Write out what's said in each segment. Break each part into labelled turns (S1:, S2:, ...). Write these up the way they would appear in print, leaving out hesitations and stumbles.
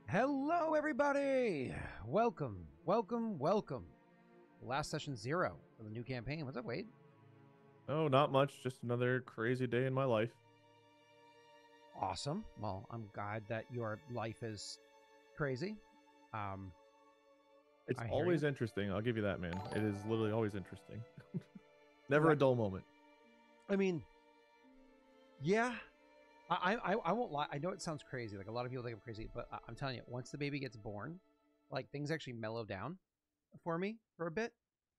S1: Hello, everybody! Welcome, welcome, welcome. Last session 0 for the new campaign. What's up, Wade?
S2: Oh, not much. Just another crazy day in my life.
S1: Awesome. Well, I'm glad that your life is crazy.
S2: It's
S1: I hear
S2: always
S1: you.
S2: interesting. I'll give you that, man. It is literally always interesting. Never a
S1: Right.
S2: dull moment.
S1: I mean, yeah. I won't lie. I know it sounds crazy. Like a lot of people think I'm crazy, but I'm telling you, once the baby gets born, like things actually mellow down for me for a bit,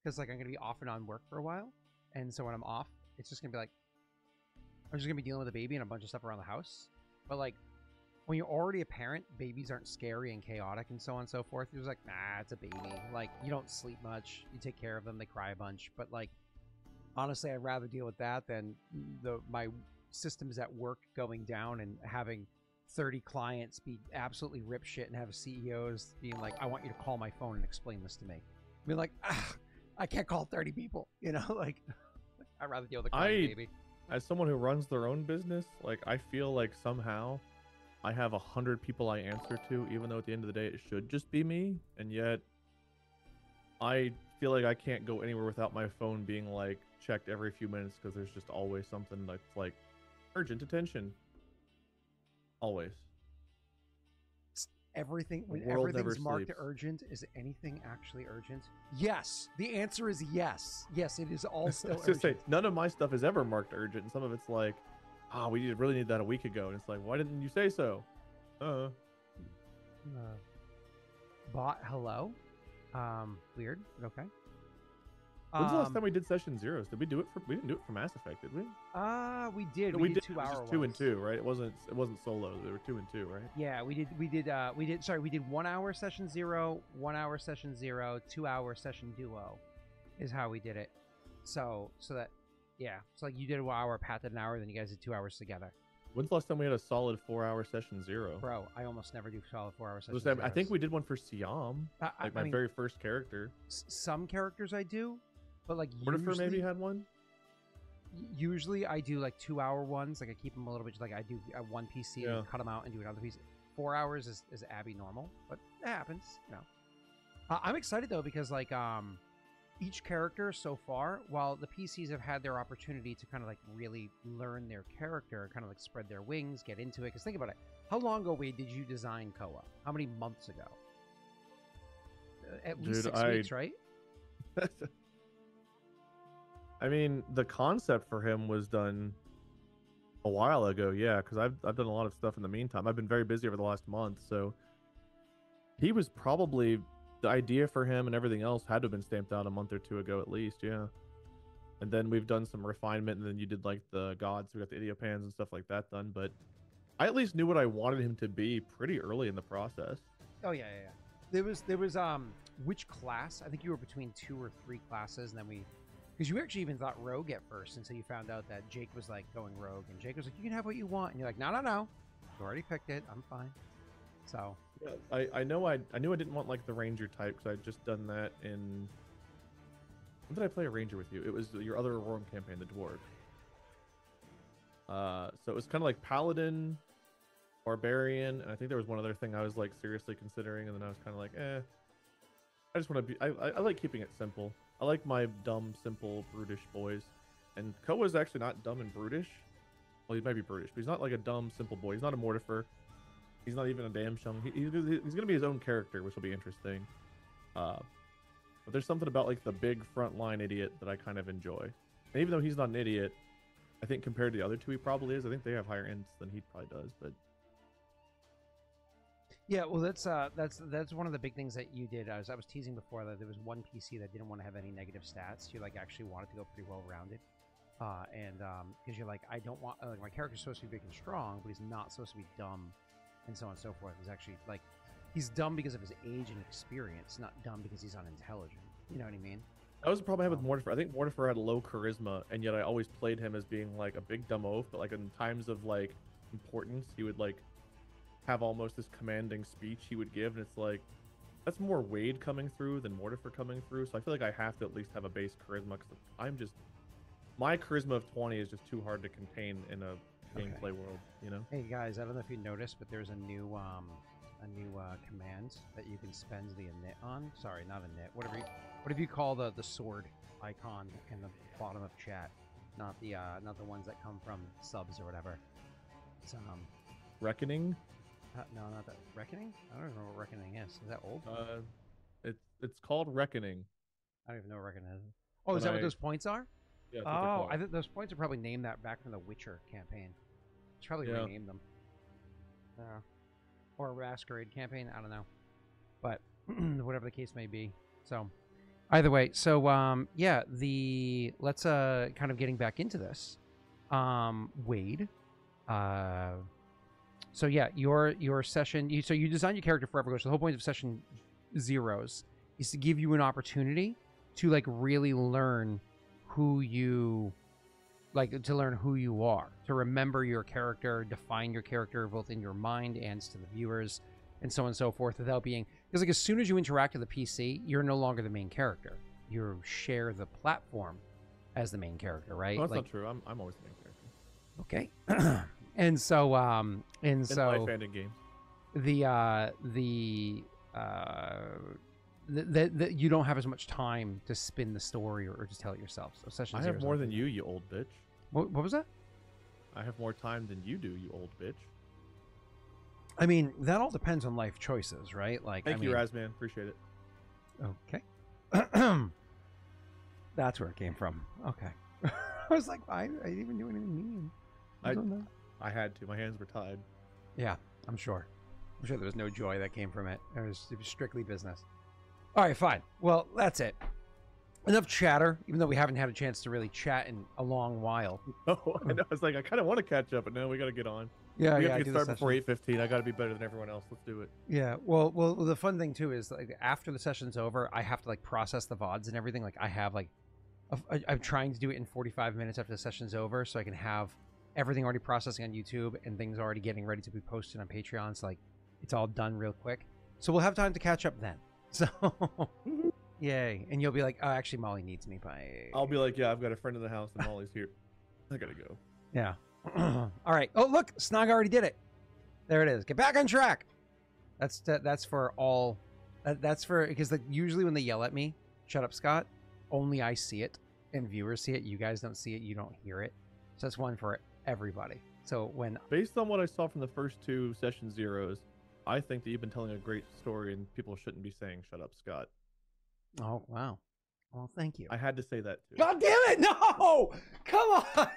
S1: because like I'm gonna be off and on work for a while, and so when I'm off, it's just gonna be like I'm just gonna be dealing with a baby and a bunch of stuff around the house. But like when you're already a parent, babies aren't scary and chaotic and so on and so forth. You're just like, nah, it's a baby. Like you don't sleep much, you take care of them, they cry a bunch. But like honestly, I'd rather deal with that than my systems at work going down and having 30 clients be absolutely rip shit and have CEOs being like, I want you to call my phone and explain this to me. I mean, like, I can't call 30 people, you know, like I'd rather deal with a crying baby.
S2: As someone who runs their own business, like I feel like somehow I have 100 people I answer to, even though at the end of the day it should just be me, and yet I feel like I can't go anywhere without my phone being like checked every few minutes because there's just always something that's like urgent attention. Always.
S1: Everything,
S2: The
S1: when
S2: world never
S1: everything's marked
S2: sleeps.
S1: urgent, is anything actually urgent? Yes. The answer is yes. Yes, it is all
S2: I
S1: still
S2: was just say
S1: urgent.
S2: none of my stuff is ever marked urgent, and some of it's like, we really need that a week ago, and it's like, why didn't you say so?
S1: Uh, bot hello. Weird, but okay.
S2: When's the last time we did session zeros? Did we do it for? We didn't do it for Mass Effect, did we?
S1: We did.
S2: No,
S1: We did
S2: It was
S1: 2 hour
S2: just 2 and
S1: ones.
S2: 2, right? It wasn't solo. There were 2 and 2, right?
S1: Yeah, we did. Sorry, we did 1 hour session 0, 1 hour session 0, 2 hour session duo, is how we did it. So that, yeah. So like you did 1 hour, Pat did an hour, then you guys did 2 hours together.
S2: When's the last time we had a solid 4-hour session zero?
S1: Bro, I almost never do solid 4 hour sessions.
S2: I think we did one for Siam, like my
S1: I mean,
S2: very first character.
S1: Some characters I do, but like
S2: Mortifer maybe had one.
S1: Usually I do like 2 hour ones. Like I keep them a little bit. Like I do one PC
S2: Yeah.
S1: and cut them out and do another piece. 4 hours is Abby normal, but it happens. You know. I'm excited though because like each character so far, while the PCs have had their opportunity to kind of like really learn their character, kind of like spread their wings, get into it. Because think about it. How long ago, Wade, did you design Koa? How many months ago? At least 6 weeks, right?
S2: I mean, the concept for him was done a while ago, yeah, because I've done a lot of stuff in the meantime. I've been very busy over the last month, so he was probably the idea for him and everything else had to have been stamped out a month or two ago at least, yeah. And then we've done some refinement, and then you did like the gods, we got the idiopans and stuff like that done, but I at least knew what I wanted him to be pretty early in the process.
S1: Oh yeah. There was which class? I think you were between 2 or 3 classes, and then because you actually even thought rogue at first until you found out that Jake was like going rogue, and Jake was like, you can have what you want, and you're like, no, you already picked it, I'm fine. So
S2: yeah, I knew I didn't want like the ranger type because I'd just done that in, when did I play a ranger with you? It was your other Aurora campaign, the dwarf. So it was kind of like paladin, barbarian, and I think there was one other thing I was like seriously considering, and then I was kind of like, I just want to be. I like keeping it simple. I like my dumb, simple, brutish boys, and Koa's actually not dumb and brutish. Well, he might be brutish, but he's not like a dumb, simple boy. He's not a mortifer. He's not even a damn shung. He's gonna be his own character, which will be interesting. But there's something about like the big frontline idiot that I kind of enjoy. And even though he's not an idiot, I think compared to the other two, he probably is. I think they have higher ends than he probably does. But
S1: yeah, well, that's one of the big things that you did. I was teasing before that there was one PC that didn't want to have any negative stats. You like actually wanted to go pretty well rounded, and because you're like, I don't want like my character's supposed to be big and strong, but he's not supposed to be dumb, and so on and so forth. He's actually like, he's dumb because of his age and experience, not dumb because he's unintelligent. You know what I mean?
S2: that was the problem I had with Mortifer. I think Mortifer had low charisma, and yet I always played him as being like a big dumb oaf. But like in times of like importance, he would like have almost this commanding speech he would give, and it's like that's more Wade coming through than Mortifer coming through. So I feel like I have to at least have a base charisma because I'm just, my charisma of 20 is just too hard to contain in a gameplay world, you know?
S1: Hey guys, I don't know if you noticed, but there's a new command that you can spend the init on. Sorry, not init. Whatever you call the sword icon in the bottom of chat, not the ones that come from subs or whatever. It's
S2: Reckoning?
S1: no, not that. Reckoning? I don't know what reckoning is. Is that old?
S2: It's called Reckoning.
S1: I don't even know what reckoning is. Oh, is that what those points are?
S2: Yeah. That's what they're called.
S1: I think those points are probably named that back from the Witcher campaign. Should probably rename them. Or a Masquerade campaign. I don't know, but whatever the case may be. So, either way. So, let's kind of getting back into this. Wade. So yeah, your session. You design your character for Everglow. So the whole point of session zeros is to give you an opportunity to like really learn who you are, to remember your character, define your character both in your mind and to the viewers, and so on and so forth, without being, because like as soon as you interact with the PC, you're no longer the main character. You share the platform as the main character, right?
S2: Well, that's not true. I'm always the main character.
S1: Okay. And so
S2: in life and in games.
S1: You don't have as much time to spin the story or to tell it yourself. So session
S2: I have more than you old bitch.
S1: What was that?
S2: I have more time than you do, you old bitch.
S1: I mean, that all depends on life choices, right? Like,
S2: Thank you, Razman. Appreciate it.
S1: Okay. That's where it came from. Okay. I was like, I didn't even do anything mean.
S2: I had to. My hands were tied.
S1: Yeah, I'm sure. I'm sure there was no joy that came from it. It was strictly business. All right, fine. Well, that's it. Enough chatter, even though we haven't had a chance to really chat in a long while.
S2: Oh, I know. I was like, I kind of want to catch up, but no, we got to get on.
S1: Yeah,
S2: we have to start before 8:15. I got to be better than everyone else. Let's do it.
S1: Yeah. Well, the fun thing too is like after the session's over, I have to like process the VODs and everything. Like I have like, I'm trying to do it in 45 minutes after the session's over, so I can have everything already processing on YouTube and things already getting ready to be posted on Patreon. So like, it's all done real quick. So we'll have time to catch up then. So, yay. And you'll be like, oh, actually, Molly needs me by...
S2: I'll be like, yeah, I've got a friend in the house and Molly's here. I gotta go.
S1: Yeah. All right. Oh, look, Snog already did it. There it is. Get back on track. That's for all... That's for... Because like, usually when they yell at me, shut up, Scott, only I see it and viewers see it. You guys don't see it. You don't hear it. So that's one for everybody. So when...
S2: Based on what I saw from the first two session zeros, I think that you've been telling a great story and people shouldn't be saying, shut up, Scott.
S1: Oh, wow. Well, thank you.
S2: I had to say that too.
S1: God damn it! No! Come on!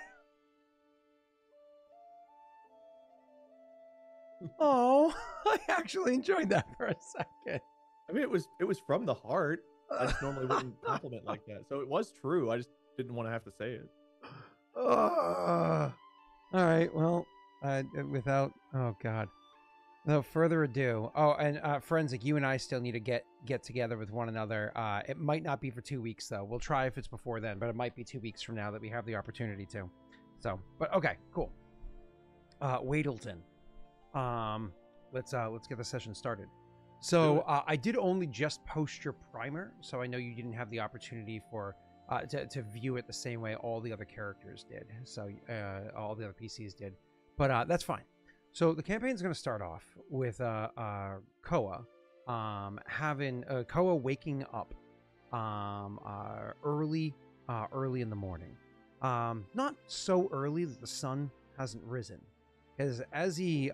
S1: Oh, I actually enjoyed that for a second.
S2: I mean, it was from the heart. I just normally wouldn't compliment like that. So it was true. I just didn't want to have to say it.
S1: All right. Well, without... Oh, God. Without further ado, and Forensic, you and I still need to get together with one another. It might not be for 2 weeks, though. We'll try if it's before then, but it might be 2 weeks from now that we have the opportunity to. So, but okay, cool. Wadelton, let's get the session started. So I did only just post your primer, so I know you didn't have the opportunity for to view it the same way all the other characters did. So all the other PCs did, but that's fine. So the campaign is going to start off with Koa having Koa waking up early in the morning. Not so early that the sun hasn't risen, because as he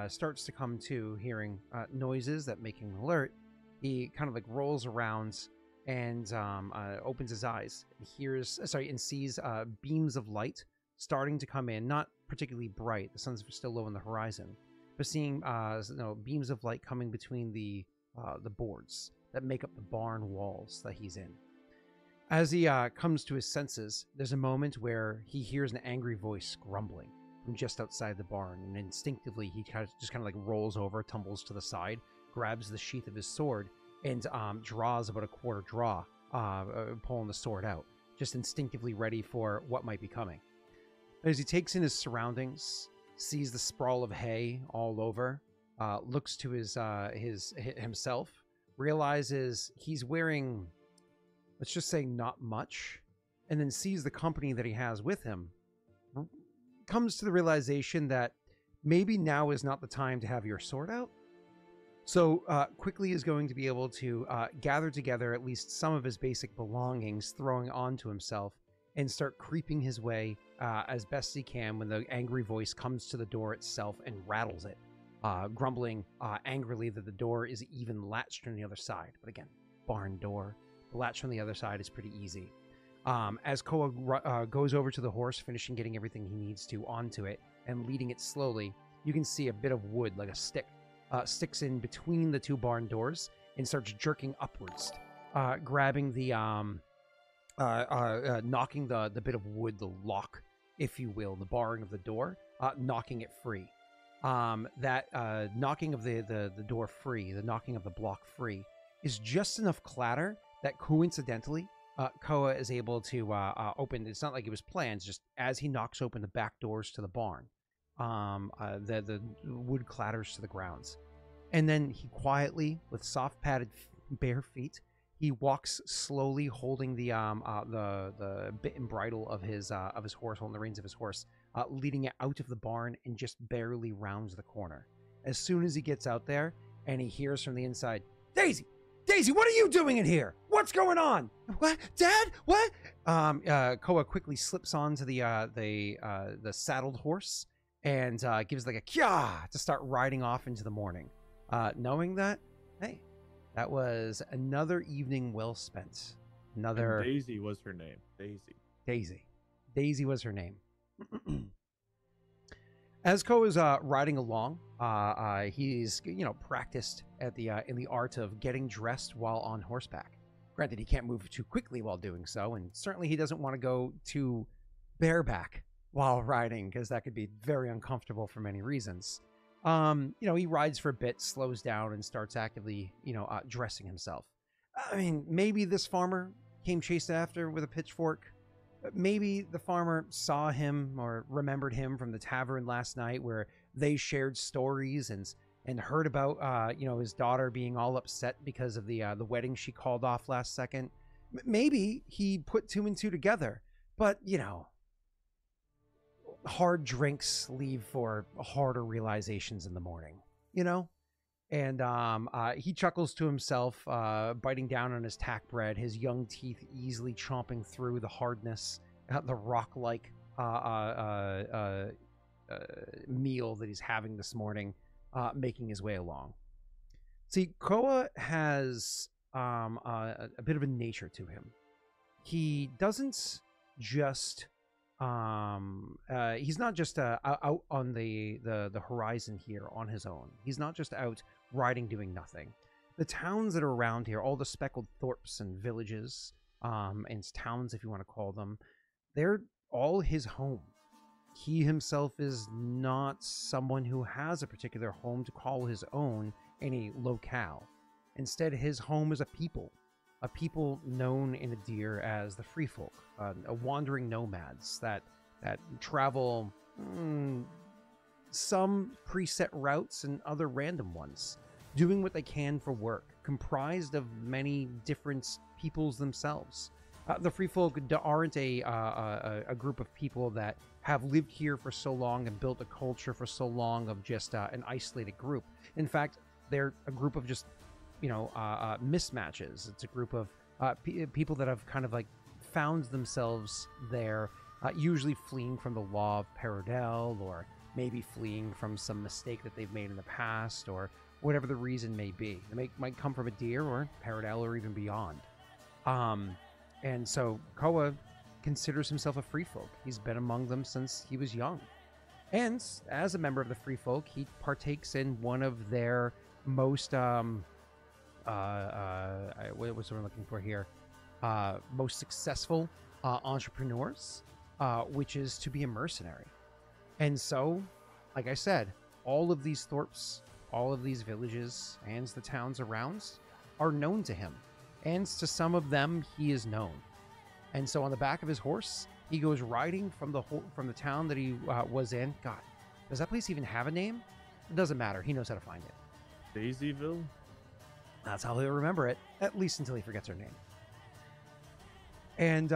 S1: starts to come to hearing noises that make him alert, he kind of like rolls around and opens his eyes and sees beams of light starting to come in, not particularly bright. The sun's still low on the horizon, but seeing beams of light coming between the boards that make up the barn walls that he's in. As he comes to his senses, there's a moment where he hears an angry voice grumbling from just outside the barn, and instinctively he just kind of like rolls over, tumbles to the side, grabs the sheath of his sword, and draws about a quarter draw, pulling the sword out, just instinctively ready for what might be coming. As he takes in his surroundings, sees the sprawl of hay all over, looks to himself, realizes he's wearing, let's just say, not much, and then sees the company that he has with him, comes to the realization that maybe now is not the time to have your sword out, So quickly is going to be able to gather together at least some of his basic belongings, throwing onto himself, and start creeping his way as best he can when the angry voice comes to the door itself and rattles it, grumbling angrily that the door is even latched on the other side. But again, barn door. The latch on the other side is pretty easy. As Koa goes over to the horse, finishing getting everything he needs to onto it and leading it slowly, you can see a bit of wood, like a stick, sticks in between the two barn doors and starts jerking upwards, grabbing the knocking the bit of wood, the lock, if you will, the barring of the door, knocking it free. That knocking of the door free, the knocking of the block free, is just enough clatter that coincidentally Koa is able to open. It's not like it was planned, just as he knocks open the back doors to the barn, the wood clatters to the grounds. And then he quietly, with soft padded bare feet, he walks slowly, holding the bit and bridle of his horse, holding the reins of his horse, leading it out of the barn and just barely rounds the corner. As soon as he gets out there and he hears from the inside, "Daisy! Daisy, what are you doing in here? What's going on? What, Dad? What?" Koa quickly slips onto the saddled horse and gives like a kya to start riding off into the morning, knowing that, hey, that was another evening well spent. Another.
S2: And Daisy was her name. Daisy
S1: was her name. As Koa is riding along, he's practiced at the in the art of getting dressed while on horseback. Granted, he can't move too quickly while doing so, and certainly he doesn't want to go too bareback while riding, because that could be very uncomfortable for many reasons. He rides for a bit, slows down, and starts actively, dressing himself. I mean, maybe this farmer came chased after with a pitchfork. Maybe the farmer saw him or remembered him from the tavern last night, where they shared stories and heard about his daughter being all upset because of the wedding she called off last second. Maybe he put two and two together, but hard drinks leave for harder realizations in the morning, And he chuckles to himself, biting down on his tack bread, his young teeth easily chomping through the hardness, the rock-like meal that he's having this morning, making his way along. See, Koa has a bit of a nature to him. He doesn't just... he's not just out on the horizon here on his own. He's not just out riding doing nothing. The towns that are around here, all the speckled thorps and villages, and towns if you want to call them, they're all his home. He himself is not someone who has a particular home to call his own, any locale. Instead, his home is a people known in Adir as the free folk, wandering nomads that travel some preset routes and other random ones, doing what they can for work, comprised of many different peoples themselves. The free folk aren't a group of people that have lived here for so long and built a culture for so long of just an isolated group. In fact, they're a group of just mismatches. It's a group of people that have kind of like found themselves there, usually fleeing from the law of Paradel, or maybe fleeing from some mistake that they've made in the past, or whatever the reason may be. They might come from Adir or Paradel or even beyond. And so Koa considers himself a free folk. He's been among them since he was young. And as a member of the free folk, he partakes in one of their most what's what I'm looking for here? Most successful entrepreneurs, which is to be a mercenary. And so, like I said, all of these thorps, all of these villages, and the towns around are known to him. And to some of them, he is known. And so on the back of his horse, he goes riding from the town that he was in. God, does that place even have a name? It doesn't matter. He knows how to find it.
S2: Daisyville?
S1: That's how he'll remember it, at least until he forgets her name. And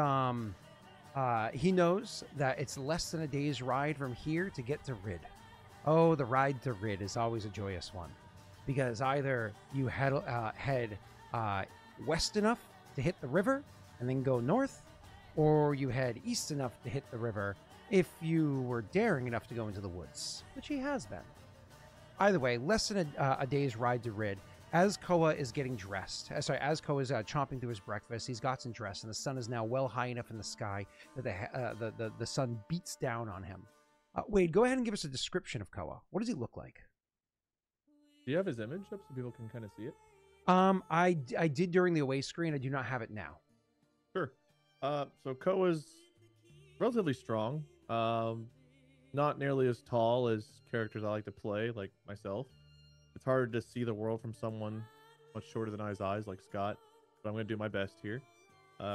S1: he knows that it's less than a day's ride from here to get to Rid. Oh, the ride to Rid is always a joyous one. because either you head west enough to hit the river and then go north, or you head east enough to hit the river if you were daring enough to go into the woods, which he has been. Either way, less than a day's ride to Rid. As Koa is getting dressed, as Koa is chomping through his breakfast, he's gotten dressed, and the sun is now well high enough in the sky that the sun beats down on him. Wade, go ahead and give us a description of Koa. What does he look like?
S2: Do you have his image up so people can kind of see it?
S1: I did during the away screen. I do not have it now.
S2: Sure. So Koa's relatively strong. Not nearly as tall as characters I like to play, like myself. It's hard to see the world from someone much shorter than his eyes, like Scott, but I'm going to do my best here.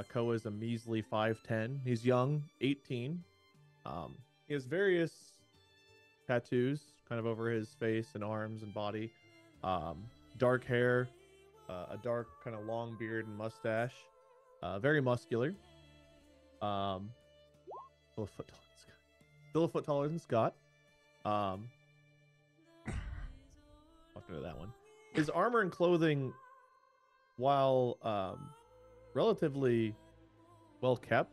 S2: Koa is a measly 5'10". He's young, 18. He has various tattoos kind of over his face and arms and body. Dark hair, a dark kind of long beard and mustache. Very muscular. Still a foot taller than Scott. Walked into that one. His armor and clothing, while relatively well kept,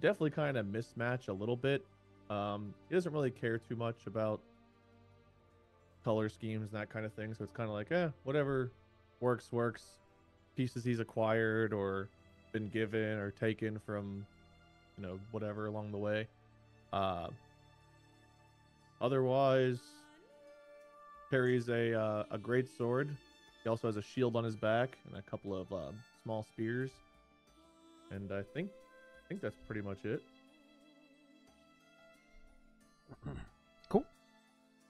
S2: definitely kind of mismatch a little bit. He doesn't really care too much about color schemes and that kind of thing, so it's kind of like, whatever works. Pieces he's acquired or been given or taken from, whatever along the way. Otherwise, carries a great sword. He also has a shield on his back and a couple of small spears. And I think that's pretty much it.
S1: Cool.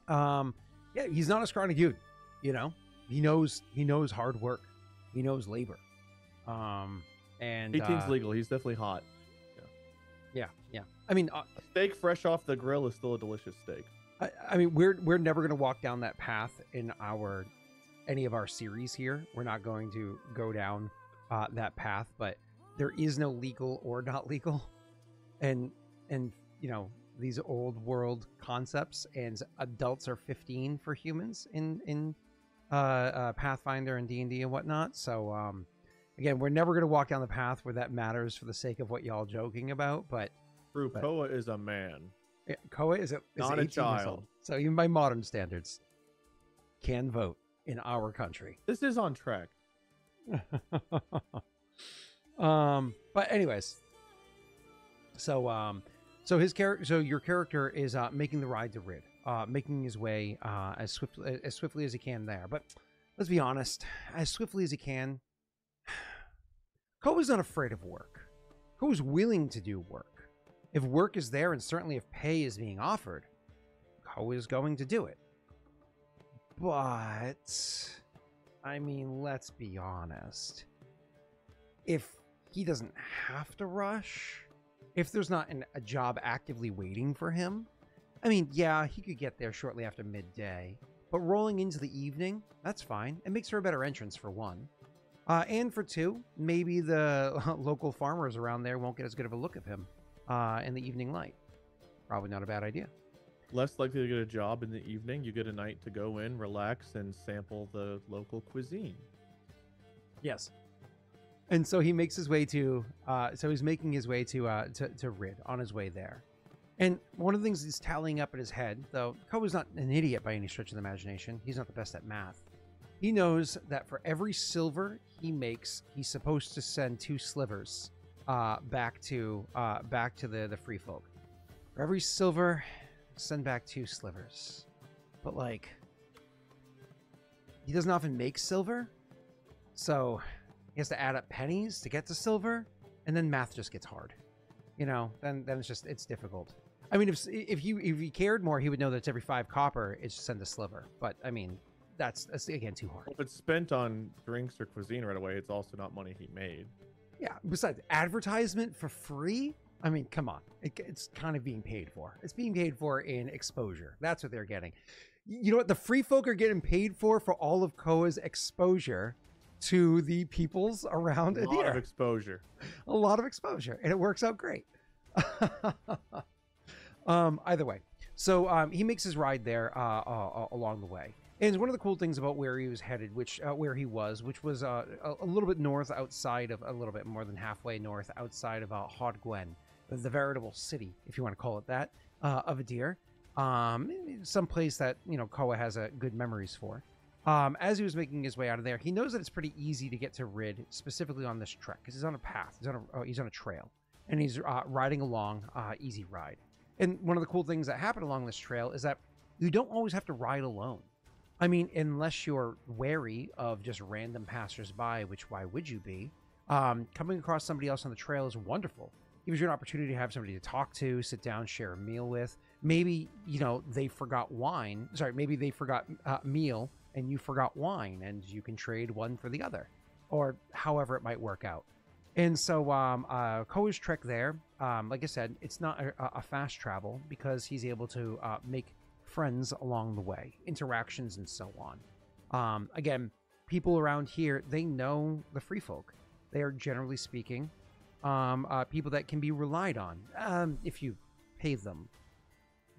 S1: Yeah, he's not a scrawny dude. He knows hard work. He knows labor. And
S2: 18's legal. He's definitely hot.
S1: Yeah. I mean,
S2: a steak fresh off the grill is still a delicious steak.
S1: I mean, we're never going to walk down that path in any of our series here. We're not going to go down that path, but there is no legal or not legal, and these old world concepts, and adults are 15 for humans in Pathfinder and D&D and whatnot. So again, we're never going to walk down the path where that matters for the sake of what y'all joking about. But
S2: Koa is a man.
S1: Yeah, Koa is not a child. So even by modern standards, can vote in our country.
S2: This is on track.
S1: But anyways, so your character is making the ride to Rid, making his way as swiftly as he can there. But let's be honest, as swiftly as he can, Koa's not afraid of work. Koa's willing to do work. If work is there, and certainly if pay is being offered, Koa is going to do it. But, I mean, let's be honest. If he doesn't have to rush, if there's not a job actively waiting for him, I mean, yeah, he could get there shortly after midday. But rolling into the evening, that's fine. It makes for a better entrance, for one. And for two, maybe the local farmers around there won't get as good of a look of him in the evening light. Probably not a bad idea.
S2: Less likely to get a job in the evening. You get a night to go in, relax, and sample the local cuisine.
S1: Yes. And so he makes his way to, he's making his way to Rid on his way there. And one of the things he's tallying up in his head, though Koa's not an idiot by any stretch of the imagination. He's not the best at math. He knows that for every silver he makes, he's supposed to send 2 slivers back to the free folk. For every silver, send back 2 slivers. But like, he doesn't often make silver, so he has to add up pennies to get to silver, and then math just gets hard. Then it's difficult. I mean, if he cared more, he would know that it's every 5 copper it's to send a sliver. But I mean, that's again too hard.
S2: If it's spent on drinks or cuisine right away, it's also not money he made.
S1: Yeah. Besides, advertisement for free? I mean, come on. It's kind of being paid for. It's being paid for in exposure. That's what they're getting. You know what? The free folk are getting paid for all of Koa's exposure to the peoples around Adir. A lot
S2: of exposure.
S1: A lot of exposure. And it works out great. Either way. So he makes his ride there along the way. And one of the cool things about where he was headed, which which was a little bit north outside of, a little bit more than halfway north outside of Hodgwen, the veritable city, if you want to call it that, of Adir. Some place that, you know, Koa has good memories for. As he was making his way out of there, he knows that it's pretty easy to get to Rid, specifically on this trek, because he's on a path, he's on a trail, and he's riding along, easy ride. And one of the cool things that happen along this trail is that you don't always have to ride alone. I mean, unless you're wary of just random passersby, which why would you be? Coming across somebody else on the trail is wonderful. Gives you an opportunity to have somebody to talk to, sit down, share a meal with. Maybe, you know, they forgot wine. Sorry, maybe they forgot meal and you forgot wine, and you can trade one for the other, or however it might work out. And so Koa's trek there, like I said, it's not a fast travel because he's able to make friends along the way, interactions and so on. Again, people around here, they know the free folk. They are, generally speaking, people that can be relied on, if you pay them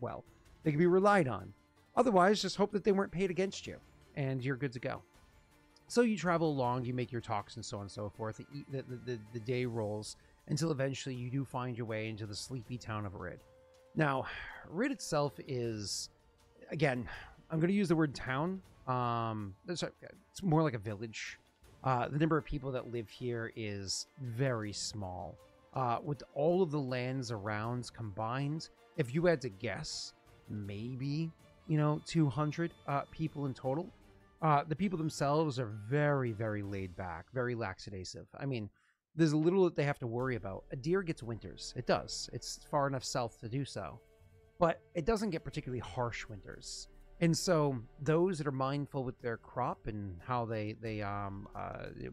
S1: well. They can be relied on. Otherwise, just hope that they weren't paid against you, and you're good to go. So you travel along, you make your talks and so on and so forth. The day rolls until eventually you do find your way into the sleepy town of Rid. Now, Rid itself is, again, I'm going to use the word town. It's more like a village. The number of people that live here is very small. With all of the lands around combined, if you had to guess, maybe, 200 people in total. The people themselves are very, very laid back, very lackadaisical. I mean, there's a little that they have to worry about. Adir gets winters. It does. It's far enough south to do so. But it doesn't get particularly harsh winters. And so those that are mindful with their crop and how they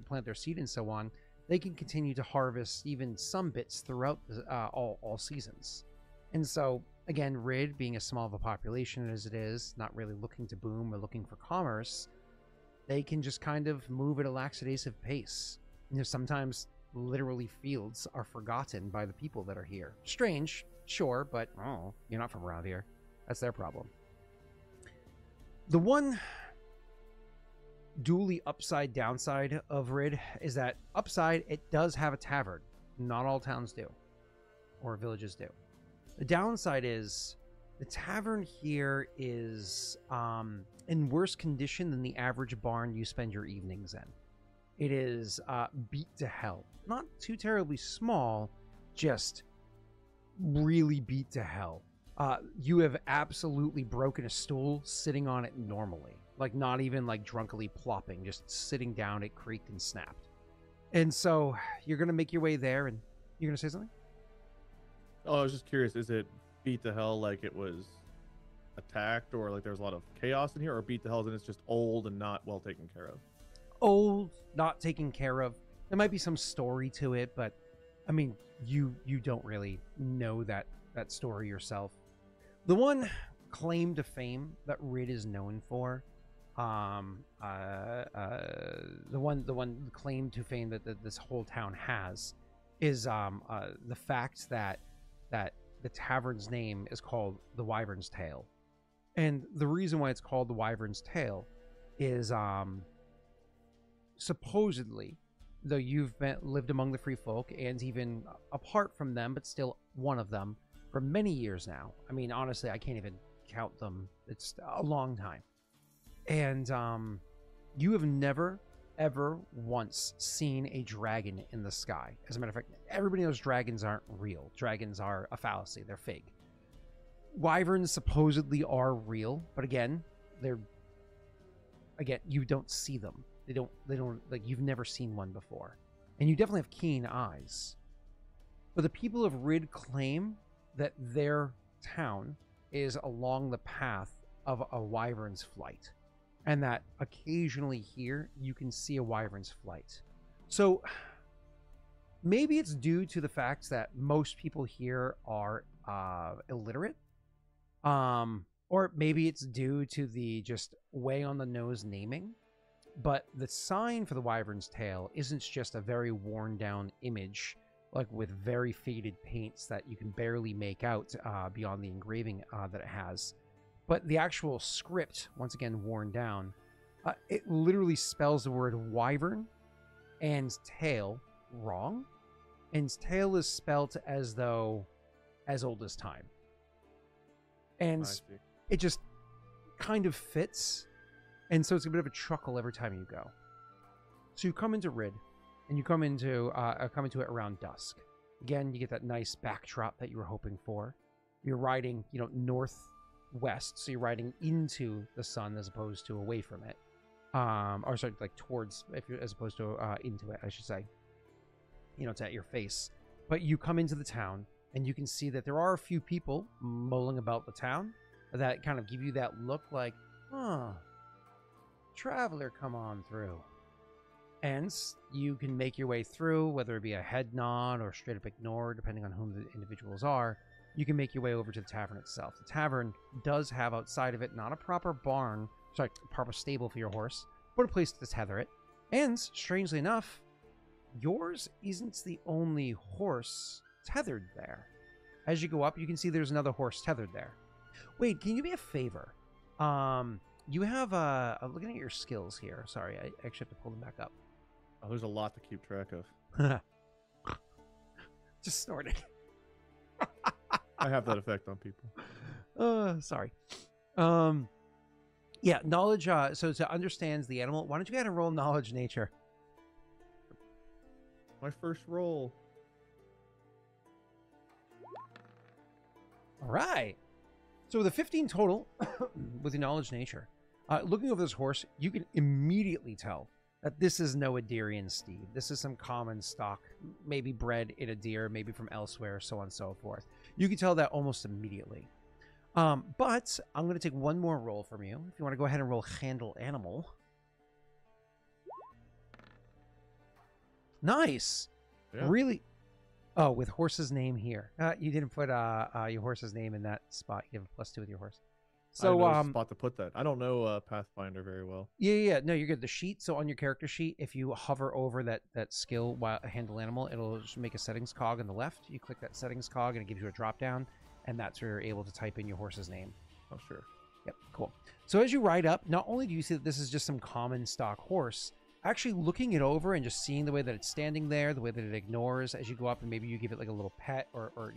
S1: plant their seed and so on, they can continue to harvest even some bits throughout all seasons. And so, again, Rid, being as small of a population as it is, not really looking to boom or looking for commerce, they can just kind of move at a lackadaisical pace. Sometimes literally fields are forgotten by the people that are here. Strange, sure, but you're not from around here. That's their problem. The one dually upside downside of Rid is that upside, it does have a tavern. Not all towns do, or villages do. The downside is the tavern here is in worse condition than the average barn you spend your evenings in. It is beat to hell. Not too terribly small, just really beat to hell. You have absolutely broken a stool sitting on it normally. Like, not even like drunkily plopping, just sitting down, it creaked and snapped. And so you're going to make your way there, and you're going to say something?
S2: Oh, I was just curious, is it beat to hell like it was attacked, or like there's a lot of chaos in here, or beat to hell and it's just old and not well taken care of?
S1: Old, not taken care of. There might be some story to it, but I mean, you don't really know that story yourself. The one claim to fame that Rid is known for, the one claim to fame that this whole town has, is the fact that the tavern's name is called the Wyvern's Tail. And the reason why it's called the Wyvern's Tail is supposedly, though you've lived among the free folk and even apart from them, but still one of them for many years now. I mean, honestly, I can't even count them. It's a long time. And you have never, ever once seen a dragon in the sky. As a matter of fact, everybody knows dragons aren't real. Dragons are a fallacy. They're fake. Wyverns supposedly are real, but again, you don't see them. They don't like, you've never seen one before. And you definitely have keen eyes. But the people of Rid claim that their town is along the path of a wyvern's flight, and that occasionally here you can see a wyvern's flight. So maybe it's due to the fact that most people here are illiterate, or maybe it's due to the just way on the nose naming. But the sign for the Wyvern's Tail isn't just a very worn down image, like with very faded paints that you can barely make out beyond the engraving that it has. But the actual script, once again worn down, it literally spells the word wyvern and tail wrong. And tail is spelt as though as old as time. And it just kind of fits. And so it's a bit of a chuckle every time you go. So you come into Rid, and you come into it around dusk. Again, you get that nice backdrop that you were hoping for. You're riding, northwest, so you're riding into the sun as opposed to away from it. Or sorry, like towards, as opposed to into it, I should say. It's at your face. But you come into the town, and you can see that there are a few people mulling about the town that kind of give you that look like, traveler, come on through. And you can make your way through, whether it be a head nod or straight up ignore, depending on whom the individuals are. You can make your way over to the tavern itself. The tavern does have outside of it not a proper barn, sorry, a proper stable for your horse, but a place to tether it. And, strangely enough, yours isn't the only horse tethered there. As you go up, you can see there's another horse tethered there. Wait, can you do me a favor? You have, I'm looking at your skills here. Sorry, I actually have to pull them back up.
S2: Oh, there's a lot to keep track of.
S1: Just snorted.
S2: I have that effect on people.
S1: Sorry. Yeah, knowledge, so to understands the animal, why don't you go ahead and roll knowledge nature?
S2: My first roll.
S1: All right. So with a 15 total, with your knowledge nature, looking over this horse, you can immediately tell that this is no Adirian steed. This is some common stock, maybe bred in a deer, maybe from elsewhere, so on and so forth. You can tell that almost immediately. But I'm going to take one more roll from you. If you want to go ahead and roll handle animal. Nice. Yeah. Really? Oh, with horse's name here. You didn't put your horse's name in that spot. You have a +2 with your horse. So
S2: I know a spot to put that. I don't know Pathfinder very well.
S1: Yeah. No, you're good. The sheet. So on your character sheet, if you hover over that skill while handle animal, it'll just make a settings cog on the left. You click that settings cog, and it gives you a drop down, and that's where you're able to type in your horse's name.
S2: Oh, sure.
S1: Yep. Cool. So as you ride up, not only do you see that this is just some common stock horse, actually looking it over and just seeing the way that it's standing there, the way that it ignores as you go up, and maybe you give it like a little pet or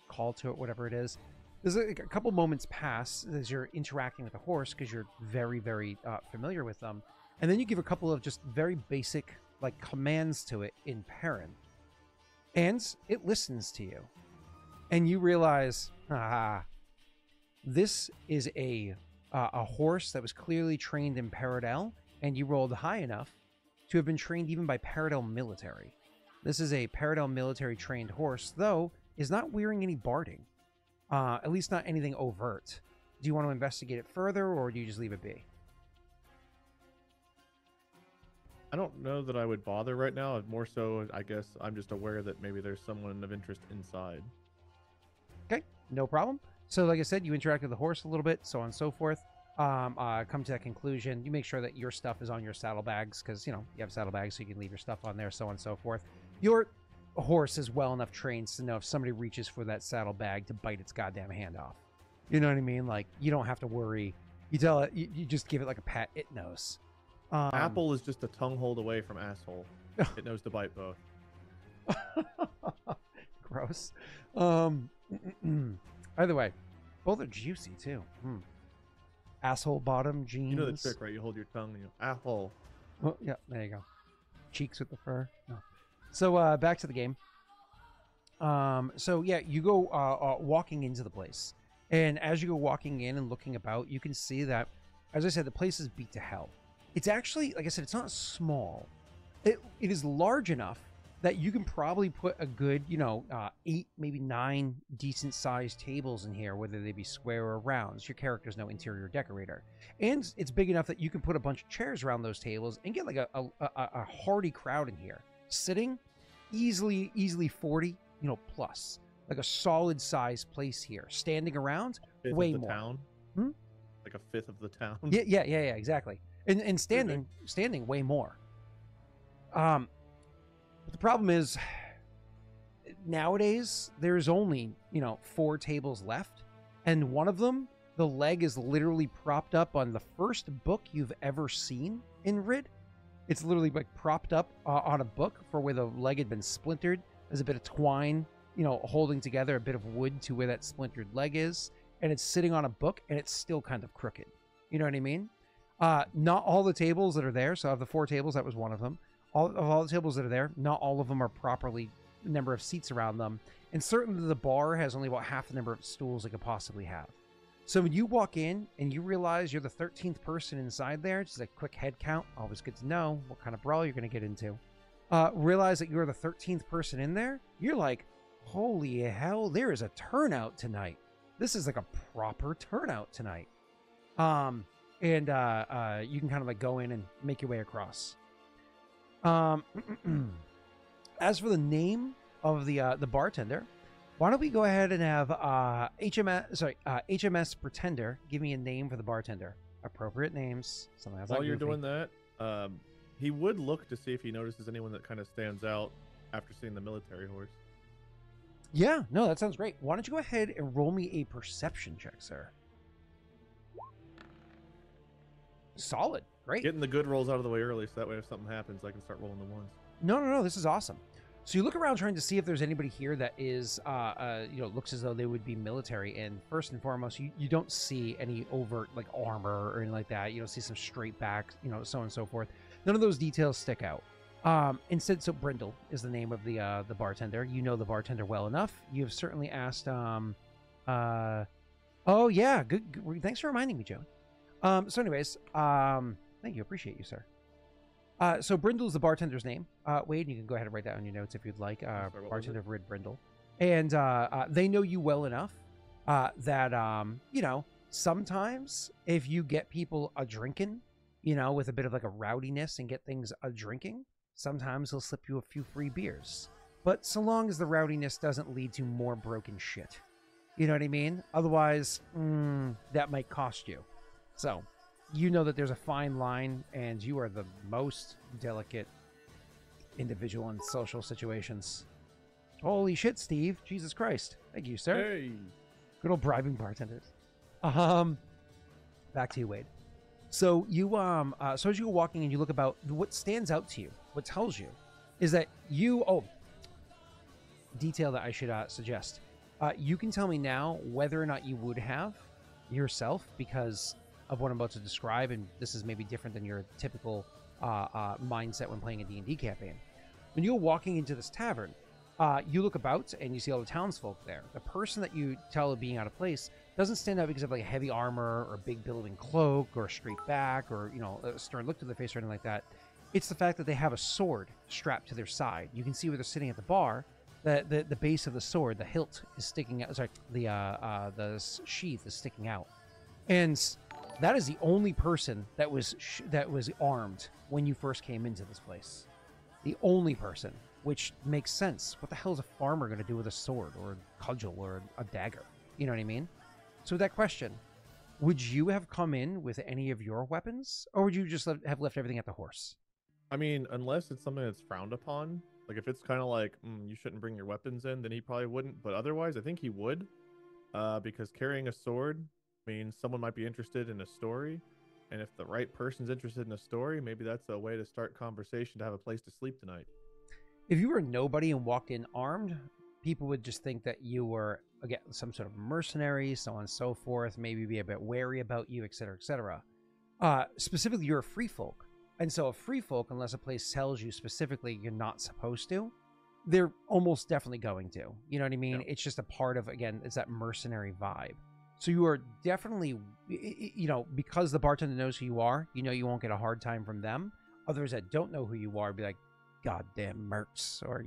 S1: call to it, whatever it is. There's a couple moments pass as you're interacting with the horse because you're very, very familiar with them. And then you give a couple of just very basic like commands to it in Perrin. And it listens to you. And you realize, this is a horse that was clearly trained in Paradel, and you rolled high enough to have been trained even by Paradel military. This is a Paradel military trained horse, though is not wearing any barding. At least not anything overt. Do you want to investigate it further, or do you just leave it be?
S2: I don't know that I would bother right now. More so, I guess I'm just aware that maybe there's someone of interest inside.
S1: Okay, no problem. So like I said, you interact with the horse a little bit, so on and so forth. Come to that conclusion. You make sure that your stuff is on your saddlebags, because, you have saddlebags, so you can leave your stuff on there, so on and so forth. Your horse is well enough trained to know if somebody reaches for that saddlebag to bite its goddamn hand off. You know what I mean? Like, you don't have to worry. You tell it, you just give it like a pat. It knows.
S2: Apple is just a tongue hold away from asshole. It knows to bite both.
S1: Gross. Either way, both are juicy too. Asshole bottom jeans.
S2: You know the trick, right? You hold your tongue and you asshole.
S1: Oh, yeah, there you go. Cheeks with the fur. No. So back to the game. So yeah, you go walking into the place, and as you go walking in and looking about, you can see that, as I said, the place is beat to hell. It's actually, like I said, it's not small. It is large enough that you can probably put a good, 8, maybe 9 decent-sized tables in here, whether they be square or rounds. Your character's no interior decorator. And it's big enough that you can put a bunch of chairs around those tables and get like a hearty crowd in here. Sitting, easily 40, plus. Like a solid-sized place here. Standing around, way more.
S2: Town? Like a fifth of the town?
S1: Yeah, exactly. And standing, way more. But the problem is, nowadays, there's only, 4 tables left. And one of them, The leg is literally propped up on the first book you've ever seen in Rid. It's literally like propped up on a book for where the leg had been splintered. There's a bit of twine, you know, holding together a bit of wood to where that splintered leg is. And it's sitting on a book and it's still kind of crooked. You know what I mean? Not all the tables that are there. So of the 4 tables, that was one of them. All the tables that are there, not all of them are properly number of seats around them. And certainly the bar has only about half the number of stools it could possibly have. So when you walk in and you realize you're the 13th person inside there, just a quick head count, always good to know what kind of brawl you're going to get into. Realize that you're the 13th person in there, you're like, holy hell, there is a turnout tonight. This is like a proper turnout tonight. You can kind of like go in and make your way across. As for the name of the bartender, why don't we go ahead and have HMS Pretender give me a name for the bartender? Appropriate names. Something else.
S2: While you're doing that, he would look to see if he notices anyone that kind of stands out after seeing the military horse.
S1: Yeah, no, that sounds great. Why don't you go ahead and roll me a perception check, sir? Solid. Great.
S2: Getting the good rolls out of the way early, so that way if something happens, I can start rolling the ones.
S1: No, this is awesome. So you look around trying to see if there's anybody here that is, looks as though they would be military. And first and foremost, you don't see any overt, like, armor or anything like that. You don't see some straight back, so on and so forth. None of those details stick out. Instead, so Brindle is the name of the bartender. You know the bartender well enough. You've certainly asked, oh, yeah, good. Thanks for reminding me, Joe. So anyways, thank you. Appreciate you, sir. So Brindle is the bartender's name. Wade, you can go ahead and write that on your notes if you'd like. Bartender of Rid Brindle. And they know you well enough that, sometimes if you get people a-drinking, with a bit of like a rowdiness and get things a-drinking, sometimes he'll slip you a few free beers. But so long as the rowdiness doesn't lead to more broken shit. You know what I mean? Otherwise, that might cost you. So, you know that there's a fine line, and you are the most delicate individual in social situations. Holy shit, Steve. Jesus Christ. Thank you, sir.
S2: Hey.
S1: Good old bribing bartenders. Back to you, Wade. So you so as you go walking and you look about, what stands out to you, what tells you, is that detail that I should suggest. You can tell me now whether or not you would have yourself, because of what I'm about to describe, and this is maybe different than your typical mindset when playing a D&D campaign. When you're walking into this tavern, you look about and you see all the townsfolk there. The person that you tell of being out of place doesn't stand out because of like heavy armor or a big billowing cloak or a straight back or a stern look to their face or anything like that. It's the fact that they have a sword strapped to their side. You can see where they're sitting at the bar. The base of the sword, the hilt is sticking out. Sorry, the sheath is sticking out, and that is the only person that was armed when you first came into this place. The only person, which makes sense. What the hell is a farmer going to do with a sword or a cudgel or a dagger? You know what I mean? So that question, would you have come in with any of your weapons, or would you just have left everything at the horse?
S2: I mean, unless it's something that's frowned upon, like if it's kind of like, you shouldn't bring your weapons in, then he probably wouldn't. But otherwise, I think he would, because carrying a sword means someone might be interested in a story. And if the right person's interested in a story, maybe that's a way to start conversation to have a place to sleep tonight.
S1: If you were nobody and walked in armed, people would just think that you were, again, some sort of mercenary, so on and so forth, maybe be a bit wary about you, etc., etc. Specifically, you're a free folk. And so a free folk, unless a place tells you specifically you're not supposed to, they're almost definitely going to. You know what I mean? Yeah. It's just a part of, again, it's that mercenary vibe. So you are definitely, because the bartender knows who you are, you won't get a hard time from them. Others that don't know who you are be like, goddamn mercs, or,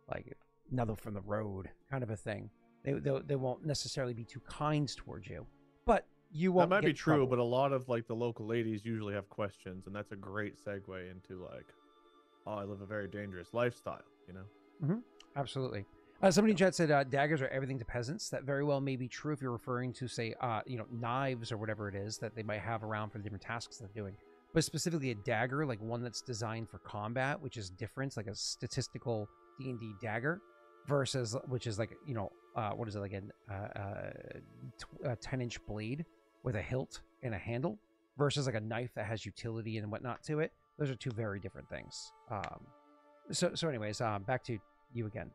S1: like another from the road kind of a thing. They won't necessarily be too kind towards you. But you won't.
S2: That might be true, but a lot of like the local ladies usually have questions, and that's a great segue into like, oh, I live a very dangerous lifestyle,
S1: Mm-hmm. Absolutely. Somebody in chat said daggers are everything to peasants. That very well may be true if you're referring to, say, knives or whatever it is that they might have around for the different tasks they're doing. But specifically a dagger, like one that's designed for combat, which is different, like a statistical D&D dagger, versus which is like, what is it, like a 10-inch blade with a hilt and a handle versus like a knife that has utility and whatnot to it. Those are two very different things. So anyways, back to you again.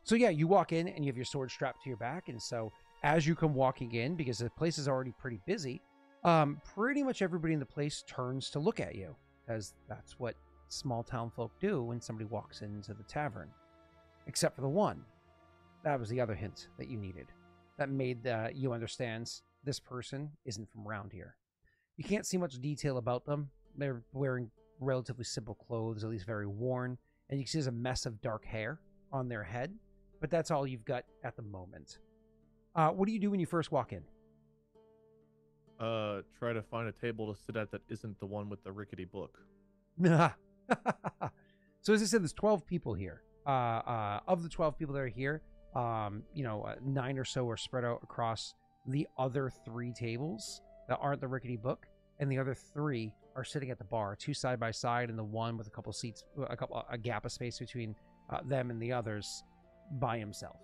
S1: So yeah, you walk in and you have your sword strapped to your back, and so as you come walking in, because the place is already pretty busy, pretty much everybody in the place turns to look at you, because that's what small town folk do when somebody walks into the tavern. Except for the one. That was the other hint that you needed. That made you understand this person isn't from around here. You can't see much detail about them. They're wearing relatively simple clothes, at least very worn, and you can see there's a mess of dark hair on their head, but that's all you've got at the moment. What do you do when you first walk in?
S2: Try to find a table to sit at that isn't the one with the rickety book.
S1: So as I said, there's 12 people here. Of the 12 people that are here, 9 or so are spread out across the other 3 tables that aren't the rickety book, and the other 3 are sitting at the bar, 2 side by side, and the one with a couple seats, a gap of space between them and the others by himself.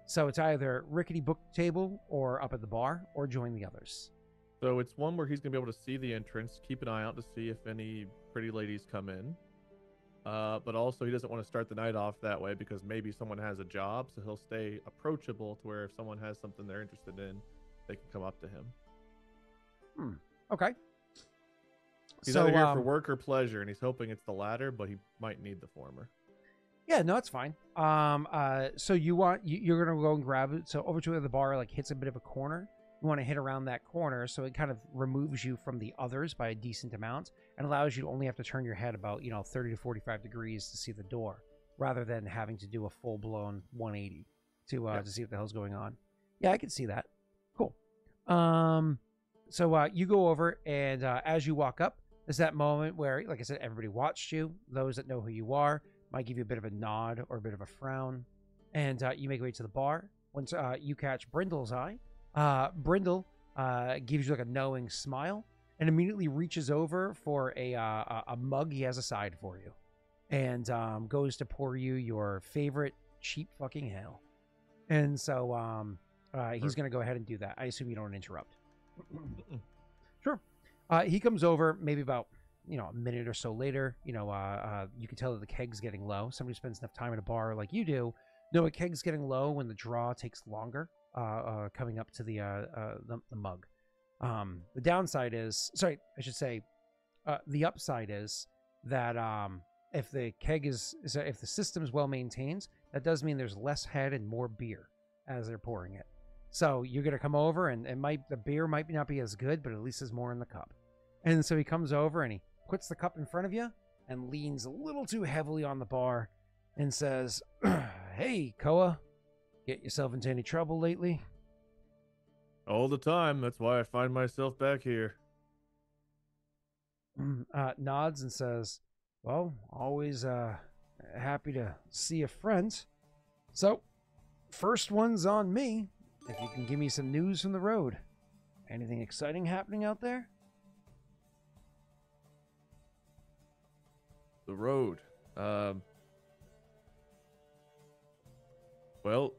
S1: So it's either rickety book table or up at the bar, or join the others.
S2: So it's one where he's gonna be able to see the entrance, keep an eye out to see if any pretty ladies come in. But also he doesn't want to start the night off that way because maybe someone has a job, so he'll stay approachable to where if someone has something they're interested in, they can come up to him.
S1: Okay.
S2: He's either here for work or pleasure, and he's hoping it's the latter, but he might need the former.
S1: Yeah, no, it's fine. So you're gonna go and grab it. So over to the bar, like hits a bit of a corner. You want to hit around that corner, so it kind of removes you from the others by a decent amount and allows you to only have to turn your head about 30 to 45 degrees to see the door, rather than having to do a full-blown 180 to see what the hell's going on. Yeah, I can see that. Cool. So you go over, and as you walk up, there's that moment where, like I said, everybody watched you. Those that know who you are might give you a bit of a nod or a bit of a frown, and you make your way to the bar. Once you catch Brindle's eye, Brindle gives you like a knowing smile and immediately reaches over for a mug he has aside for you, and goes to pour you your favorite cheap fucking ale. And so he's going to go ahead and do that. I assume you don't interrupt. Sure. He comes over maybe about a minute or so later. You can tell that the keg's getting low. Somebody spends enough time at a bar like you do. No, a keg's getting low when the draw takes longer. Coming up to the mug. The downside is, the upside is that if the keg if the system's well maintained, that does mean there's less head and more beer as they're pouring it. So you're gonna come over, and the beer might not be as good, but at least there's more in the cup. And so he comes over and he puts the cup in front of you and leans a little too heavily on the bar and says, "Hey, Koa. Get yourself into any trouble lately?"
S2: All the time. That's why I find myself back here.
S1: Nods and says, "Well, always happy to see a friend. So, first one's on me. If you can give me some news from the road. Anything exciting happening out there?"
S2: The road. Well,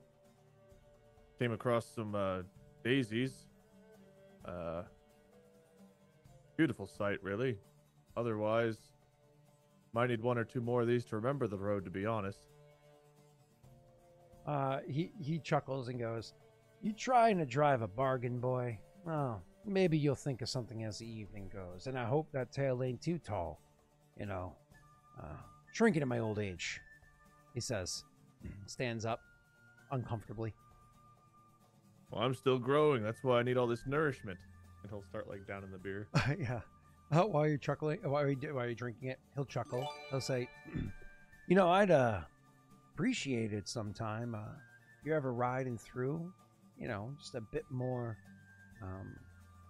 S2: came across some daisies. Beautiful sight, really. Otherwise, might need 1 or 2 more of these to remember the road, to be honest.
S1: He chuckles and goes, "You trying to drive a bargain, boy? Oh, maybe you'll think of something as the evening goes, and I hope that tail ain't too tall. Shrinking in my old age," he says. Stands up uncomfortably.
S2: Well, I'm still growing. That's why I need all this nourishment. And he'll start down in the beer.
S1: Yeah. While you're chuckling, while you're drinking it, he'll chuckle. He'll say, "I'd appreciate it sometime. If you're ever riding through, just a bit more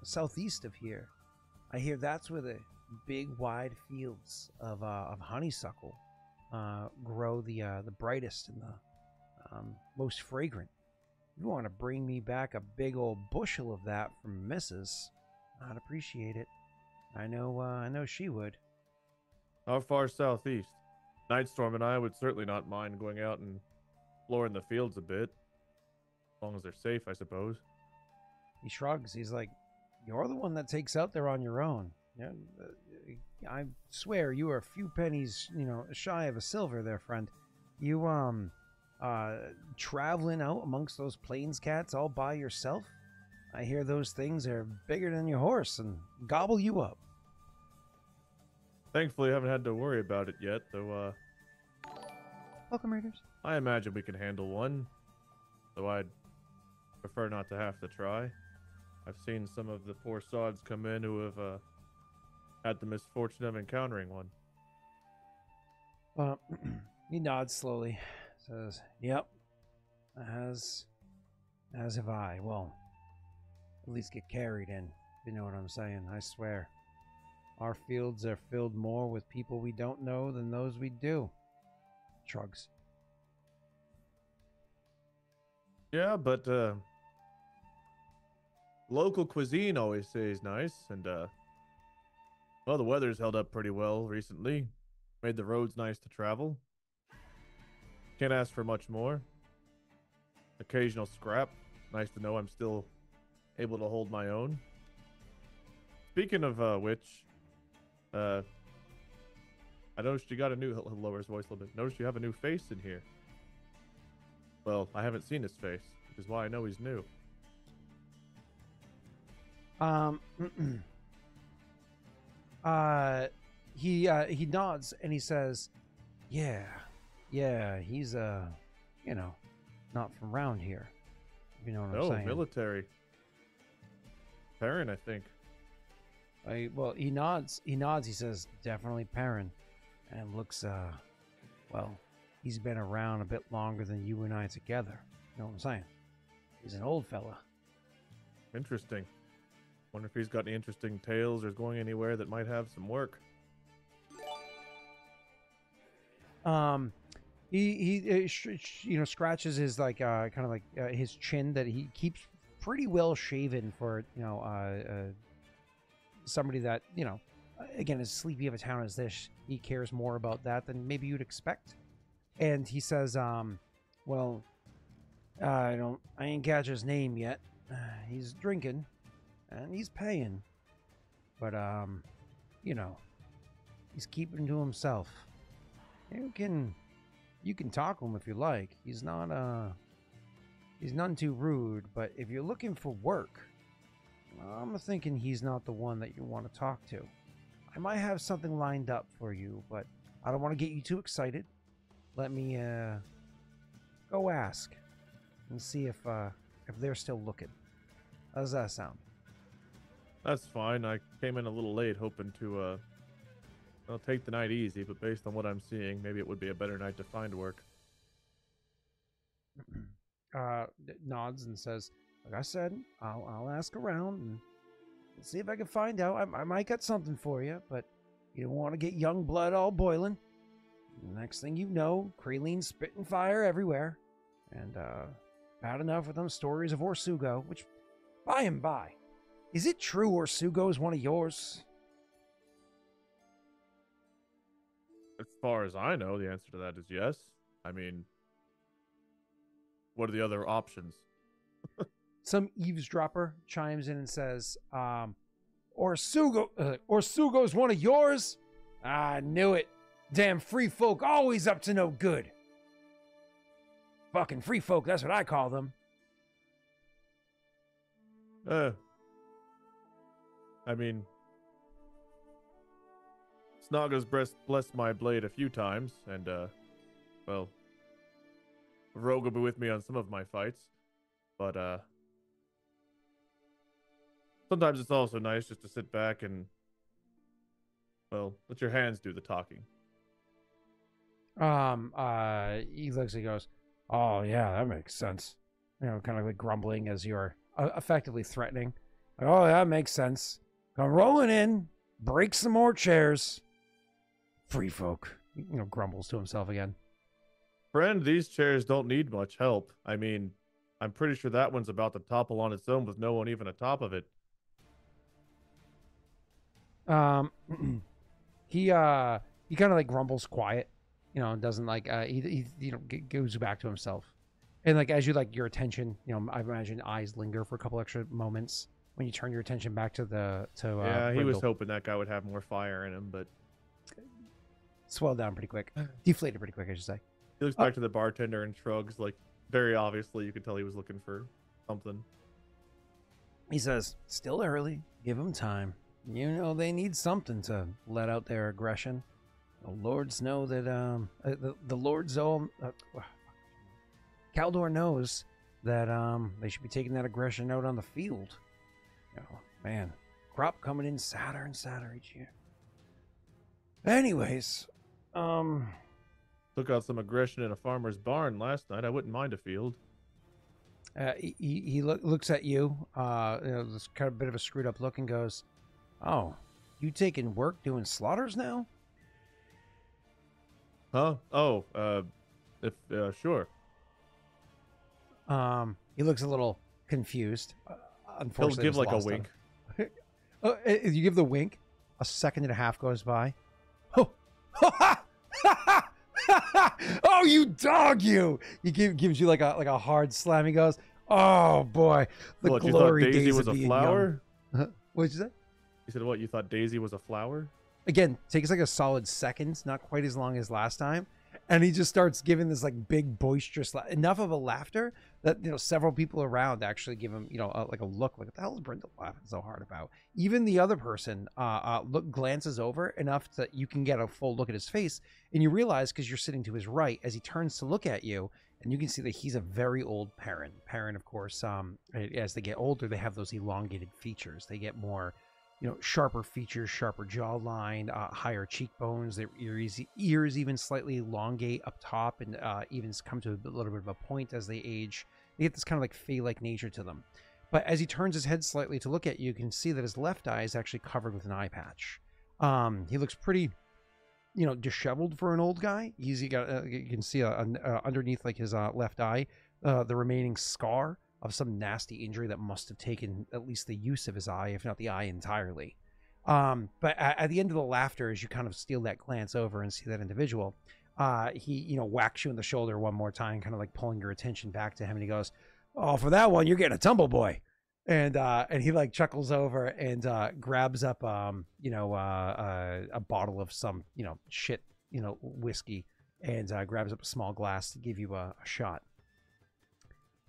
S1: southeast of here. I hear that's where the big wide fields of honeysuckle grow the brightest and the most fragrant. If you want to bring me back a big old bushel of that from Mrs., I'd appreciate it. I know she would."
S2: How far southeast? Nightstorm and I would certainly not mind going out and exploring the fields a bit. As long as they're safe, I suppose.
S1: He shrugs. He's like, "You're the one that takes out there on your own. Yeah, I swear you are a few pennies, shy of a silver there, friend. You, traveling out amongst those plains cats all by yourself? I hear those things are bigger than your horse and gobble you up."
S2: Thankfully, I haven't had to worry about it yet, though,
S1: Welcome, Raiders.
S2: I imagine we can handle one, though I'd prefer not to have to try. I've seen some of the poor sods come in who have, had the misfortune of encountering one.
S1: He nods slowly, says, "Yep, as have I. Well, at least get carried in, if you know what I'm saying. I swear. Our fields are filled more with people we don't know than those we do." Shrugs.
S2: Yeah, but, local cuisine always stays nice, and, well, the weather's held up pretty well recently. Made the roads nice to travel. Can't ask for much more. Occasional scrap. Nice to know I'm still able to hold my own. Speaking of which, I noticed you got a new... He'll lower his voice a little bit. Noticed you have a new face in here. Well, I haven't seen his face, which is why I know he's new.
S1: He nods and he says, yeah, he's, not from around here. If you know what I'm saying.
S2: Oh, military. Perrin, I think.
S1: Well, he nods, he says, definitely Perrin. And looks, well, he's been around a bit longer than you and I together. You know what I'm saying? He's an old fella.
S2: Interesting. Wonder if he's got any interesting tales or is going anywhere that might have some work.
S1: He scratches his kind of like his chin that he keeps pretty well shaven for somebody that again, as sleepy of a town as this, he cares more about that than maybe you'd expect. And he says, well, I ain't catch his name yet. He's drinking and he's paying, but he's keeping to himself. You can talk to him if you like. He's none too rude, but if you're looking for work, I'm thinking he's not the one that you want to talk to. I might have something lined up for you, but I don't want to get you too excited. Let me go ask and see if they're still looking. How does that sound?
S2: That's fine. I came in a little late, hoping to I'll take the night easy, but based on what I'm seeing, maybe it would be a better night to find work.
S1: Nods and says, like I said, I'll ask around and see if I can find out. I might get something for you, but you don't want to get young blood all boiling. Next thing you know, Kralene's spitting fire everywhere. And bad enough with them stories of Orsugo, which, by and by, is it true Orsugo is one of yours?
S2: As far as I know, the answer to that is yes. I mean, what are the other options?
S1: Some eavesdropper chimes in and says, Orsugo's one of yours? I knew it. Damn free folk always up to no good. Fucking free folk, that's what I call them.
S2: I mean, Snaga's blessed my blade a few times, and, well, Rogue will be with me on some of my fights, but, sometimes it's also nice just to sit back and, well, let your hands do the talking.
S1: He looks and goes, oh, yeah, that makes sense. Kind of like grumbling as you're effectively threatening. Like, oh, that makes sense. Come rolling in, break some more chairs. Free folk. Grumbles to himself again.
S2: Friend, these chairs don't need much help. I mean, I'm pretty sure that one's about to topple on its own with no one even atop of it.
S1: He kind of like grumbles quiet, and doesn't like he goes back to himself. And like as you like your attention, I imagine eyes linger for a couple extra moments when you turn your attention back to
S2: Yeah, he was
S1: Brindle.
S2: hoping that guy would have more fire in him, but
S1: Swelled down pretty quick, deflated pretty quick, I should say.
S2: he looks back to the bartender and shrugs. Like very obviously, you could tell he was looking for something.
S1: He says, "Still early. Give them time. They need something to let out their aggression. The lords know that the lords all Kaldor knows that they should be taking that aggression out on the field. Man, crop coming in sadder and sadder each year. Anyways,
S2: Took out some aggression in a farmer's barn last night. I wouldn't mind a field."
S1: He looks at you, this kind of bit of a screwed up look, and goes, "Oh, you taking work doing slaughters now?"
S2: Huh? Oh, if sure.
S1: He looks a little confused.
S2: He'll
S1: Unfortunately,
S2: give like a wink.
S1: You give the wink. A second and a half goes by. Oh, oh, you dog! You. He gives you like a hard slam. He goes, "Oh boy, the
S2: What,
S1: glory
S2: you thought Daisy
S1: days
S2: was
S1: of
S2: a
S1: being
S2: flower?
S1: young." What'd you say?
S2: He said, "What? You thought Daisy was a flower?"
S1: Again, takes like a solid second, not quite as long as last time. And he just starts giving this like big boisterous enough of a laughter that several people around actually give him like a look like, what the hell is Brindle laughing so hard about? Even the other person glances over enough that you can get a full look at his face, and you realize, because you're sitting to his right, as he turns to look at you, and you can see that he's a very old parent. Parent, of course, as they get older, they have those elongated features. They get more sharper features, sharper jawline, higher cheekbones. Their ears even slightly elongate up top and even come to a little bit of a point as they age. They get this kind of like fey-like nature to them. But as he turns his head slightly to look at you, you can see that his left eye is actually covered with an eye patch. He looks pretty, disheveled for an old guy. You can see underneath like his left eye, the remaining scar of some nasty injury that must have taken at least the use of his eye, if not the eye entirely. But at the end of the laughter, as you kind of steal that glance over and see that individual, he whacks you in the shoulder one more time, kind of like pulling your attention back to him, and he goes, "Oh, for that one, you're getting a tumble, boy." And he like chuckles over and grabs up a bottle of some shit whiskey, and grabs up a small glass to give you a shot.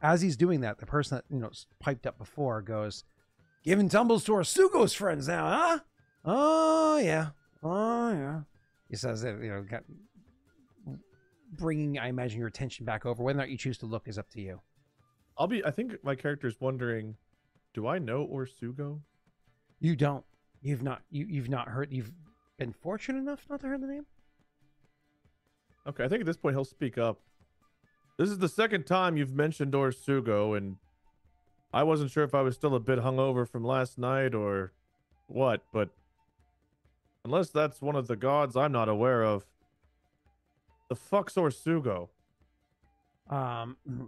S1: As he's doing that, the person that piped up before goes, "Giving tumbles to our Sugo's friends now, huh? Oh yeah, oh yeah." He says that bringing, I imagine, your attention back over. Whether or not you choose to look is up to you.
S2: I think my character's wondering, do I know Orsugo?
S1: You don't. You've not heard. You've been fortunate enough not to hear the name.
S2: Okay, I think at this point he'll speak up. "This is the second time you've mentioned Orsugo, and I wasn't sure if I was still a bit hungover from last night or what, but unless that's one of the gods I'm not aware of, the fuck's Orsugo?"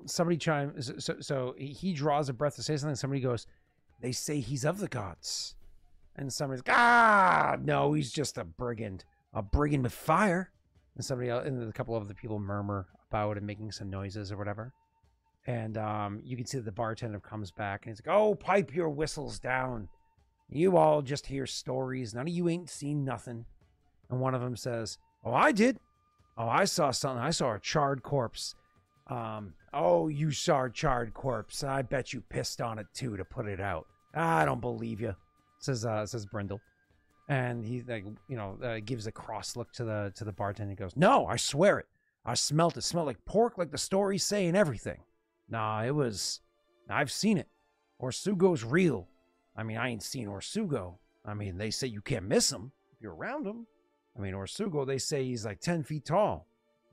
S1: Somebody chimes. So he draws a breath to say something. Somebody goes, "They say he's of the gods," and somebody's, no, he's just a brigand with fire." And somebody else, and a couple of other people murmur about and making some noises or whatever. And you can see that the bartender comes back and he's like, "Oh, pipe your whistles down. You all just hear stories. None of you ain't seen nothing." And one of them says, "Oh, I did. Oh, I saw something. I saw a charred corpse." "Oh, you saw a charred corpse. I bet you pissed on it too to put it out." "I don't believe you," says Brindle. And he gives a cross look to the bartender and goes, "No, I swear it. I smelt it. Smelled like pork, like the stories say and everything. Nah, I've seen it. Orsugo's real. I mean, I ain't seen Orsugo. I mean, they say you can't miss him if you're around him. I mean, Orsugo, they say he's like 10 feet tall.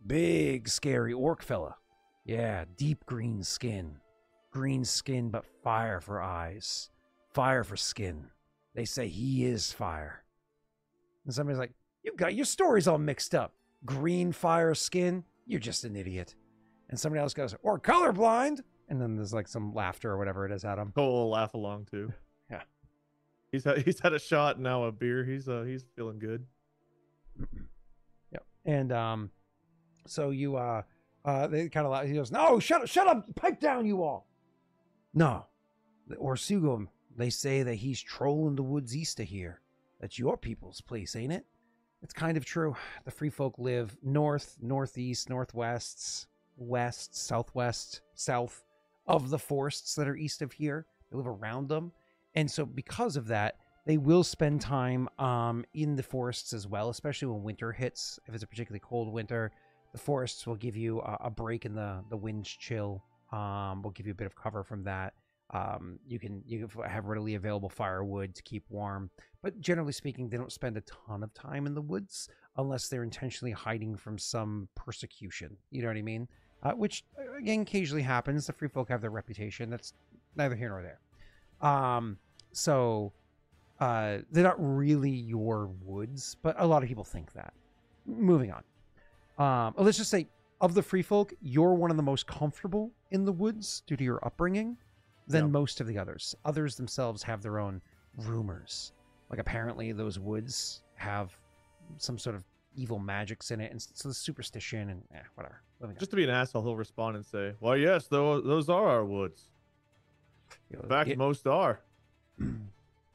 S1: Big, scary orc fella. Yeah, deep green skin. Green skin, but fire for eyes. Fire for skin. They say he is fire." And somebody's like, "You got your stories all mixed up. Green fire skin? You're just an idiot." And somebody else goes, "Or colorblind." And then there's like some laughter or whatever it is at him.
S2: Cole will laugh along too.
S1: Yeah.
S2: He's had a shot, now a beer. He's feeling good.
S1: Yep. And so you They kind of he goes, no, shut up, pipe down, you all. No, the Orsugo, they say that he's trolling the woods east of here. That's your people's place, ain't it? It's kind of true. The free folk live north, northeast, northwest, west, southwest, south of the forests that are east of here. They live around them. And so because of that, they will spend time in the forests as well, especially when winter hits. If it's a particularly cold winter, the forests will give you a break in the wind's chill. Will give you a bit of cover from that. You can have readily available firewood to keep warm. But generally speaking, they don't spend a ton of time in the woods unless they're intentionally hiding from some persecution. You know what I mean? Which, again, occasionally happens. The free folk have their reputation. That's neither here nor there. So they're not really your woods, but a lot of people think that. Moving on. Let's just say, of the free folk, you're one of the most comfortable in the woods due to your upbringing than most of the others. Others themselves have their own rumors. Like, apparently those woods have some sort of evil magics in it, and so the superstition and whatever.
S2: Just to be an asshole, he'll respond and say, "Well, yes, those are our woods. In fact, most are."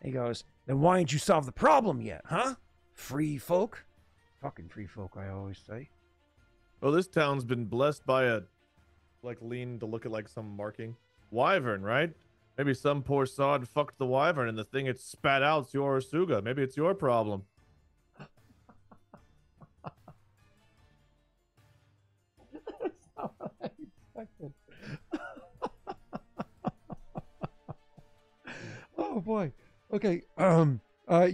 S1: He goes, "Then why didn't you solve the problem yet, huh? Free folk? Fucking free folk, I always say."
S2: Well, this town's been blessed by a, lean to look at, some marking. Wyvern, right? Maybe some poor sod fucked the wyvern and the thing it spat out's your Suga. Maybe it's your problem.
S1: That's not what I expected. Oh boy. Okay.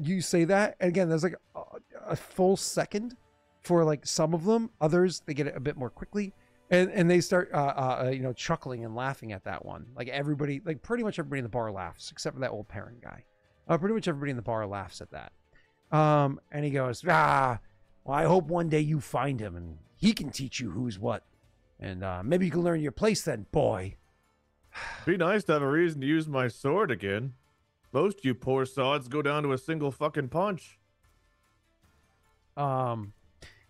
S1: You say that, and again, there's a full second for some of them. Others, they get it a bit more quickly. And they start, chuckling and laughing at that one. Everybody, pretty much everybody in the bar laughs, except for that old parent guy. Pretty much everybody in the bar laughs at that. And he goes, well, I hope one day you find him and he can teach you who's what. And maybe you can learn your place then, boy.
S2: Be nice to have a reason to use my sword again. Most of you poor sods go down to a single fucking punch.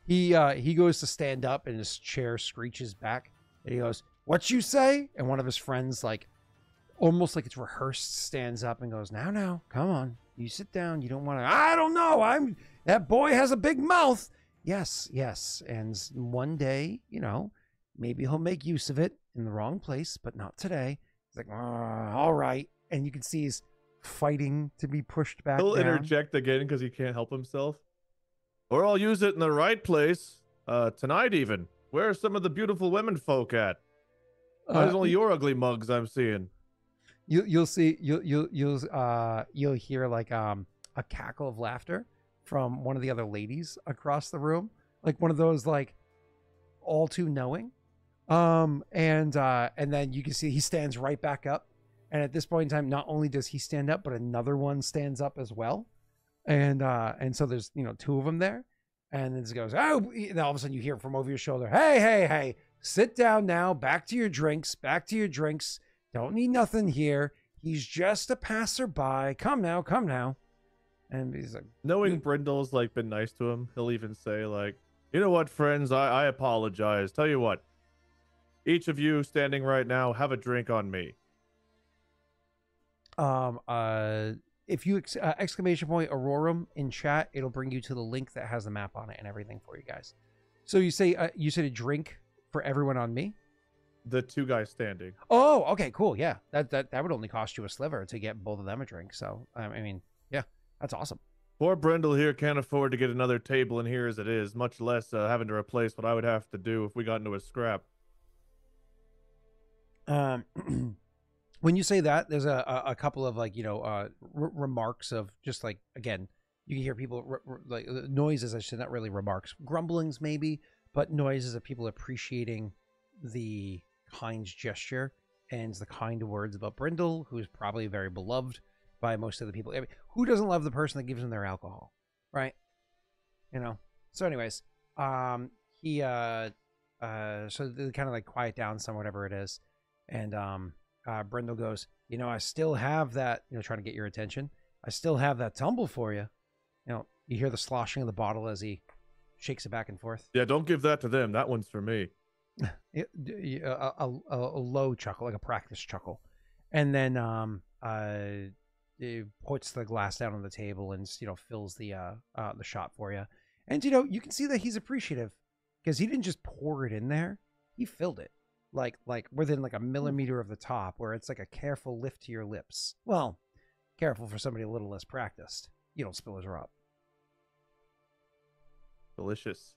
S1: He goes to stand up and his chair screeches back and he goes, "What you say?" And one of his friends, almost like it's rehearsed, stands up and goes, Now, come on. You sit down. You don't want to, I don't know. That boy has a big mouth. Yes. And one day, maybe he'll make use of it in the wrong place, but not today. He's like, all right. And you can see he's fighting to be pushed back
S2: He'll
S1: down.
S2: interject again because he can't help himself. Or I'll use it in the right place. Tonight even. Where are some of the beautiful women folk at? Where's only your ugly mugs I'm seeing?
S1: You'll hear a cackle of laughter from one of the other ladies across the room. One of those all too knowing. And then you can see he stands right back up. And at this point in time, not only does he stand up, but another one stands up as well. And so there's, two of them there. And then it goes, oh, and all of a sudden you hear from over your shoulder, hey, sit down now. Back to your drinks. Don't need nothing here. He's just a passerby. Come now. And he's like,
S2: knowing Brindle's been nice to him, he'll even say you know what, friends, I apologize. Tell you what, each of you standing right now, have a drink on me.
S1: If you exclamation point Aurorum in chat, it'll bring you to the link that has the map on it and everything for you guys. So you say you said a drink for everyone on me?
S2: The two guys standing.
S1: Oh, okay, cool. Yeah, that would only cost you a sliver to get both of them a drink. So yeah, that's awesome.
S2: Poor Brindle here can't afford to get another table in here as it is, much less having to replace what I would have to do if we got into a scrap.
S1: When you say that, there's a couple of remarks of just again, you can hear people noises. I should not really remarks, grumblings maybe, but noises of people appreciating the kind gesture and the kind words about Brindle, who is probably very beloved by most of the people. Who doesn't love the person that gives them their alcohol, right? So anyways, so they kind of quiet down some, whatever it is, and Brindle goes, I still have that, trying to get your attention. I still have that tumble for you. You hear the sloshing of the bottle as he shakes it back and forth.
S2: Yeah, don't give that to them. That one's for me.
S1: A low chuckle, like a practice chuckle, and then it puts the glass down on the table and fills the shot for you. And you can see that he's appreciative because he didn't just pour it in there; he filled it like within like a millimeter of the top, where it's like a careful lift to your lips. Well, careful for somebody a little less practiced. You don't spill his rub.
S2: Delicious.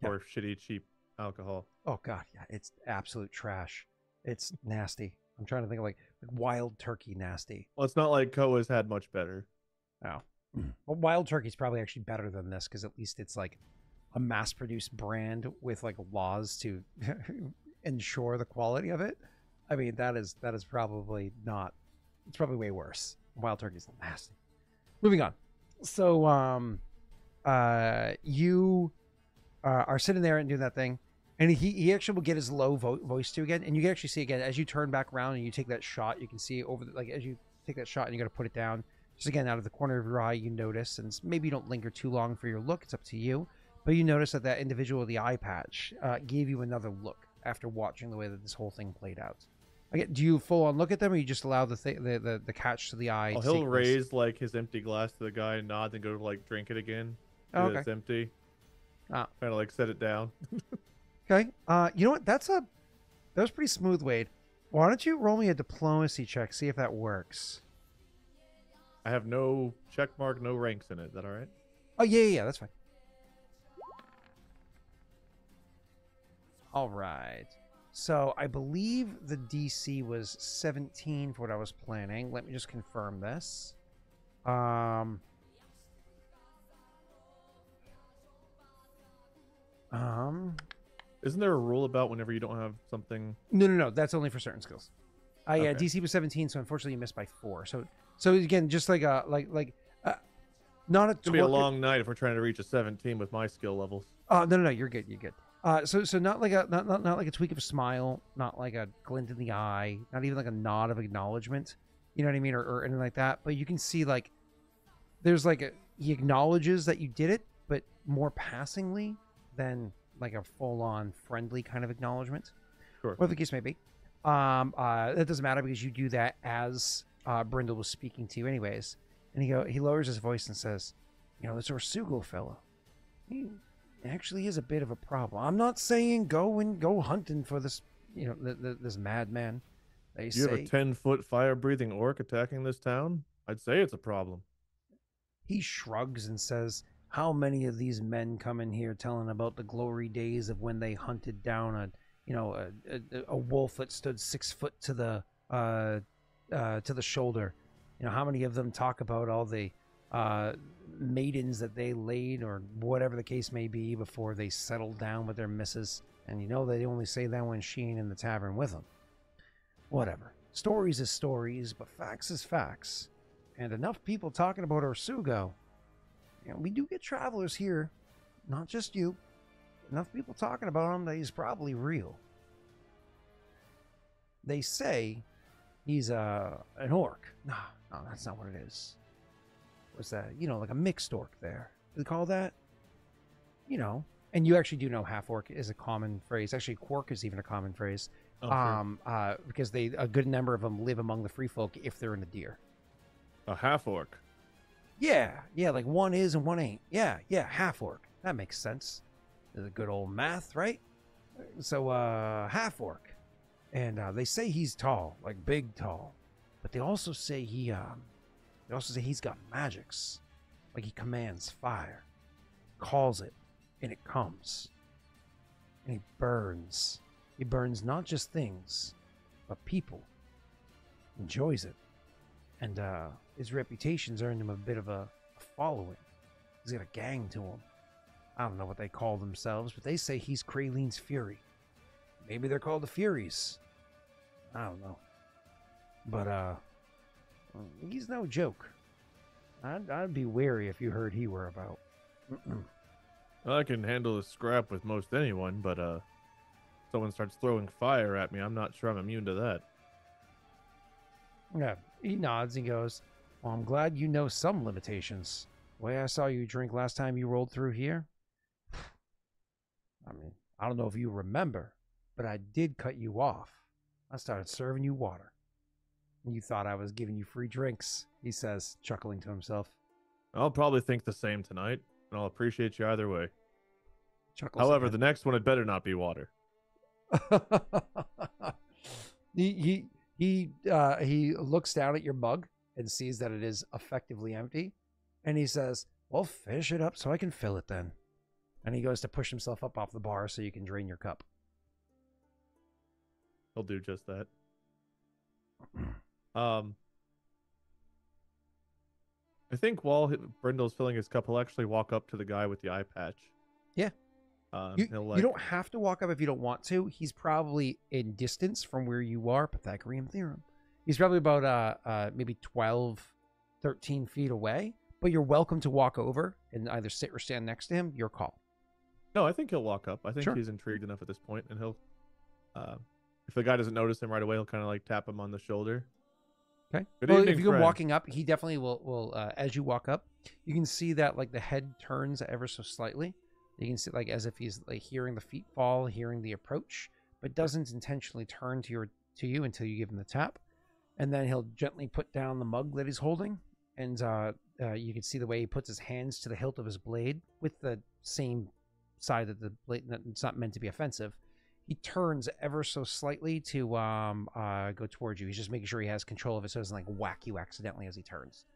S1: Yeah.
S2: Or shitty, cheap alcohol.
S1: Oh god, yeah, it's absolute trash. It's nasty. I'm trying to think of like wild turkey nasty.
S2: Well, it's not like Koa's had much better.
S1: Oh. Well, wild turkey's probably actually better than this because at least it's like a mass-produced brand with like laws to ensure the quality of it. I mean, that is probably not. It's probably way worse. Wild turkey's nasty. Moving on. So, you are sitting there and doing that thing, and he actually will get his low voice to again, and you can actually see again as you turn back around and you take that shot. You can see over the, like as you take that shot and you got to put it down. Just again out of the corner of your eye, you notice, and maybe you don't linger too long for your look. It's up to you, but you notice that individual with the eye patch gave you another look after watching the way that this whole thing played out. Again, do you full on look at them, or you just allow the catch to the eye?
S2: Oh, he'll raise like his empty glass to the guy and nod, and go to like drink it again.
S1: Oh, okay.
S2: It's empty.
S1: Ah.
S2: Kind of like set it down.
S1: Okay. You know what? That was pretty smooth, Wade. Why don't you roll me a diplomacy check, see if that works?
S2: I have no check mark, no ranks in it. Is that all right?
S1: Oh yeah, that's fine. All right. So I believe the DC was 17 for what I was planning. Let me just confirm this.
S2: Isn't there a rule about whenever you don't have something?
S1: No. That's only for certain skills. Yeah,
S2: Okay.
S1: DC was 17, so unfortunately you missed by 4. So again, just like not a.
S2: It's gonna be a long night if we're trying to reach a 17 with my skill levels.
S1: No, you're good. So not like a tweak of a smile, not like a glint in the eye, not even like a nod of acknowledgement. You know what I mean, or anything like that. But you can see like there's like he acknowledges that you did it, but more passingly than like a full-on friendly kind of acknowledgement.
S2: Sure.
S1: Whatever the case may be. That doesn't matter because you do that as Brindle was speaking to you anyways. And he lowers his voice and says, this Orsugo fella, he actually is a bit of a problem. I'm not saying go hunting for this, this madman.
S2: You have a 10-foot fire-breathing orc attacking this town? I'd say it's a problem.
S1: He shrugs and says, how many of these men come in here telling about the glory days of when they hunted down a wolf that stood 6 foot to the shoulder? How many of them talk about all the maidens that they laid or whatever the case may be before they settled down with their missus? And they only say that when she ain't in the tavern with them. Whatever. Stories is stories, but facts is facts. And enough people talking about Orsugo. We do get travelers here, not just you. Enough people talking about him that he's probably real. They say he's an orc. No, that's not what it is. What's that? Like a mixed orc there. Do they call that? And you actually do know half orc is a common phrase. Actually, quark is even a common phrase.
S2: Oh, sure.
S1: Because a good number of them live among the free folk if they're in the deer.
S2: A half orc.
S1: Yeah, like one is and one ain't. Yeah, half orc. That makes sense. The good old math, right? So, half orc. And they say he's tall, like big tall. But they also say he's got magics. Like he commands fire. Calls it, and it comes. And he burns. He burns not just things, but people. Enjoys it. And his reputation's earned him a bit of a following. He's got a gang to him. I don't know what they call themselves, but they say he's Kraylene's Fury. Maybe they're called the Furies. I don't know. But he's no joke. I'd be wary if you heard he were about.
S2: I can handle a scrap with most anyone, but someone starts throwing fire at me, I'm not sure I'm immune to that.
S1: Yeah, he nods and goes, well, I'm glad you know some limitations. The way I saw you drink last time you rolled through here. I mean, I don't know if you remember, but I did cut you off. I started serving you water. You thought I was giving you free drinks, he says, chuckling to himself.
S2: I'll probably think the same tonight, and I'll appreciate you either way.
S1: Chuckles
S2: However,
S1: again.
S2: the next one had better not be water.
S1: he looks down at your mug and sees that it is effectively empty, and he says, well, finish it up so I can fill it then. And he goes to push himself up off the bar so you can drain your cup.
S2: He'll do just that. I think while Brindle's filling his cup, he'll actually walk up to the guy with the eye patch.
S1: Yeah. You
S2: Like,
S1: don't have to walk up if you don't want to. He's probably in distance from where you are, Pythagorean theorem. He's probably about maybe 12, 13 feet away, but you're welcome to walk over and either sit or stand next to him. Your call.
S2: No, I think he'll walk up. I think
S1: Sure.
S2: he's intrigued enough at this point, and he'll, if the guy doesn't notice him right away, he'll kind of like tap him on the shoulder.
S1: Okay.
S2: Good
S1: Well,
S2: evening,
S1: if you go
S2: friend.
S1: walking up, he definitely will. As you walk up, you can see that like the head turns ever so slightly. You can see like as if he's like hearing the feet fall, hearing the approach, but doesn't intentionally turn to you until you give him the tap, and then he'll gently put down the mug that he's holding, and you can see the way he puts his hands to the hilt of his blade with the same side that the blade. It's not meant to be offensive. He turns ever so slightly to go towards you. He's just making sure he has control of it so it doesn't like whack you accidentally as he turns.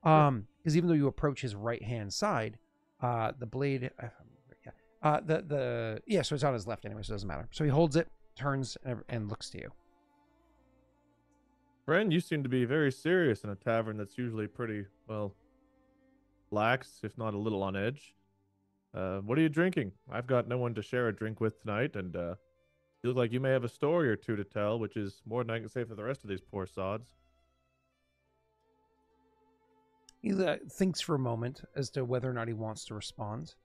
S1: Because even though you approach his right hand side, the blade, so it's on his left anyway, so it doesn't matter. So he holds it, turns, and looks to you.
S2: Friend, you seem to be very serious in a tavern that's usually pretty, well, lax, if not a little on edge. What are you drinking? I've got no one to share a drink with tonight, and you look like you may have a story or two to tell, which is more than I can say for the rest of these poor sods.
S1: He thinks for a moment as to whether or not he wants to respond,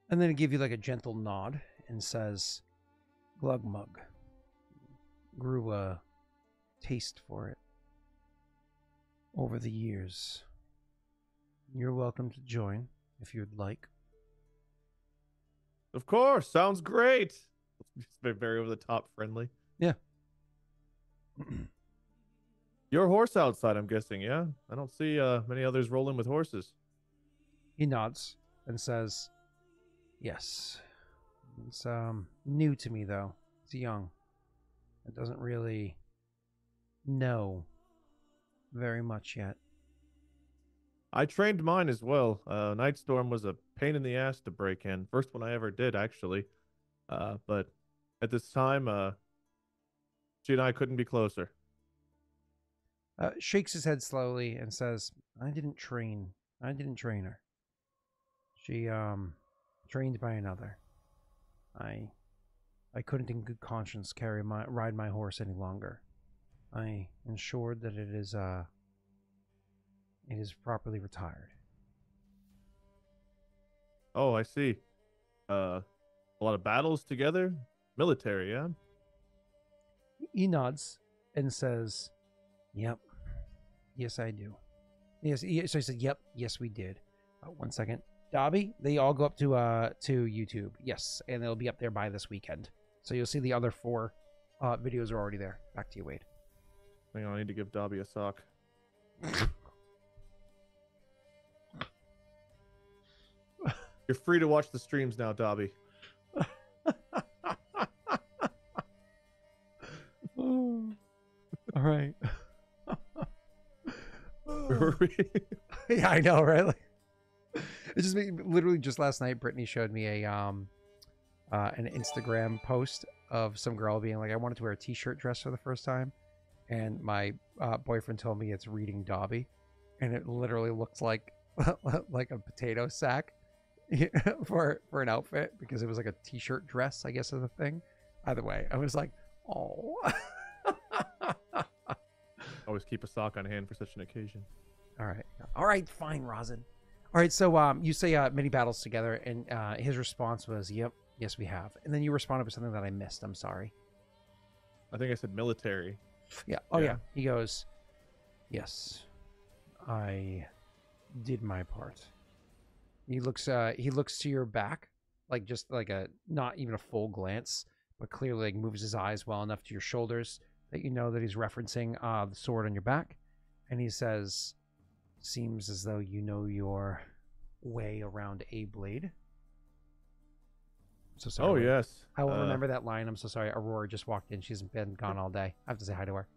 S1: and then he gives you like a gentle nod and says, "Glug mug." Grew a taste for it over the years. You're welcome to join if you'd like.
S2: Of course, sounds great. It's very over the top friendly.
S1: Yeah.
S2: Your horse outside, I'm guessing, yeah? I don't see many others rolling with horses.
S1: He nods and says, "Yes. It's new to me though. It's young. It doesn't really know very much yet."
S2: I trained mine as well. Nightstorm was a pain in the ass to break in. First one I ever did, actually. But at this time, she and I couldn't be closer.
S1: Shakes his head slowly and says, I didn't train her. She trained by another. I couldn't in good conscience ride my horse any longer. I ensured that it is properly retired.
S2: Oh, I see. A lot of battles together? Military, yeah?
S1: He nods and says, "Yep. Yes, I do." Yes. So he said, "Yep. Yes, we did." 1 second. Dobby, they all go up to YouTube. Yes, and they'll be up there by this weekend. So you'll see the other 4 videos are already there. Back to you, Wade.
S2: Hang on, I need to give Dobby a sock. You're free to watch the streams now, Dobby.
S1: All right. Yeah, I know, right? Like, it just literally just last night, Brittany showed me a an Instagram post of some girl being like, "I wanted to wear a t-shirt dress for the first time," and my boyfriend told me it's reading Dobby, and it literally looks like like a potato sack for an outfit because it was like a t-shirt dress, I guess, is the thing. Either way, I was like, oh.
S2: Always keep a sock on hand for such an occasion.
S1: All right, fine, Rosin. All right, so you say many battles together, and his response was, "Yep, yes, we have." And then you responded with something that I missed. I'm sorry.
S2: I think I said military.
S1: Yeah. Oh yeah. He goes, "Yes, I did my part." He looks to your back, like just like a not even a full glance, but clearly like, moves his eyes well enough to your shoulders that you know that he's referencing the sword on your back. And he says, seems as though you know your way around a blade. I'm so sorry.
S2: Oh, yes.
S1: I will remember that line. I'm so sorry. Aurora just walked in. She's been gone all day. I have to say hi to her.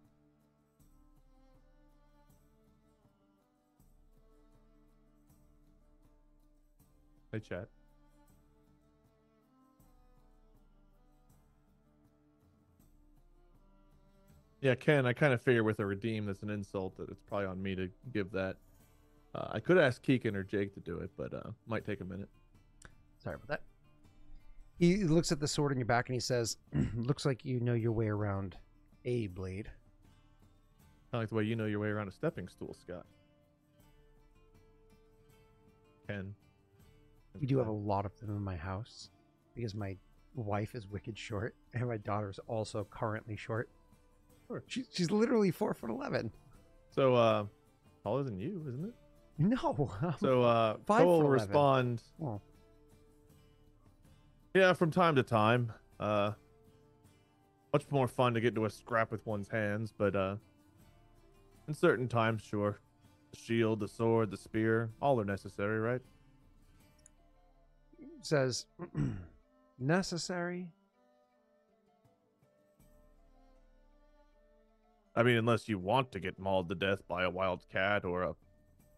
S2: Hey, chat. Yeah, Ken, I kind of figure with a redeem that's an insult that it's probably on me to give that. I could ask Keegan or Jake to do it, but might take a minute.
S1: Sorry about that. He looks at the sword on your back and he says, looks like you know your way around a blade.
S2: Kind of like the way you know your way around a stepping stool, Scott. Ken.
S1: We do have a lot of them in my house because my wife is wicked short and my daughter is also currently short.
S2: Sure.
S1: She's literally 4'11".
S2: So, taller than you, isn't it?
S1: No.
S2: So, Cole will respond.
S1: Oh.
S2: Yeah, from time to time. Much more fun to get into a scrap with one's hands, but in certain times, sure. The shield, the sword, the spear, all are necessary, right?
S1: Says, necessary?
S2: I mean, unless you want to get mauled to death by a wild cat or a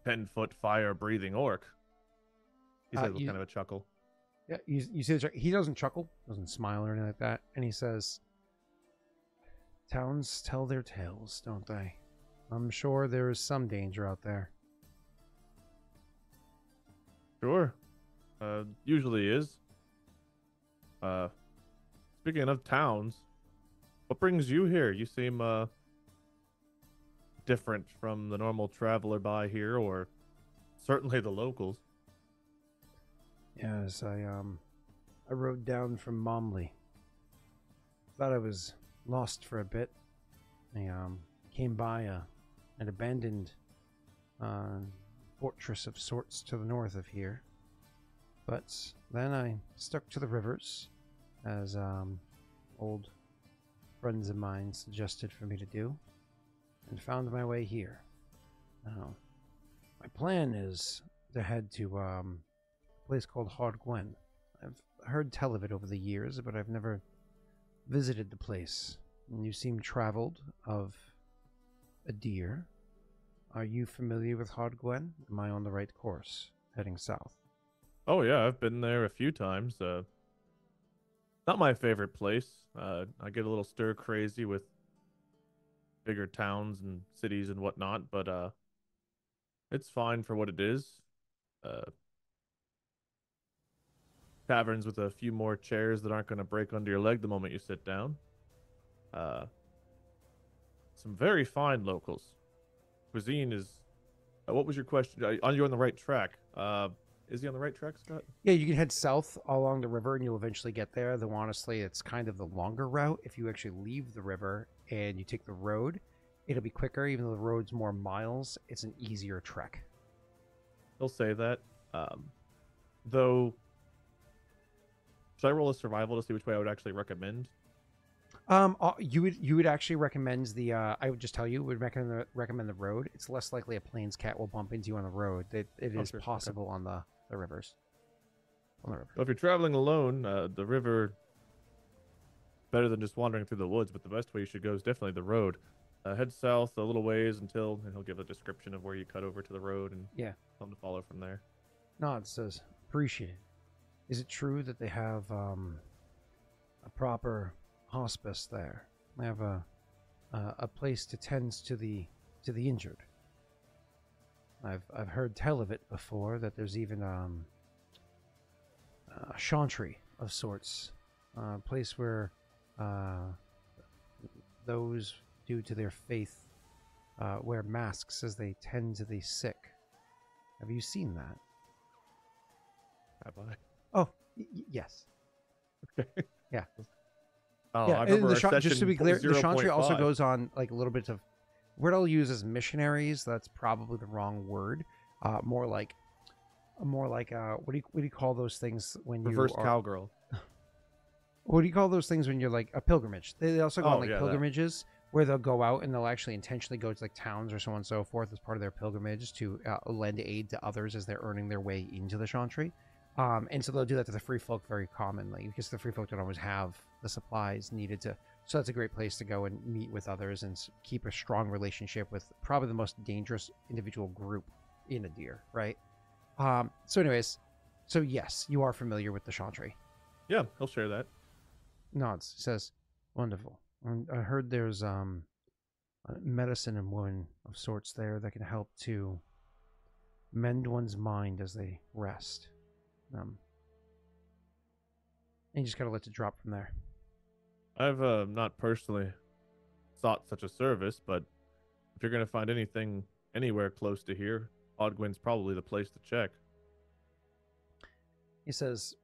S2: 10-foot fire-breathing orc. He says with kind of a chuckle.
S1: Yeah, you see he doesn't chuckle, doesn't smile or anything like that, and he says, towns tell their tales, don't they? I'm sure there is some danger out there.
S2: Sure. Usually is. Speaking of towns, what brings you here? You seem, different from the normal traveler by here, or certainly the locals.
S1: Yes, I rode down from Momley. Thought I was lost for a bit. I came by an abandoned fortress of sorts to the north of here. But then I stuck to the rivers, as old friends of mine suggested for me to do, and found my way here. Now, my plan is to head to a place called Hard Gwen. I've heard tell of it over the years, but I've never visited the place. And you seem traveled of a deer. Are you familiar with Hard Gwen? Am I on the right course, heading south?
S2: Oh yeah, I've been there a few times. Not my favorite place. I get a little stir crazy with bigger towns and cities and whatnot, but it's fine for what it is. Taverns with a few more chairs that aren't going to break under your leg the moment you sit down. Some very fine locals. Cuisine is. What was your question? Are you on the right track? Is he on the right track, Scott?
S1: Yeah, you can head south along the river and you'll eventually get there. Though honestly, it's kind of the longer route. If you actually leave the river and you take the road, it'll be quicker. Even though the road's more miles, it's an easier trek.
S2: They'll say that. Though, should I roll a survival to see which way I would actually recommend?
S1: You would actually recommend the. I would just tell you would recommend the road. It's less likely a plains cat will bump into you on the road. It is
S2: sure.
S1: possible on the rivers. On the river.
S2: So if you're traveling alone, the river better than just wandering through the woods. But the best way you should go is definitely the road. Head south a little ways and he'll give a description of where you cut over to the road and
S1: yeah,
S2: tell them to follow from there.
S1: No, it says appreciate it. Is it true that they have a proper hospice there? They have a place to tend to the injured. I've heard tell of it before, that there's even a chantry of sorts, a place where those due to their faith wear masks as they tend to the sick. Have you seen that?
S2: Have I?
S1: Oh, yes.
S2: Okay.
S1: Yeah.
S2: Oh,
S1: yeah,
S2: I remember
S1: just to be clear, the chantry also
S2: 0.5.
S1: goes on like a little bit of word I'll use as missionaries. That's probably the wrong word. More like what do you call those things when
S2: Reverse
S1: you are...
S2: cowgirl.
S1: What do you call those things when you're like a pilgrimage? They also go on like
S2: yeah,
S1: pilgrimages where they'll go out and they'll actually intentionally go to like towns or so on and so forth as part of their pilgrimage to lend aid to others as they're earning their way into the Chantry. And so they'll do that to the free folk very commonly because the free folk don't always have the supplies needed to. So that's a great place to go and meet with others and keep a strong relationship with probably the most dangerous individual group in a deer, right? So anyways, so yes, you are familiar with the Chantry.
S2: Yeah, he'll share that.
S1: Nods, says, wonderful. I heard there's medicine and woman of sorts there that can help to mend one's mind as they rest. And you just gotta let it drop from there.
S2: I've not personally sought such a service, but if you're gonna find anything anywhere close to here, Odwin's probably the place to check.
S1: He says,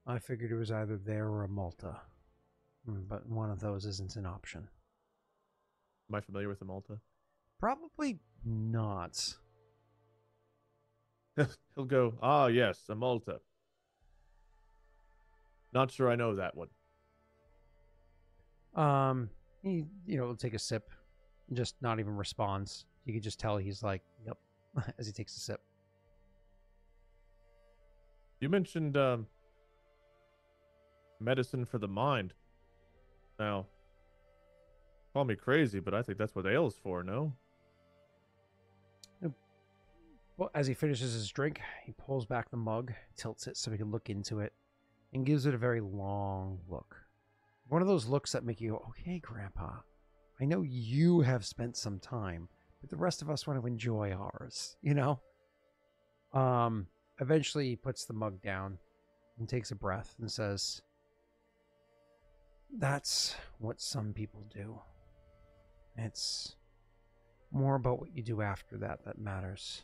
S1: I figured it was either there or a Malta, but one of those isn't an option.
S2: Am I familiar with the Malta?
S1: Probably not.
S2: He'll go, ah, yes, a Malta. Not sure I know that one.
S1: He, will take a sip, and just not even responds. You could just tell he's like, yep, as he takes a sip.
S2: You mentioned medicine for the mind. Now, call me crazy, but I think that's what ale's for, no?
S1: Well, as he finishes his drink, he pulls back the mug, tilts it so he can look into it, and gives it a very long look. One of those looks that make you go, okay, Grandpa, I know you have spent some time, but the rest of us want to enjoy ours, Eventually he puts the mug down and takes a breath and says, that's what some people do. It's more about what you do after that matters.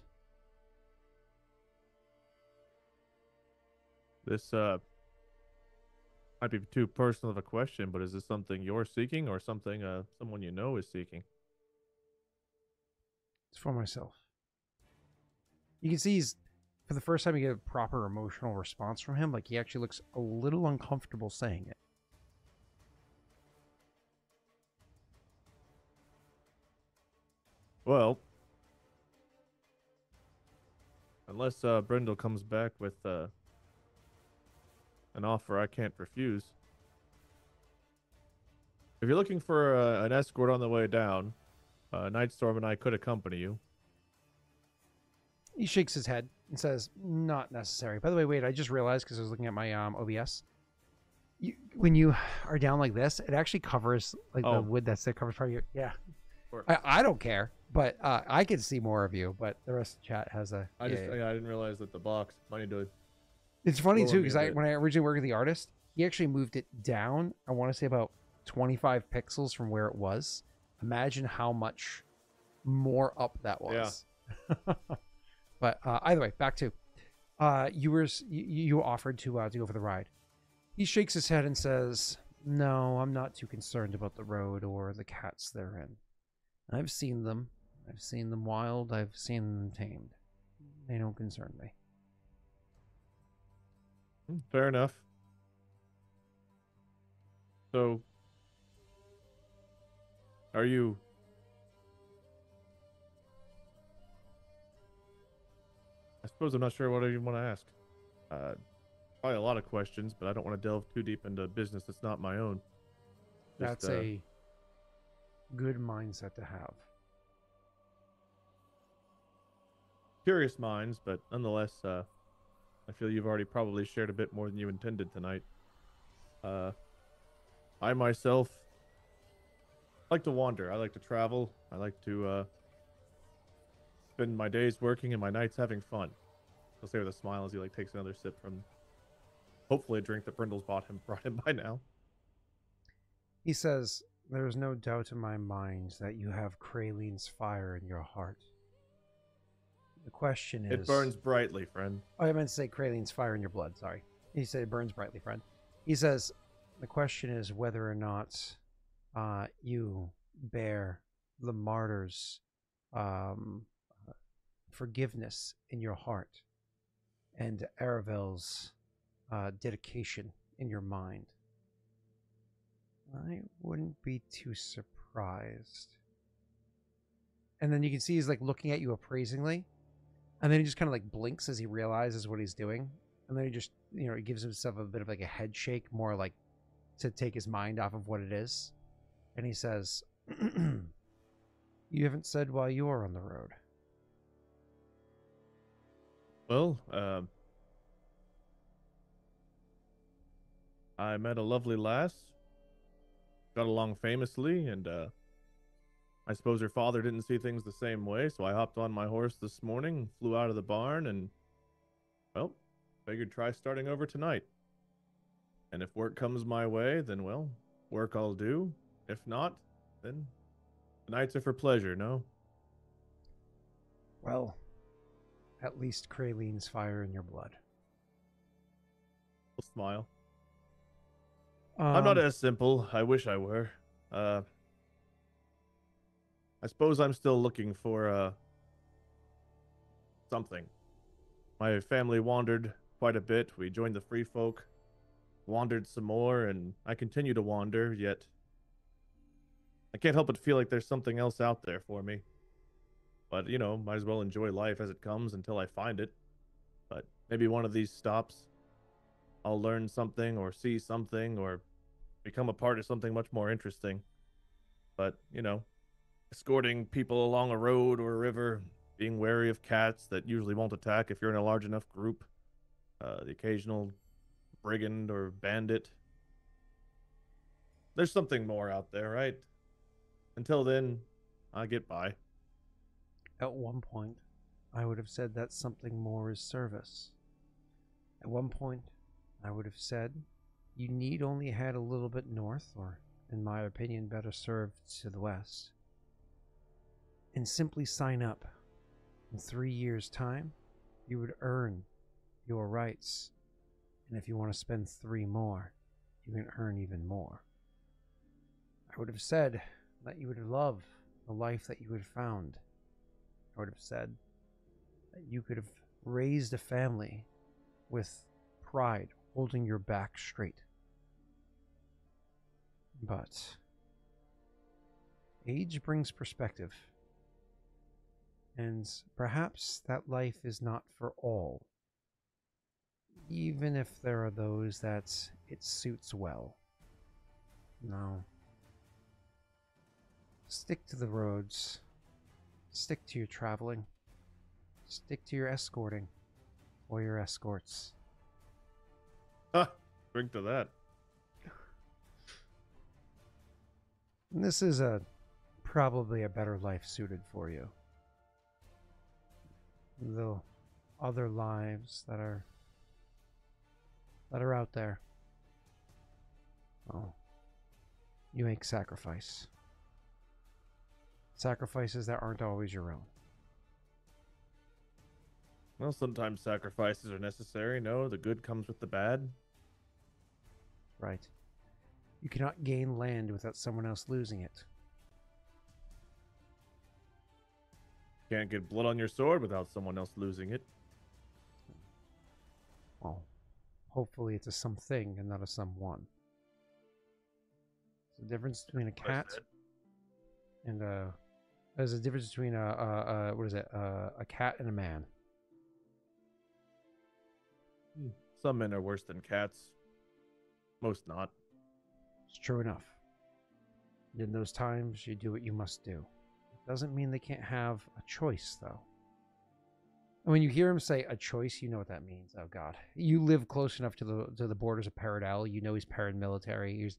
S2: This might be too personal of a question, but is this something you're seeking or something someone you know is seeking?
S1: It's for myself. You can see he's, for the first time, you get a proper emotional response from him. Like, he actually looks a little uncomfortable saying it.
S2: Well, unless Brindle comes back with an offer I can't refuse. If you're looking for an escort on the way down, Nightstorm and I could accompany you.
S1: He shakes his head and says, not necessary. By the way, wait, I just realized because I was looking at my OBS. When you are down like this, it actually covers the wood that covers part of your... Yeah. I don't care, but I can see more of you, but the rest of the chat has a...
S2: I didn't realize that the box might do it.
S1: It's funny, too, because when I originally worked with the artist, he actually moved it down, I want to say about 25 pixels from where it was. Imagine how much more up that was. Yeah. But either way, back to you offered to go for the ride. He shakes his head and says, no, I'm not too concerned about the road or the cats therein. I've seen them. I've seen them wild. I've seen them tamed. They don't concern me.
S2: Fair enough. So, are you... I suppose I'm not sure what you want to ask. Probably a lot of questions, but I don't want to delve too deep into business that's not my own.
S1: That's a good mindset to have.
S2: Curious minds, but nonetheless, I feel you've already probably shared a bit more than you intended tonight. I myself like to wander. I like to travel. I like to spend my days working and my nights having fun. He'll say with a smile as he takes another sip from hopefully a drink that Brindle's brought him by now.
S1: He says, there is no doubt in my mind that you have Kraylene's fire in your heart. The question is...
S2: It burns brightly, friend.
S1: Oh, I meant to say Kraylene's fire in your blood, sorry. He said it burns brightly, friend. He says, the question is whether or not you bear the martyr's forgiveness in your heart and Aravel's dedication in your mind. I wouldn't be too surprised. And then you can see he's like looking at you appraisingly. And then he just kind of like blinks as he realizes what he's doing. And then he just, he gives himself a bit of like a head shake, more like to take his mind off of what it is. And he says, you haven't said why you're on the road.
S2: Well, I met a lovely lass. Got along famously, and I suppose her father didn't see things the same way, so I hopped on my horse this morning, flew out of the barn, and, well, figured try starting over tonight. And if work comes my way, then, well, work I'll do. If not, then the nights are for pleasure, no?
S1: Well, at least Kraylene's fire in your blood.
S2: I'll smile. I'm not as simple. I wish I were. I suppose I'm still looking for, something. My family wandered quite a bit. We joined the free folk, wandered some more, and I continue to wander, yet I can't help but feel like there's something else out there for me. But, might as well enjoy life as it comes until I find it. But maybe one of these stops, I'll learn something or see something or become a part of something much more interesting. But, escorting people along a road or a river, being wary of cats that usually won't attack if you're in a large enough group, the occasional brigand or bandit. There's something more out there, right? Until then, I get by.
S1: At one point, I would have said that something more is service. At one point, I would have said you need only head a little bit north, or, in my opinion, better served to the west, and simply sign up. In 3 years' time, you would earn your rights. And if you want to spend 3 more, you can earn even more. I would have said that you would love the life that you had found. I would have said that you could have raised a family with pride, holding your back straight. But age brings perspective. And perhaps that life is not for all, even if there are those that it suits well. No. Stick to the roads. Stick to your traveling. Stick to your escorting or your escorts.
S2: Drink to that.
S1: And this is probably a better life suited for you. The other lives that are out there. Oh, you make sacrifice. Sacrifices that aren't always your own.
S2: Well, sometimes sacrifices are necessary. No, the good comes with the bad.
S1: Right. You cannot gain land without someone else losing it.
S2: Can't get blood on your sword without someone else losing it.
S1: Well, hopefully it's a something and not a someone. There's a difference between a cat and there's a difference between a cat and a man.
S2: Some men are worse than cats. Most not.
S1: It's true enough. And in those times, you do what you must do. It doesn't mean they can't have a choice, though. And when you hear him say a choice, you know what that means. Oh God, you live close enough to the borders of Paradal. You know he's paramilitary. He's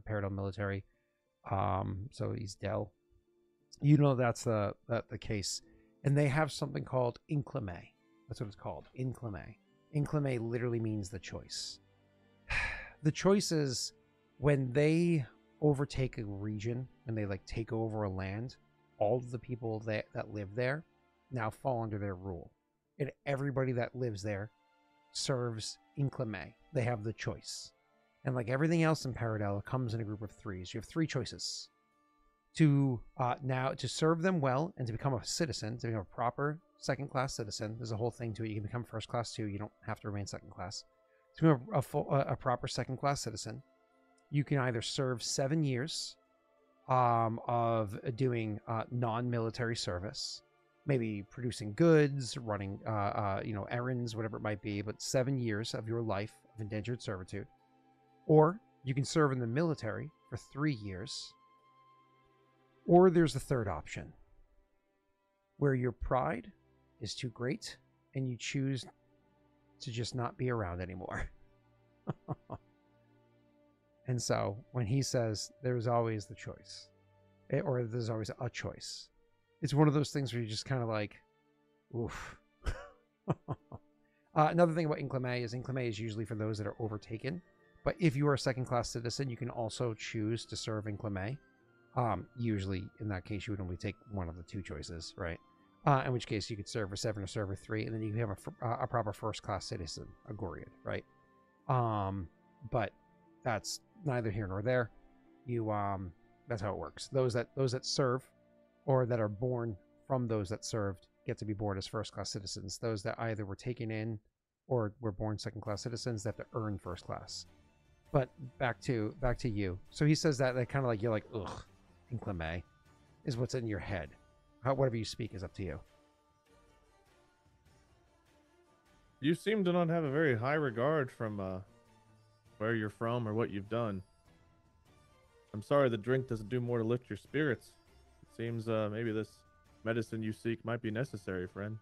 S1: Paradal military. So he's Del. You know that's the case. And they have something called Inclime. That's what it's called. Inclime. Inclime literally means the choice. The choice is when they overtake a region and they like take over a land, all of the people that live there now fall under their rule. And everybody that lives there serves Inclime. They have the choice. And like everything else in Paradal, it comes in a group of 3s. You have 3 choices. To serve them well and to become a citizen, to become a proper second-class citizen. There's a whole thing to it. You can become first-class too. You don't have to remain second-class. To become a proper second-class citizen, you can either serve 7 years of doing non-military service, maybe producing goods, running errands, whatever it might be, but 7 years of your life of indentured servitude. Or you can serve in the military for 3 years. Or there's the third option, where your pride is too great and you choose to just not be around anymore. And so when he says there's always the choice, or there's always a choice, it's one of those things where you just kind of like, oof. Another thing about inclame is usually for those that are overtaken. But if you are a second-class citizen, you can also choose to serve inclame. Usually, in that case, you would only take one of the two choices, right? In which case, you could serve for 7 or serve for 3, and then you can have a proper first-class citizen, a Goriad, right? But that's neither here nor there. That's how it works. Those that serve, or that are born from those that served, get to be born as first-class citizens. Those that either were taken in or were born second-class citizens, they have to earn first class. But back to you. So he says that kind of like, you're like, ugh, inclame is what's in your head. Whatever you speak is up to you.
S2: You seem to not have a very high regard from where you're from or what you've done. I'm sorry the drink doesn't do more to lift your spirits. It seems maybe this medicine you seek might be necessary, friend.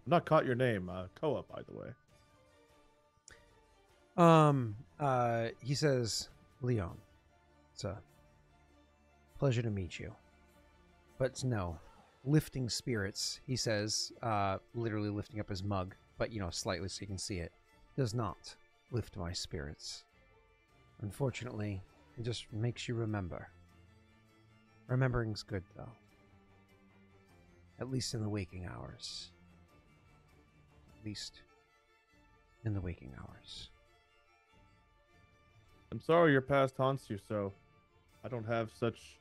S2: I've not caught your name. Koa, by the way.
S1: He says, Leon, it's a pleasure to meet you. But no, lifting spirits, he says, literally lifting up his mug, but, slightly so you can see it, does not lift my spirits. Unfortunately, it just makes you remember. Remembering's good, though. At least in the waking hours. At least in the waking hours.
S2: I'm sorry your past haunts you so. I don't have such,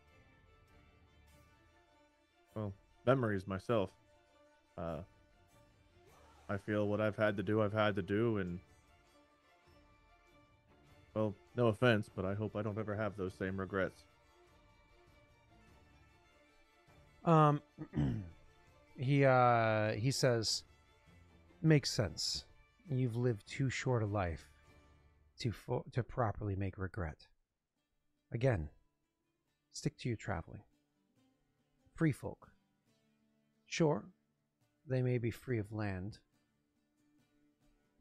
S2: memories myself. I feel what I've had to do, and, well, no offense, but I hope I don't ever have those same regrets.
S1: He says, makes sense. You've lived too short a life to properly make regret. Again, stick to your traveling. Free folk. Sure, they may be free of land,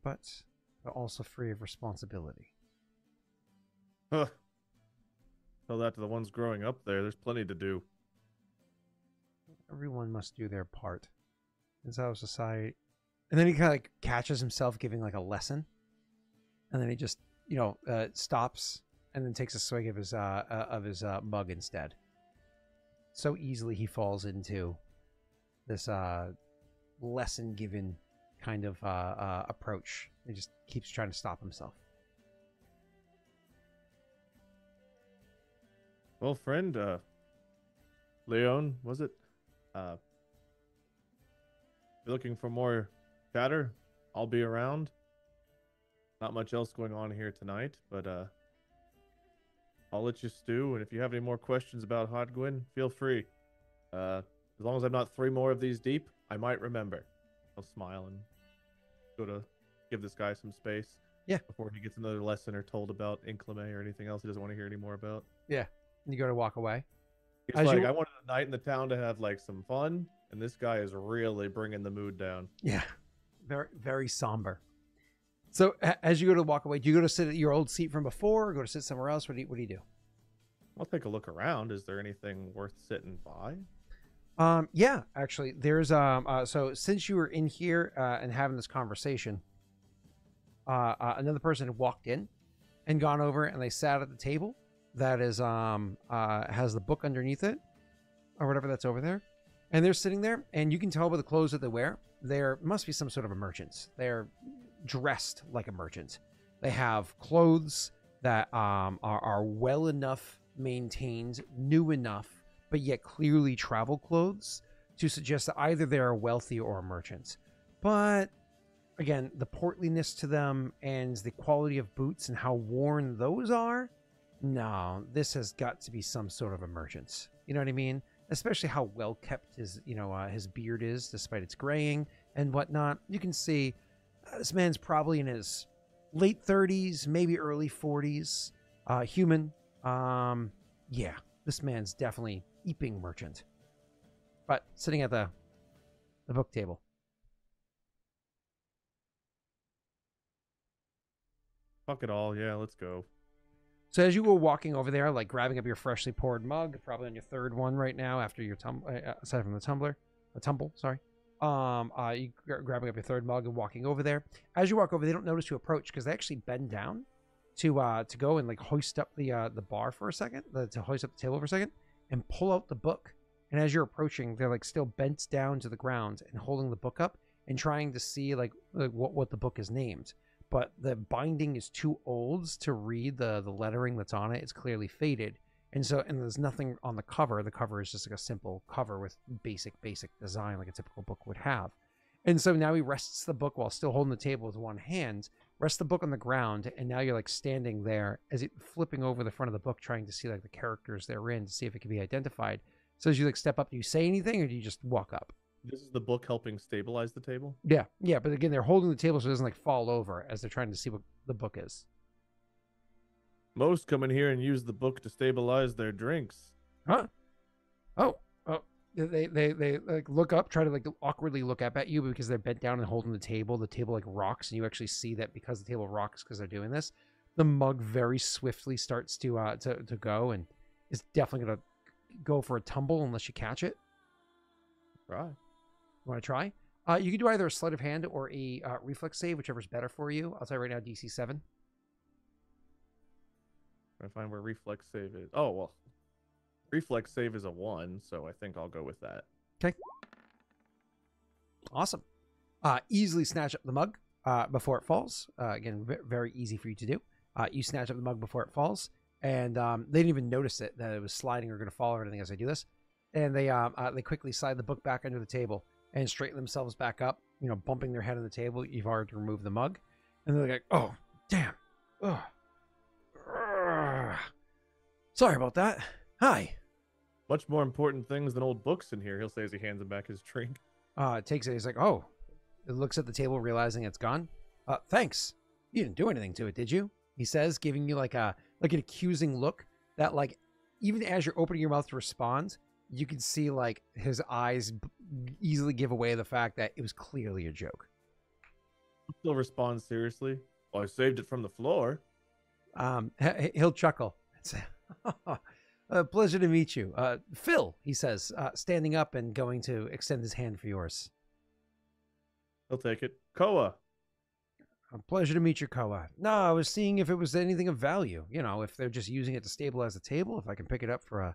S1: but they're also free of responsibility.
S2: Huh. Tell that to the ones growing up there. There's plenty to do.
S1: Everyone must do their part. It's how society... And then he kind of like catches himself giving like a lesson. And then he just, stops and then takes a swig of his mug instead. So easily he falls into this lesson given kind of approach. He just keeps trying to stop himself.
S2: Well, friend, Leon, was it? You're looking for more chatter? I'll be around. Not much else going on here tonight, but I'll let you stew. And if you have any more questions about Hodgwyn, feel free. As long as I'm not 3 more of these deep, I might remember. I'll smile and go to give this guy some space.
S1: Yeah.
S2: Before he gets another lesson or told about inclame or anything else he doesn't want to hear any more about.
S1: Yeah. And you go to walk away.
S2: He's like, I wanted a night in the town to have like some fun, and this guy is really bringing the mood down.
S1: Yeah. Very, very somber. So as you go to walk away, do you go to sit at your old seat from before or go to sit somewhere else? What do you do?
S2: I'll take a look around. Is there anything worth sitting by?
S1: Yeah, actually, there's so since you were in here and having this conversation, another person had walked in and gone over and they sat at the table that is has the book underneath it or whatever that's over there, and they're sitting there, and you can tell by the clothes that they wear there must be some sort of a merchant. They're dressed like a merchant. They have clothes that are well enough maintained, new enough, but yet clearly travel clothes to suggest that either they're wealthy or a merchant. But again, the portliness to them and the quality of boots and how worn those are no, this has got to be some sort of emergence. You know what I mean? Especially how well kept his, his beard is, despite its graying and whatnot. You can see this man's probably in his late 30s, maybe early 40s. Human. Yeah, this man's definitely eeping merchant. But sitting at the book table.
S2: Fuck it all. Yeah, let's go.
S1: So as you were walking over there, like grabbing up your freshly poured mug, probably on your third one right now after your aside from the tumble, sorry. You grabbing up your third mug and walking over there. As you walk over, they don't notice you approach because they actually bend down to go and like hoist up the bar for a second, to hoist up the table for a second, and pull out the book. And as you're approaching, they're like still bent down to the ground and holding the book up and trying to see like what the book is named. But the binding is too old to read the lettering that's on it. It's clearly faded. And there's nothing on the cover. The cover is just like a simple cover with basic design like a typical book would have. And so now he rests the book while still holding the table with one hand, rests the book on the ground, and now you're like standing there as it flipping over the front of the book trying to see like the characters they're in to see if it can be identified. So as you like step up, do you say anything or do you just walk up?
S2: This is the book helping stabilize the table?
S1: Yeah. But again, they're holding the table so it doesn't like fall over as they're trying to see what the book is.
S2: Most come in here and use the book to stabilize their drinks.
S1: Huh? Oh. They like look up, try to like awkwardly look up at you because they're bent down and holding the table. The table like rocks, and you actually see that because the table rocks because they're doing this, the mug very swiftly starts to go, and it's definitely gonna go for a tumble unless you catch it.
S2: Right.
S1: You want to try? You can do either a sleight of hand or a reflex save, whichever's better for you. I'll tell you right now, DC 7.
S2: I find where reflex save is. Oh, well. Reflex save is a 1, so I think I'll go with that.
S1: Okay. Awesome. Easily snatch up the mug before it falls. Again, very easy for you to do. You snatch up the mug before it falls, and they didn't even notice it, that it was sliding or going to fall or anything as I do this. And they quickly slide the book back under the table and straighten themselves back up, bumping their head on the table. You've already removed the mug. And they're like, oh, damn. Oh. Sorry about that. Hi.
S2: Much more important things than old books in here, he'll say as he hands him back his drink.
S1: Takes it. He's like, oh. It looks at the table, realizing it's gone. Thanks. You didn't do anything to it, did you? He says, giving you like an accusing look that like, even as you're opening your mouth to respond, you can see like his eyes easily give away the fact that it was clearly a joke.
S2: He'll respond seriously. Well, I saved it from the floor.
S1: He'll chuckle and say, pleasure to meet you. Phil, he says, standing up and going to extend his hand for yours.
S2: He'll take it. Koa.
S1: A pleasure to meet you, Koa. No, I was seeing if it was anything of value. If they're just using it to stabilize the table, if I can pick it up for a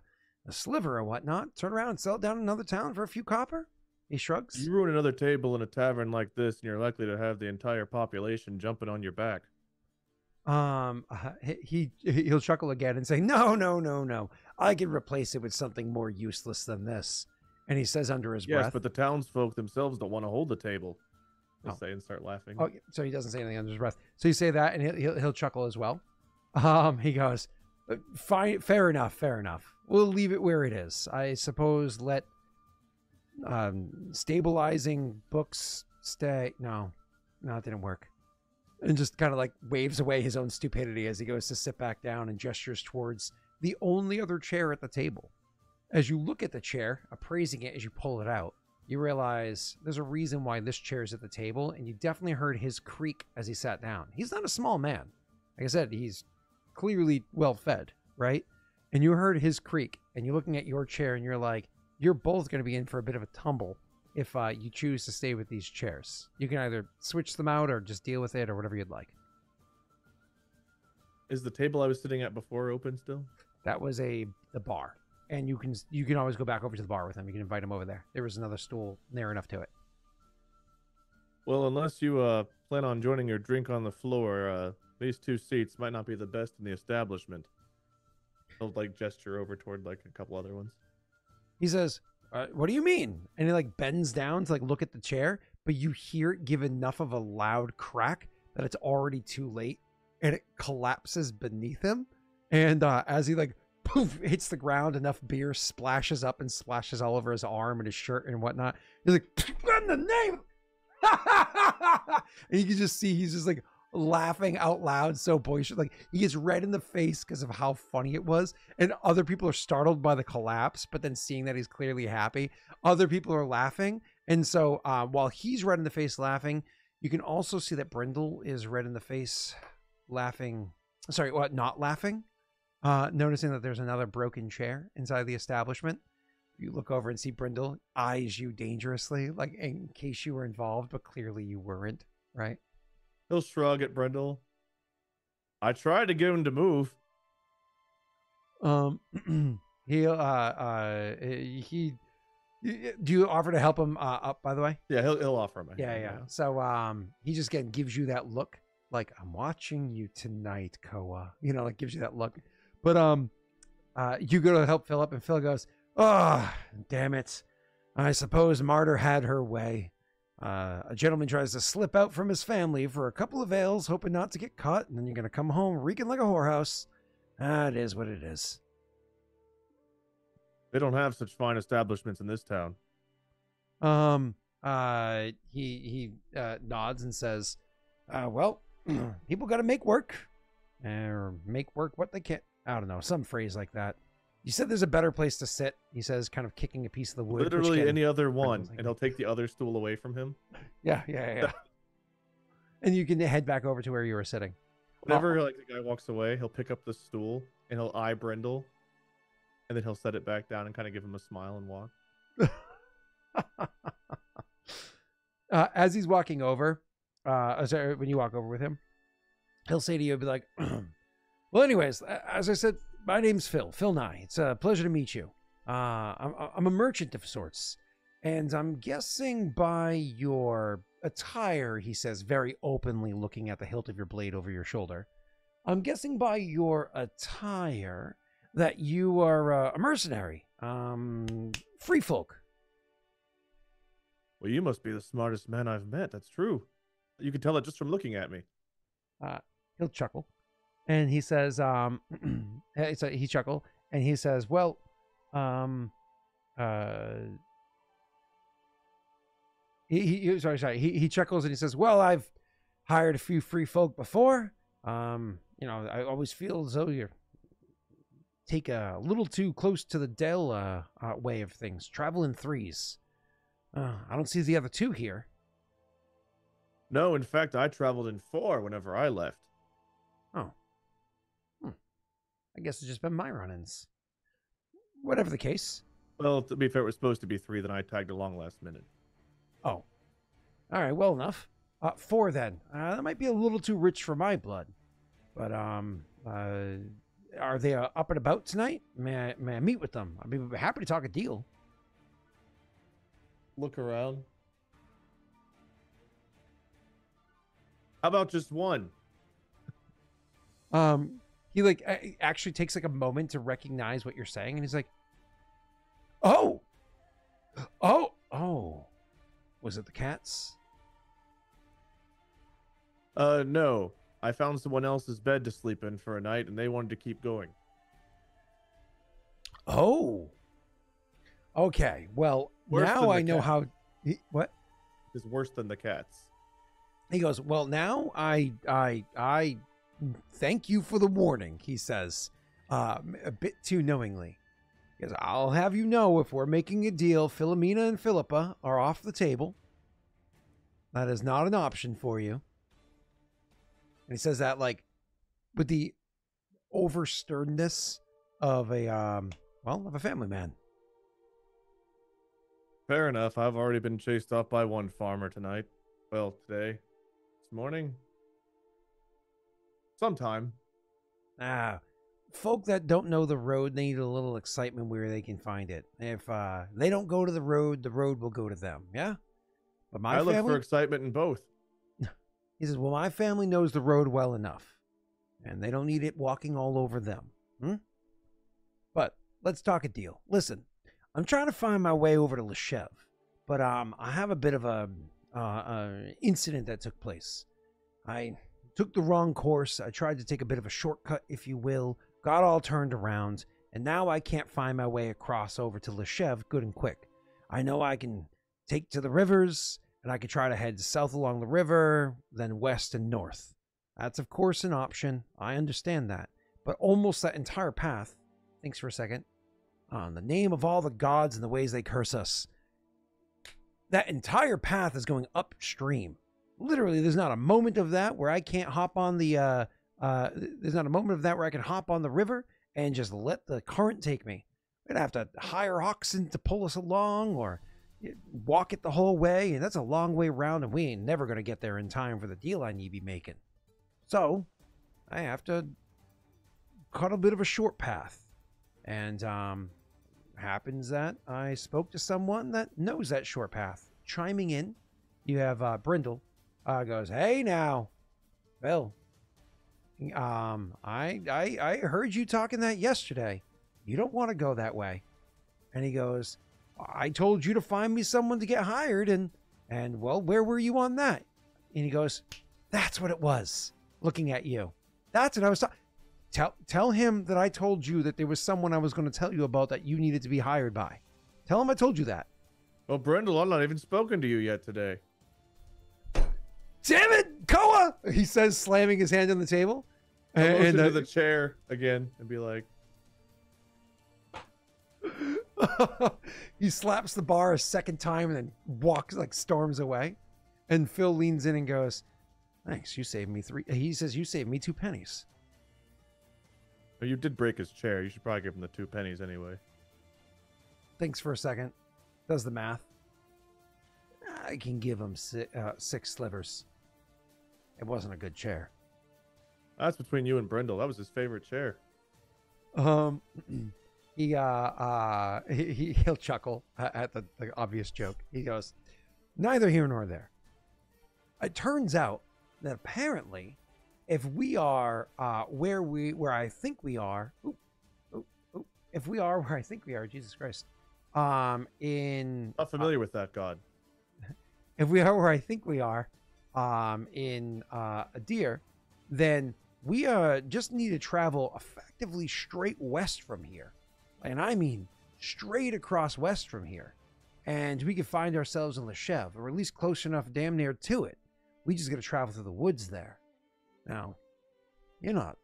S1: sliver or whatnot, turn around and sell it down in another town for a few copper. He shrugs.
S2: You ruin another table in a tavern like this, and you're likely to have the entire population jumping on your back.
S1: He'll chuckle again and say, no. I can replace it with something more useless than this. And he says under his breath.
S2: Yes, but the townsfolk themselves don't want to hold the table. He'll say and start laughing.
S1: Oh, so he doesn't say anything under his breath. So you say that, and he'll chuckle as well. He goes, fine, fair enough. We'll leave it where it is. I suppose let stabilizing books stay. No, it didn't work. And just kind of like waves away his own stupidity as he goes to sit back down and gestures towards the only other chair at the table. As you look at the chair, appraising it as you pull it out, you realize there's a reason why this chair is at the table, and you definitely heard his creak as he sat down. He's not a small man. Like I said, he's clearly well-fed, right? And you heard his creak, and you're looking at your chair, and you're like, you're both going to be in for a bit of a tumble if you choose to stay with these chairs. You can either switch them out or just deal with it or whatever you'd like.
S2: Is the table I was sitting at before open still?
S1: That was the bar. And you can always go back over to the bar with him. You can invite him over there. There was another stool near enough to it.
S2: Well, unless you plan on joining your drink on the floor, these two seats might not be the best in the establishment. He'll like gesture over toward like a couple other ones.
S1: He says, what do you mean? And he like bends down to like look at the chair, but you hear it give enough of a loud crack that it's already too late, and it collapses beneath him. And as he like poof hits the ground, enough beer splashes up and splashes all over his arm and his shirt and whatnot. He's like, "In the name," and you can just see he's just like laughing out loud, so boisterous. Like he gets red in the face because of how funny it was, and other people are startled by the collapse. But then seeing that he's clearly happy, other people are laughing, and so while he's red in the face laughing, you can also see that Brindle is red in the face laughing. Sorry, what? Not laughing. Noticing that there's another broken chair inside the establishment. You look over and see Brindle eyes you dangerously, like in case you were involved, but clearly you weren't, right?
S2: He'll shrug at Brindle. I tried to get him to move.
S1: He do you offer to help him up, by the way?
S2: Yeah, he'll offer him.
S1: Yeah. So he just again gives you that look, like, I'm watching you tonight, Koa. You know, like gives you that look. But you go to help Phil up, and Phil goes, "Oh, damn it. I suppose Martyr had her way. A gentleman tries to slip out from his family for a couple of ales, hoping not to get caught, and then you're going to come home reeking like a whorehouse. It is what it is."
S2: They don't have such fine establishments in this town.
S1: He nods and says, well, people got to make work, or make work what they can. I don't know, some phrase like that. You said there's a better place to sit, he says, kind of kicking a piece of the wood.
S2: Literally any other one, and he'll take the other stool away from him.
S1: Yeah. And you can head back over to where you were sitting.
S2: Whenever like the guy walks away, he'll pick up the stool and he'll eye Brindle, and then he'll set it back down and kind of give him a smile and walk.
S1: As he's walking over, sorry, when you walk over with him, he'll say to you, he'll be like, well, anyways, as I said, my name's Phil Nye. It's a pleasure to meet you. I'm a merchant of sorts, and I'm guessing by your attire, he says, very openly looking at the hilt of your blade over your shoulder, I'm guessing by your attire that you are a mercenary, free folk.
S2: Well, you must be the smartest man I've met. That's true. You can tell it just from looking at me.
S1: He'll chuckle, and he says, he chuckle, and he says, well, he chuckles and he says, well, I've hired a few free folk before. You know, I always feel as though you take a little too close to the Dell way of things. Travel in threes. I don't see the other two here.
S2: No, in fact, I traveled in 4 whenever I left.
S1: Oh. I guess it's just been my run-ins. Whatever the case.
S2: Well, to be fair, it was supposed to be 3, then I tagged along last minute.
S1: Oh. All right, well enough. 4 then. That might be a little too rich for my blood. But, are they up and about tonight? May I meet with them? I'd be happy to talk a deal.
S2: Look around. How about just one?
S1: He like actually takes like a moment to recognize what you're saying, and he's like, oh, was it the cats?
S2: No. I found someone else's bed to sleep in for a night, and they wanted to keep going.
S1: Oh. Okay. Well, now I know how. What?
S2: It's worse than the cats.
S1: He goes, well, now I thank you for the warning, he says, a bit too knowingly. He goes, I'll have you know, if we're making a deal, Philomena and Philippa are off the table. That is not an option for you. And he says that like with the over sternness of a family man.
S2: Fair enough. I've already been chased off by one farmer tonight. Well, today. This morning. Sometime.
S1: Folk that don't know the road need a little excitement where they can find it. If they don't go to the road will go to them. Yeah? But I
S2: look for excitement in both.
S1: He says, well, my family knows the road well enough, and they don't need it walking all over them. But let's talk a deal. Listen, I'm trying to find my way over to Leshev, but I have a bit of a incident that took place. I took the wrong course. I tried to take a bit of a shortcut, if you will, got all turned around, and now I can't find my way across over to Leshev good and quick. I know I can take to the rivers, and I can try to head south along the river, then west and north. That's, of course, an option. I understand that. But almost that entire path, thanks for a second, in the name of all the gods and the ways they curse us, that entire path is going upstream. Literally, there's not a moment of that where I can't hop on the, there's not a moment of that where I can hop on the river and just let the current take me. We'd have to hire oxen to pull us along or walk it the whole way, and that's a long way round, and we ain't never going to get there in time for the deal I need to be making. So, I have to cut a bit of a short path. And, happens that I spoke to someone that knows that short path. Chiming in, you have, Brindle, goes, "Hey now, Bill, I heard you talking that yesterday. You don't want to go that way." And he goes, "I told you to find me someone to get hired, and well, where were you on that?" And he goes, "That's what it was, looking at you. That's what I was talking. Tell him that I told you that there was someone I was going to tell you about that you needed to be hired by. Tell him I told you that."
S2: Well, Brindle, I'm not even spoken to you yet today.
S1: "Damn it, Koa!" he says, slamming his hand on the table.
S2: I'll motion to the chair again and be like,
S1: he slaps the bar a second time and then walks, like, storms away. And Phil leans in and goes, "Thanks, you saved me he says, "You saved me 2 pennies.
S2: "Oh, you did break his chair. You should probably give him the 2 pennies anyway."
S1: Thinks for a second. Does the math. "I can give him 6 slivers. It wasn't a good chair."
S2: That's between you and Brindle. That was his favorite chair.
S1: He'll chuckle at the obvious joke. He goes, "Neither here nor there. It turns out that apparently, if we are where I think we are, if we are where I think we are, Jesus Christ,
S2: Not familiar with that god.
S1: if we are where I think we are, in Adir, then we just need to travel effectively straight west from here. And I mean straight across west from here. And we could find ourselves in Leshev, or at least close enough damn near to it. We just got to travel through the woods there. Now, you're not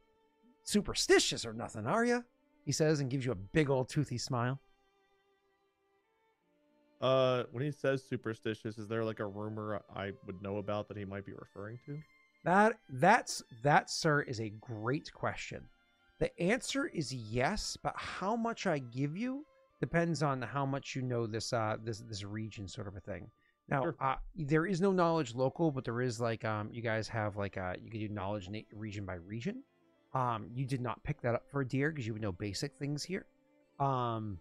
S1: superstitious or nothing, are you?" he says, and gives you a big old toothy smile.
S2: When he says superstitious, is there like a rumor I would know about that he might be referring to?
S1: That, sir, is a great question. The answer is yes, but how much I give you depends on how much you know this region, sort of a thing. Now,
S2: Sure.
S1: There is no knowledge local, but there is, like, you guys have, like, you can do knowledge region by region. You did not pick that up for a deer because you would know basic things here. So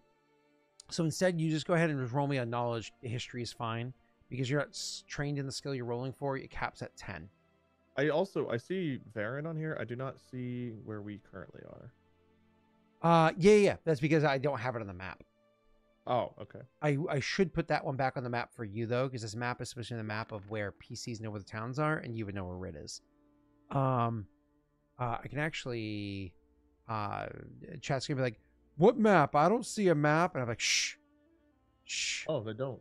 S1: instead, you just go ahead and just roll me a knowledge. History is fine because you're not trained in the skill you're rolling for. It caps at 10.
S2: I see Varen on here. I do not see where we currently are.
S1: Yeah. That's because I don't have it on the map.
S2: Oh, okay.
S1: I should put that one back on the map for you, though, because this map is supposed to be the map of where PCs know where the towns are, and you would know where Rid is. I can actually, chat's gonna be like, "What map? I don't see a map," and I'm like, shh.
S2: Oh, they don't.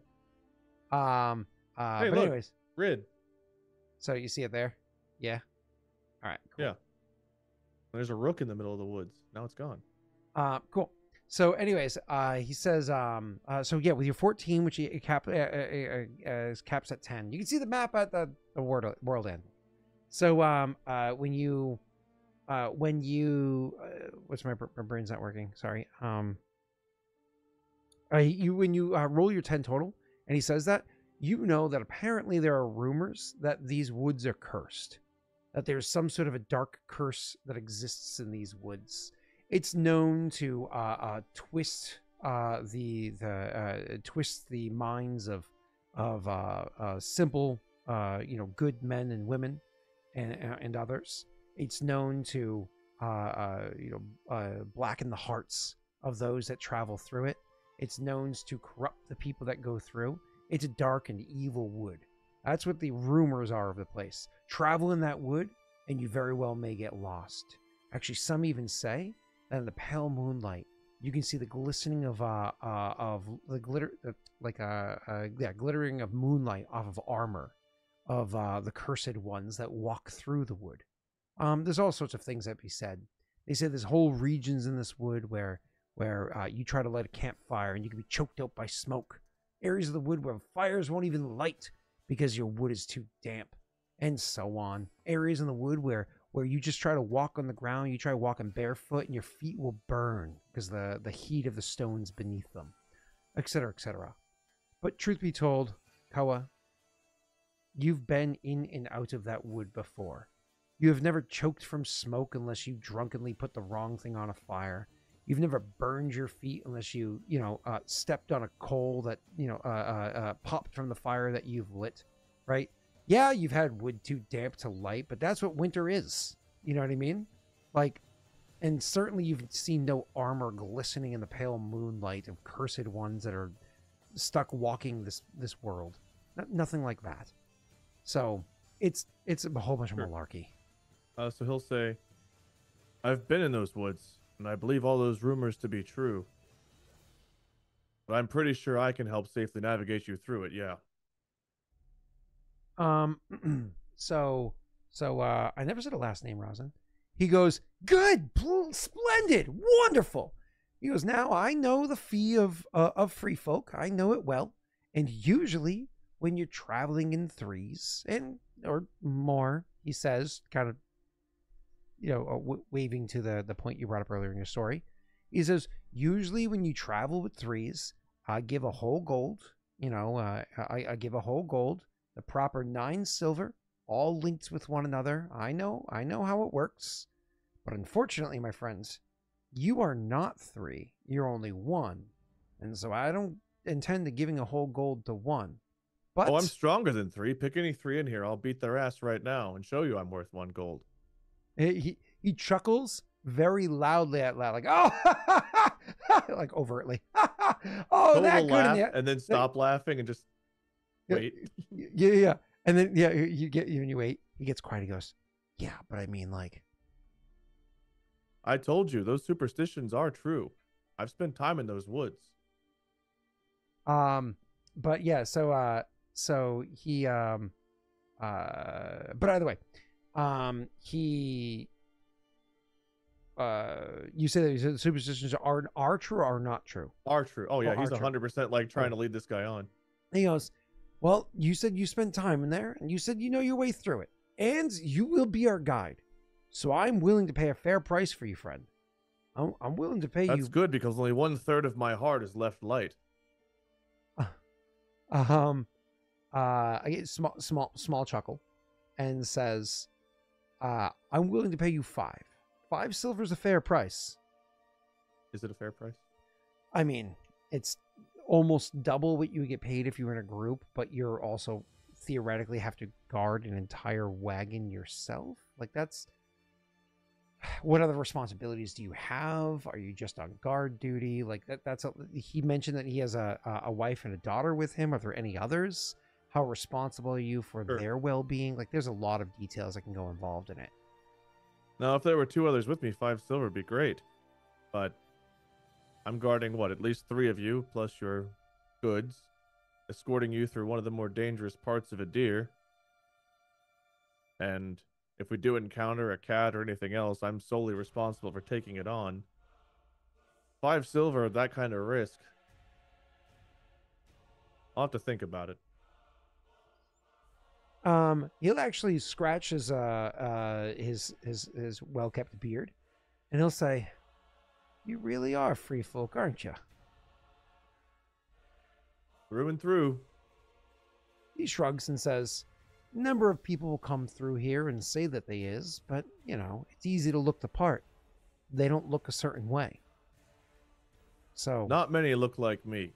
S1: Hey, but
S2: look,
S1: anyways,
S2: Rid.
S1: So you see it there? Yeah. All right. Cool.
S2: Yeah. There's a rook in the middle of the woods. Now it's gone.
S1: Cool. So, anyways, he says, so yeah, with your 14, which caps at 10, you can see the map at the world end. So, when you, what's my brain's not working? Sorry. When you roll your 10 total, and he says that, you know that apparently there are rumors that these woods are cursed, that there's some sort of a dark curse that exists in these woods. It's known to twist the minds of simple good men and women and others. It's known to blacken the hearts of those that travel through it. It's known to corrupt the people that go through. It's a dark and evil wood. That's what the rumors are of the place. Travel in that wood, and you very well may get lost. Actually, some even say and in the pale moonlight, you can see the glistening of the glitter, glittering of moonlight off of armor of the cursed ones that walk through the wood. There's all sorts of things that be said. They say there's whole regions in this wood where you try to light a campfire and you can be choked out by smoke. Areas of the wood where fires won't even light because your wood is too damp, and so on. Areas in the wood where you just try to walk on the ground, you try walking barefoot, and your feet will burn because the heat of the stones beneath them, etc., etc. But truth be told, Koa, you've been in and out of that wood before. You have never choked from smoke unless you drunkenly put the wrong thing on a fire. You've never burned your feet unless you stepped on a coal that, popped from the fire that you've lit, right? Yeah, you've had wood too damp to light, but that's what winter is. You know what I mean? Like, and certainly you've seen no armor glistening in the pale moonlight of cursed ones that are stuck walking this world. Nothing like that. So it's a whole bunch of malarkey.
S2: So he'll say, I've been in those woods, and I believe all those rumors to be true. But I'm pretty sure I can help safely navigate you through it, yeah.
S1: So I never said a last name, Rosin. He goes, good, splendid, wonderful. He goes, now I know the fee of free folk. I know it well. And usually when you're traveling in threes or more, he says, kind of, waving to the point you brought up earlier in your story. He says, usually when you travel with threes, I give a whole gold, I give a whole gold, the proper 9 silver, all linked with one another. I know how it works. But unfortunately, my friends, you are not 3. You're only 1. And so I don't intend to giving a whole gold to 1. But
S2: I'm stronger than 3. Pick any 3 in here. I'll beat their ass right now and show you I'm worth 1 gold.
S1: He chuckles very loudly out loud, like, oh, like overtly. Oh,
S2: He'll
S1: that
S2: laugh
S1: good.
S2: And then stop laughing and just wait.
S1: Yeah. And then, you wait. He gets quiet. He goes, yeah, but I mean, like,
S2: I told you, those superstitions are true. I've spent time in those woods.
S1: But yeah, so he, but either way, you say that the superstitions are true or are not true?
S2: Are true. Oh yeah, he's 100% like trying to lead this guy on.
S1: He goes, well, you said you spent time in there, and you said you know your way through it, and you will be our guide. So I'm willing to pay a fair price for you, friend. I'm willing to pay you.
S2: That's good because only 1/3 of my heart is left light.
S1: I get small chuckle, and says, I'm willing to pay you 5. 5 silver is a fair price.
S2: Is it a fair price?
S1: I mean, it's almost double what you would get paid if you were in a group, but you're also theoretically have to guard an entire wagon yourself. Like, that's... What other responsibilities do you have? Are you just on guard duty? Like, he mentioned that he has a wife and a daughter with him. Are there any others? How responsible are you for their well-being? Like, there's a lot of details that can go involved in it.
S2: Now, if there were 2 others with me, 5 silver would be great. But I'm guarding, at least 3 of you, plus your goods, escorting you through one of the more dangerous parts of a deer. And if we do encounter a cat or anything else, I'm solely responsible for taking it on. 5 silver at that kind of risk. I'll have to think about it.
S1: He'll actually scratch his well-kept beard, and he'll say, "You really are free folk, aren't you?"
S2: Through and through.
S1: He shrugs and says, "A number of people will come through here and say that they is, but, it's easy to look the part. They don't look a certain way. So...
S2: Not many look like me."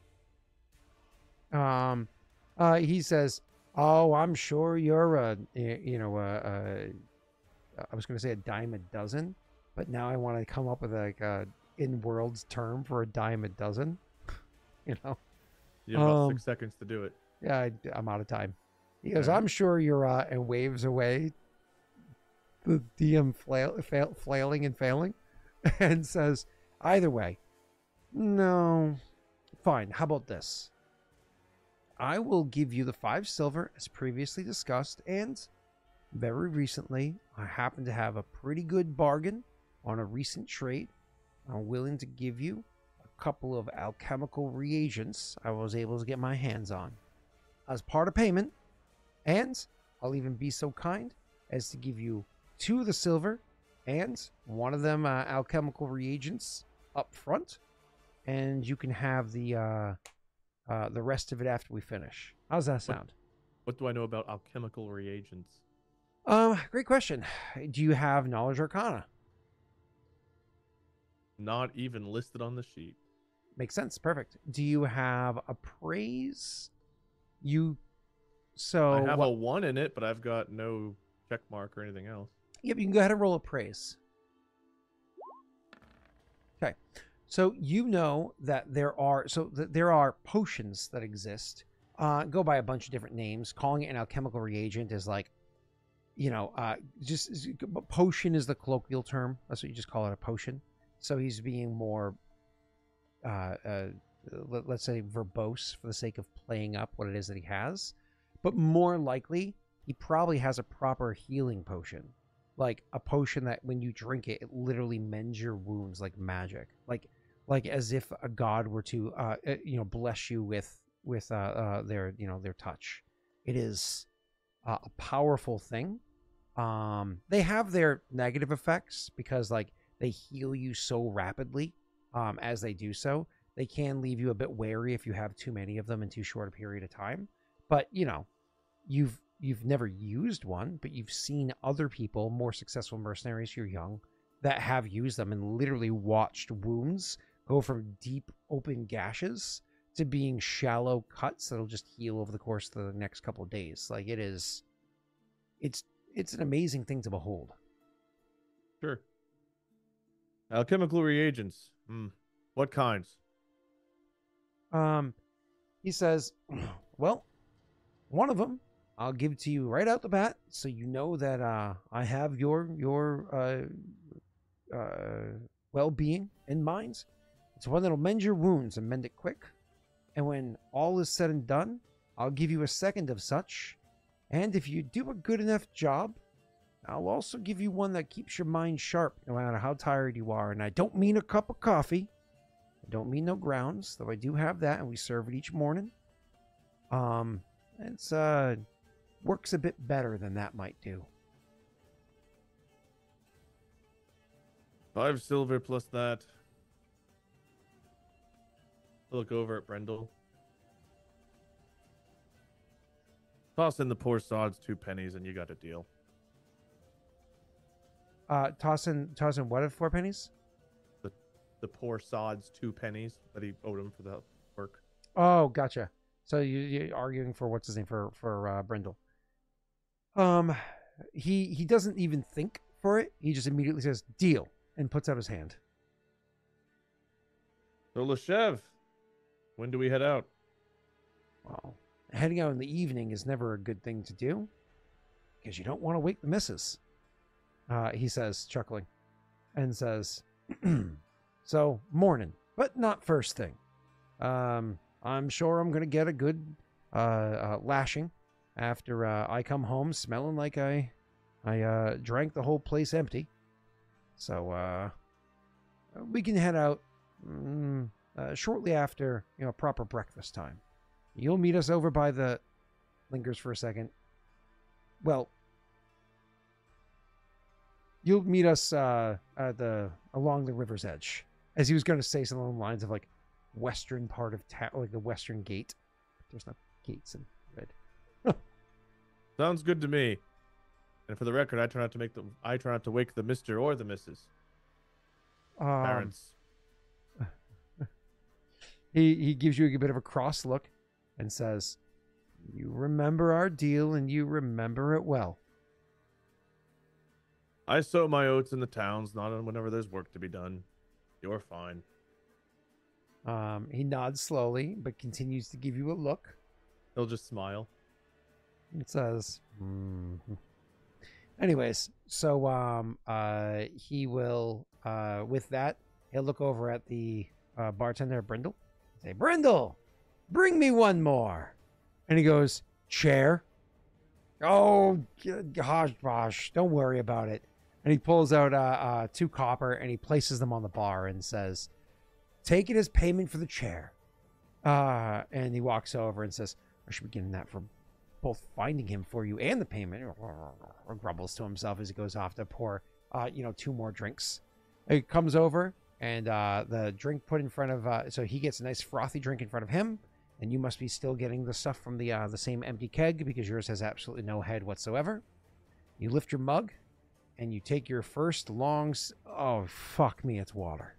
S1: He says, "Oh, I'm sure you're I was going to say a dime a dozen, but now I want to come up with like a in-worlds term for a dime a dozen."
S2: You have about 6 seconds to do it.
S1: Yeah, I'm out of time. He goes, "I'm sure you're," and waves away. The DM flailing and failing. and says, either way, no, fine. How about this? I will give you the 5 silver as previously discussed, and very recently, I happen to have a pretty good bargain on a recent trade. I'm willing to give you a couple of alchemical reagents I was able to get my hands on as part of payment, and I'll even be so kind as to give you 2 of the silver and one of them alchemical reagents up front, and you can have the rest of it after we finish. How's that sound?
S2: What do I know about alchemical reagents?
S1: Great question. Do you have knowledge arcana?
S2: Not even listed on the sheet.
S1: Makes sense. Perfect. Do you have appraise?
S2: I have a 1 in it, but I've got no check mark or anything else.
S1: Yep, you can go ahead and roll appraise. Okay. So you know that there are potions that exist. Go by a bunch of different names. Calling it an alchemical reagent is like, potion is the colloquial term. That's what you just call it, a potion. So he's being more, let's say, verbose for the sake of playing up what it is that he has. But more likely, he probably has a proper healing potion. Like a potion that when you drink it, it literally mends your wounds like magic. Like as if a god were to, bless you with their touch. It is a powerful thing. They have their negative effects because like they heal you so rapidly. As they do so, they can leave you a bit wary if you have too many of them in too short a period of time. But you've never used one, but you've seen other people, more successful mercenaries, you're young, that have used them and literally watched wounds go from deep open gashes to being shallow cuts that'll just heal over the course of the next couple of days. Like it's an amazing thing to behold.
S2: Sure. Alchemical reagents. What kinds?
S1: He says, well, one of them I'll give to you right out the bat, so you know that I have your well-being in mind. It's one that'll mend your wounds and mend it quick. And when all is said and done, I'll give you a second of such. And if you do a good enough job, I'll also give you one that keeps your mind sharp no matter how tired you are. And I don't mean a cup of coffee. I don't mean no grounds, though I do have that, and we serve it each morning. It's works a bit better than that might do.
S2: 5 silver plus that. I'll look over at Brendel. Toss in the poor sods 2 pennies and you got a deal.
S1: Toss in what at 4 pennies?
S2: The poor sods 2 pennies that he owed him for the work.
S1: Oh, gotcha. So you're arguing for what's his name for Brendel. He doesn't even think for it. He just immediately says deal and puts out his hand.
S2: So Leshev, when do we head out?
S1: Well, heading out in the evening is never a good thing to do because you don't want to wake the missus. He says, chuckling, and says, so morning, but not first thing. I'm sure I'm gonna get a good lashing after I come home smelling like I drank the whole place empty. So we can head out shortly after proper breakfast time. You'll meet us over by the... Lingers for a second. Well, you'll meet us along the river's edge. As he was going to say something along the lines of like western part of town, like the western gate. There's not gates in red.
S2: Sounds good to me. And for the record, I try not to wake the Mr. or the Mrs. Parents.
S1: He gives you a bit of a cross look and says, you remember our deal and you remember it well.
S2: I sow my oats in the towns, not whenever there's work to be done. You're fine.
S1: He nods slowly, but continues to give you a look.
S2: He'll just smile.
S1: It says, Anyways, so he will with that, he'll look over at the bartender, Brindle. Say, Brindle, bring me one more. And he goes, chair. Oh, gosh, don't worry about it. And he pulls out 2 copper and he places them on the bar and says, take it as payment for the chair. And he walks over and says, I should be getting that for both finding him for you and the payment. Or grumbles to himself as he goes off to pour, 2 more drinks. He comes over and the drink put in front of, so he gets a nice frothy drink in front of him. And you must be still getting the stuff from the same empty keg because yours has absolutely no head whatsoever. You lift your mug and you take your first long, oh, fuck me, it's water.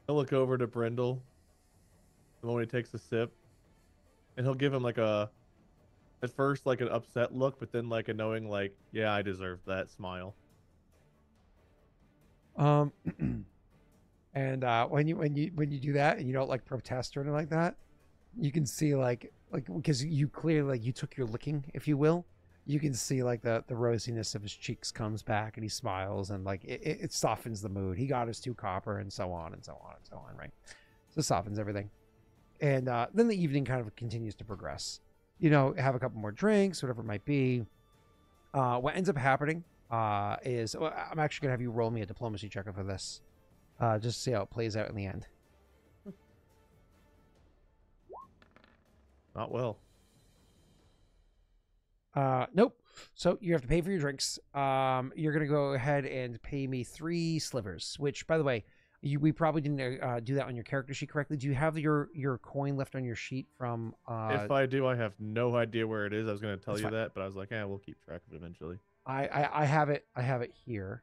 S2: He'll look over to Brindle the moment he takes a sip, and he'll give him like at first like an upset look, but then like a knowing like, yeah, I deserve that smile.
S1: And when you do that and you don't like protest or anything like that, you can see like because you clearly like you took your licking, if you will, you can see like the rosiness of his cheeks comes back and he smiles and like it softens the mood. He got his 2 copper and so on and so on and so on, right? So it softens everything. And then the evening kind of continues to progress. Have a couple more drinks, whatever it might be. What ends up happening is I'm actually gonna have you roll me a diplomacy check for this. Just to see how it plays out in the end.
S2: Not well.
S1: Nope. So you have to pay for your drinks. You're going to go ahead and pay me 3 slivers, which, by the way, we probably didn't do that on your character sheet correctly. Do you have your coin left on your sheet from...
S2: If I do, I have no idea where it is. I was going to tell you that, but I was like, we'll keep track of it eventually.
S1: I have it here.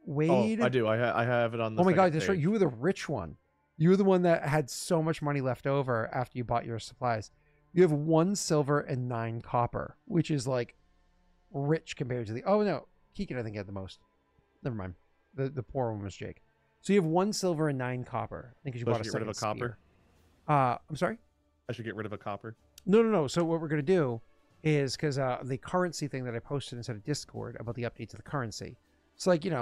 S1: Wade.
S2: Oh, I do. I have it on the
S1: Oh my God, that's
S2: page.
S1: right. You were the rich one. You were the one that had so much money left over after you bought your supplies. You have 1 silver and 9 copper, which is like rich compared to the... Oh no, Keegan I think had the most. Never mind. The poor one was Jake. So you have 1 silver and 9 copper. I think you bought a second spear. I'm sorry?
S2: I should get rid of a copper.
S1: No. So what we're going to do is, because the currency thing that I posted inside of Discord about the update to the currency. It's like, 10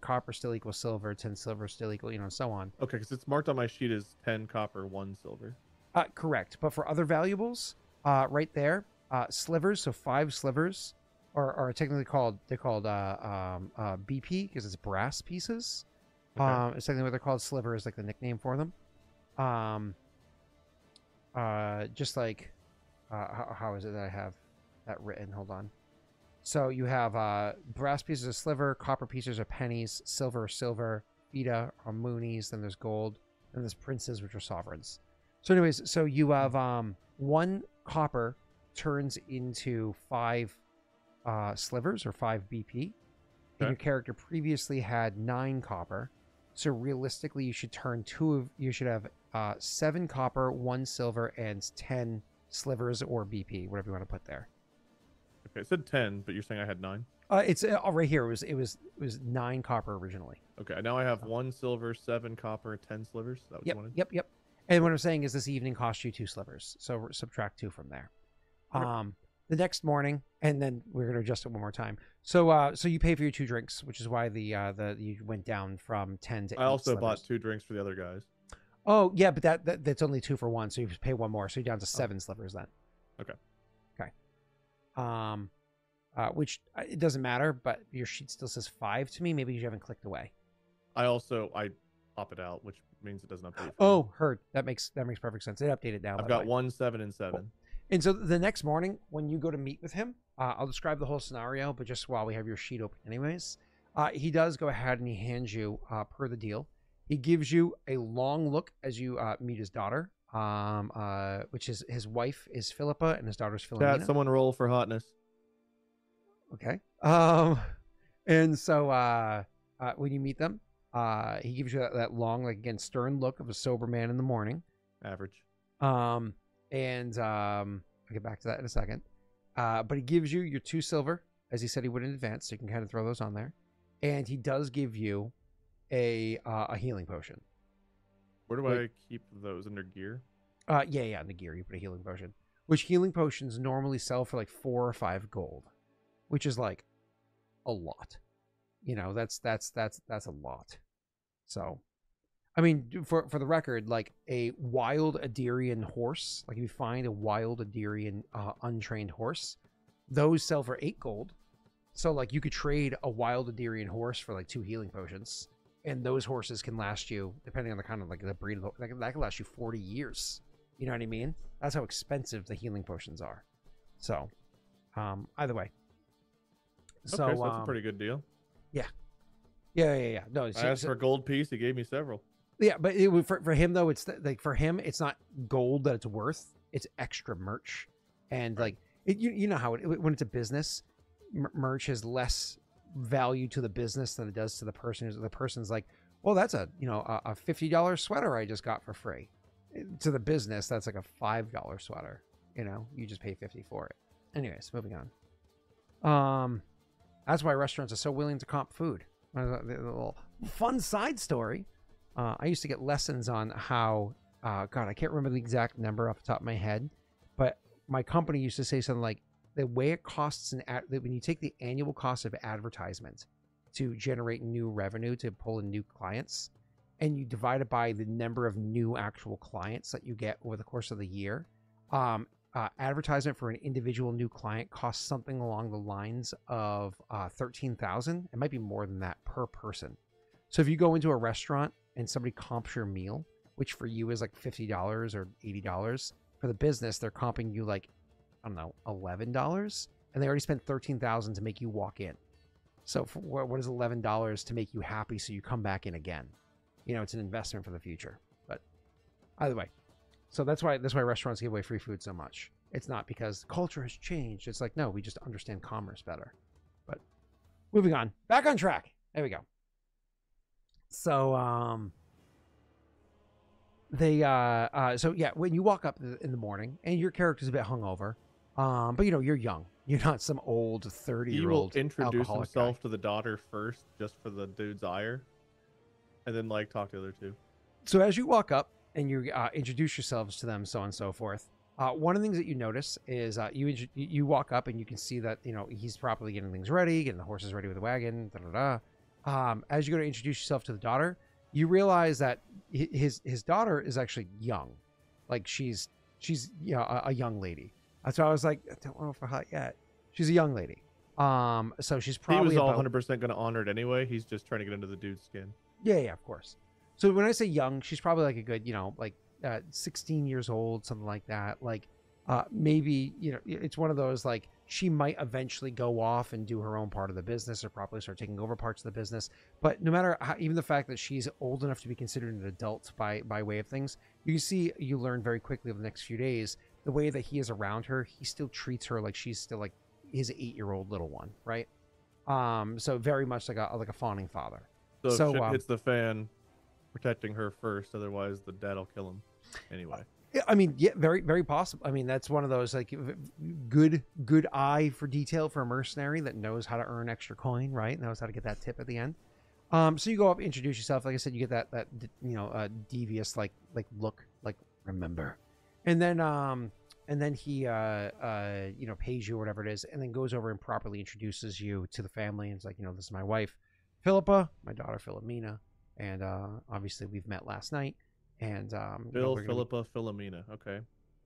S1: copper still equals silver, 10 silver still equal, so on.
S2: Okay, because it's marked on my sheet as 10 copper, 1 silver.
S1: Correct. But for other valuables, right there, slivers, so 5 slivers are technically called BP because it's brass pieces.
S2: Okay.
S1: It's technically what they're called. Sliver is like the nickname for them. Just like, how is it that I have that written? Hold on. So you have brass pieces of sliver, copper pieces are pennies, silver, feta are moonies, then there's gold, then there's princes, which are sovereigns. So anyways, so you have 1 copper turns into 5 slivers or 5 BP. Okay. And your character previously had 9 copper. So realistically, you should have 7 copper, 1 silver, and 10 slivers or BP, whatever you want to put there.
S2: Okay, it said 10, but you're saying I had 9?
S1: It's right here. It was 9 copper originally.
S2: Okay, now I have 1 silver, 7 copper, 10 slivers. Is that what you wanted?
S1: Yep. And what I'm saying is this evening cost you 2 slivers, so subtract 2 from there. Okay. The next morning, and then we're going to adjust it one more time. So you pay for your 2 drinks, which is why you went down from 10 to 8
S2: I also
S1: slivers.
S2: bought 2 drinks for the other guys.
S1: Oh yeah, but that's only 2 for 1, so you pay 1 more, so you're down to 7 slivers then.
S2: Okay.
S1: Which it doesn't matter, but your sheet still says 5 to me. Maybe you haven't clicked away.
S2: I pop it out, which means it doesn't update.
S1: Oh, heard. That makes perfect sense. It updated now.
S2: I've got 1, 7, and 7.
S1: Cool. And so the next morning, when you go to meet with him, I'll describe the whole scenario, but just while we have your sheet open anyways, he does go ahead and he hands you, per the deal, he gives you a long look as you meet his daughter, which is his wife is Philippa and his daughter's Philomena.
S2: Chat, someone roll for hotness.
S1: Okay. And so when you meet them, he gives you that long, like again, stern look of a sober man in the morning.
S2: Average.
S1: And I'll get back to that in a second. But he gives you your 2 silver, as he said he would in advance, so you can kind of throw those on there. And he does give you a healing potion.
S2: Where do I keep those? Under gear?
S1: Yeah, in the gear you put a healing potion. Which healing potions normally sell for like 4 or 5 gold, which is like a lot. You know, that's a lot. So, I mean, for the record, like a wild Adirian horse, like if you find a wild Adirian untrained horse, those sell for 8 gold. So like you could trade a wild Adirian horse for like 2 healing potions, and those horses can last you, depending on the kind of like the breed, that can last you 40 years. You know what I mean? That's how expensive the healing potions are. So, either way. So,
S2: okay, so that's a pretty good deal.
S1: Yeah. No,
S2: I asked for a gold piece. He gave me several.
S1: Yeah, but for him though, it's like for him, it's not gold that it's worth. It's extra merch, and like you know how when it's a business, merch has less value to the business than it does to the person. The person's like, well, that's a a $50 sweater I just got for free. To the business, that's like a $5 sweater. You know, you just pay 50 for it. Anyways, moving on. That's why restaurants are so willing to comp food. A little fun side story. I used to get lessons on how, God, I can't remember the exact number off the top of my head, but my company used to say something like the way it costs when you take the annual cost of advertisement to generate new revenue, to pull in new clients, and you divide it by the number of new actual clients that you get over the course of the year, advertisement for an individual new client costs something along the lines of 13,000. It might be more than that per person. So if you go into a restaurant and somebody comps your meal, which for you is like $50 or $80, for the business they're comping you like, I don't know, $11, and they already spent 13,000 to make you walk in. So for what is $11 to make you happy so you come back in again? You know, it's an investment for the future. But either way, so that's why restaurants give away free food so much. It's not because culture has changed. It's like, no, we just understand commerce better. But moving on, back on track. There we go. So so yeah, when you walk up in the morning and your character's a bit hungover, but you know you're young. You're not some old 30-year-old.
S2: He will introduce himself
S1: guy
S2: to the daughter first, just for the dude's ire, and then like talk to the other two.
S1: So as you walk up and you introduce yourselves to them, so on and so forth, one of the things that you notice is you walk up and you can see that he's properly getting things ready, getting the horses ready with the wagon. As you go to introduce yourself to the daughter, you realize that his daughter is actually young, like she's a young lady. That's why I was like, I don't know if we're hot yet. She's a young lady. So she's probably
S2: he was all 100% going to honor it anyway. He's just trying to get under the dude's skin.
S1: Yeah, of course. So when I say young, she's probably like a good, 16 years old, something like that. Like, maybe, it's one of those, like, she might eventually go off and do her own part of the business or probably start taking over parts of the business. But no matter how, even the fact that she's old enough to be considered an adult by way of things, you learn very quickly over the next few days, the way that he is around her, he still treats her like she's still like his 8-year-old little one, right? So very much like a fawning father.
S2: So if shit hits the fan, protecting her first, otherwise the dad'll kill him. Anyway.
S1: I mean, yeah, very, very possible. I mean, that's one of those like good eye for detail for a mercenary that knows how to earn extra coin, right? Knows how to get that tip at the end. So you go up, introduce yourself. Like I said, you get that devious like look, like remember, and then he pays you or whatever it is, and then goes over and properly introduces you to the family. And it's like, this is my wife, Philippa, my daughter Philomena, and obviously we've met last night. And
S2: Philippa, Philomena. Okay.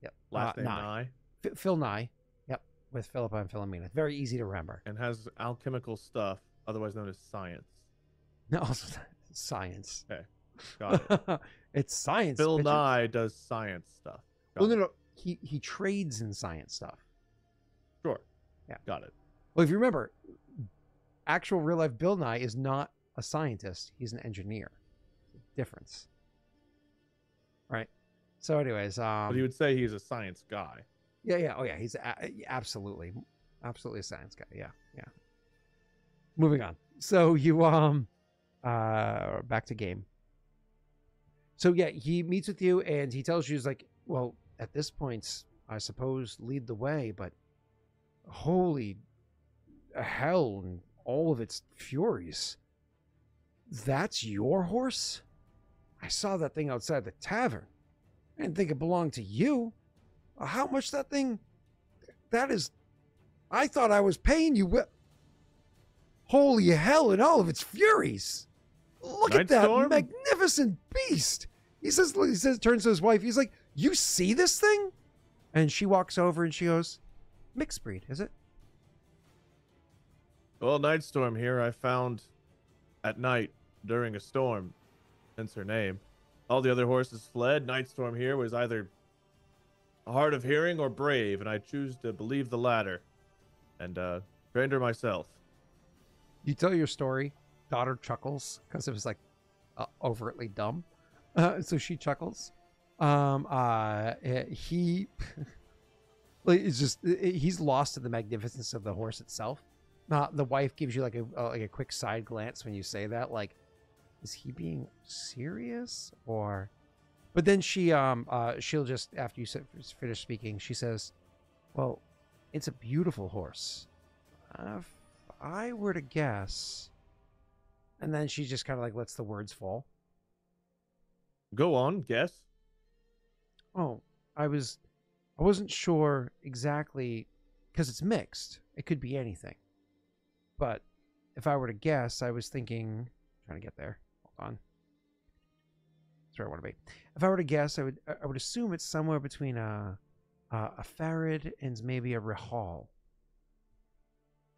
S1: Yep.
S2: Last name Nye.
S1: Phil Nye. Yep. With Philippa and Philomena. Very easy to remember.
S2: And has alchemical stuff, otherwise known as science.
S1: No, science.
S2: Okay. Got it.
S1: It's science.
S2: Phil Nye does science stuff.
S1: No. He trades in science stuff.
S2: Sure.
S1: Yeah.
S2: Got it.
S1: Well, if you remember, actual real life Bill Nye is not a scientist. He's an engineer. Difference. Right. So anyways,
S2: but he would say he's a science guy.
S1: Yeah. Oh yeah, he's absolutely a science guy. Yeah. Moving on. So you back to game. So yeah, he meets with you and he tells you, he's like, well, at this point, I suppose lead the way, but holy hell and all of its furies. That's your horse? I saw that thing outside the tavern. I didn't think it belonged to you. How much that thing... That is... I thought I was paying you... Holy hell in all of its furies! Look at that magnificent beast! He says, turns to his wife, he's like, you see this thing? And she walks over and she goes, mixed breed, is it?
S2: Well, Nightstorm here I found at night during a storm, hence her name. All the other horses fled. Nightstorm here was either hard of hearing or brave, and I choose to believe the latter. And trained her myself.
S1: You tell your story. Daughter chuckles because it was like overtly dumb. So she chuckles. He it's just he's lost to the magnificence of the horse itself. The wife gives you like a quick side glance when you say that, like, is he being serious or? But then she'll just, after you finish speaking, she says, "Well, it's a beautiful horse. If I were to guess," and then she just kind of like lets the words fall.
S2: Go on, guess.
S1: Oh, I wasn't sure exactly because it's mixed. It could be anything. But if I were to guess, I was thinking, trying to get there. Hold on. That's where I want to be. If I were to guess, I would assume it's somewhere between a Farid and maybe a Rihal.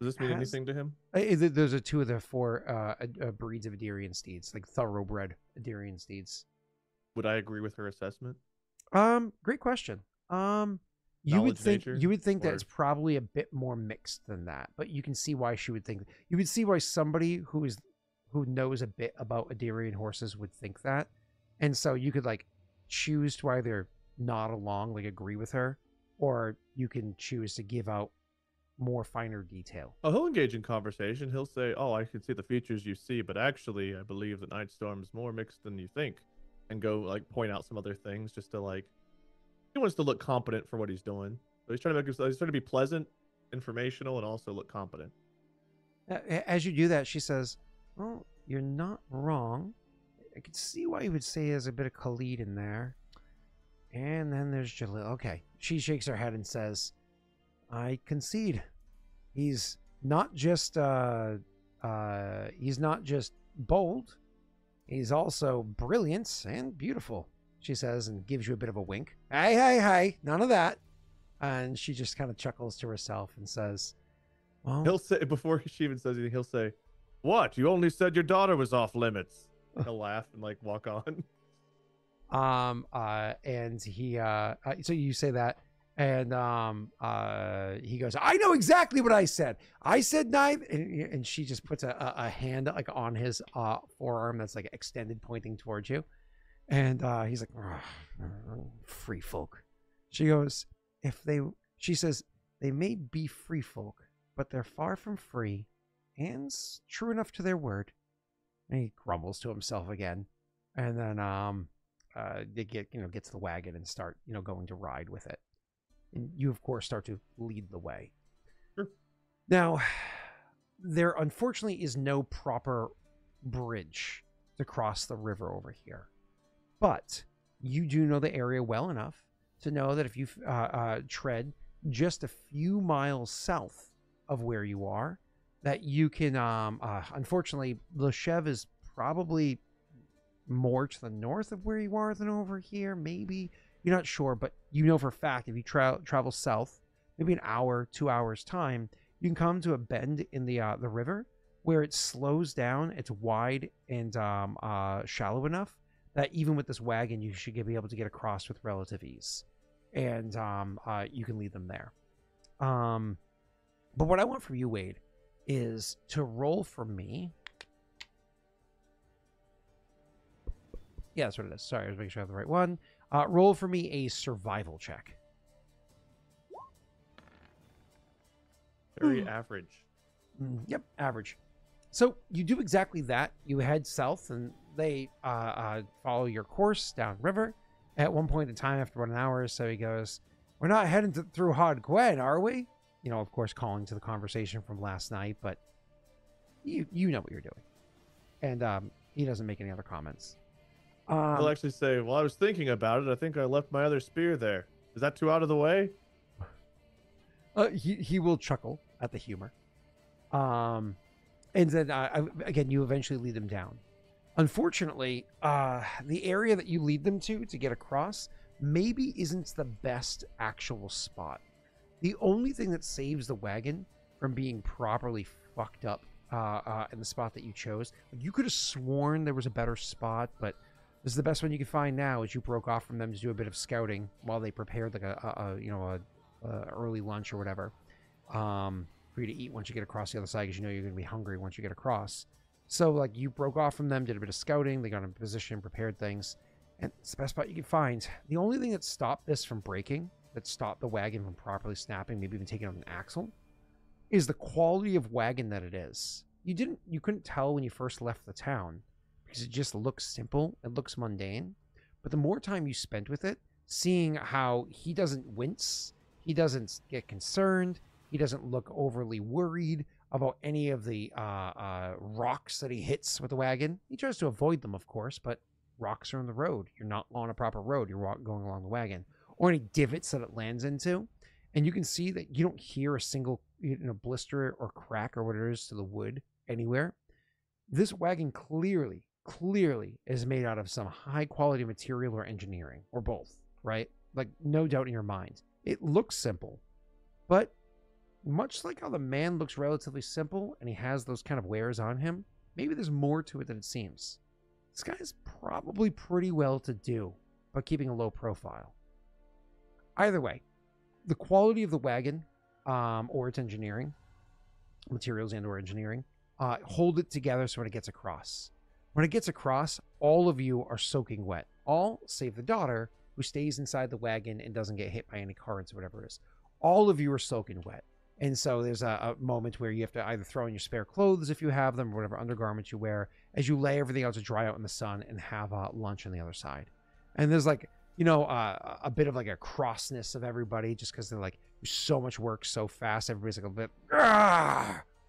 S2: Does this mean anything to him?
S1: Those are two of the four breeds of Adirian steeds, like thoroughbred Adirian steeds.
S2: Would I agree with her assessment?
S1: Great question. You would think that it's probably a bit more mixed than that, but you can see why she would think. You would see why somebody who knows a bit about Adirian horses would think that, and so you could like choose to either nod along, like agree with her, or you can choose to give out more finer detail.
S2: Oh, he'll engage in conversation. He'll say, "Oh, I can see the features you see, but actually, I believe that Nightstorm is more mixed than you think," and go like point out some other things just to like. He wants to look competent for what he's doing. So he's trying to be pleasant, informational, and also look competent.
S1: As you do that, she says, "Well, you're not wrong. I could see why you would say there's a bit of Khalid in there." And then there's Jalil. Okay. She shakes her head and says, "I concede. He's not just bold. He's also brilliant and beautiful," she says, and gives you a bit of a wink. Hey, none of that. And she just kind of chuckles to herself and says, "Well,"
S2: he'll say, before she even says anything, he'll say, "What? You only said your daughter was off limits." He'll laugh and like walk on.
S1: And he so you say that, and he goes, "I know exactly what I said. I said knife," and she just puts a hand like on his forearm that's like extended, pointing towards you. And he's like, "Free folk." She goes, she says, "They may be free folk, but they're far from free and true enough to their word." And he grumbles to himself again. And then they get to the wagon and start, going to ride with it. And you, of course, start to lead the way.
S2: Sure.
S1: Now, there unfortunately is no proper bridge to cross the river over here. But you do know the area well enough to know that if you tread just a few miles south of where you are, that you can, unfortunately, Leshev is probably more to the north of where you are than over here. Maybe. You're not sure, but you know for a fact if you travel south, maybe an hour, 2 hours time, you can come to a bend in the river where it slows down. It's wide and shallow enough that even with this wagon, you should be able to get across with relative ease. And you can lead them there. But what I want from you, Wade, is to roll for me. Yeah, that's what it is. Sorry, I was making sure I have the right one. Roll for me a survival check.
S2: Very average.
S1: Yep, average. So you do exactly that. You head south, and they follow your course downriver. At one point in time, after about an hour or so, he goes, "We're not heading through Hod Gwen, are we?" Of course, calling to the conversation from last night, but you know what you're doing. And he doesn't make any other comments.
S2: He'll actually say, "Well, I was thinking about it. I think I left my other spear there. Is that too out of the way?"
S1: He will chuckle at the humor. And then again, you eventually lead them down. Unfortunately, the area that you lead them to get across maybe isn't the best actual spot. The only thing that saves the wagon from being properly fucked up in the spot that you chose, you could have sworn there was a better spot, but this is the best one you can find now. As you broke off from them to do a bit of scouting while they prepared like a early lunch or whatever, for you to eat once you get across the other side, because you know you're going to be hungry once you get across. So like you broke off from them, did a bit of scouting, they got in position, prepared things, and it's the best spot you can find. The only thing that stopped this from breaking, that stopped the wagon from properly snapping, maybe even taking out an axle, is the quality of wagon that it is. You couldn't tell when you first left the town because it just looks simple, it looks mundane. But the more time you spent with it, seeing how he doesn't wince, he doesn't get concerned, he doesn't look overly worried about any of the rocks that he hits with the wagon. He tries to avoid them, of course, but rocks are in the road. You're not on a proper road. You're going along the wagon. Or any divots that it lands into. And you can see that you don't hear a single blister or crack or what it is to the wood anywhere. This wagon clearly is made out of some high quality material or engineering, or both, right? Like, no doubt in your mind. It looks simple, but much like how the man looks relatively simple and he has those kind of wares on him, maybe there's more to it than it seems. This guy is probably pretty well to do, but keeping a low profile. Either way, the quality of the wagon, or its engineering, materials and or engineering, hold it together so when it gets across. When it gets across, all of you are soaking wet. All save the daughter, who stays inside the wagon and doesn't get hit by any currents or whatever it is. All of you are soaking wet. And so there's a moment where you have to either throw in your spare clothes if you have them, or whatever undergarments you wear, as you lay everything out to dry out in the sun and have lunch on the other side. And there's like, a bit of like a crossness of everybody, just because they're like, so much work so fast. Everybody's like a bit,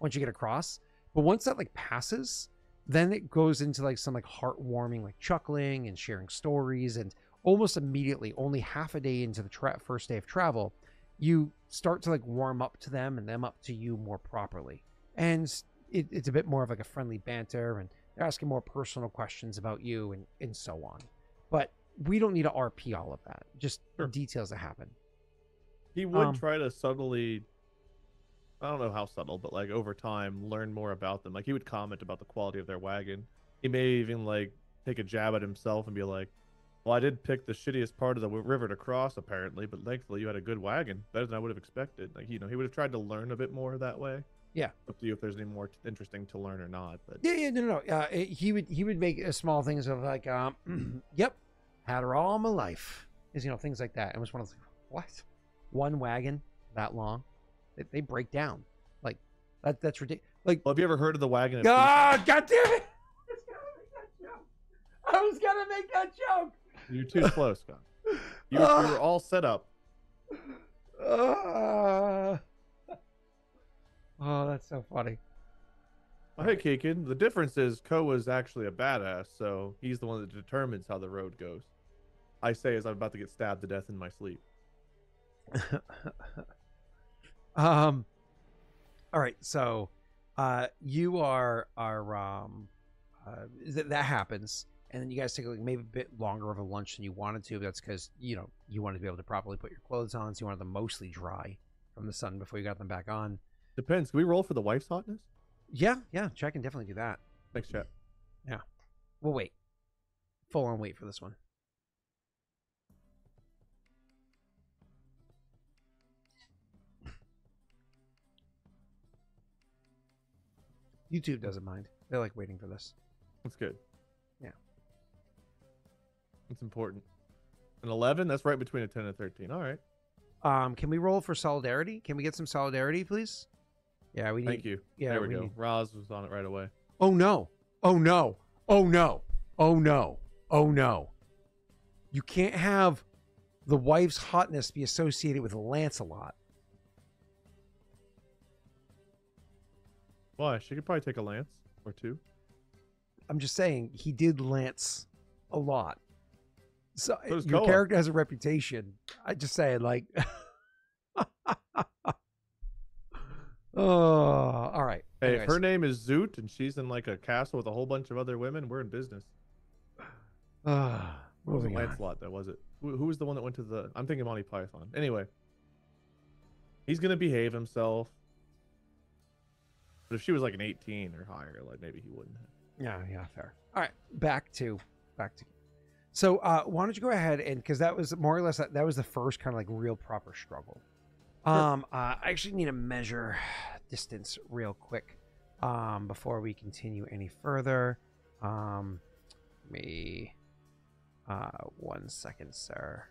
S1: once you get across. But once that like passes, then it goes into like some like heartwarming, like chuckling and sharing stories. And almost immediately, only half a day into the first day of travel, you start to like warm up to them and them up to you more properly. And it's a bit more of like a friendly banter, and they're asking more personal questions about you and so on. But we don't need to RP all of that. Just details that happen.
S2: He would try to subtly, I don't know how subtle, but like over time, learn more about them. Like he would comment about the quality of their wagon. He may even like take a jab at himself and be like, well, I did pick the shittiest part of the river to cross, apparently, but thankfully you had a good wagon, better than I would have expected. Like, he would have tried to learn a bit more that way.
S1: Yeah.
S2: Up to you if there's any more interesting to learn or not. But
S1: no. He would make small things of like, yep, had her all my life. Is things like that. It was one of those, what? One wagon that long? They break down. Like that's ridiculous. Like,
S2: well, have you ever heard of the wagon?
S1: God damn it! I was gonna make that joke.
S2: You're too slow, Scott. You were all set up.
S1: Oh, that's so funny.
S2: Well, hey, Keegan, the difference is Koa is actually a badass, so he's the one that determines how the road goes. I say as I'm about to get stabbed to death in my sleep.
S1: All right, so you are that happens. And then you guys take like maybe a bit longer of a lunch than you wanted to. But that's because, you wanted to be able to properly put your clothes on. So you wanted them mostly dry from the sun before you got them back on.
S2: Depends. Can we roll for the wife's hotness?
S1: Yeah. Chat can definitely do that.
S2: Thanks, chat.
S1: Yeah. We'll wait. Full on wait for this one. YouTube doesn't mind. They like waiting for this.
S2: That's good.
S1: Yeah.
S2: It's important. An 11? That's right between a 10 and a 13. All right.
S1: Can we roll for solidarity? Can we get some solidarity, please? Yeah, we need.
S2: Thank you. Yeah, there we go. Roz was on it right away.
S1: Oh no! Oh no! Oh no! Oh no! Oh no! You can't have the wife's hotness be associated with Lancelot.
S2: Why? She could probably take a lance or two.
S1: I'm just saying, he did lance a lot. So your
S2: Koa.
S1: character has a reputation. I just saying, like, oh, all right.
S2: Hey, if
S1: Anyways.
S2: her name is Zoot and she's in like a castle with a whole bunch of other women, we're in business. It wasn't
S1: Moving on.
S2: Lancelot, though, was it? Who was the one that went to the... I'm thinking Monty Python. Anyway. He's going to behave himself. But if she was like an 18 or higher, like maybe he wouldn't have.
S1: Yeah, fair. All right, back to. So why don't you go ahead and, because that was more or less that was the first kind of like real proper struggle.
S2: Sure.
S1: I actually need to measure distance real quick before we continue any further. Me 1 second, sir.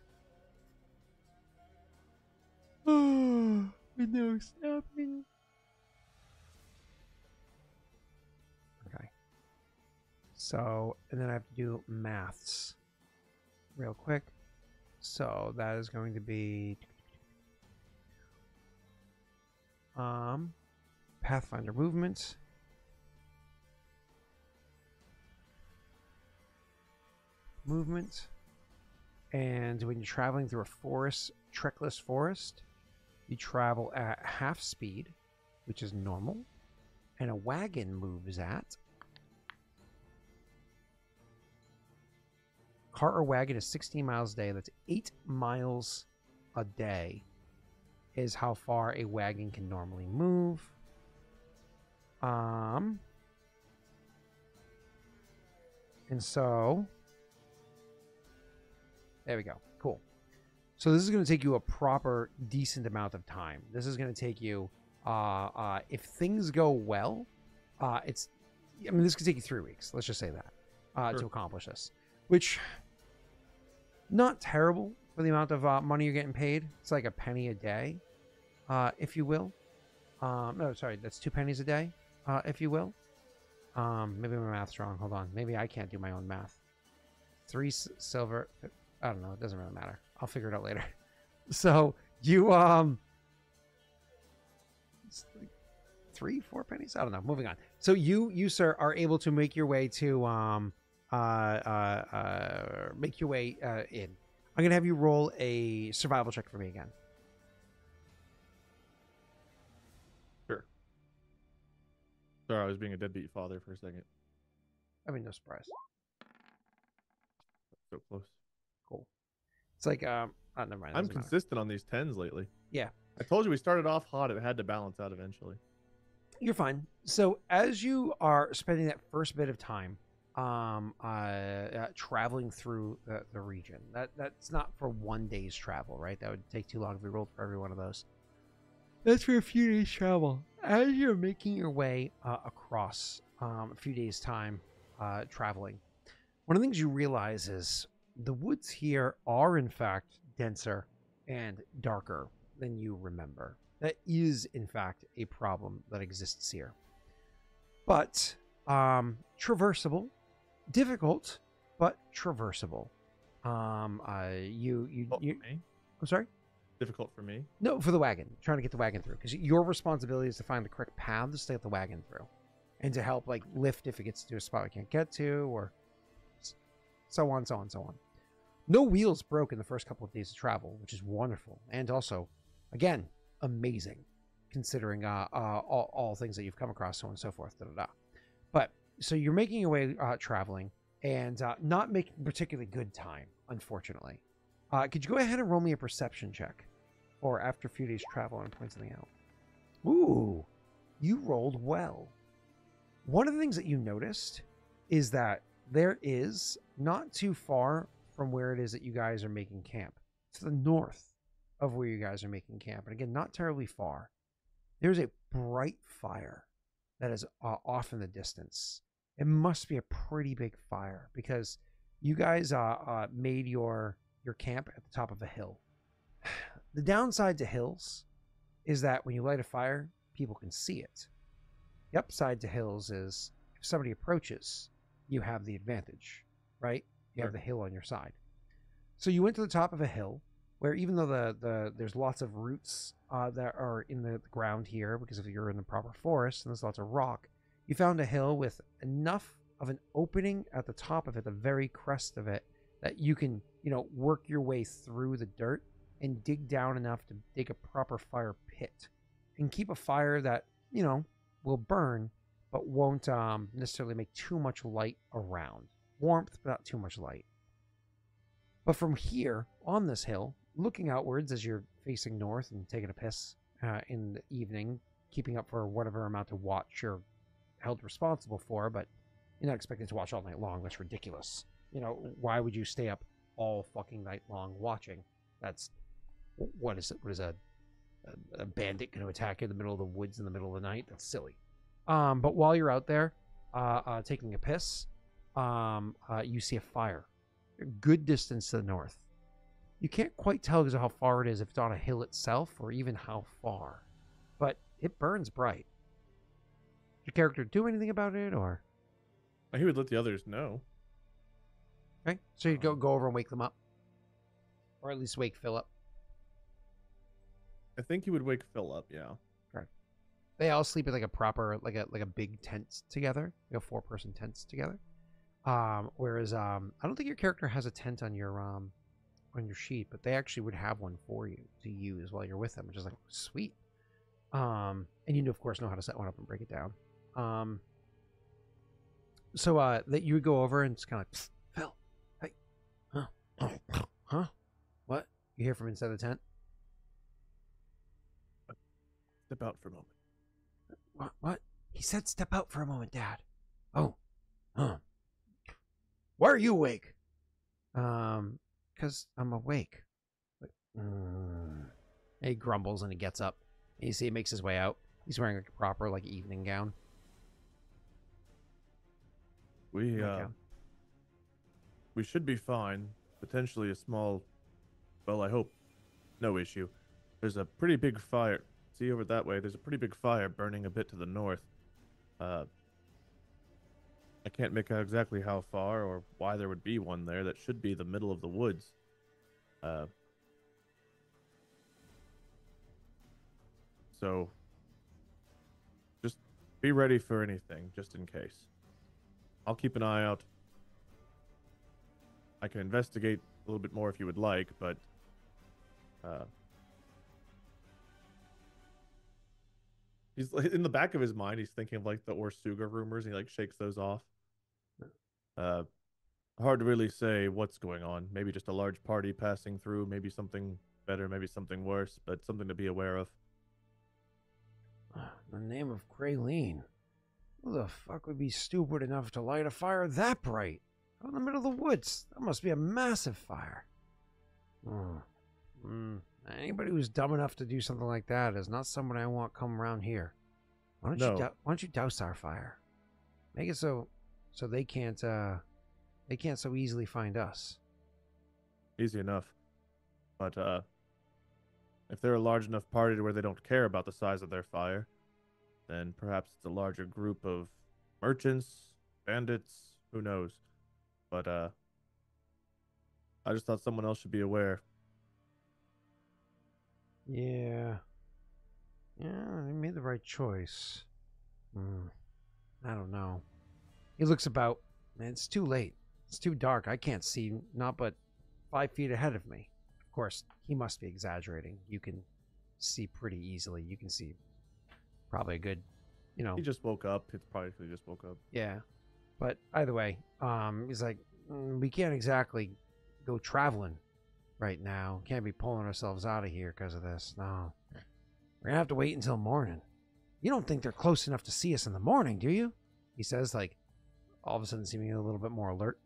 S1: Oh, no stopping. Okay. So, and then I have to do maths real quick. So that is going to be Pathfinder movement. And when you're traveling through a forest, treckless forest, you travel at half speed, which is normal, and a wagon moves at cart or wagon is 16 miles a day. That's 8 miles a day is how far a wagon can normally move. And so there we go. Cool. So this is going to take you a proper decent amount of time. This is going to take you if things go well, this could take you 3 weeks. Let's just say that to accomplish this, which not terrible for the amount of money you're getting paid. It's like a penny a day, if you will. No, sorry, that's 2 pennies a day, if you will. Maybe my math's wrong. Hold on. Maybe I can't do my own math. 3 silver. I don't know. It doesn't really matter. I'll figure it out later. So you 3, 4 pennies. I don't know. Moving on. So you sir are able to make your way to make your way in. I'm gonna have you roll a survival check for me again.
S2: Sure. Sorry, I was being a deadbeat father for a second.
S1: I mean, no surprise.
S2: So close.
S1: Cool. It's like oh, never mind.
S2: I'm consistent on these 10s lately.
S1: Yeah.
S2: I told you we started off hot. It had to balance out eventually.
S1: You're fine. So as you are spending that first bit of time traveling through the region, that's not for 1 day's travel, right? That would take too long if we rolled for every one of those. That's for a few days travel. As you're making your way across a few days time traveling, one of the things you realize is the woods here are in fact denser and darker than you remember. That is in fact a problem that exists here, but traversable. Difficult, but traversable. I'm sorry?
S2: Difficult for me?
S1: No, for the wagon. Trying to get the wagon through. Because your responsibility is to find the correct paths to get the wagon through. And to help, like, lift if it gets to a spot we can't get to, or so on, so on, so on. No wheels broke in the first couple of days of travel, which is wonderful. And also, again, amazing. Considering all things that you've come across, so on and so forth. But so you're making your way traveling and not making particularly good time, unfortunately. Could you go ahead and roll me a perception check? Or after a few days travel and point something out. Ooh, you rolled well. One of the things that you noticed is that there is not too far from where it is that you guys are making camp. To the north of where you guys are making camp. And again, not terribly far. There's a bright fire that is off in the distance. It must be a pretty big fire because you guys made your camp at the top of a hill. The downside to hills is that when you light a fire, people can see it. The upside to hills is if somebody approaches, you have the advantage, right? You have the hill on your side. So you went to the top of a hill where even though there's lots of roots that are in the ground here because if you're in the proper forest and there's lots of rock, you found a hill with enough of an opening at the top of it, the very crest of it, that you can, work your way through the dirt and dig down enough to dig a proper fire pit and keep a fire that, will burn, but won't necessarily make too much light around. Warmth, but not too much light. But from here, on this hill, looking outwards as you're facing north and taking a piss in the evening, keeping up for whatever amount of watch you're held responsible for, but you're not expected to watch all night long. That's ridiculous. You know, why would you stay up all fucking night long watching? That's, what is it? What is a bandit going to attack you in the middle of the woods in the middle of the night? That's silly. But while you're out there taking a piss, you see a fire a good distance to the north. You can't quite tell because of how far it is, if it's on a hill itself or even how far, but it burns bright. Did your character do anything about it, or?
S2: He would let the others know.
S1: Okay, so you'd go over and wake them up, or at least wake Philip.
S2: I think he would wake Phil up. Yeah.
S1: Okay. They all sleep in like a proper, like a big tent together, like a 4-person tents together. Whereas I don't think your character has a tent on your sheet, but they actually would have one for you to use while you're with them, which is like sweet. And you of course know how to set one up and break it down. So that you would go over and just kind of, Phil, hey, huh? What? You hear from inside the tent?
S2: Step out for a moment.
S1: What? He said step out for a moment, Dad. Oh, huh. Why are you awake? Because I'm awake. Like, He grumbles and he gets up. And you see he makes his way out. He's wearing like a proper like evening gown.
S2: We should be fine. Potentially a small, well, I hope, no issue. There's a pretty big fire. See over that way, there's a pretty big fire burning a bit to the north. I can't make out exactly how far or why there would be one there. That should be the middle of the woods. So just be ready for anything, just in case. I'll keep an eye out. I can investigate a little bit more if you would like, but he's in the back of his mind, he's thinking of like the Orsuga rumors, and he like shakes those off. Hard to really say what's going on. Maybe just a large party passing through, maybe something better, maybe something worse, but something to be aware of.
S1: The name of Kraleen. Who the fuck would be stupid enough to light a fire that bright? Out in the middle of the woods. That must be a massive fire. Anybody who's dumb enough to do something like that is not someone I want come around here. Why don't you douse our fire? Make it so they can't so easily find us.
S2: Easy enough. But if they're a large enough party to where they don't care about the size of their fire, then perhaps it's a larger group of merchants, bandits, who knows. But I just thought someone else should be aware.
S1: Yeah, they made the right choice. I don't know. He looks about. Man, it's too late. It's too dark. I can't see not but 5 feet ahead of me. Of course, he must be exaggerating. You can see pretty easily. You can see probably a good,
S2: He just woke up. It's probably he just woke up.
S1: Yeah. But either way, he's like, we can't exactly go traveling right now. Can't be pulling ourselves out of here because of this. No. We're going to have to wait until morning. You don't think they're close enough to see us in the morning, do you? He says, like, all of a sudden seeming a little bit more alert.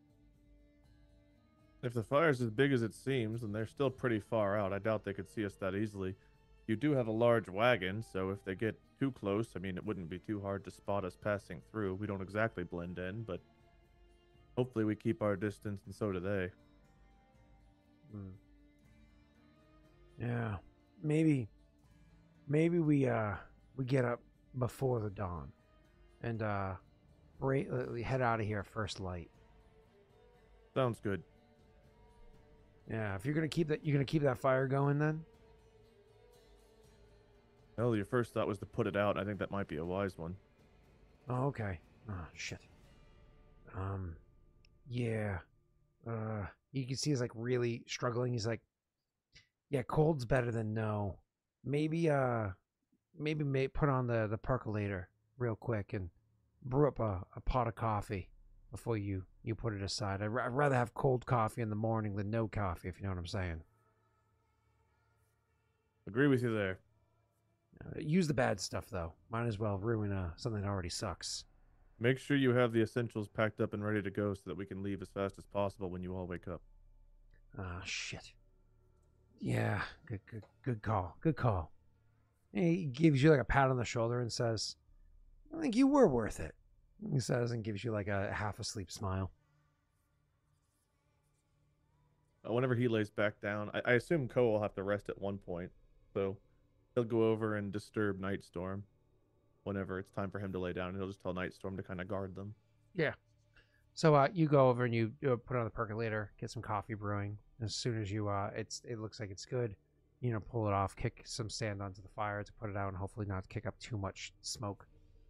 S2: If the fire's as big as it seems, then they're still pretty far out. I doubt they could see us that easily. You do have a large wagon, so if they get too close, I mean, it wouldn't be too hard to spot us passing through. We don't exactly blend in, but hopefully we keep our distance, and so do they.
S1: Yeah, maybe we get up before the dawn, and head out of here at first light.
S2: Sounds good.
S1: Yeah, if you're gonna keep that fire going, then.
S2: Well, your first thought was to put it out. I think that might be a wise one.
S1: Oh, okay. Oh, shit. Yeah. You can see he's like really struggling. He's like, yeah, cold's better than no. Maybe put on the percolator real quick and brew up a pot of coffee before you put it aside. I'd rather have cold coffee in the morning than no coffee, if you know what I'm saying.
S2: Agree with you there.
S1: Use the bad stuff, though. Might as well ruin something that already sucks.
S2: Make sure you have the essentials packed up and ready to go so that we can leave as fast as possible when you all wake up.
S1: Ah, shit. Yeah, good call. Good call. He gives you like a pat on the shoulder and says, I think you were worth it. He says and gives you like a half asleep smile.
S2: Whenever he lays back down, I assume Koa will have to rest at one point. So he'll go over and disturb Nightstorm whenever it's time for him to lay down. And he'll just tell Nightstorm to kind of guard them.
S1: Yeah. So you go over and you put on the percolator, get some coffee brewing. As soon as you it looks like it's good, pull it off, kick some sand onto the fire to put it out, and hopefully not kick up too much smoke,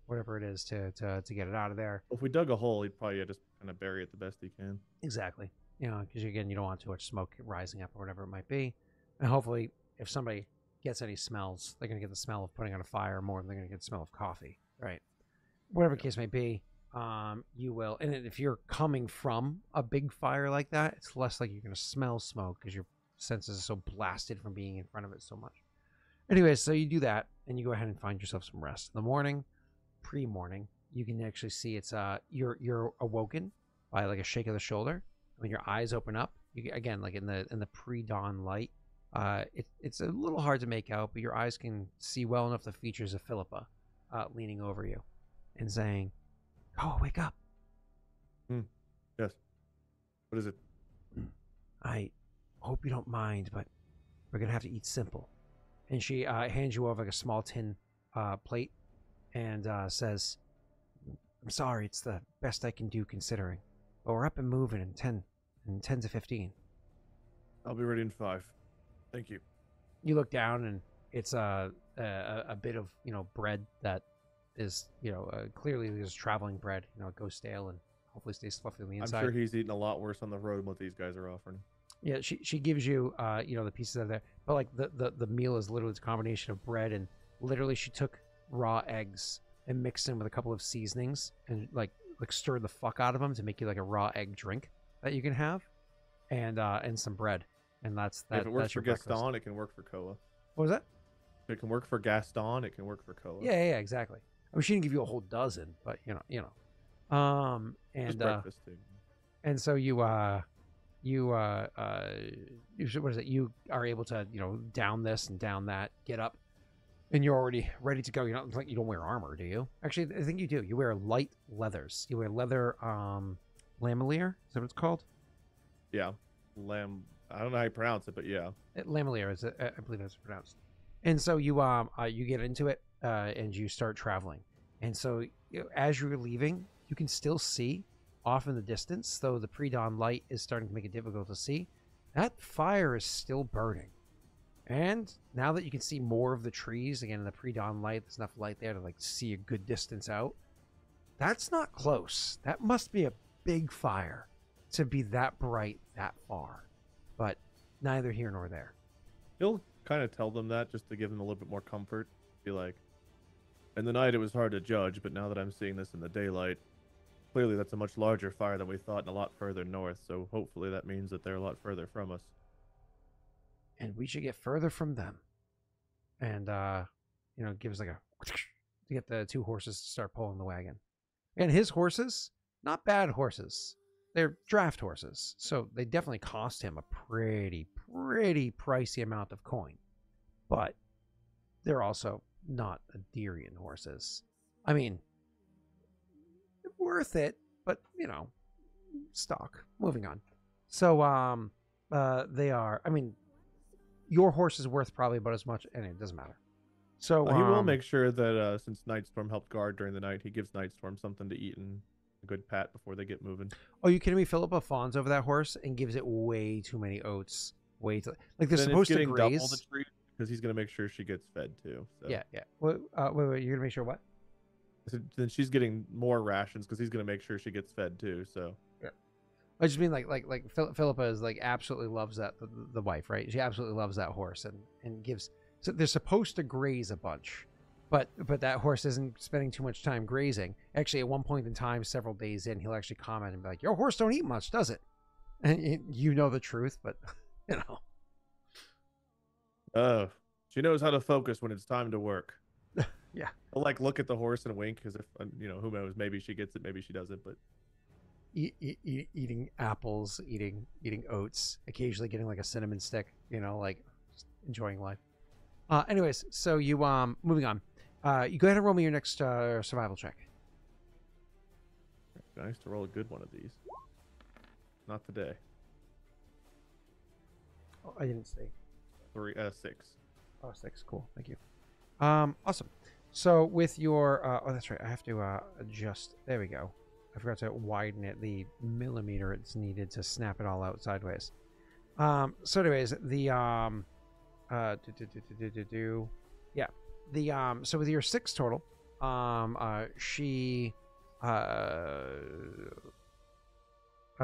S1: whatever it is to get it out of there.
S2: If we dug a hole, he'd probably just kind of bury it the best he can.
S1: Exactly. Because again, you don't want too much smoke rising up or whatever it might be, and hopefully, if somebody gets any smells, they're gonna get the smell of putting on a fire more than they're gonna get the smell of coffee, right? Whatever the case may be. You will, and if you're coming from a big fire like that, it's less like you're going to smell smoke because your senses are so blasted from being in front of it so much. Anyways, so you do that, and you go ahead and find yourself some rest. In the morning, pre-morning, you can actually see it's you're awoken by like a shake of the shoulder. When your eyes open up, again like in the pre-dawn light, it's a little hard to make out, but your eyes can see well enough the features of Philippa leaning over you and saying, "Oh, wake up."
S2: Yes. What is it?
S1: I hope you don't mind, but we're going to have to eat simple. And she hands you over like a small tin plate and says, I'm sorry, it's the best I can do considering. But we're up and moving in 10 to 15.
S2: I'll be ready in 5. Thank you.
S1: You look down and it's a bit of, bread that is, clearly just traveling bread. It goes stale and hopefully stays fluffy on the inside.
S2: I'm sure he's eating a lot worse on the road than what these guys are offering.
S1: Yeah, she gives you, the pieces of there. But, like, the meal is literally a combination of bread and literally she took raw eggs and mixed them with a couple of seasonings and, like stirred the fuck out of them to make you, like, a raw egg drink that you can have and some bread. And that's that.
S2: If it works for
S1: breakfast.
S2: Gaston, it can work for Koa.
S1: What was that?
S2: If it can work for Gaston, it can work for Koa.
S1: Yeah, exactly. I mean, she didn't give you a whole dozen, but and
S2: just breakfast too.
S1: And so you what is it? You are able to down this and down that, get up, and you're already ready to go. It's like you don't wear armor, do you? Actually, I think you do. You wear light leathers. You wear leather lamelier. Is that what it's called?
S2: Yeah, I don't know how you pronounce it, but yeah,
S1: lamelier is I believe that's pronounced. And so you get into it and you start traveling. And so as you're leaving, you can still see off in the distance, though the pre-dawn light is starting to make it difficult to see, that fire is still burning. And now that you can see more of the trees, again, in the pre-dawn light, there's enough light there to see a good distance out. That's not close. That must be a big fire to be that bright that far. But neither here nor there.
S2: He'll kind of tell them that just to give them a little bit more comfort. Be like, in the night it was hard to judge, but now that I'm seeing this in the daylight, clearly that's a much larger fire than we thought and a lot further north, so hopefully that means that they're a lot further from us.
S1: And we should get further from them. And, gives like a to get the 2 horses to start pulling the wagon. And his horses, not bad horses. They're draft horses, so they definitely cost him a pretty pricey amount of coin. But they're also not Adirian horses. I mean, worth it, but stock. Moving on. So they are. I mean, your horse is worth probably about as much, and it doesn't matter. So
S2: he will make sure that since Nightstorm helped guard during the night, he gives Nightstorm something to eat and a good pat before they get moving.
S1: Oh, you kidding me? Philippa fawns over that horse and gives it way too many oats. Like they're supposed to graze.
S2: Double the treat because he's gonna make sure she gets fed too. So.
S1: Yeah. Wait. You're gonna make sure what?
S2: So then she's getting more rations because he's gonna make sure she gets fed too. So.
S1: Yeah. I just mean like Philippa is absolutely loves that the wife, right? She absolutely loves that horse and gives. So they're supposed to graze a bunch, but that horse isn't spending too much time grazing. Actually, at one point in time, several days in, he'll actually comment and be like, "Your horse don't eat much, does it?" And you know the truth, but you know.
S2: She knows how to focus when it's time to work.
S1: Yeah.
S2: I'll like look at the horse and wink because if who knows, maybe she gets it, maybe she doesn't. But
S1: Eating apples, eating oats, occasionally getting like a cinnamon stick, like just enjoying life. Anyways, so you moving on. You go ahead and roll me your next survival check.
S2: Nice to roll a good one of these. Not today.
S1: Oh, I didn't see.
S2: 6.
S1: Oh, 6. Cool. Thank you. Awesome. So with your oh, that's right. I have to adjust. There we go. I forgot to widen it the millimeter it's needed to snap it all out sideways. So anyways, the yeah, the so with your 6 total, she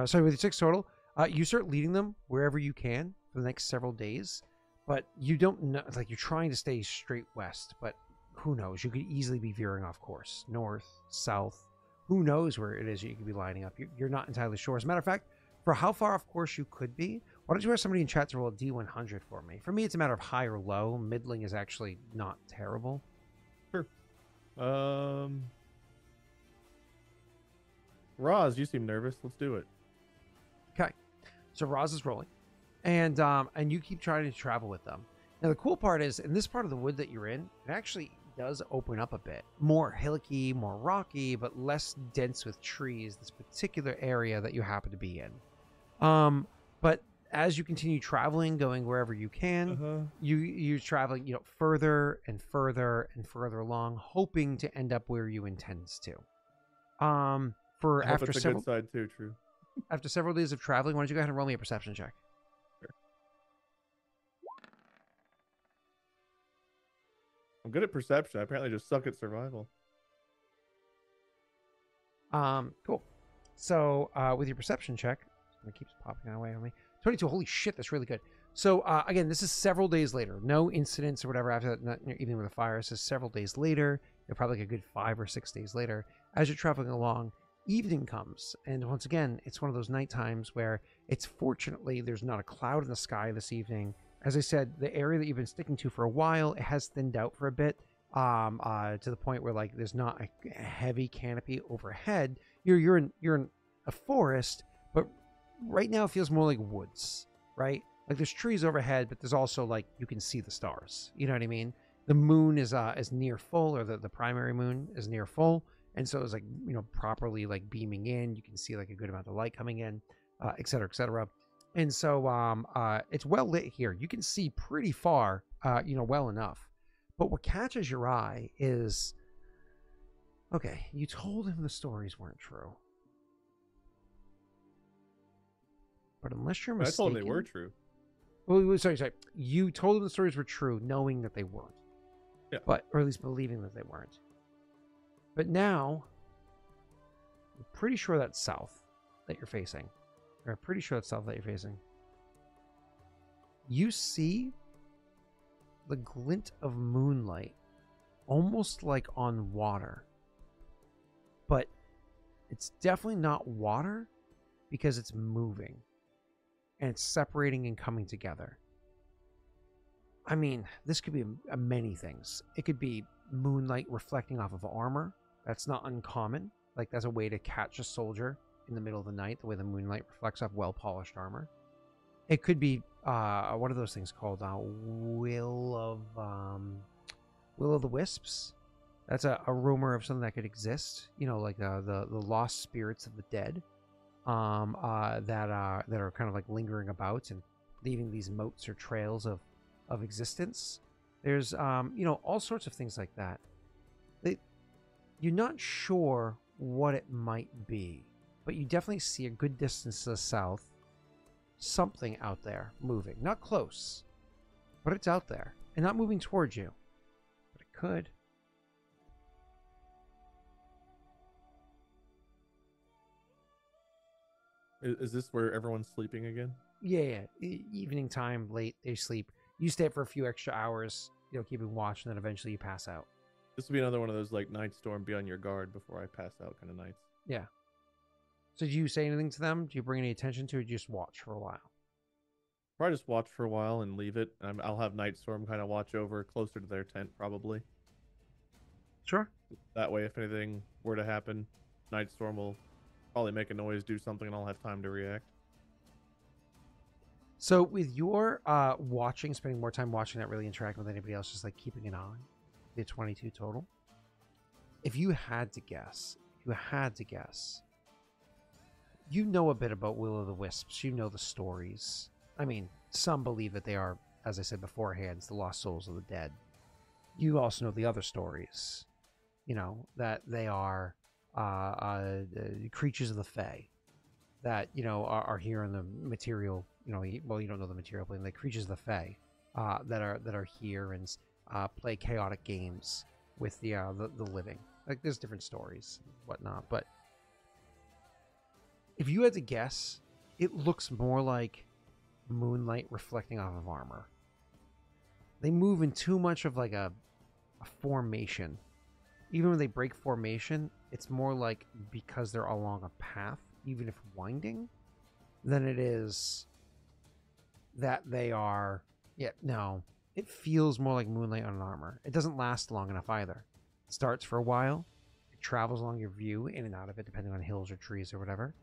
S1: sorry, with your 6 total, you start leading them wherever you can for the next several days, but you don't know, like you're trying to stay straight west, but who knows? You could easily be veering off course, north, south. Who knows where it is you could be lining up? You're not entirely sure. As a matter of fact, for how far off course you could be, why don't you have somebody in chat to roll a D100 for me? For me, it's a matter of high or low. Middling is actually not terrible.
S2: Sure. Roz, you seem nervous. Let's do it.
S1: Okay. So Roz is rolling. And you keep trying to travel with them. Now, the cool part is, in this part of the wood that you're in, it actually does open up a bit. More hillocky, more rocky, but less dense with trees, this particular area that you happen to be in. But as you continue traveling, going wherever you can, you're traveling, further and further and further along, hoping to end up where you intend to. For
S2: I hope
S1: after
S2: it's a
S1: several
S2: good side too, true.
S1: After several days of traveling, why don't you go ahead and roll me a perception check?
S2: Sure. I'm good at perception. I apparently just suck at survival.
S1: Cool. So with your perception check, it keeps popping away on me. 22. Holy shit, that's really good. So again, this is several days later. No incidents or whatever after that. Not even with a fire. This is several days later. You're probably like a good 5 or 6 days later. As you're traveling along, evening comes, and once again, it's one of those night times where it's fortunately there's not a cloud in the sky this evening. As I said, the area that you've been sticking to for a while, it has thinned out for a bit, to the point where like there's not a heavy canopy overhead. You're in a forest, but right now it feels more like woods, right? Like there's trees overhead, but there's also like you can see the stars. You know what I mean? The moon is near full, or the primary moon is near full. And so it's like, properly like beaming in. You can see like a good amount of light coming in, et cetera, et cetera. And so it's well lit here. You can see pretty far, well enough. But what catches your eye is, okay, you told him the stories weren't true. But unless you're mistaken...
S2: I told him they were true.
S1: Well, sorry. You told him the stories were true, knowing that they weren't.
S2: Yeah.
S1: Or at least believing that they weren't. But now, I'm pretty sure that's south that you're facing. Or I'm pretty sure that's south that you're facing. You see the glint of moonlight, almost like on water. But it's definitely not water because it's moving. And it's separating and coming together. I mean, this could be many things. It could be moonlight reflecting off of armor. That's not uncommon. Like, that's a way to catch a soldier in the middle of the night, the way the moonlight reflects off well-polished armor. It could be, what are those things called? Will of the Wisps. That's a rumor of something that could exist. Like the lost spirits of the dead that are kind of like lingering about and leaving these motes or trails of existence. There's, all sorts of things like that. You're not sure what it might be, but you definitely see a good distance to the south. Something out there moving. Not close, but it's out there. And not moving towards you. But it could.
S2: Is this where everyone's sleeping again?
S1: Yeah. Evening time, late, they sleep. You stay up for a few extra hours, keeping watch, and then eventually you pass out.
S2: This would be another one of those like night storm, be on your guard before I pass out kind of nights.
S1: Yeah. So do you say anything to them? Do you bring any attention to it? Or do you just watch for a while?
S2: Probably just watch for a while and leave it. I'll have night storm kind of watch over closer to their tent probably.
S1: Sure.
S2: That way, if anything were to happen, night storm will probably make a noise, do something, and I'll have time to react.
S1: So with your watching, spending more time watching, not really interacting with anybody else, just like keeping an eye, the 22 total. If you had to guess, you know a bit about Will o' the Wisps. You know the stories. I mean, some believe that they are, as I said beforehand, the lost souls of the dead. You also know the other stories. You know, that they are creatures of the Fae. That, you know, are here in the material, you know, well, you don't know the material plane, the creatures of the Fae that are here and play chaotic games with the living. Like, there's different stories and whatnot, but if you had to guess, it looks more like moonlight reflecting off of armor. They move in too much of like a formation. Even when they break formation, it's more like because they're along a path, even if winding, than it is that they are... Yeah, no. It feels more like moonlight on an armor. It doesn't last long enough either. It starts for a while. It travels along your view, in and out of it, depending on hills or trees or whatever.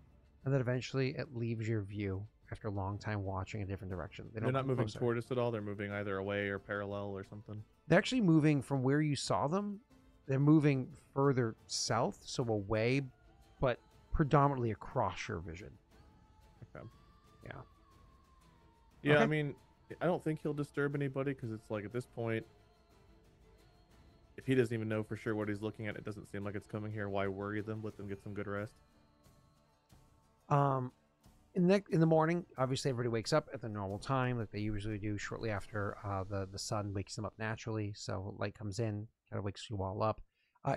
S1: And then eventually it leaves your view after a long time watching a different direction.
S2: They're not moving toward us at all? They're moving either away or parallel or something?
S1: They're actually moving from where you saw them. They're moving further south, so away, but predominantly across your vision.
S2: Okay.
S1: Yeah.
S2: Yeah,
S1: okay.
S2: I mean, I don't think he'll disturb anybody because it's like at this point, if he doesn't even know for sure what he's looking at, it doesn't seem like it's coming here. Why worry them? Let them get some good rest.
S1: In the morning, obviously everybody wakes up at the normal time, like they usually do shortly after the sun wakes them up naturally. So light comes in, kind of wakes you all up.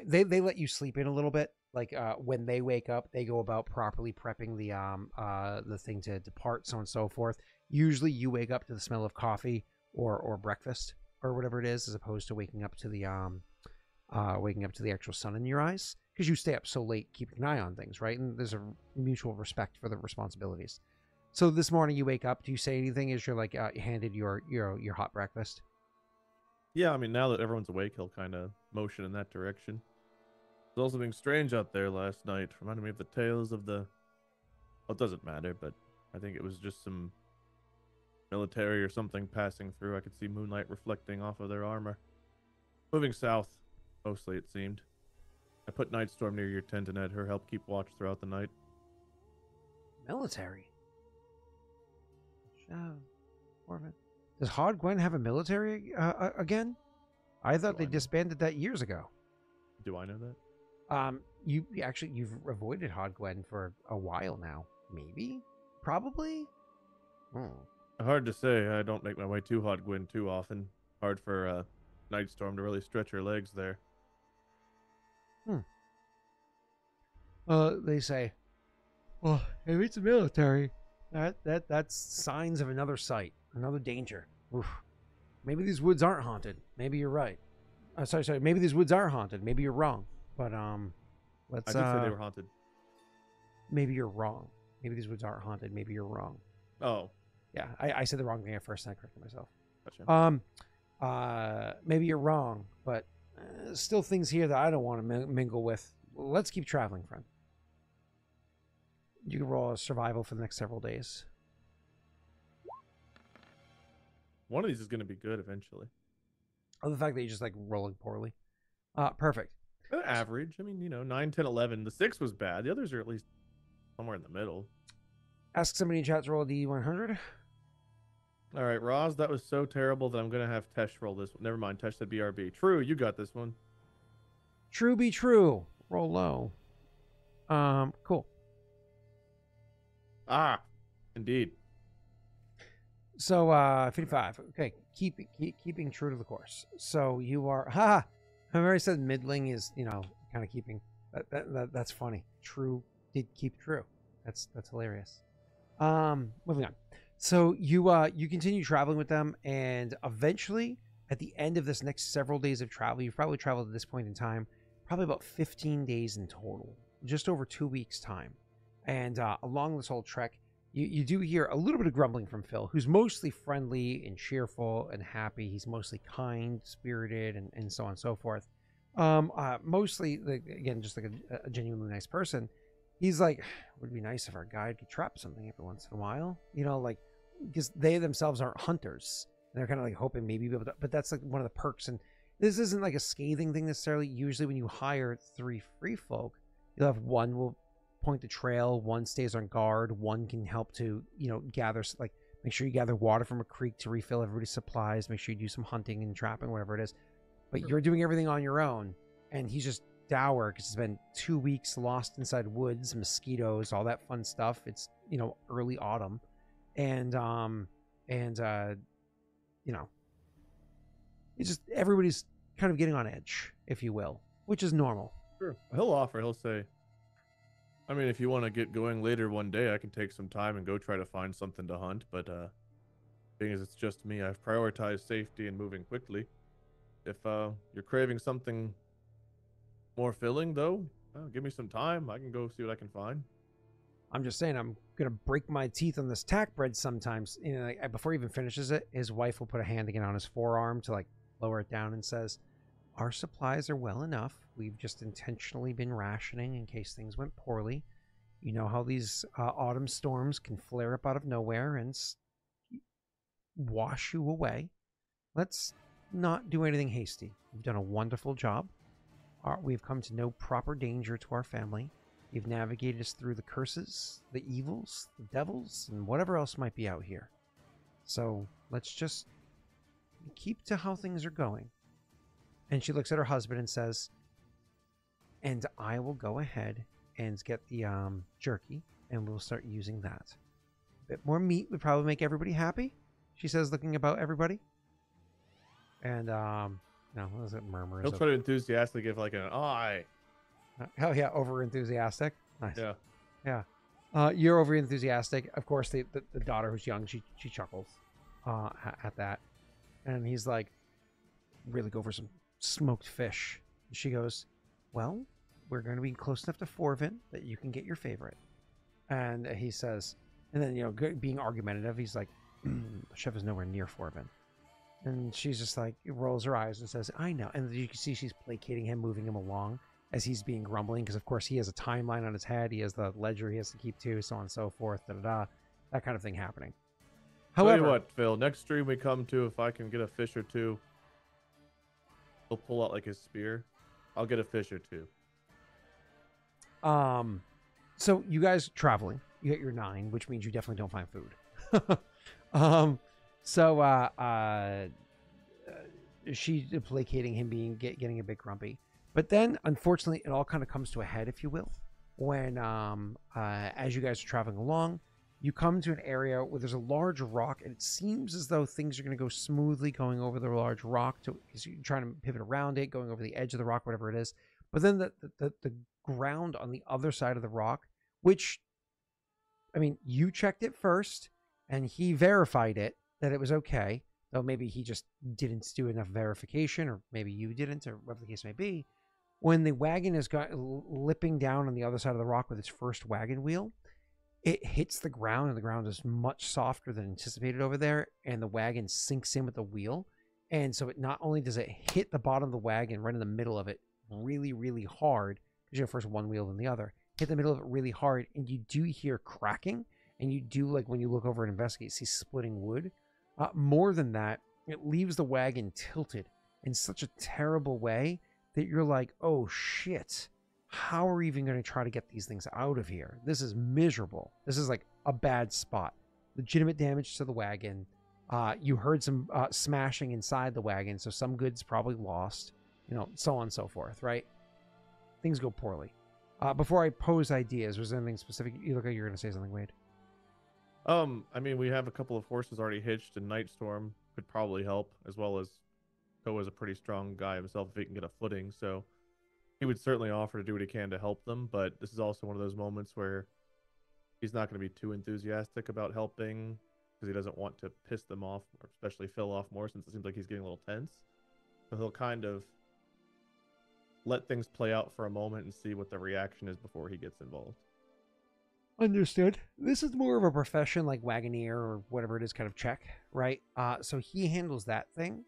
S1: They let you sleep in a little bit. Like when they wake up, they go about properly prepping the thing to depart, so on and so forth. Usually you wake up to the smell of coffee or breakfast or whatever it is, as opposed to waking up to the actual sun in your eyes, because you stay up so late keeping an eye on things, right? And there's a mutual respect for the responsibilities. So this morning you wake up. Do you say anything as you're like handed your hot breakfast?
S2: Yeah, I mean, now that everyone's awake, he'll kind of motion in that direction. There's also something strange out there last night. Reminded me of the tales of the... Well, it doesn't matter, but I think it was just some military or something passing through. I could see moonlight reflecting off of their armor. Moving south, mostly it seemed. I put Nightstorm near your tent and had her help keep watch throughout the night.
S1: Military? Does Hod Gwen have a military again? I thought they disbanded that years ago.
S2: Do I know that?
S1: You've avoided Hod Gwen for a while now. Maybe? Probably?
S2: Hard to say. I don't make my way to Hod Gwen too often. Hard for Nightstorm to really stretch her legs there.
S1: They say, well, if it's military, that's signs of another site, another danger. Oof. Maybe these woods aren't haunted. Maybe you're right. Sorry. Maybe these woods are haunted. Maybe you're wrong. But let's.
S2: I did say they were haunted.
S1: Maybe you're wrong. Maybe these woods aren't haunted. Maybe you're wrong.
S2: Oh.
S1: Yeah, I said the wrong thing at first, and I corrected myself.
S2: Gotcha.
S1: Maybe you're wrong, but still things here that I don't want to mingle with. Let's keep traveling, friend. You can roll a survival for the next several days.
S2: One of these is going to be good eventually.
S1: Oh, the fact that you're just like rolling poorly. Perfect.
S2: Average. I mean, 9, 10, 11. The 6 was bad. The others are at least somewhere in the middle.
S1: Ask somebody in chat to roll a D100.
S2: All right, Roz, that was so terrible that I'm going to have Tesh roll this one. Never mind, Tesh said BRB. True, you got this one.
S1: True be true. Roll low. Cool.
S2: Indeed.
S1: So, 55. Okay, keeping true to the course. So you are... I already said middling is, kind of keeping... That's funny. True did keep true. That's hilarious. Moving on. So you continue traveling with them, and eventually, at the end of this next several days of travel, you've probably traveled at this point in time, probably about 15 days in total, just over 2 weeks' time. And along this whole trek, you do hear a little bit of grumbling from Phil, who's mostly friendly and cheerful and happy. He's mostly kind, spirited, and so on and so forth. Mostly, again, just like a genuinely nice person. He's like, it would be nice if our guide could trap something every once in a while, like, because they themselves aren't hunters. And they're kind of like hoping maybe be able to, but that's like one of the perks. And this isn't like a scathing thing necessarily. Usually when you hire 3 free folk, you'll have one will point the trail, one stays on guard, one can help to, gather, like, make sure you gather water from a creek to refill everybody's supplies, make sure you do some hunting and trapping, whatever it is. But you're doing everything on your own, and he's just dour because it's been 2 weeks lost inside woods, mosquitoes, all that fun stuff. It's, early autumn, and it's just everybody's kind of getting on edge, if you will, which is normal.
S2: Sure. He'll say, I mean, if you want to get going later one day, I can take some time and go try to find something to hunt. But being as it's just me, I've prioritized safety and moving quickly. If you're craving something more filling, though, give me some time. I can go see what I can find.
S1: I'm just saying, I'm going to break my teeth on this tack bread sometimes. Before he even finishes it, his wife will put a hand again on his forearm to, like, lower it down and says, our supplies are well enough. We've just intentionally been rationing in case things went poorly. You know how these autumn storms can flare up out of nowhere and wash you away. Let's not do anything hasty. You've done a wonderful job. We've come to no proper danger to our family. You've navigated us through the curses, the evils, the devils, and whatever else might be out here. So let's just keep to how things are going. And she looks at her husband and says, and I will go ahead and get the jerky, and we'll start using that. A bit more meat would probably make everybody happy, she says, looking about everybody. And, no, what was it, murmurs?
S2: He'll try to enthusiastically give like an eye.
S1: Hell yeah, over enthusiastic. Nice.
S2: Yeah.
S1: You're over enthusiastic. Of course, the daughter who's young, she chuckles at that. And he's like, really go for some smoked fish. And she goes, well, we're going to be close enough to Forvin that you can get your favorite. And he says, and then, being argumentative, he's like, the chef is nowhere near Forvin. And she's just like, rolls her eyes and says, I know. And you can see she's placating him, moving him along as he's being grumbling, because of course he has a timeline on his head, he has the ledger he has to keep to, so on and so forth, that kind of thing happening. However,
S2: tell you what, Phil, next stream we come to, if I can get a fish or two, he'll pull out like his spear. I'll get a fish or two.
S1: So you guys traveling, you get your 9, which means you definitely don't find food. She's placating him, getting a bit grumpy. But then, unfortunately, it all kind of comes to a head, if you will, when, as you guys are traveling along, you come to an area where there's a large rock, and it seems as though things are going to go smoothly going over the large rock, because you're trying to pivot around it, going over the edge of the rock, whatever it is. But then the ground on the other side of the rock, which, I mean, you checked it first, and he verified it, that it was okay, though maybe he just didn't do enough verification, or maybe you didn't, or whatever the case may be. When the wagon is lipping down on the other side of the rock with its first wagon wheel, it hits the ground, and the ground is much softer than anticipated over there, and the wagon sinks in with the wheel. And so it not only does it hit the bottom of the wagon right in the middle of it really, really hard, because you have first one wheel then the other, hit the middle of it really hard, and you do hear cracking, and you do, like when you look over and investigate, see splitting wood. More than that, it leaves the wagon tilted in such a terrible way that you're like, oh shit, how are we even going to try to get these things out of here? This is miserable. This is like a bad spot. Legitimate damage to the wagon. You heard some smashing inside the wagon, so some goods probably lost, so on and so forth, right? Things go poorly. Before I pose ideas, was there anything specific? You look like you're going to say something, Wade.
S2: I mean, we have a couple of horses already hitched, and Nightstorm could probably help, as well as Koa is a pretty strong guy himself if he can get a footing, so he would certainly offer to do what he can to help them, but this is also one of those moments where he's not going to be too enthusiastic about helping because he doesn't want to piss them off, or especially Phil off more, since it seems like he's getting a little tense. So he'll kind of let things play out for a moment and see what the reaction is before he gets involved.
S1: Understood. This is more of a profession like Wagoneer or whatever it is kind of check, right? So he handles that thing.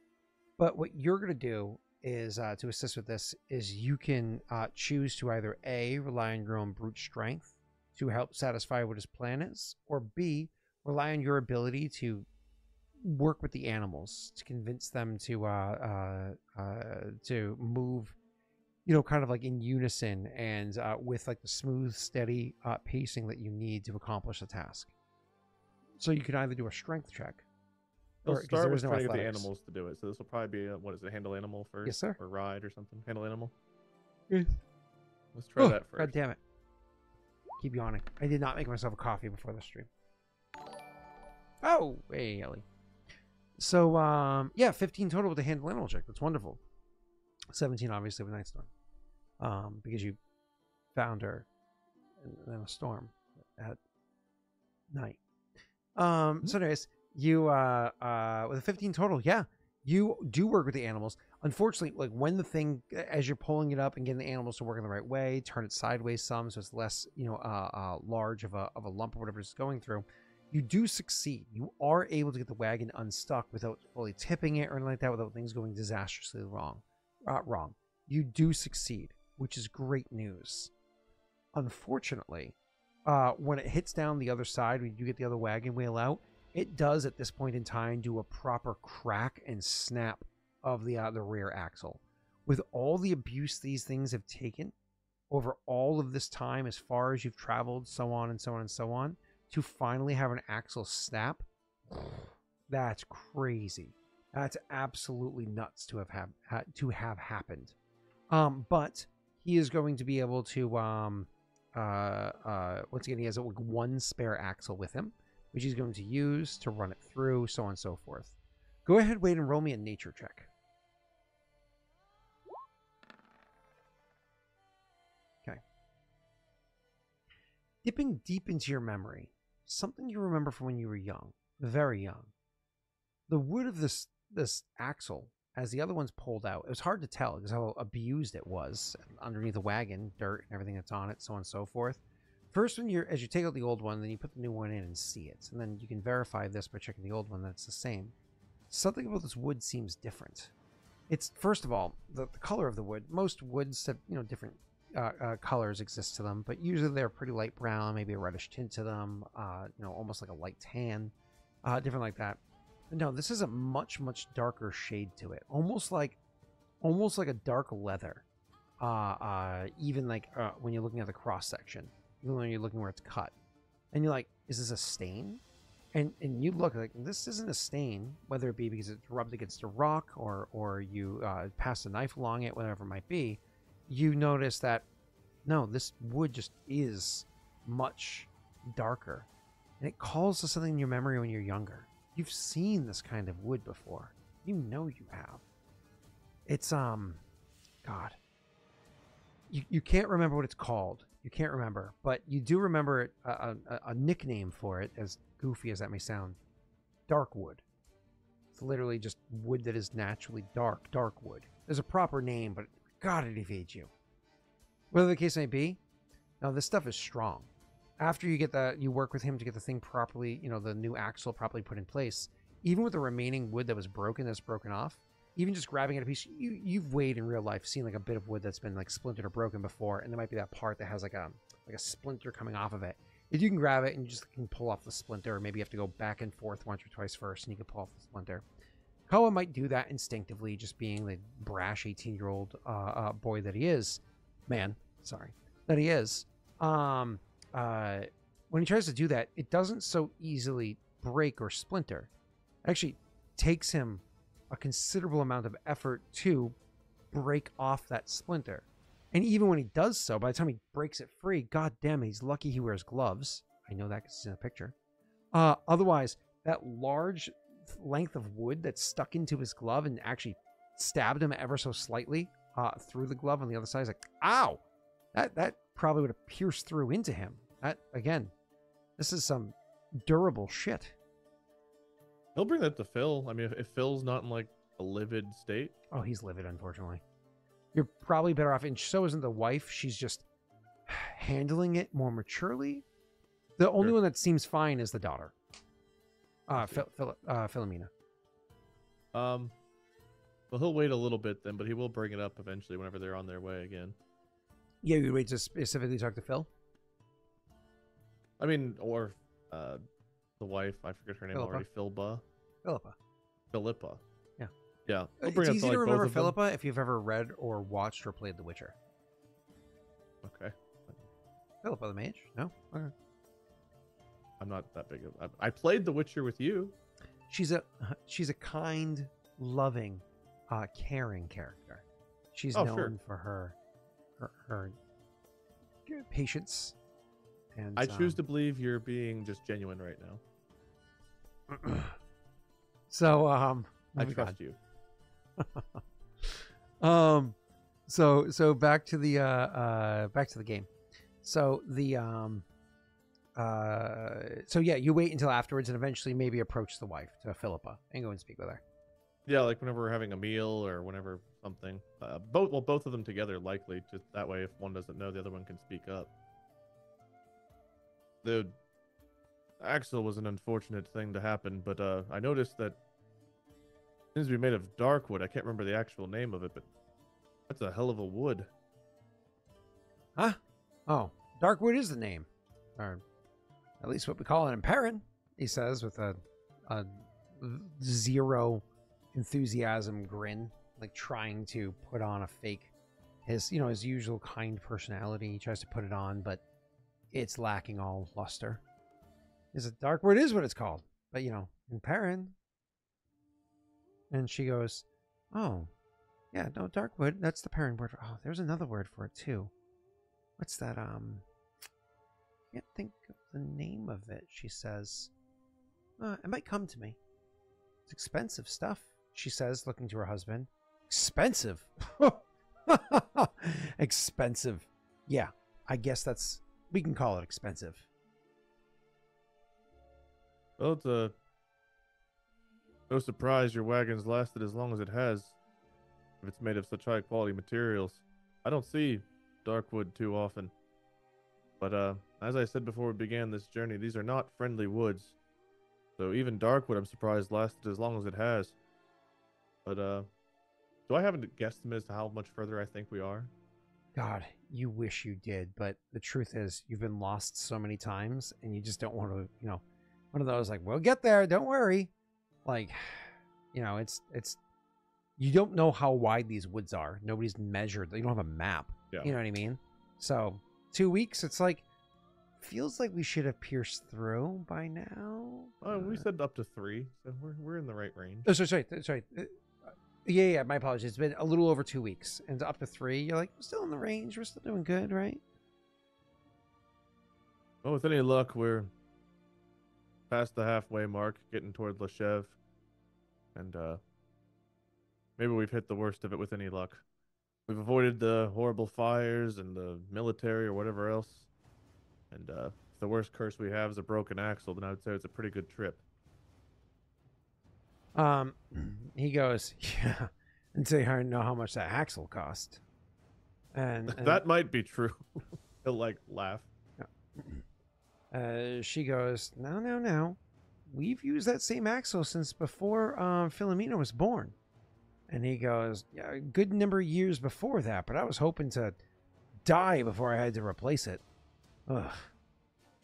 S1: But what you're going to do is, to assist with this, is you can choose to either A, rely on your own brute strength to help satisfy what his plan is, or B, rely on your ability to work with the animals to convince them to move, kind of like in unison and with like the smooth, steady pacing that you need to accomplish the task. So you can either do a strength check.
S2: We'll start with trying to get the animals to do it. So this will probably be, what is it, handle animal first?
S1: Yes, sir.
S2: Or ride or something. Handle animal?
S1: Yes.
S2: Let's try that first.
S1: God damn it. Keep yawning. I did not make myself a coffee before the stream. Oh, hey, Ellie. So, yeah, 15 total with the handle animal check. That's wonderful. 17, obviously, with Nightstorm. Because you found her in a storm at night. So anyways, you, with a 15 total, yeah, you do work with the animals. Unfortunately, like when the thing, as you're pulling it up and getting the animals to work in the right way, turn it sideways some so it's less, large of a lump or whatever it's going through, you do succeed. You are able to get the wagon unstuck without fully tipping it or anything like that, without things going disastrously wrong. You do succeed, which is great news. Unfortunately, when it hits down the other side, when you get the other wagon wheel out, it does at this point in time do a proper crack and snap of the rear axle. With all the abuse these things have taken over all of this time, as far as you've traveled, so on and so on and so on, to finally have an axle snap, that's crazy. That's absolutely nuts to have happened. But he is going to be able to once again, he has one spare axle with him, which he's going to use to run it through, so on and so forth. Go ahead, Wade, and roll me a nature check. Okay. Dipping deep into your memory, something you remember from when you were young, very young. The wood of this axle, as the other one's pulled out, it was hard to tell because how abused it was underneath the wagon, dirt and everything that's on it, so on and so forth. First, as you take out the old one, then you put the new one in and see it. And then you can verify this by checking the old one, that's the same. Something about this wood seems different. It's, first of all, the color of the wood. Most woods have, different colors exist to them, but usually they're pretty light brown, maybe a reddish tint to them, almost like a light tan, different like that. But no, this is a much, much darker shade to it. Almost like a dark leather. Even like when you're looking at the cross section. Even when you're looking where it's cut, and you're like, is this a stain? And you look like, this isn't a stain, whether it be because it's rubbed against a rock or you pass a knife along it, whatever it might be. You notice that no, this wood just is much darker, and it calls to something in your memory when you're younger. You've seen this kind of wood before. You know you have. It's God. You can't remember what it's called. You can't remember, but you do remember it, a nickname for it, as goofy as that may sound. Dark wood. It's literally just wood that is naturally dark wood. There's a proper name, but God, it evades you. Whatever the case may be, now this stuff is strong. After you get you work with him to get the thing properly, the new axle properly put in place, even with the remaining wood that was broken, that's broken off, even just grabbing it a piece, you've weighed in real life, seen like a bit of wood that's been like splintered or broken before, and there might be that part that has like a splinter coming off of it. If you can grab it and you just can pull off the splinter, or maybe you have to go back and forth once or twice first, and you can pull off the splinter. Koa might do that instinctively, just being the brash 18-year-old boy that he is. Man, sorry, that he is. When he tries to do that, it doesn't so easily break or splinter. It actually takes him a considerable amount of effort to break off that splinter. And even when he does so, by the time he breaks it free, god damn it, he's lucky he wears gloves. I know that because it's in the picture. Otherwise, that large length of wood that's stuck into his glove and actually stabbed him ever so slightly through the glove on the other side. He's like, ow! That probably would have pierced through into him. That, again, this is some durable shit.
S2: He'll bring that to Phil. I mean, if Phil's not in like a livid state.
S1: Oh, he's livid, unfortunately. You're probably better off, and so isn't the wife. She's just handling it more maturely. The only one that seems fine is the daughter, Philomena.
S2: Well, he'll wait a little bit then, but he will bring it up eventually whenever they're on their way again.
S1: Yeah, you wait to specifically talk to Phil?
S2: I mean, or the wife, I forget her name already, Philippa.
S1: Yeah.
S2: Yeah.
S1: It's easy to remember Philippa if you've ever read or watched or played The Witcher.
S2: Okay.
S1: Philippa the mage? No? Okay.
S2: I'm not that big of... I played The Witcher with you.
S1: She's a kind, loving, caring character. She's known for her patience. And
S2: I choose to believe you're being just genuine right now.
S1: So
S2: I trust you.
S1: So back to the game. So so yeah, you wait until afterwards and eventually maybe approach the wife, to Philippa, and go and speak with her.
S2: Yeah, like whenever we're having a meal or whenever something. Both of them together, likely. Just that way, if one doesn't know, the other one can speak up. The axle was an unfortunate thing to happen, but I noticed that it seems to be made of dark wood. I can't remember the actual name of it, but that's a hell of a wood.
S1: Huh? Oh, dark wood is the name, or at least what we call it in Perrin. He says with a zero enthusiasm grin, like trying to put on a fake his usual kind personality. He tries to put it on, but it's lacking all luster. Is it dark wood is what it's called, but in Perrin. And she goes, "Oh, yeah, no, dark wood. That's the Perrin word. Oh, there's another word for it too. What's that? Can't think of the name of it." She says, "It might come to me. It's expensive stuff," she says, looking to her husband. Expensive? Expensive. Yeah, I guess we can call it expensive.
S2: Well, it's no surprise your wagon's lasted as long as it has, if it's made of such high quality materials. I don't see dark wood too often. But as I said before we began this journey, these are not friendly woods. So even dark wood, I'm surprised, lasted as long as it has. But do I have a guesstimate as to how much further I think we are?
S1: God, you wish you did, but the truth is you've been lost so many times and you just don't want to, one of those like, we'll get there, don't worry. Like, it's you don't know how wide these woods are. Nobody's measured. You don't have a map.
S2: Yeah.
S1: You know what I mean? So 2 weeks, it's like, feels like we should have pierced through by now.
S2: We said up to 3, so we're in the right range.
S1: Oh, sorry. Yeah, my apologies. It's been a little over 2 weeks, and up to 3, you're like, we're still in the range. We're still doing good, right?
S2: Well, with any luck, we're past the halfway mark, getting toward Leshev, and maybe we've hit the worst of it with any luck. We've avoided the horrible fires and the military or whatever else, and if the worst curse we have is a broken axle, then I would say it's a pretty good trip.
S1: He goes, yeah, until you know how much that axle cost. And
S2: that might be true. He'll like laugh.
S1: She goes, no. We've used that same axle since before Philomena was born. And he goes, yeah, a good number of years before that, but I was hoping to die before I had to replace it. Ugh. I'm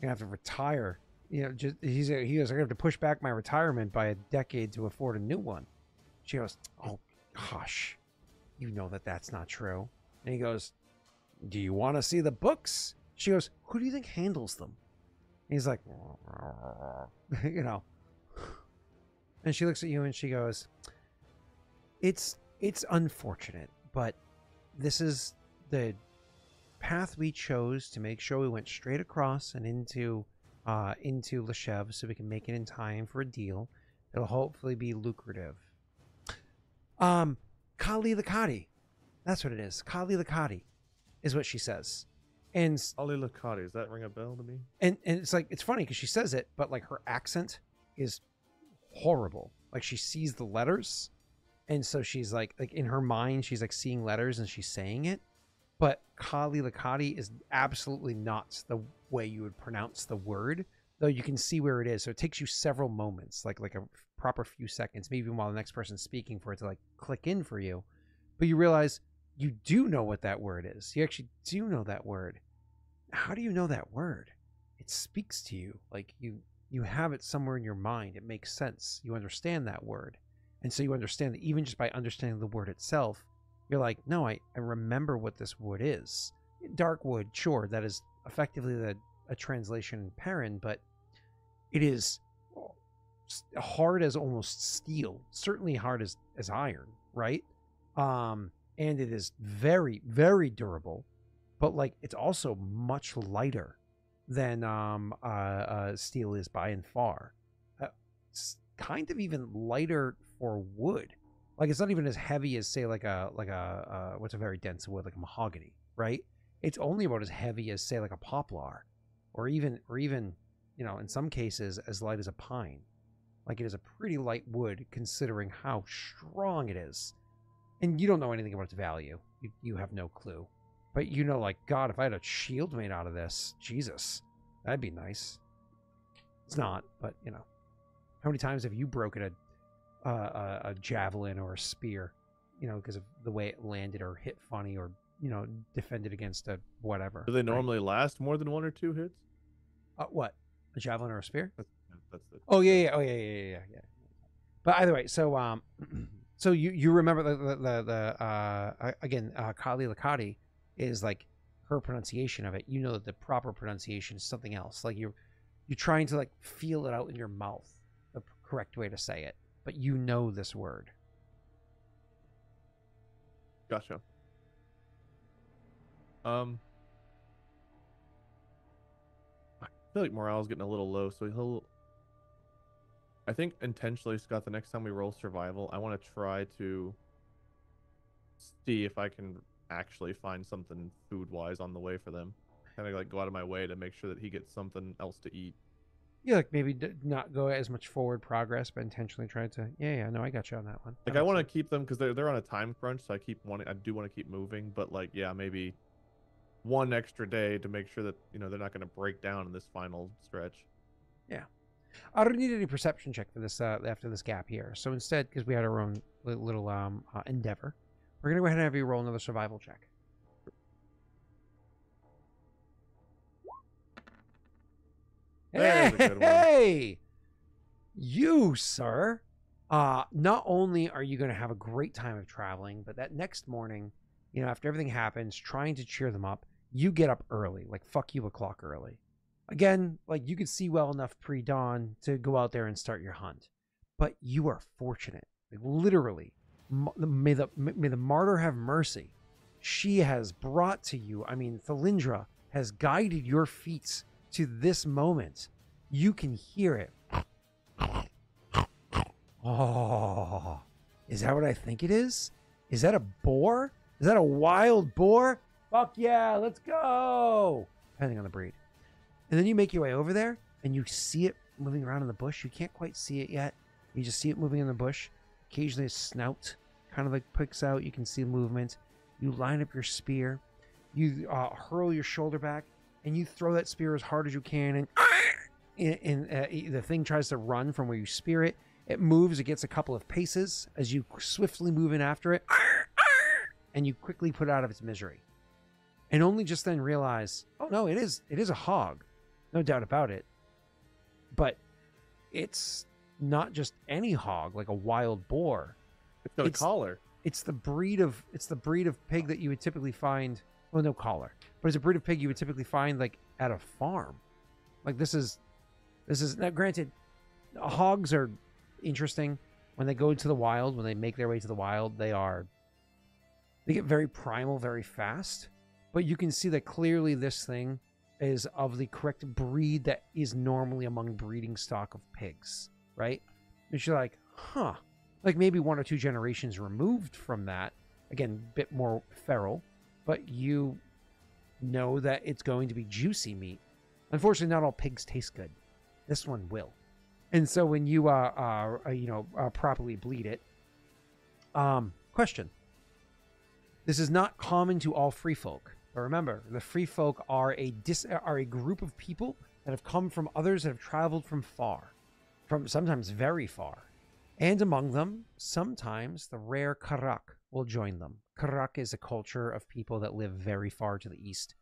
S1: gonna have to retire. He goes, I'm gonna have to push back my retirement by a decade to afford a new one. She goes, oh gosh, you know that's not true. And he goes, do you want to see the books? She goes, who do you think handles them? And he's like, And she looks at you and she goes, it's unfortunate, but this is the path we chose to make sure we went straight across and into Leshev so we can make it in time for a deal that'll hopefully be lucrative. Kali Lakati. That's what it is. Kali Lakati is what she says. And
S2: Kali Lakati, does that ring a bell to me?
S1: And it's like, it's funny because she says it, but like her accent is horrible. Like she sees the letters, and so she's like in her mind, she's like seeing letters and she's saying it. But Kali Lakati is absolutely not the way you would pronounce the word, though you can see where it is. So it takes you several moments, like a proper few seconds, maybe even while the next person's speaking, for it to like click in for you. But you realize you do know what that word is. You actually do know that word. How do you know that word? It speaks to you. Like you have it somewhere in your mind. It makes sense. You understand that word. And so you understand that even just by understanding the word itself, you're like, no, I remember what this wood is. Dark wood, sure, that is effectively a translation in Perrin, but it is hard as almost steel, certainly hard as iron, right? And it is very, very durable, but like it's also much lighter than steel is by and far. It's kind of even lighter for wood. Like it's not even as heavy as say like a what's a very dense wood, like a mahogany, right? It's only about as heavy as say like a poplar, or even you know, in some cases as light as a pine. Like it is a pretty light wood considering how strong it is. And you don't know anything about its value. You have no clue. But you know, like, God, if I had a shield made out of this, Jesus, that'd be nice. It's not, but you know, how many times have you broken a javelin or a spear, you know, because of the way it landed or hit funny or, you know, defended against a whatever.
S2: Do they normally last more than 1 or 2 hits?
S1: What? A javelin or a spear?
S2: That's the
S1: Oh yeah. Oh yeah. But either way, so so you remember the again, Kali Lakati is like her pronunciation of it. You know that the proper pronunciation is something else. Like you're trying to like feel it out in your mouth, the correct way to say it. But you know this word.
S2: Gotcha. I feel like morale's getting a little low, so he'll... I think intentionally, Scott, the next time we roll survival, I want to try to see if I can actually find something food-wise on the way for them. Kind of like go out of my way to make sure that he gets something else to eat.
S1: Yeah, like maybe not go as much forward progress, but intentionally try to. Yeah. No, I got you on that one.
S2: Like I want to keep them because they're on a time crunch, so I do want to keep moving, but like yeah, maybe 1 extra day to make sure that they're not going to break down in this final stretch.
S1: Yeah, I don't need any perception check for this after this gap here. So instead, because we had our own little endeavor, we're gonna go ahead and have you roll another survival check. Hey, you, sir. Not only are you going to have a great time of traveling, but that next morning, after everything happens, trying to cheer them up, you get up early, like fuck you o'clock early. Again, like you could see well enough pre-dawn to go out there and start your hunt. But you are fortunate, like literally. May the martyr have mercy. She has brought to you, Thalindra has guided your feet to this moment. You can hear it. Oh, is that what I think it is? Is that a boar? Is that a wild boar? Fuck yeah, let's go. Depending on the breed. And then you make your way over there and you see it moving around in the bush. You can't quite see it yet. You just see it moving in the bush. Occasionally a snout kind of like picks out. You can see movement. You line up your spear. You hurl your shoulder back and you throw that spear as hard as you can. And the thing tries to run from where you spear it. It moves. It gets a couple of paces as you swiftly move in after it. And you quickly put it out of its misery. And only just then realize, oh no, it is a hog. No doubt about it. But it's not just any hog, like a wild boar.
S2: It's got a collar.
S1: It's the breed of pig that you would typically find. Well, no collar, but it's a breed of pig you would typically find like at a farm. Like this is now granted, hogs are interesting when they go to the wild. When they make their way to the wild, they get very primal very fast. But you can see that clearly this thing is of the correct breed that is normally among breeding stock of pigs, right? And you're like, huh, like maybe 1 or 2 generations removed from that. Again, a bit more feral, but you know that it's going to be juicy meat. Unfortunately, not all pigs taste good. This one will. And so when you properly bleed it, question. This is not common to all free folk. But remember, the free folk are a group of people that have come from others that have traveled from far, from sometimes very far. And among them, sometimes the rare Karak will join them. Karak is a culture of people that live very far to the east.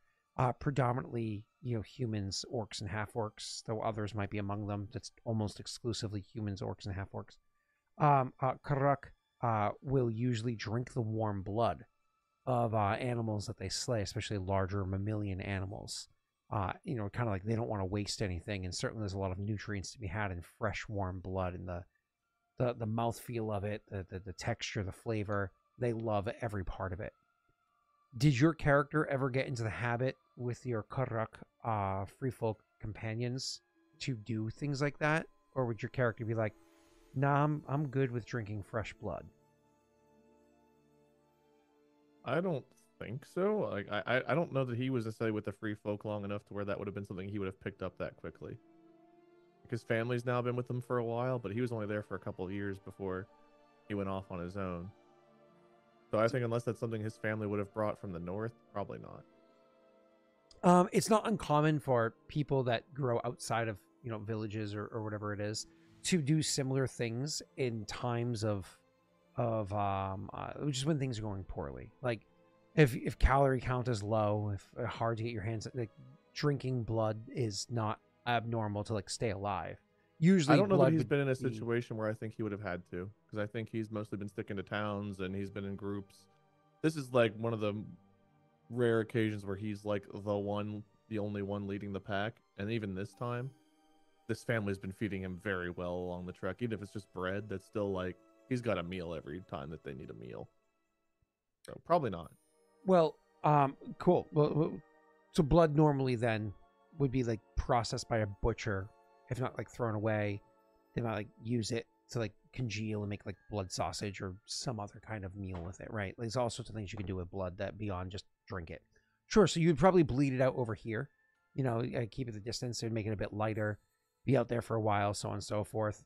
S1: Predominantly, humans, orcs, and half-orcs, though others might be among them. That's almost exclusively humans, orcs, and half-orcs. Karak will usually drink the warm blood of animals that they slay, especially larger mammalian animals. Kind of like they don't want to waste anything, and certainly there's a lot of nutrients to be had in fresh, warm blood, and the mouthfeel of it, the texture, the flavor. They love every part of it. Did your character ever get into the habit with your Karak free folk companions to do things like that? Or would your character be like, nah, I'm good with drinking fresh blood?
S2: I don't think so. Like I don't know that he was necessarily with the free folk long enough to where that would have been something he would have picked up that quickly. His family's now been with him for a while, but he was only there for a couple of years before he went off on his own. So I think unless that's something his family would have brought from the north, probably not.
S1: It's not uncommon for people that grow outside of villages or whatever it is to do similar things in times of which is when things are going poorly. Like if calorie count is low, if hard to get your hands, like drinking blood is not abnormal to like stay alive. Usually,
S2: I don't know that he's been in a situation where I think he would have had to, because I think he's mostly been sticking to towns and he's been in groups. This is like one of the rare occasions where he's like the only one leading the pack, and even this time, this family's been feeding him very well along the trek. Even if it's just bread, that's still like he's got a meal every time that they need a meal. So probably not.
S1: Well, cool. Well, so blood normally then would be like processed by a butcher, if not like thrown away. They might like use it to like congeal and make like blood sausage or some other kind of meal with it, right? There's all sorts of things you can do with blood that beyond just drink it. Sure, so you'd probably bleed it out over here, keep it the distance and make it a bit lighter, be out there for a while, so on and so forth.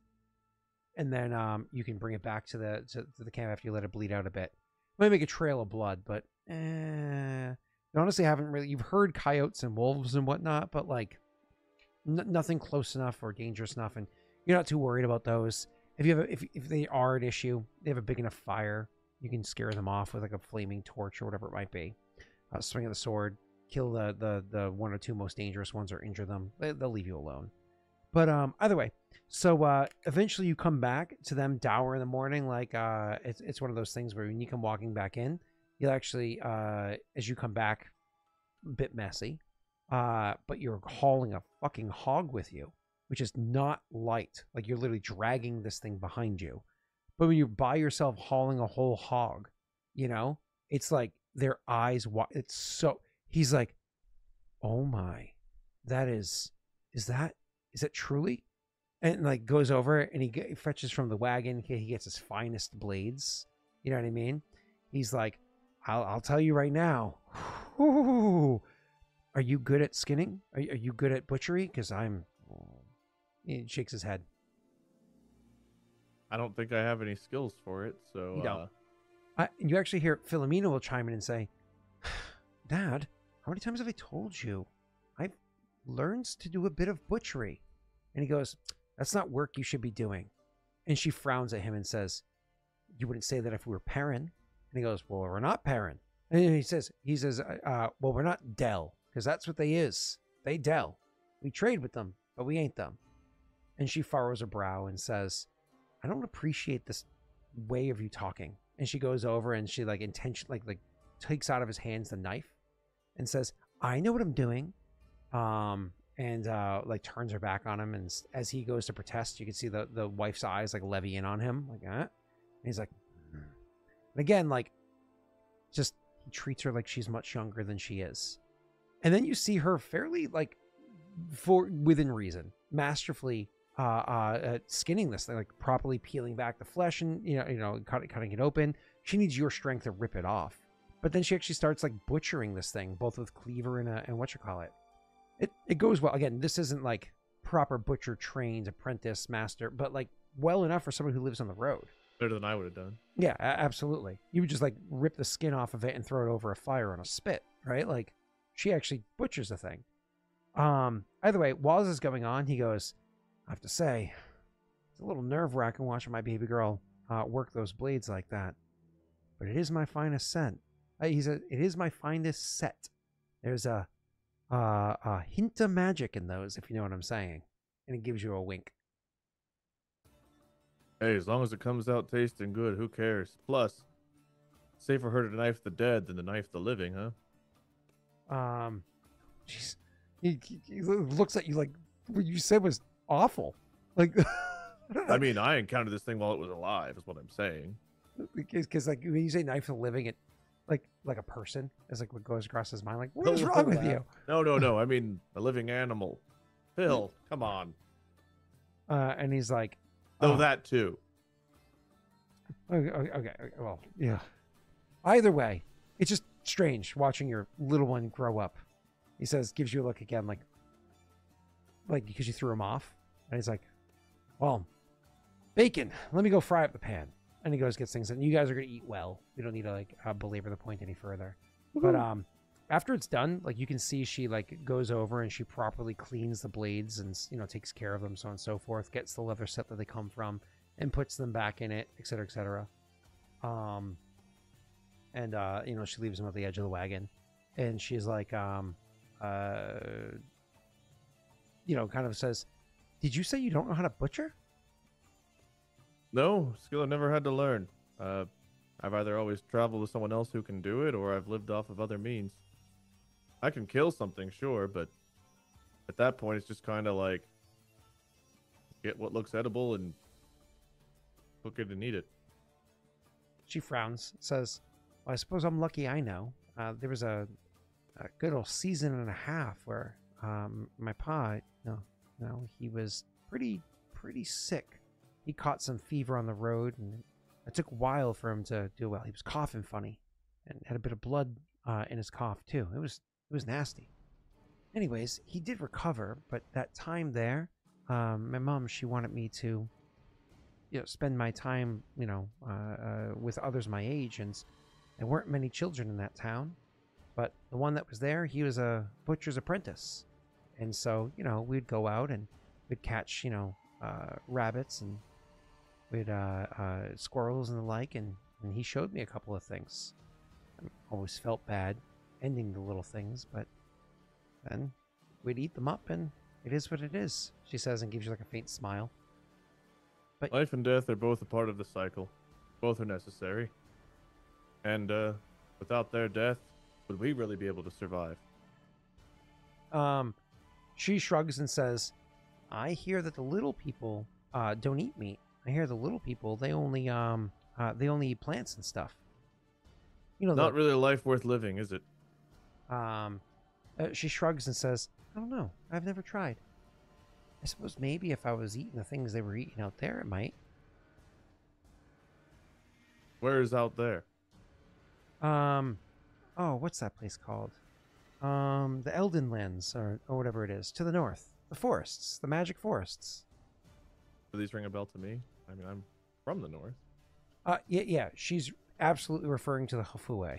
S1: And then you can bring it back to the camp after you let it bleed out a bit. Might make a trail of blood, but you honestly haven't really. You've heard coyotes and wolves and whatnot, but like nothing close enough or dangerous enough, and you're not too worried about those. If they are an issue, they have a big enough fire, you can scare them off with like a flaming torch or whatever it might be. Swing of the sword, kill the one or two most dangerous ones or injure them. They'll leave you alone. But either way, so eventually you come back to them dour in the morning. Like it's one of those things where when you come walking back in, you'll actually as you come back, a bit messy, but you're hauling a fucking hog with you, which is not light. Like you're literally dragging this thing behind you. But when you're by yourself hauling a whole hog, it's like their eyes. It's so. He's like, oh my, is that truly? And like goes over and he fetches from the wagon. He gets his finest blades. You know what I mean? He's like, I'll tell you right now. Whew, are you good at skinning? Are you good at butchery? Because I'm. He shakes his head.
S2: I don't think I have any skills for it, so.
S1: You don't. You actually hear Philomena will chime in and say, Dad, how many times have I told you? I've learned to do a bit of butchery. And he goes, that's not work you should be doing. And she frowns at him and says, you wouldn't say that if we were Perrin. And he goes, well, we're not Perrin. And he says, well, we're not Del, because that's what they is. They Del. We trade with them, but we ain't them. And she furrows her brow and says, I don't appreciate this way of you talking. And she goes over and she like takes out of his hands the knife and says, I know what I'm doing. And like turns her back on him. And as he goes to protest, you can see the wife's eyes like levy in on him. Like, And he's like, and again, like just he treats her like she's much younger than she is. And then you see her fairly like within reason, masterfully skinning this thing, like properly peeling back the flesh and cutting it open. She needs your strength to rip it off, but then she actually starts like butchering this thing both with cleaver and whatchamacallit. It goes well. Again, this isn't like proper butcher trained apprentice master, but like well enough for someone who lives on the road.
S2: Better than I would have done.
S1: Yeah, absolutely. You would just like rip the skin off of it and throw it over a fire on a spit, right? Like she actually butchers the thing. Either way, while this is going on, he goes, I have to say, it's a little nerve-wracking watching my baby girl work those blades like that. But it is my finest scent. It is my finest set. There's a hint of magic in those, if you know what I'm saying. And it gives you a wink.
S2: Hey, as long as it comes out tasting good, who cares? Plus, safer her to knife the dead than to knife the living, huh?
S1: Jeez. He looks at you like what you said was awful. Like,
S2: I mean, I encountered this thing while it was alive, is what I'm saying.
S1: Because like when you say knife the living, it like a person is like what goes across his mind. Like, what is wrong with you?
S2: No. I mean, a living animal. Phil, come on.
S1: And he's like,
S2: oh, that too.
S1: Okay. Well, yeah. Either way, it's just strange watching your little one grow up. He says, gives you a look again, like because you threw him off. And he's like, well, bacon, let me go fry up the pan. And he goes, gets things, and you guys are going to eat well. We don't need to, like, belabor the point any further. But after it's done, like, you can see she, like, goes over and she properly cleans the blades and, you know, takes care of them, so on and so forth, gets the leather set that they come from, and puts them back in it, et cetera, et cetera. You know, she leaves them at the edge of the wagon. And she's like, you know, kind of says, did you say you don't know how to butcher?
S2: No, skill I never had to learn. I've either always traveled with someone else who can do it, or I've lived off of other means. I can kill something, sure, but at that point, it's just kind of like get what looks edible and cook it and eat it.
S1: She frowns, says, well, I suppose I'm lucky I know. There was a good old season and a half where my pa, he was pretty sick. He caught some fever on the road, and it took a while for him to do well. He was coughing funny and had a bit of blood in his cough, too. It was nasty. Anyways, he did recover, but that time there, my mom, she wanted me to, you know, spend my time, you know, with others my age, and there weren't many children in that town, but the one that was there, he was a butcher's apprentice. And so, you know, we'd go out and we'd catch, you know, rabbits and we'd squirrels and the like, and he showed me a couple of things. I always felt bad ending the little things, but then we'd eat them up, and it is what it is, she says, and gives you like a faint smile. But
S2: life and death are both a part of the cycle. Both are necessary. And without their death, would we really be able to survive?
S1: She shrugs and says, I hear that the little people don't eat meat. I hear the little people, they only eat plants and stuff. You know,
S2: not really a life worth living, is it?
S1: She shrugs and says, I don't know. I've never tried. I suppose maybe if I was eating the things they were eating out there, it might.
S2: Where is out there?
S1: Oh, what's that place called? The Elden Lands, or whatever it is, to the north. The forests, the magic forests.
S2: Do these ring a bell to me? I mean, I'm from the north.
S1: Yeah, she's absolutely referring to the Hafue.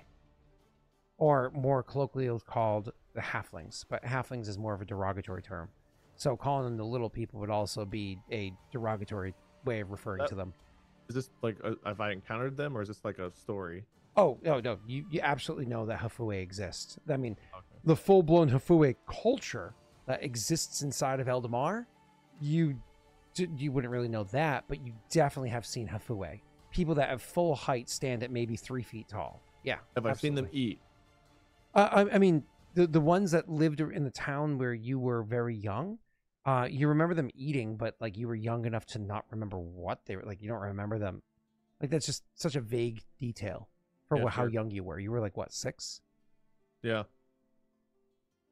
S1: Or more colloquially called the halflings, but halflings is more of a derogatory term. So calling them the little people would also be a derogatory way of referring to them.
S2: Is this like, have I encountered them, or is this like a story?
S1: Oh, no. You absolutely know that Hafue exists. I mean, the full-blown Hafue culture that exists inside of Eldamar, you wouldn't really know that, but you definitely have seen Hafue. People that have full height stand at maybe 3 feet tall. Yeah.
S2: Have I seen them eat?
S1: I mean, the ones that lived in the town where you were very young, you remember them eating, but like you were young enough to not remember what they were. Like you don't remember them. Like that's just such a vague detail for how young you were. You were like what, 6?
S2: Yeah.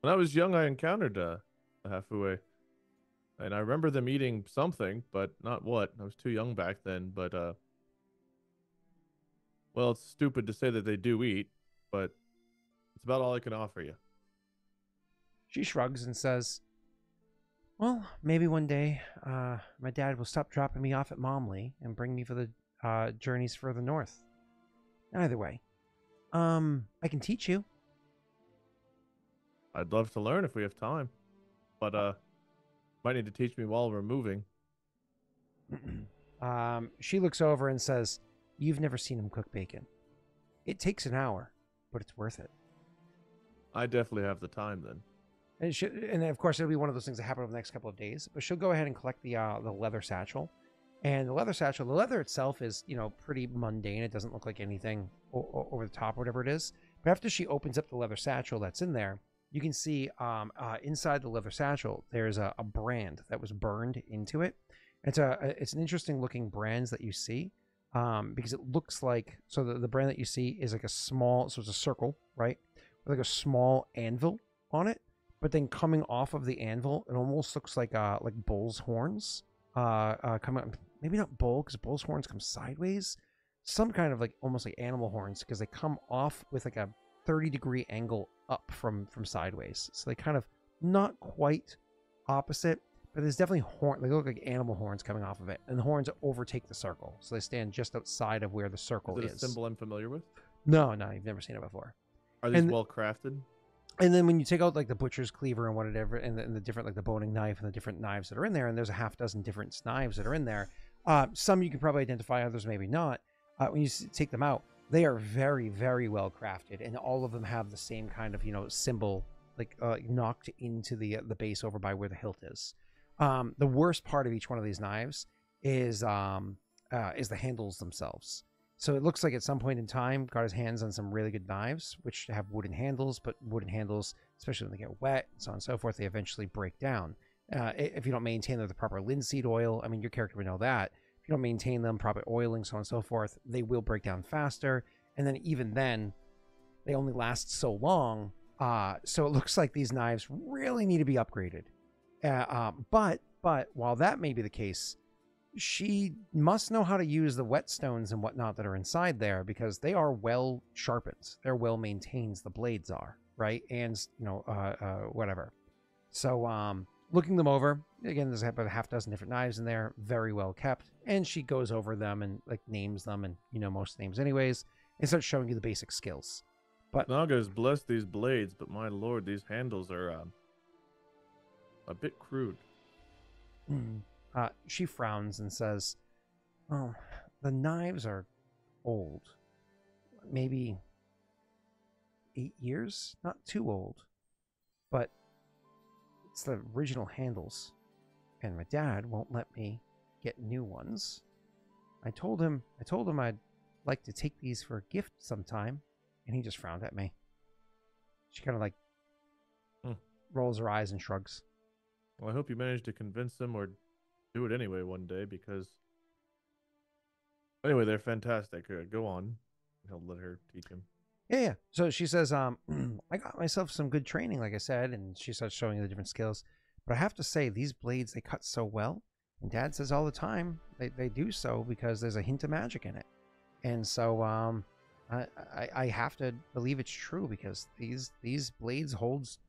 S2: When I was young, I encountered a Hafue, and I remember them eating something, but not what. I was too young back then. But well, it's stupid to say that they do eat, but it's about all I can offer you.
S1: She shrugs and says, Well, maybe one day my dad will stop dropping me off at Momley and bring me for the journeys further north. Either way, I can teach you.
S2: I'd love to learn if we have time, but might need to teach me while we're moving.
S1: She looks over and says, "You've never seen him cook bacon. It takes an hour, but it's worth it."
S2: I definitely have the time then.
S1: And of course, it'll be one of those things that happen over the next couple of days. But she'll go ahead and collect the leather satchel. And the leather itself is, pretty mundane. It doesn't look like anything over the top, or whatever it is. But after she opens up the leather satchel that's in there, you can see inside the leather satchel, there's a brand that was burned into it. It's an interesting looking brand that you see because it looks like, so the brand that you see is like so it's a circle, right? With like a small anvil on it. But then coming off of the anvil, it almost looks like bull's horns coming. Maybe not bull, because bull's horns come sideways. Some kind of almost like animal horns, because they come off with like a 30-degree angle up from sideways. So they kind of not quite opposite, but there's definitely they look like animal horns coming off of it, and the horns overtake the circle, so they stand just outside of where the circle is.
S2: Is it a symbol I'm familiar with?
S1: No, you've never seen it before.
S2: Are these well crafted?
S1: And then when you take out the butcher's cleaver and whatever, and the different the boning knife and the different knives that are in there, and there's a half dozen different knives that are in there. Some you can probably identify, others maybe not. When you take them out, they are very, very well crafted, and all of them have the same kind of symbol knocked into the base over by where the hilt is. The worst part of each one of these knives is the handles themselves. So it looks like at some point in time, got his hands on some really good knives, which have wooden handles, but wooden handles, especially when they get wet, and so on and so forth, they eventually break down. If you don't maintain them with the proper linseed oil, I mean, your character would know that. If you don't maintain them, proper oiling, so on and so forth, they will break down faster. And then even then, they only last so long. So it looks like these knives really need to be upgraded. But while that may be the case, she must know how to use the whetstones and whatnot that are inside there, because they are well sharpened. They're well maintained, the blades are, right? And, whatever. So, looking them over, again, there's about a half dozen different knives in there, very well kept. And she goes over them and, names them, and most names anyways, and starts showing you the basic skills. But
S2: Nagas bless these blades, but my lord, these handles are a bit crude.
S1: She frowns and says, "Oh, the knives are old. Maybe 8 years? Not too old. But it's the original handles. And my dad won't let me get new ones. I told him I'd like to take these for a gift sometime, and he just frowned at me." She kind of rolls her eyes and shrugs.
S2: Well, I hope you managed to convince him, or do it anyway one day, because anyway, they're fantastic. Go on. He'll let her teach him.
S1: Yeah. So she says, I got myself some good training, like I said, and she starts showing you the different skills. But I have to say, these blades, they cut so well. And Dad says all the time they do so because there's a hint of magic in it. And so I have to believe it's true, because these blades holds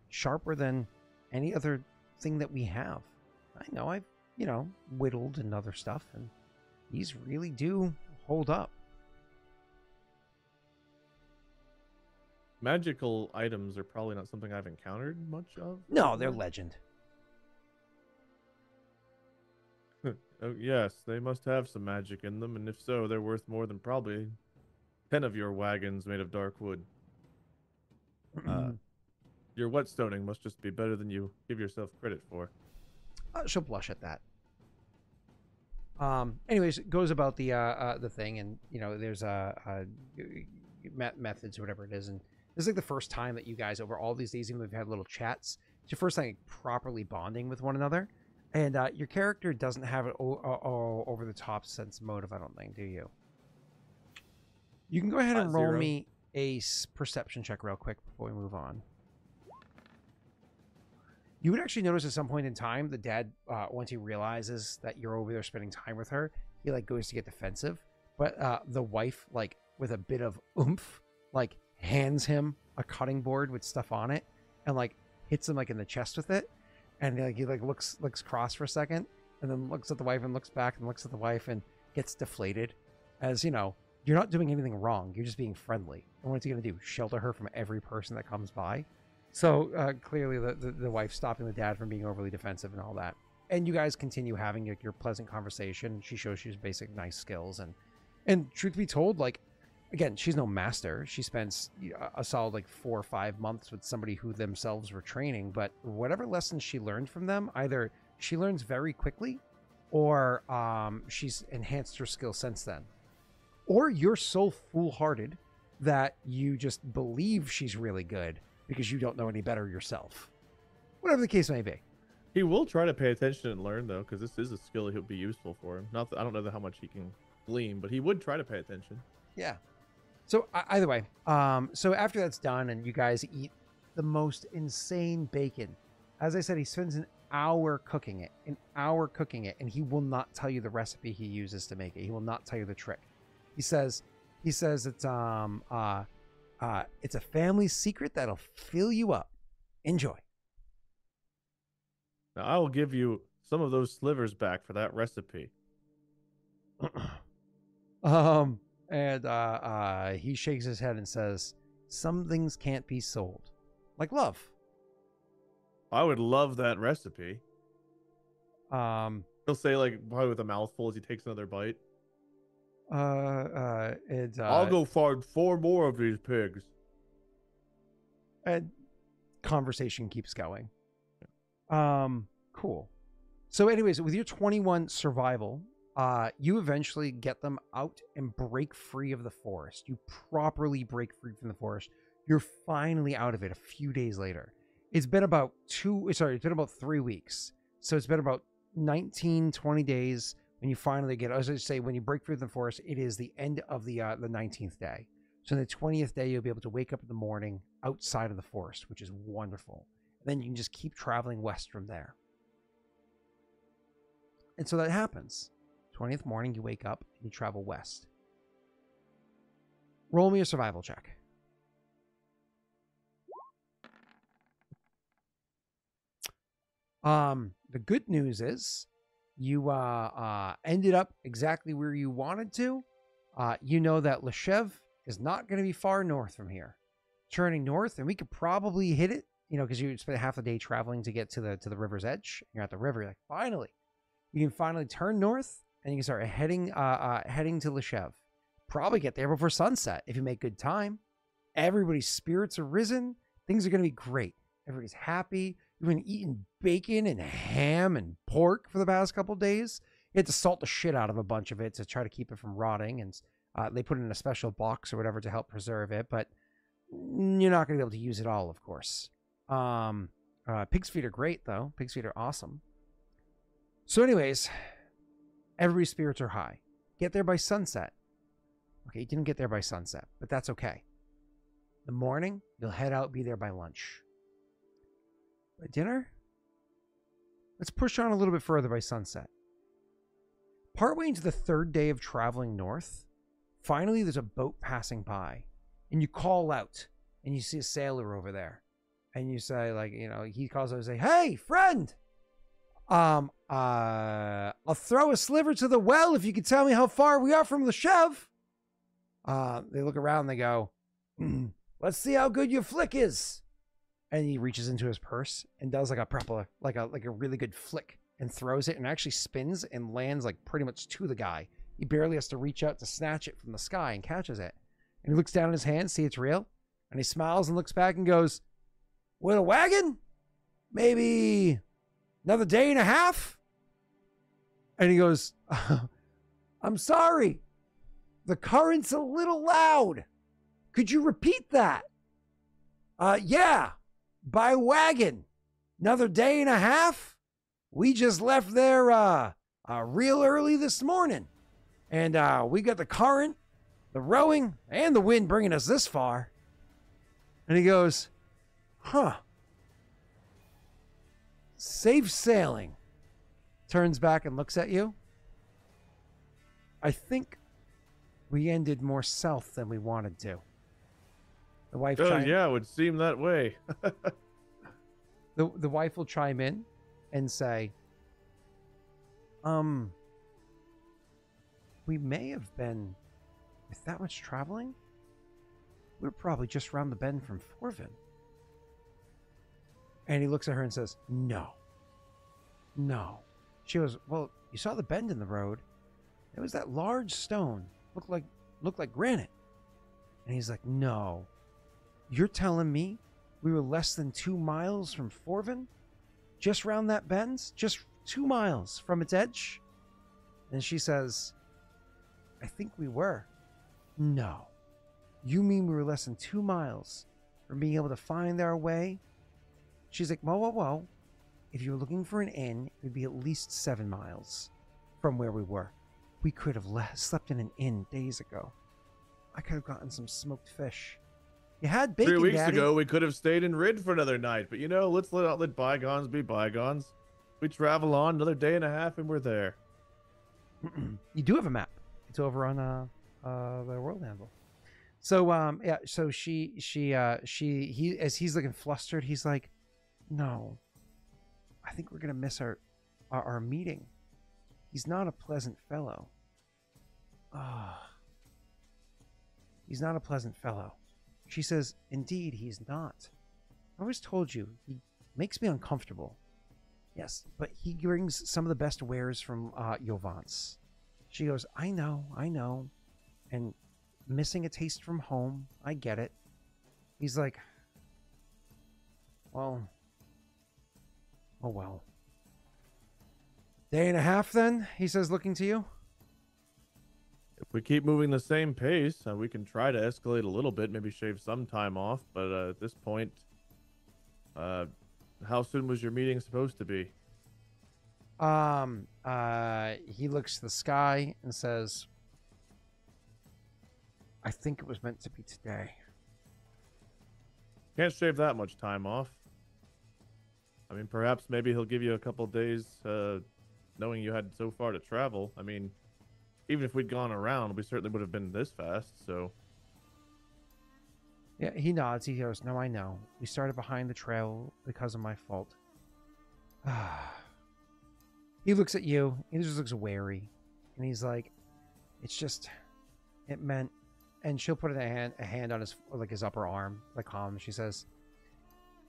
S1: sharper than any other thing that we have. I know I've whittled and other stuff, and these really do hold up.
S2: Magical items are probably not something I've encountered much of.
S1: No, they're legend.
S2: Oh, yes, they must have some magic in them, and if so, they're worth more than probably 10 of your wagons made of dark wood. Your whetstoning must just be better than you give yourself credit for.
S1: She'll blush at that. Anyways, it goes about the thing, and there's methods or whatever it is, and this is the first time that you guys, over all these days, even though we've had little chats, it's your first time properly bonding with one another, and your character doesn't have an over the top sense motive, I don't think, do you? You can go ahead and roll me a perception check real quick before we move on. You would actually notice at some point in time, the dad, once he realizes that you're over there spending time with her, he goes to get defensive. But the wife, with a bit of oomph, hands him a cutting board with stuff on it, and hits him in the chest with it. And he like looks cross for a second, and then looks at the wife and looks back and looks at the wife and gets deflated, as you're not doing anything wrong. You're just being friendly. And what's he gonna do? Shelter her from every person that comes by? So clearly the wife stopping the dad from being overly defensive and all that. And you guys continue having like your pleasant conversation. She shows you basic nice skills, and truth be told, like, again, she's no master. She spends a solid like 4 or 5 months with somebody who themselves were training, but whatever lessons she learned from them, either she learns very quickly, or she's enhanced her skill since then. Or you're so foolhardy that you just believe she's really good because you don't know any better yourself. Whatever the case may be.
S2: He will try to pay attention and learn, though, because this is a skill that would be useful for him. Not that, I don't know how much he can glean, but he would try to pay attention.
S1: Yeah. So either way, so after that's done and you guys eat the most insane bacon, as I said, he spends an hour cooking it, and he will not tell you the recipe he uses to make it. He will not tell you the trick. He says it's it's a family secret that'll fill you up. Enjoy.
S2: Now, I will give you some of those slivers back for that recipe.
S1: And he shakes his head and says, some things can't be sold. Like love.
S2: I would love that recipe. He'll say, like, probably with a mouthful as he takes another bite.
S1: I'll
S2: go find 4 more of these pigs.
S1: And conversation keeps going. Cool. So anyways, with your 21 survival, you eventually get them out and break free of the forest. You properly break free from the forest. You're finally out of it a few days later. It's been about 3 weeks. So it's been about 19, 20 days when you finally get, as I say, when you break free from the forest, it is the end of the 19th day. So on the 20th day, you'll be able to wake up in the morning outside of the forest, which is wonderful. And then you can just keep traveling west from there. And so that happens. 20th morning, you wake up and you travel west. Roll me a survival check. The good news is you ended up exactly where you wanted to. You know that Leshev is not going to be far north from here. Turning north, and we could probably hit it, because you spent half the day traveling to get to the river's edge. You're at the river, you're like, finally. You can finally turn north, and you can start heading to Leshev. Probably get there before sunset if you make good time. Everybody's spirits are risen. Things are going to be great. Everybody's happy. You've been eating bacon and ham and pork for the past couple of days. You had to salt the shit out of a bunch of it to try to keep it from rotting, and they put it in a special box or whatever to help preserve it, but you're not going to be able to use it all, of course. Pig's feet are great, though. Pig's feet are awesome. So anyways, everybody's spirits are high. Get there by sunset. Okay, you didn't get there by sunset, but that's okay. The morning, you'll head out, be there by lunch. By dinner, let's push on a little bit further by sunset. Partway into the 3rd day of traveling north, finally there's a boat passing by, and you call out, and you see a sailor over there, and you say, like, he calls out and say, "Hey, friend, I'll throw a sliver to the well if you can tell me how far we are from Leshev." They look around, and they go, "Let's see how good your flick is." And he reaches into his purse and does like a really good flick and throws it, and actually spins and lands like pretty much to the guy. He barely has to reach out to snatch it from the sky and catches it. And he looks down at his hand, see it's real, and he smiles and looks back and goes, "With a wagon? Maybe another day and a half?" And he goes, "I'm sorry. The current's a little loud. Could you repeat that?" "Yeah. By wagon. Another day and a half? We just left there real early this morning. And we got the current, the rowing, and the wind bringing us this far." And he goes, "Huh. Safe sailing." Turns back and looks at you. "I think we ended more south than we wanted to." The wife
S2: yeah, it would seem that way.
S1: The wife will chime in. and say, we may have been, with that much traveling, we're probably just round the bend from Forvin. And he looks at her and says, no. No. She goes, well, you saw the bend in the road. It was that large stone. Looked like granite. And he's like, no. You're telling me we were less than 2 miles from Forvin? Just round that bend? Just 2 miles from its edge? And she says, I think we were. No. You mean we were less than 2 miles from being able to find our way? She's like, whoa, whoa, whoa. If you were looking for an inn, it would be at least 7 miles from where we were. We could have slept in an inn days ago. I could have gotten some smoked fish. You had bacon,
S2: 3 weeks
S1: Daddy.
S2: ago, we could have stayed in Rid for another night. But, let's let bygones be bygones. We travel on another day and a half, and we're there.
S1: You do have a map. It's over on the World Anvil. So yeah, so he as he's looking flustered, he's like, no, I think we're gonna miss our meeting. He's not a pleasant fellow. He's not a pleasant fellow. She says, indeed, he's not. I always told you, he makes me uncomfortable. Yes, but he brings some of the best wares from Yovance. She goes, I know. And missing a taste from home, I get it. He's like, well. Oh, well. Day and a half, then? He says, looking to you.
S2: If we keep moving the same pace, we can try to escalate a little bit, maybe shave some time off. But at this point, how soon was your meeting supposed to be?
S1: He looks to the sky and says, I think it was meant to be today.
S2: Can't shave that much time off. I mean, perhaps maybe he'll give you a couple days, knowing you had so far to travel. I mean, even if we'd gone around, we certainly would have been this fast, so.
S1: Yeah, he nods. He goes, no, I know. We started behind the trail because of my fault. He looks at you. He just looks wary. And he's like, it's just, it meant, and she'll put a hand on his upper arm, like calm. She says,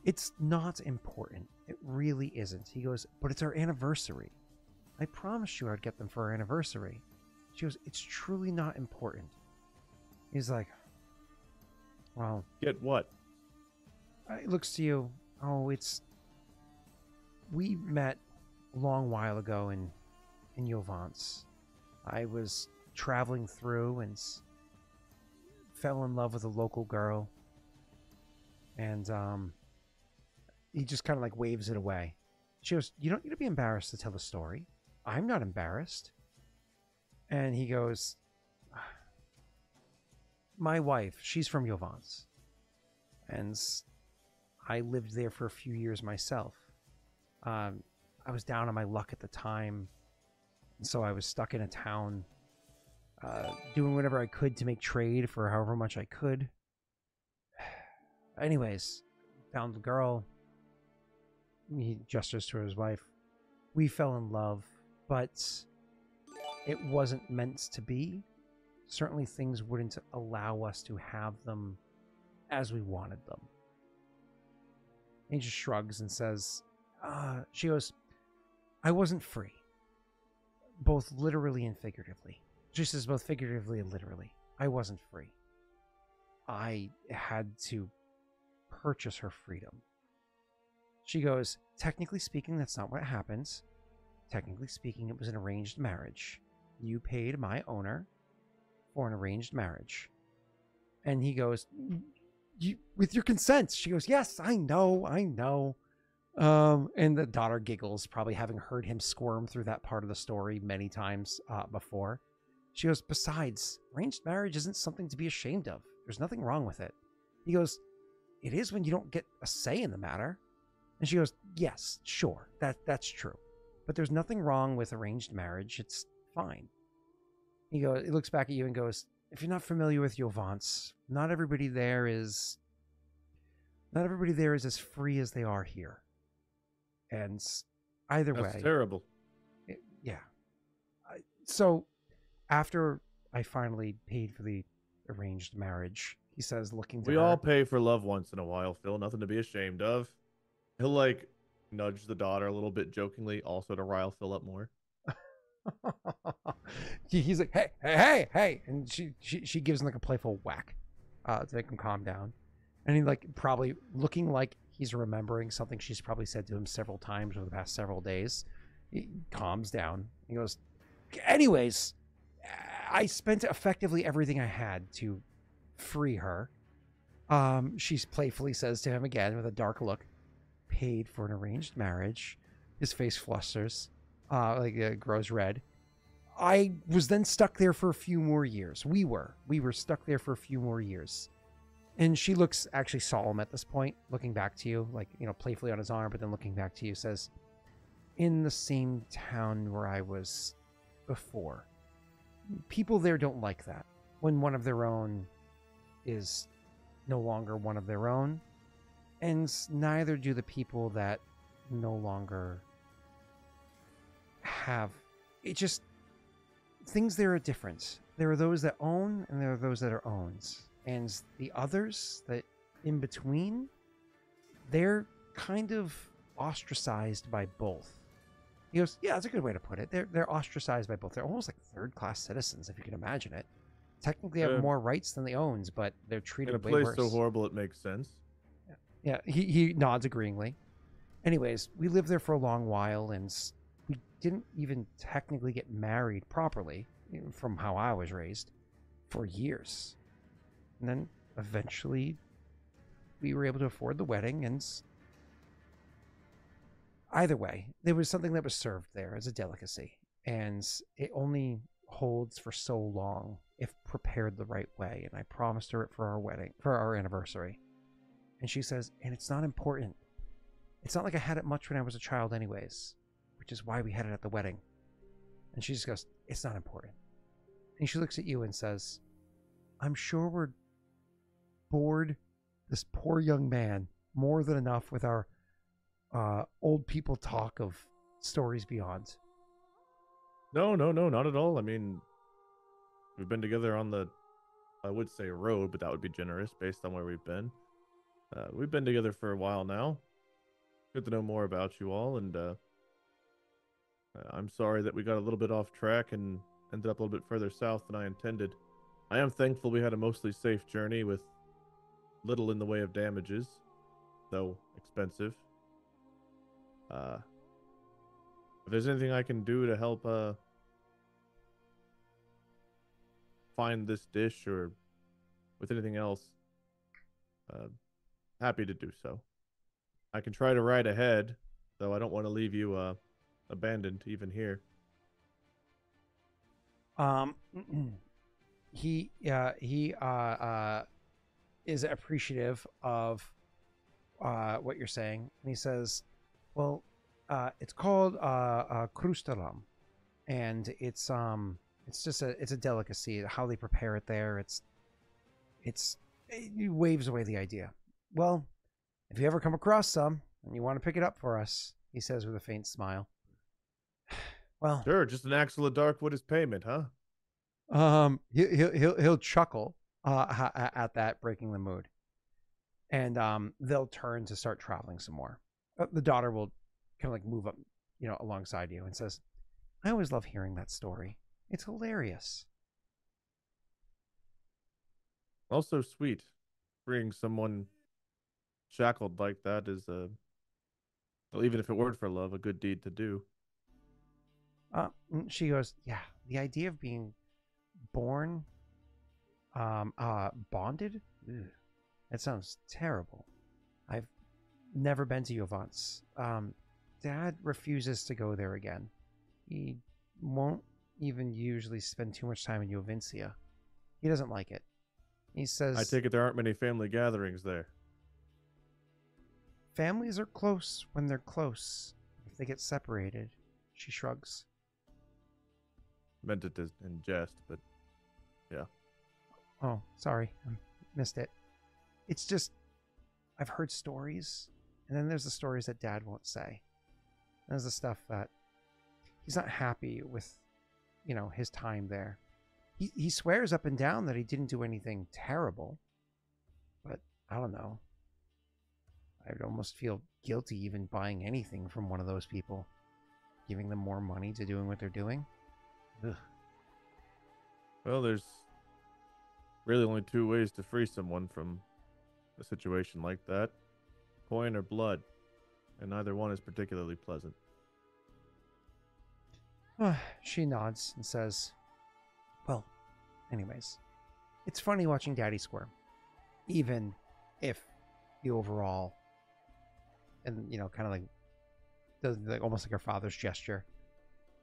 S1: it's not important. It really isn't. He goes, but it's our anniversary. I promised you I'd get them for our anniversary. She goes, it's truly not important. He's like, well.
S2: Get what?
S1: He looks to you. Oh, we met a long while ago in Yovance. I was traveling through and fell in love with a local girl. And he just kind of like waves it away. She goes, you don't need to be embarrassed to tell the story. I'm not embarrassed. And he goes, my wife, she's from Yovance. And I lived there for a few years myself. I was down on my luck at the time. So I was stuck in a town doing whatever I could to make trade for however much I could. Anyways, found the girl. He gestures to his wife. We fell in love, but it wasn't meant to be. Certainly things wouldn't allow us to have them as we wanted them. He just shrugs and says, she goes, I wasn't free. Both literally and figuratively. She says both figuratively and literally. I wasn't free. I had to purchase her freedom. She goes, technically speaking, that's not what happens. Technically speaking, it was an arranged marriage. You paid my owner for an arranged marriage. And he goes, with your consent. She goes, yes, I know. And the daughter giggles, probably having heard him squirm through that part of the story many times before. She goes, besides, arranged marriage isn't something to be ashamed of. There's nothing wrong with it. He goes, it is when you don't get a say in the matter. And she goes, yes, sure, that's true. But there's nothing wrong with arranged marriage. It's fine. He looks back at you and goes, if you're not familiar with Yovance, not everybody there is as free as they are here. And Either
S2: That's
S1: way,
S2: terrible.
S1: yeah. So after I finally paid for the arranged marriage, he says, looking to
S2: We all
S1: her.
S2: pay for love once in a while, Phil. Nothing to be ashamed of. He'll like nudge the daughter a little bit jokingly, also to rile Phil up more.
S1: He's like, hey, hey, hey, hey, and she gives him like a playful whack, to make him calm down, and he like probably looking like he's remembering something she's probably said to him several times over the past several days. He calms down. He goes, anyways, I spent effectively everything I had to free her. She playfully says to him again with a dark look, paid for an arranged marriage. His face flusters, grows red. I was then stuck there for a few more years. We were stuck there for a few more years. And she looks actually solemn at this point, looking back to you, like, playfully on his arm, but then looking back to you, says, in the same town where I was before. People there don't like that. When one of their own is no longer one of their own, and neither do the people that no longer have it. Just things there are different. There are those that own and there are those that are owned, and the others that in between, they're kind of ostracized by both. He goes, yeah, that's a good way to put it. They're ostracized by both. They're almost like third-class citizens, if you can imagine it. Technically have more rights than the owns, but they're treated way worse.
S2: In a place so horrible it makes sense.
S1: Yeah, he nods agreeingly. Anyways, we lived there for a long while, and we didn't even technically get married properly, from how I was raised, for years. And then eventually we were able to afford the wedding, and either way, there was something that was served there as a delicacy, and it only holds for so long if prepared the right way. And I promised her it for our anniversary. And she says, and it's not important. It's not like I had it much when I was a child anyways, which is why we had it at the wedding. And she just goes, it's not important. And she looks at you and says, I'm sure we're bored, this poor young man, more than enough with our old people talk of stories beyond.
S2: No, not at all. I mean, we've been together on the, I would say road, but that would be generous based on where we've been. We've been together for a while now. Good to know more about you all, and I'm sorry that we got a little bit off track and ended up a little bit further south than I intended. I am thankful we had a mostly safe journey with little in the way of damages, though expensive. If there's anything I can do to help find this dish or with anything else, happy to do so. I can try to ride ahead, though I don't want to leave you abandoned even here.
S1: He is appreciative of what you're saying, and he says, well, it's called krustalam, and it's just a delicacy. How they prepare it there, it waves away the idea. Well, if you ever come across some and you want to pick it up for us, he says with a faint smile. Well,
S2: sure, just an axle of dark wood is payment, huh?
S1: He'll chuckle at that, breaking the mood, and they'll turn to start traveling some more. The daughter will kind of like move up, alongside you, and says, I always love hearing that story. It's hilarious.
S2: Also sweet. Freeing someone shackled like that is, well, even if it weren't for love, a good deed to do.
S1: She goes, yeah, the idea of being born, bonded? Ugh, that sounds terrible. I've never been to Yovance. Dad refuses to go there again. He won't even usually spend too much time in Jovincia. He doesn't like it. He says,
S2: I take it there aren't many family gatherings there.
S1: Families are close when they're close. If they get separated, she shrugs.
S2: Meant it in jest, but yeah.
S1: Oh, sorry. I missed it. It's just, I've heard stories, and then there's the stories that Dad won't say. There's the stuff that he's not happy with, you know, his time there. He swears up and down that he didn't do anything terrible, but I don't know. I'd almost feel guilty even buying anything from one of those people, giving them more money to doing what they're doing. Ugh.
S2: Well, there's really only two ways to free someone from a situation like that: coin or blood, and neither one is particularly pleasant.
S1: She nods and says, well, anyways, it's funny watching Daddy squirm, even if the overall, and, you know, kind of like, does like almost like her father's gesture,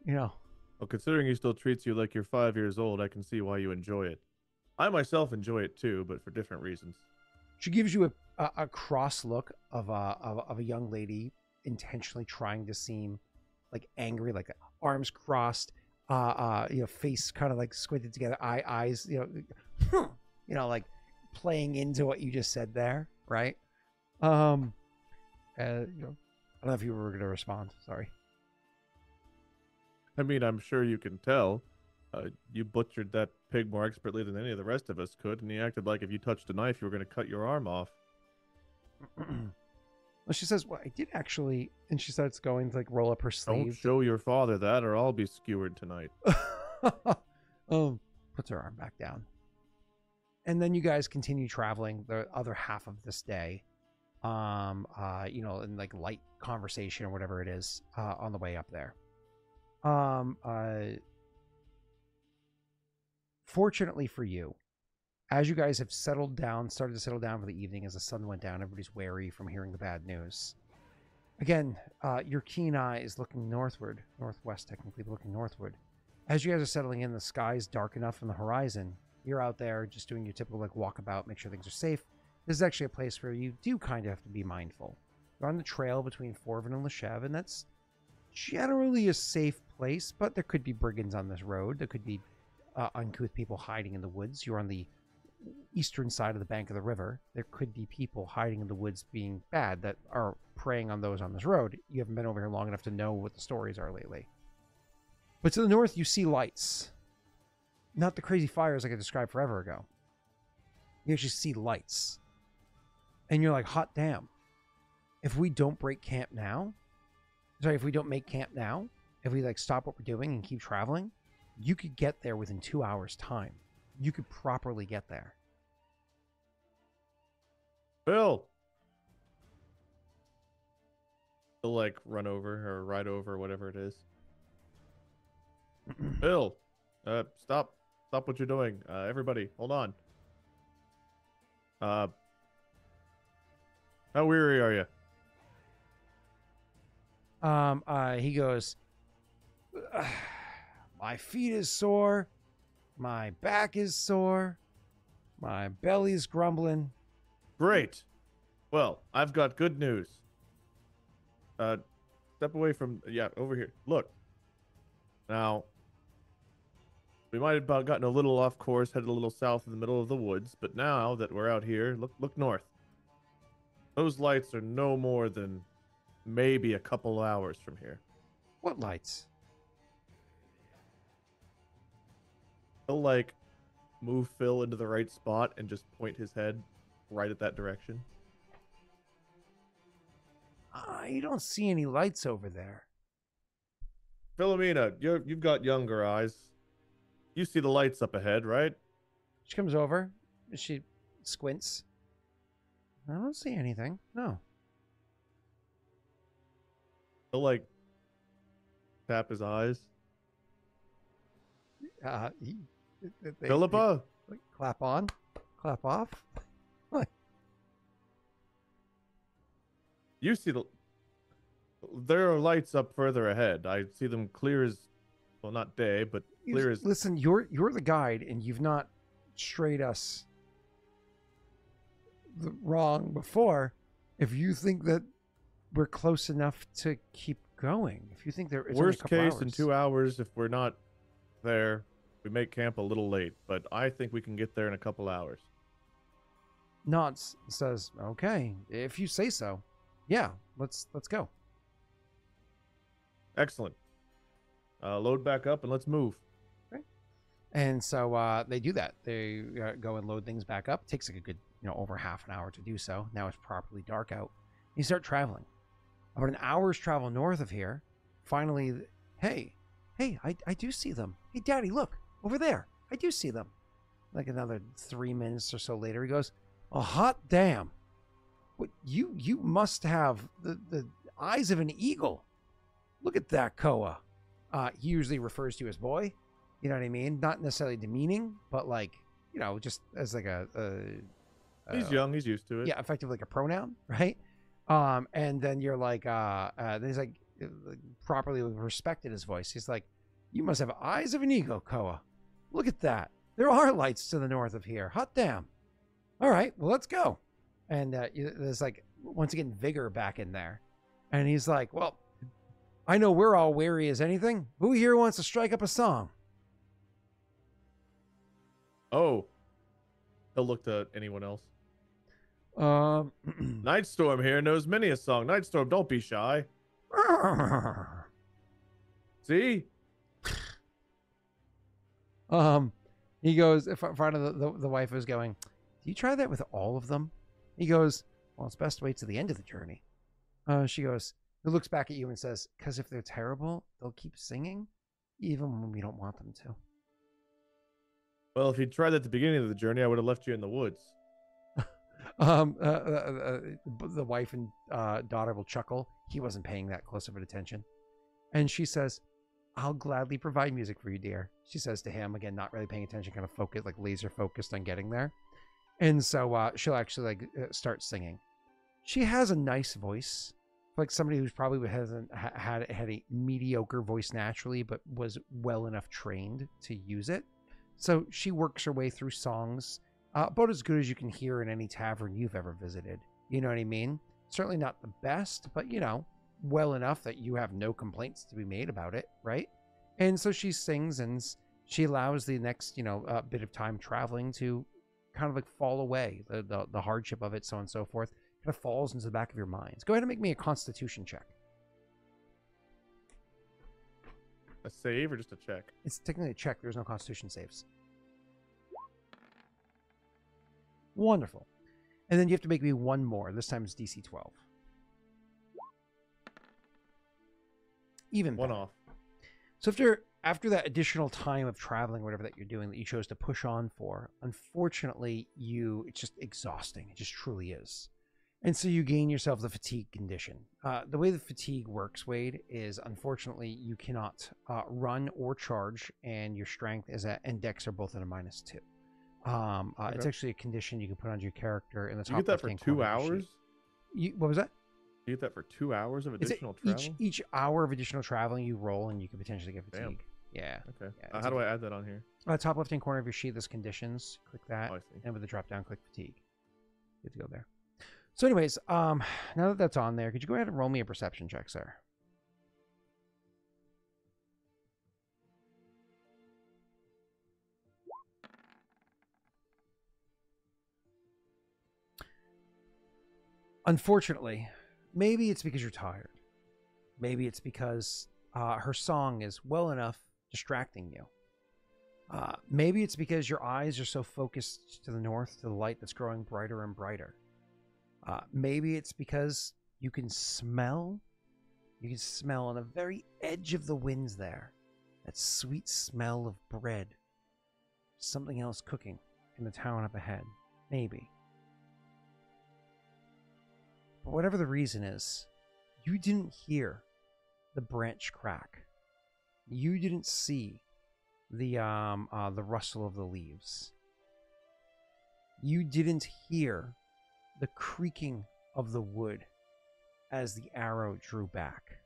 S1: you know.
S2: Well, considering he still treats you like you're 5 years old, I can see why you enjoy it. I myself enjoy it too, but for different reasons.
S1: She gives you a cross look of a young lady intentionally trying to seem like angry, like arms crossed, you know, face kind of like squinted together, eyes, you know, like playing into what you just said there, right? You know, I don't know if you were going to respond. Sorry.
S2: I mean, I'm sure you can tell. You butchered that pig more expertly than any of the rest of us could, and he acted like if you touched a knife, you were going to cut your arm off.
S1: Well, she says, well, I did actually, and she starts going to like roll up her sleeve.
S2: Don't show your father that, or I'll be skewered tonight.
S1: Puts her arm back down. And then you guys continue traveling the other half of this day. You know, in like light conversation or whatever it is, on the way up there. Fortunately for you, as you guys have started to settle down for the evening as the sun went down, everybody's wary from hearing the bad news. Again, your keen eye is looking northward, northwest technically, but looking northward. As you guys are settling in, the sky's dark enough from the horizon. You're out there just doing your typical like walkabout, make sure things are safe. This is actually a place where you do kind of have to be mindful. You're on the trail between Forvin and Leshev, and that's generally a safe place, but there could be brigands on this road. There could be uncouth people hiding in the woods. You're on the eastern side of the bank of the river. There could be people hiding in the woods being bad that are preying on those on this road. You haven't been over here long enough to know what the stories are lately. But to the north, you see lights. Not the crazy fires like I described forever ago. You actually see lights. And you're like, hot damn. If we don't break camp now, if we don't make camp now, if we like stop what we're doing and keep traveling, you could get there within 2 hours time. You could properly get there.
S2: Bill! He'll like run over or ride over, whatever it is. Bill! Stop what you're doing. Everybody, hold on. How weary are you?
S1: He goes, my feet is sore, my back is sore, my belly's grumbling.
S2: Great. Well, I've got good news. Step away from, over here. Look. Now, we might have gotten a little off course, headed a little south in the middle of the woods, but now that we're out here, look north. Those lights are no more than maybe a couple hours from here.
S1: What lights?
S2: He'll like move Phil into the right spot and just point his head right at that direction.
S1: You don't see any lights over there.
S2: Philomena, you've got younger eyes. You see the lights up ahead, right?
S1: She comes over. She squints. I don't see anything. No.
S2: He'll like tap his eyes. Philippa?
S1: Like, clap on, clap off.
S2: You see there are lights up further ahead. I see them clear as, well, not day, but clear as.
S1: Listen, you're the guide, and you've not strayed us wrong before. If you think that we're close enough to keep going, if you think there is
S2: worst case in 2 hours, if we're not there, we make camp a little late. But I think we can get there in a couple hours.
S1: Nods, says, "Okay, if you say so. Yeah, let's go."
S2: Excellent. Load back up and let's move.
S1: Right. And so they do that. They go and load things back up. It takes like a good, over half an hour to do so. Now it's properly dark out. You start traveling. About an hour's travel north of here, finally, hey, I do see them. Hey, Daddy, look, over there. I do see them. Like another 3 minutes or so later, he goes, oh, hot damn. What, you must have the eyes of an eagle. Look at that, Koa. He usually refers to his boy. You know what I mean? Not necessarily demeaning, but like, just as like
S2: He's young. He's used to it.
S1: Yeah, effectively like a pronoun, right? And then you're like, then he's like, properly respected his voice. He's like, you must have eyes of an eagle, Koa. Look at that. There are lights to the north of here. Hot damn. All right, well, let's go. And there's like, once again, vigor back in there. And he's like, well, I know we're all weary as anything. Who here wants to strike up a song?
S2: Oh. He'll look to anyone else. Nightstorm here knows many a song. Nightstorm, don't be shy. See?
S1: He goes, in front of the wife is going, do you try that with all of them? He goes, well, it's best to wait to the end of the journey. She goes, he looks back at you and says, because if they're terrible, they'll keep singing, even when we don't want them to.
S2: Well, if you tried at the beginning of the journey, I would have left you in the woods.
S1: The wife and daughter will chuckle. He wasn't paying that close of an attention. And she says, I'll gladly provide music for you, dear. She says to him, again, not really paying attention, kind of focused, like laser focused on getting there. And so she'll actually start singing. She has a nice voice, like somebody who's probably hasn't had a mediocre voice naturally, but was well enough trained to use it. So she works her way through songs about as good as you can hear in any tavern you've ever visited. You know what I mean? Certainly not the best, but well enough that you have no complaints to be made about it, right? And so she sings, and she allows the next, bit of time traveling to kind of like fall away. The hardship of it, so on and so forth, kind of falls into the back of your minds. Go ahead and make me a Constitution check.
S2: A save or just a check?
S1: It's technically a check. There's no Constitution saves. Wonderful. And then you have to make me one more. This time it's DC 12. Even better.
S2: One off.
S1: So after that additional time of traveling, whatever that you're doing that you chose to push on for, unfortunately, it's just exhausting. It just truly is. And so you gain yourself the fatigue condition. The way the fatigue works, Wade, is unfortunately you cannot run or charge, and your strength and dex are both at a -2. Okay. It's actually a condition you can put on your character in the top.
S2: You get that for 2 hours?
S1: What was that?
S2: You get that for 2 hours of additional travel?
S1: Each hour of additional traveling you roll, and you could potentially get fatigue.
S2: Damn.
S1: Yeah.
S2: Okay. Yeah, how do I add that on here?
S1: Top left-hand corner of your sheet, there's conditions. Click that.
S2: Oh, I see.
S1: And with the drop-down, click fatigue. Good to go there. So anyways, now that that's on there, could you go ahead and roll me a perception check, sir? Unfortunately, maybe it's because you're tired. Maybe it's because her song is well enough distracting you. Maybe it's because your eyes are so focused to the north, to the light that's growing brighter and brighter. Maybe it's because you can smell on the very edge of the winds there, that sweet smell of bread. Something else cooking in the town up ahead. Maybe. But whatever the reason is, you didn't hear the branch crack. You didn't see the rustle of the leaves. You didn't hear the creaking of the wood as the arrow drew back.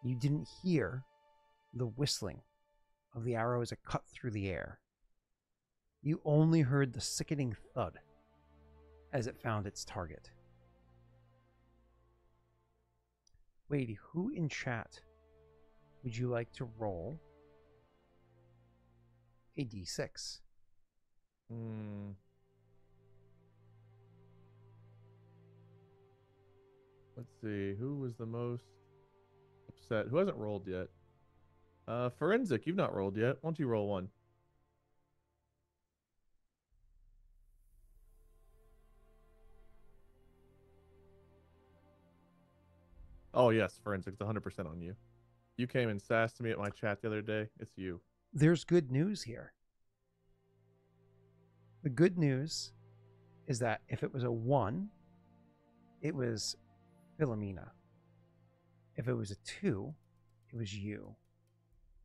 S1: You didn't hear the whistling of the arrow as it cut through the air. You only heard the sickening thud as it found its target. Wait, who in chat would you like to roll a d6?
S2: Let's see. Who was the most set. Who hasn't rolled yet? Forensic, you've not rolled yet. Why don't you roll one? Oh, yes, Forensics, 100% on you. You came and sassed me at my chat the other day. It's you.
S1: There's good news here. The good news is that if it was a 1, it was Philomena. If it was a 2, it was you.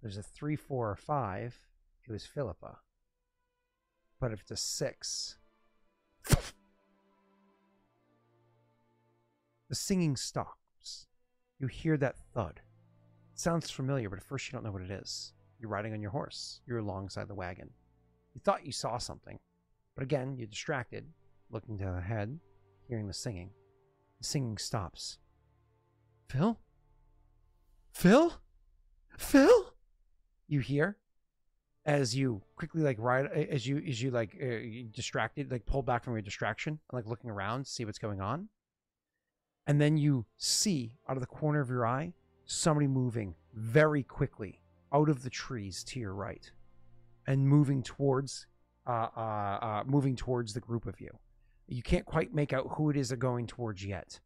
S1: There's a 3, 4, or 5, it was Philippa. But if it's a 6, the singing stops. You hear that thud. It sounds familiar, but at first you don't know what it is. You're riding on your horse. You're alongside the wagon. You thought you saw something, but again, you're distracted, looking to ahead, hearing the singing. The singing stops. Phil? Phil? Phil? You hear as you quickly ride, as you distracted, pull back from your distraction, and looking around to see what's going on. And then you see out of the corner of your eye somebody moving very quickly out of the trees to your right and moving towards the group of you. You can't quite make out who it is they're going towards yet.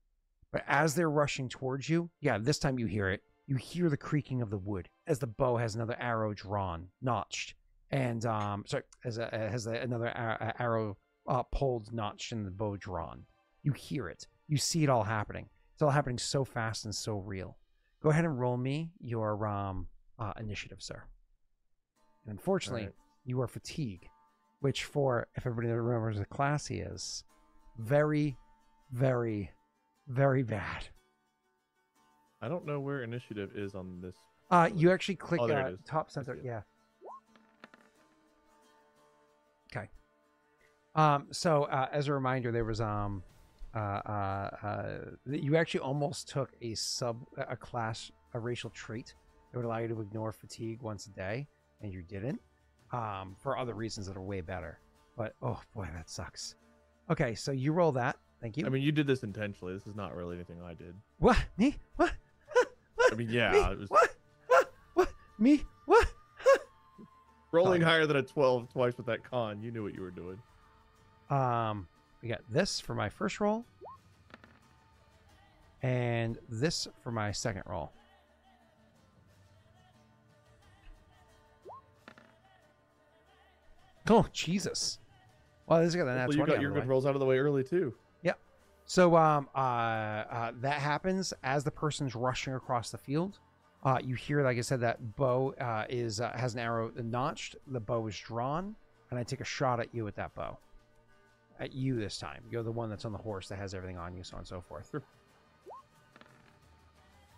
S1: But as they're rushing towards you, yeah, this time you hear it. You hear the creaking of the wood as the bow has another arrow drawn, notched, and has another arrow pulled, notched, and the bow drawn. You hear it. You see it all happening. It's all happening so fast and so real. Go ahead and roll me your initiative, sir. And unfortunately, you are fatigue, which if everybody remembers the class he is, very, very, very bad.
S2: I don't know where initiative is on this.
S1: You actually click top center. Yeah. Okay. So as a reminder, there was you actually almost took a racial trait that would allow you to ignore fatigue once a day, and you didn't, for other reasons that are way better. But oh boy, that sucks. Okay, so you roll that. Thank you.
S2: I mean, you did this intentionally. This is not really anything I did.
S1: What? Me? What?
S2: I mean, yeah.
S1: Me?
S2: It was...
S1: What? What? Me? What?
S2: Rolling higher than a 12 twice with that con. You knew what you were doing.
S1: We got this for my first roll. And this for my second roll. Oh, Jesus. Well, this got that.
S2: Well, you got your good rolls out of the way early, too.
S1: Yep. So that happens as the person's rushing across the field. You hear, like I said, that bow has an arrow notched. The bow is drawn, and I take a shot at you with that bow. At you this time. You're the one that's on the horse that has everything on you, so on and so forth.
S2: Sure.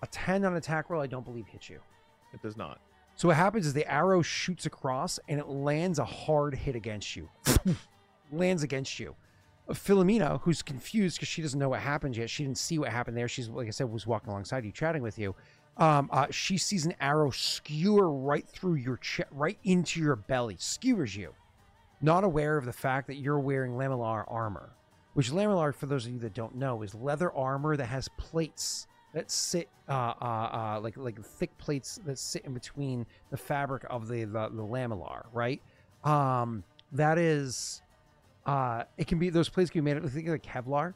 S1: A 10 on attack roll, I don't believe hits you.
S2: It does not.
S1: So what happens is the arrow shoots across, and it lands a hard hit against you. Lands against you. Philomena, who's confused because she doesn't know what happened yet. She didn't see what happened there. She's, like I said, was walking alongside you, chatting with you. She sees an arrow skewer right through your chest, right into your belly. Skewers you. Not aware of the fact that you're wearing lamellar armor. Which lamellar, for those of you that don't know, is leather armor that has plates that sit, like thick plates that sit in between the fabric of the lamellar, right? That is... it can be, those plates can be made out of, think like Kevlar.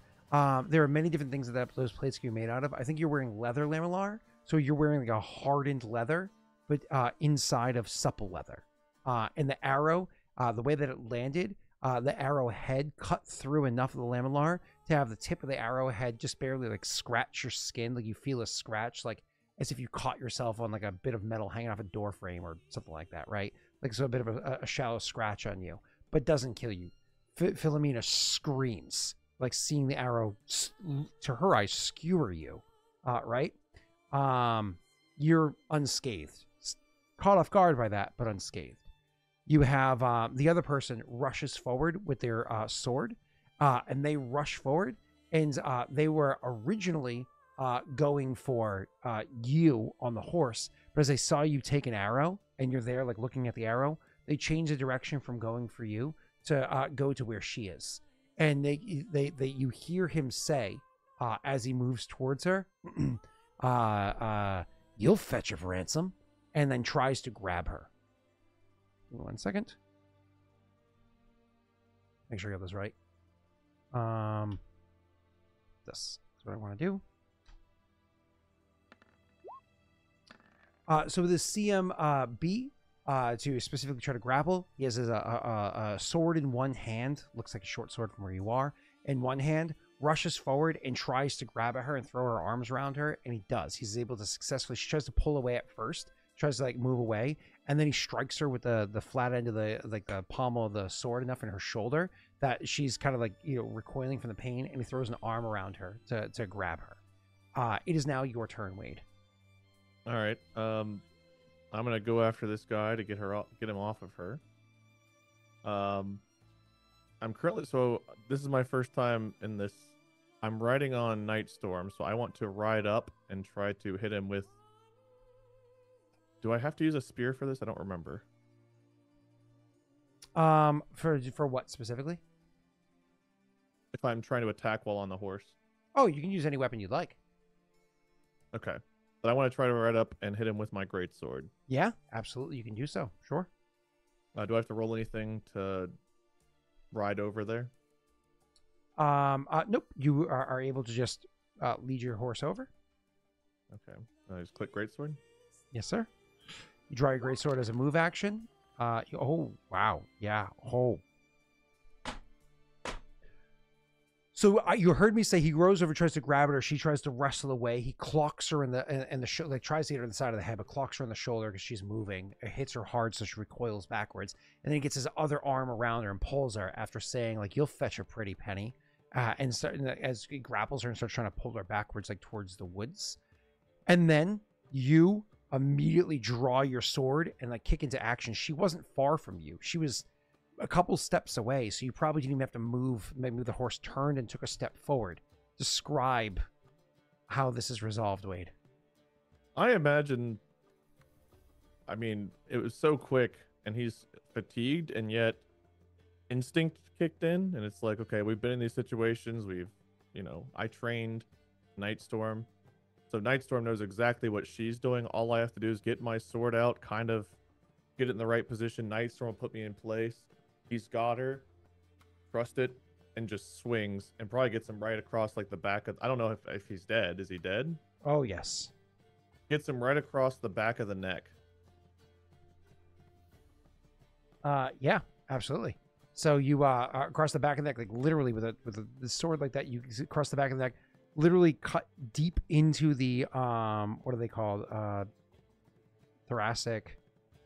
S1: There are many different things that those plates can be made out of. I think you're wearing leather lamellar, so you're wearing like a hardened leather, but inside of supple leather. And the arrow, the way that it landed, the arrowhead cut through enough of the lamellar to have the tip of the arrowhead just barely like scratch your skin, like you feel a scratch, like as if you caught yourself on like a bit of metal hanging off a door frame or something like that, right? Like so a bit of a shallow scratch on you, but doesn't kill you. Philomena screams, like seeing the arrow, to her eyes, skewer you, right? You're unscathed. Caught off guard by that, but unscathed. You have the other person rushes forward with their sword, and they rush forward, and they were originally going for you on the horse, but as they saw you take an arrow, and you're there like looking at the arrow, they changed the direction from going for you to go to where she is. And you hear him say, as he moves towards her, You'll fetch her for ransom. And then tries to grab her. Give me 1 second. Make sure I got this right. This is what I want to do. So with this CMB, to specifically try to grapple, he has a sword in one hand. Looks like a short sword from where you are. In one hand, rushes forward and tries to grab at her and throw her arms around her. And he does. He's able to successfully. She tries to pull away at first. Tries to like move away, and then he strikes her with the flat end of the pommel of the sword enough in her shoulder that she's kind of like, you know, recoiling from the pain, and he throws an arm around her to grab her. It is now your turn, Wade.
S2: All right. I'm gonna go after this guy to get him off of her. I'm currently, so this is my first time in this. I'm riding on Nightstorm, so I want to ride up and try to hit him with. Do I have to use a spear for this? I don't remember.
S1: For what specifically?
S2: If I'm trying to attack while on the horse.
S1: Oh, you can use any weapon you'd like.
S2: Okay. But I want to try to ride up and hit him with my greatsword.
S1: Yeah, absolutely. You can do so. Sure.
S2: Do I have to roll anything to ride over there?
S1: Nope. You are able to just lead your horse over.
S2: Okay. I just click greatsword.
S1: Yes, sir. You draw your greatsword as a move action. Oh, wow. Yeah. Oh. So you heard me say he rows over, tries to grab her. She tries to wrestle away. He clocks her in the like tries to get her in the side of the head, but clocks her in the shoulder because she's moving. It hits her hard, so she recoils backwards. And then he gets his other arm around her and pulls her after saying, like, "You'll fetch a pretty penny." And as he grapples her and starts trying to pull her backwards, like towards the woods. And then you immediately draw your sword and like kick into action. She wasn't far from you. She was a couple steps away, so you probably didn't even have to move. Maybe the horse turned and took a step forward. Describe how this is resolved, Wade.
S2: I imagine, I mean, it was so quick and he's fatigued, and yet instinct kicked in, and it's like, okay, we've been in these situations. We've, you know, I trained Nightstorm. So Nightstorm knows exactly what she's doing. All I have to do is get my sword out, kind of get it in the right position. Nightstorm will put me in place. He's got her, trust it, and just swings and probably gets him right across like the back of. I don't know if he's dead. Is he dead?
S1: Oh, yes.
S2: Gets him right across the back of the neck.
S1: Yeah, absolutely. So you across the back of the neck, like literally with the sword like that, you across the back of the neck, literally cut deep into the what are they called? Thoracic.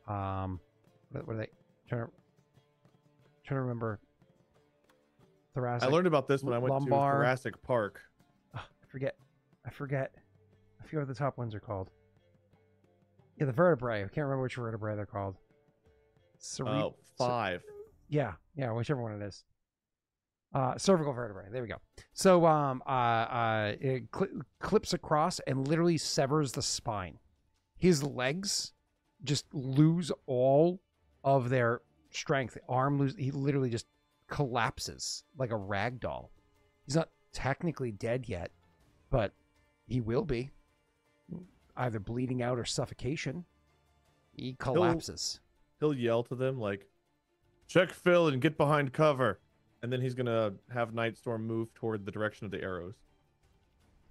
S1: What are they? Trying to remember. Thoracic.
S2: I learned about this when I went
S1: lumbar.
S2: to Jurassic Park.
S1: Oh, I forget. I forget what the top ones are called. Yeah, the vertebrae. I can't remember which vertebrae they're called.
S2: Oh, 5.
S1: Yeah, whichever one it is. Cervical vertebrae. There we go. So it clips across and literally severs the spine. His legs just lose all of their strength. He literally just collapses like a rag doll. He's not technically dead yet, but he will be. Either bleeding out or suffocation. He collapses.
S2: He'll yell to them like, "Check Phil and get behind cover." And then he's going to have Nightstorm move toward the direction of the arrows.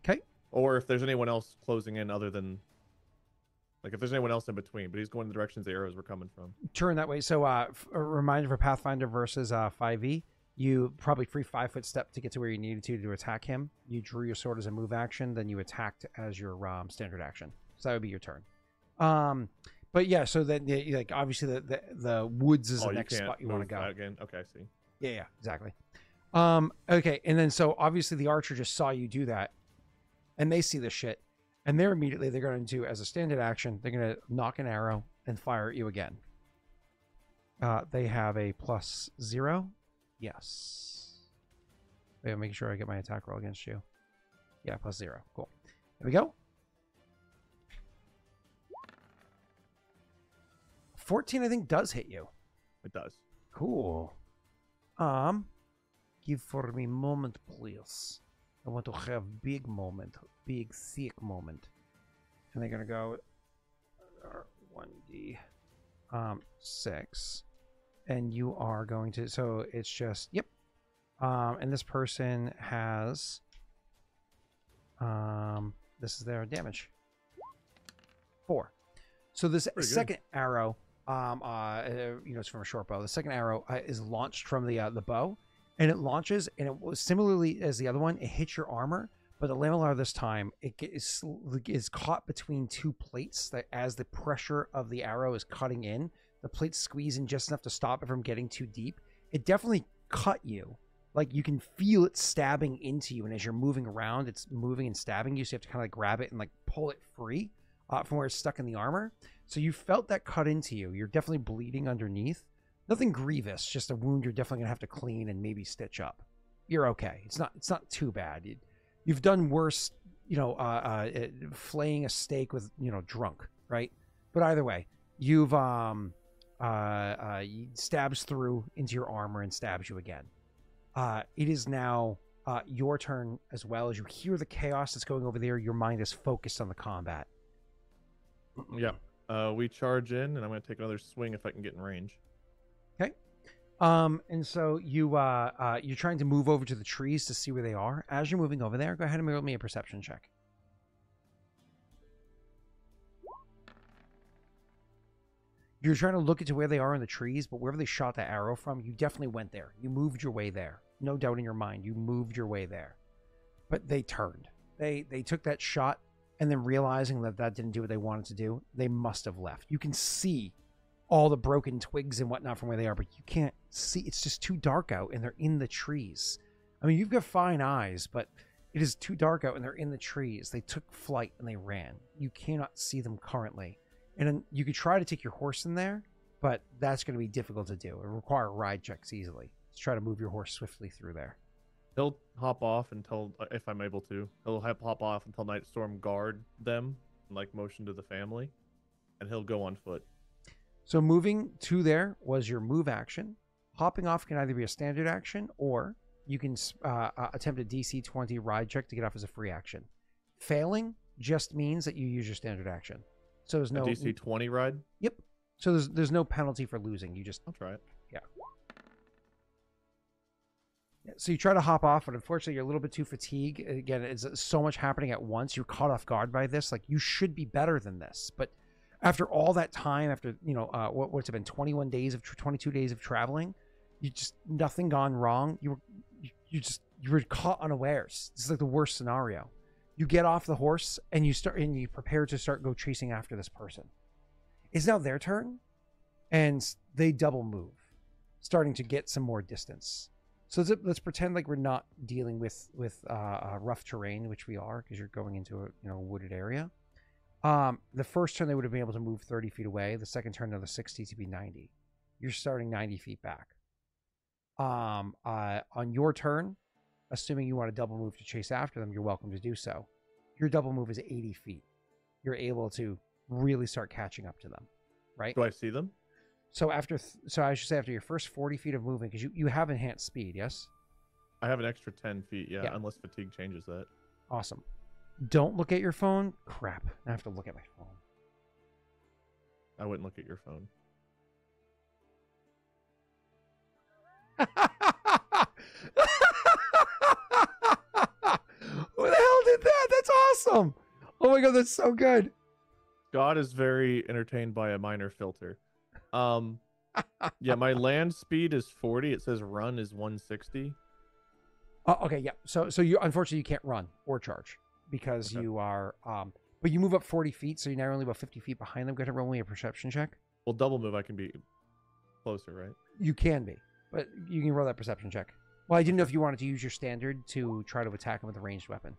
S1: Okay.
S2: Or if there's anyone else closing in other than... Like, if there's anyone else in between. But he's going the directions the arrows were coming from.
S1: Turn that way. So, a reminder for Pathfinder versus 5e. You probably free 5-foot step to get to where you needed to attack him. You drew your sword as a move action. Then you attacked as your standard action. So that would be your turn. But yeah, so then like obviously the woods is the next spot you want to go.
S2: Again. Okay, I see.
S1: Yeah, exactly. Okay, and then so obviously the archer just saw you do that, and they see the shit, and they're going to, as a standard action, they're going to knock an arrow and fire at you again. They have a +0. Yes. Wait, I'm making sure I get my attack roll against you. Yeah, +0. Cool. There we go. 14, I think, does hit you.
S2: It does.
S1: Cool. Give for me moment, please. I want to have big moment, big thick moment. And they're gonna go 1d 6, and you are going to, so it's just, yep. And this person has, this is their damage, 4. So this second arrow, it's from a short bow. The second arrow is launched from the bow, and it launches, and it was similarly as the other one. It hits your armor, but the lamellar this time is caught between 2 plates. That as the pressure of the arrow is cutting in, the plates squeeze in just enough to stop it from getting too deep. It definitely cut you. Like, you can feel it stabbing into you, and as you're moving around, it's moving and stabbing you. So you have to kind of like grab it and like pull it free from where it's stuck in the armor. So you felt that cut into you. You're definitely bleeding underneath. Nothing grievous, just a wound you're definitely gonna have to clean and maybe stitch up. You're okay. It's not too bad. You've done worse, flaying a steak with, drunk, right? But either way, you've stabs through into your armor and stabs you again. It is now your turn as well. As you hear the chaos that's going over there, your mind is focused on the combat.
S2: Yeah. We charge in, and I'm going to take another swing if I can get in range.
S1: Okay. And so you're trying to move over to the trees to see where they are. As you're moving over there, go ahead and roll me a perception check. You're trying to look into where they are in the trees, but wherever they shot that arrow from, you definitely went there. You moved your way there. No doubt in your mind, you moved your way there. But they turned. They took that shot, and then realizing that didn't do what they wanted to do, they must have left. You can see all the broken twigs and whatnot from where they are, but you can't see. It's just too dark out, and they're in the trees. I mean, you've got fine eyes, but it is too dark out, and they're in the trees. They took flight, and they ran. You cannot see them currently. And then you could try to take your horse in there, but that's going to be difficult to do. It will require ride checks easily. Let's try to move your horse swiftly through there.
S2: He'll hop off until, if I'm able to, he'll hop off until Nightstorm guard them, and like motion to the family, and he'll go on foot.
S1: So moving to there was your move action. Hopping off can either be a standard action, or you can attempt a DC 20 ride check to get off as a free action. Failing just means that you use your standard action. So there's no
S2: DC 20 ride.
S1: Yep. So there's no penalty for losing. You just
S2: I'll try it.
S1: Yeah. So you try to hop off, but unfortunately you're a little bit too fatigued. Again, it's so much happening at once. You're caught off guard by this. Like, you should be better than this. But after all that time, after what's it been, 22 days of traveling, you just nothing gone wrong. You were caught unawares. This is like the worst scenario. You get off the horse and you prepare to go chasing after this person. It's now their turn, and they double move, starting to get some more distance. So let's pretend like we're not dealing with rough terrain, which we are, because you're going into a wooded area. The first turn they would have been able to move 30 feet away. The second turn another 60 to be 90. You're starting 90 feet back. On your turn, assuming you want to double move to chase after them, you're welcome to do so. Your double move is 80 feet. You're able to really start catching up to them, right?
S2: Do I see them?
S1: So I should say after your first 40 feet of movement, because you have enhanced speed, yes?
S2: I have an extra 10 feet, yeah, unless fatigue changes that.
S1: Awesome. Don't look at your phone. Crap. I have to look at my phone.
S2: I wouldn't look at your phone.
S1: Who the hell did that? That's awesome. Oh my god, that's so good.
S2: God is very entertained by a minor filter. Yeah, my land speed is 40. It says run is 160.
S1: Okay, yeah. So you unfortunately you can't run or charge because you are but you move up 40 feet, so you're now only about 50 feet behind them. Go ahead and roll me a perception check.
S2: Well, double move, I can be closer, right?
S1: You can be, but you can roll that perception check. Well, I didn't know if you wanted to use your standard to try to attack them with a ranged weapon.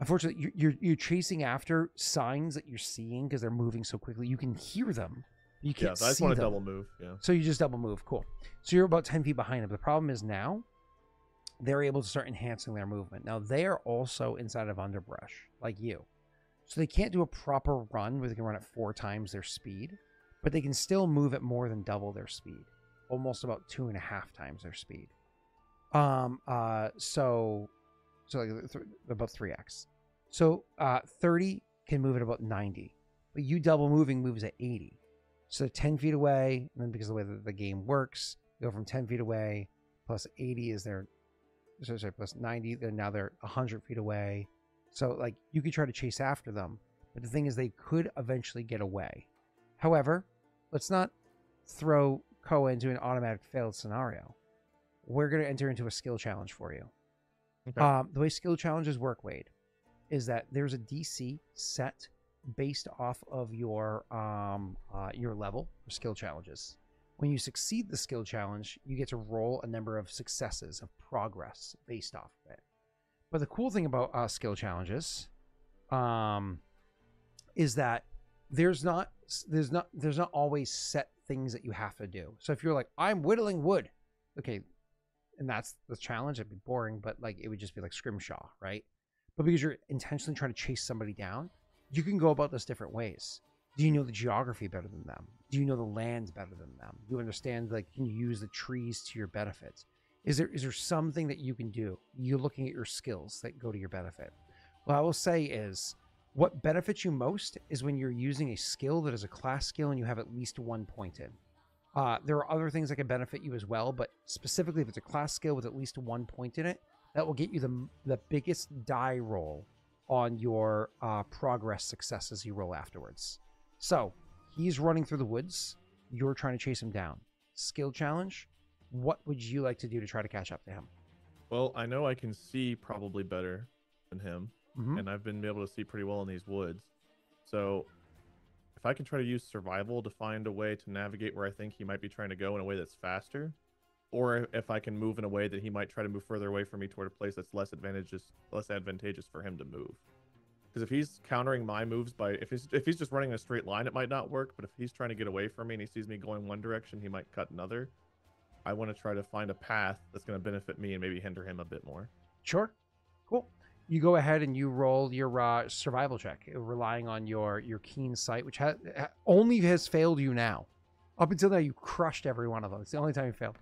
S1: Unfortunately, you're chasing after signs that you're seeing because they're moving so quickly. You can hear them. You can't see them.
S2: I just want to double move, yeah.
S1: So you just double move, cool. So you're about 10 feet behind them. The problem is now they're able to start enhancing their movement. Now, they are also inside of underbrush, like you. So they can't do a proper run where they can run at 4 times their speed, but they can still move at more than double their speed. Almost about 2.5 times their speed. So like about 3x. So 30 can move at about 90, but you double moving moves at 80. So 10 feet away, and then because of the way that the game works, you go from 10 feet away, plus 80 is their, sorry, plus 90, now they're 100 feet away. So, like, you could try to chase after them, but the thing is they could eventually get away. However, let's not throw Koa into an automatic failed scenario. We're going to enter into a skill challenge for you.
S2: Okay.
S1: The way skill challenges work, Wade, is that there's a DC set based off of your level for skill challenges. When you succeed the skill challenge, you get to roll a number of successes of progress based off of it. But the cool thing about skill challenges is that there's not always set things that you have to do. So if you're like, I'm whittling wood, okay, and that's the challenge, it'd be boring, but like it would just be like scrimshaw, right? But because you're intentionally trying to chase somebody down, you can go about this different ways. Do you know the geography better than them? Do you know the land better than them? Do you understand, like, can you use the trees to your benefit? Is there something that you can do? You're looking at your skills that go to your benefit. What I will say is, what benefits you most is when you're using a skill that is a class skill and you have at least 1 point in. There are other things that can benefit you as well, but specifically if it's a class skill with at least 1 point in it, that will get you the biggest die roll on your progress successes you roll afterwards. So he's running through the woods. You're trying to chase him down. Skill challenge. What would you like to do to try to catch up to him?
S2: Well, I know I can see probably better than him, and I've been able to see pretty well in these woods. So if I can try to use survival to find a way to navigate where I think he might be trying to go in a way that's faster, or if I can move in a way that he might try to move further away from me toward a place that's less advantageous for him to move. Because if he's countering my moves by if he's just running in a straight line, it might not work. But if he's trying to get away from me and he sees me going one direction, he might cut another. I want to try to find a path that's going to benefit me and maybe hinder him a bit more.
S1: Sure. Cool. You go ahead and you roll your survival check, relying on your keen sight, which only has failed you now. Up until now, you crushed every one of them. It's the only time you failed.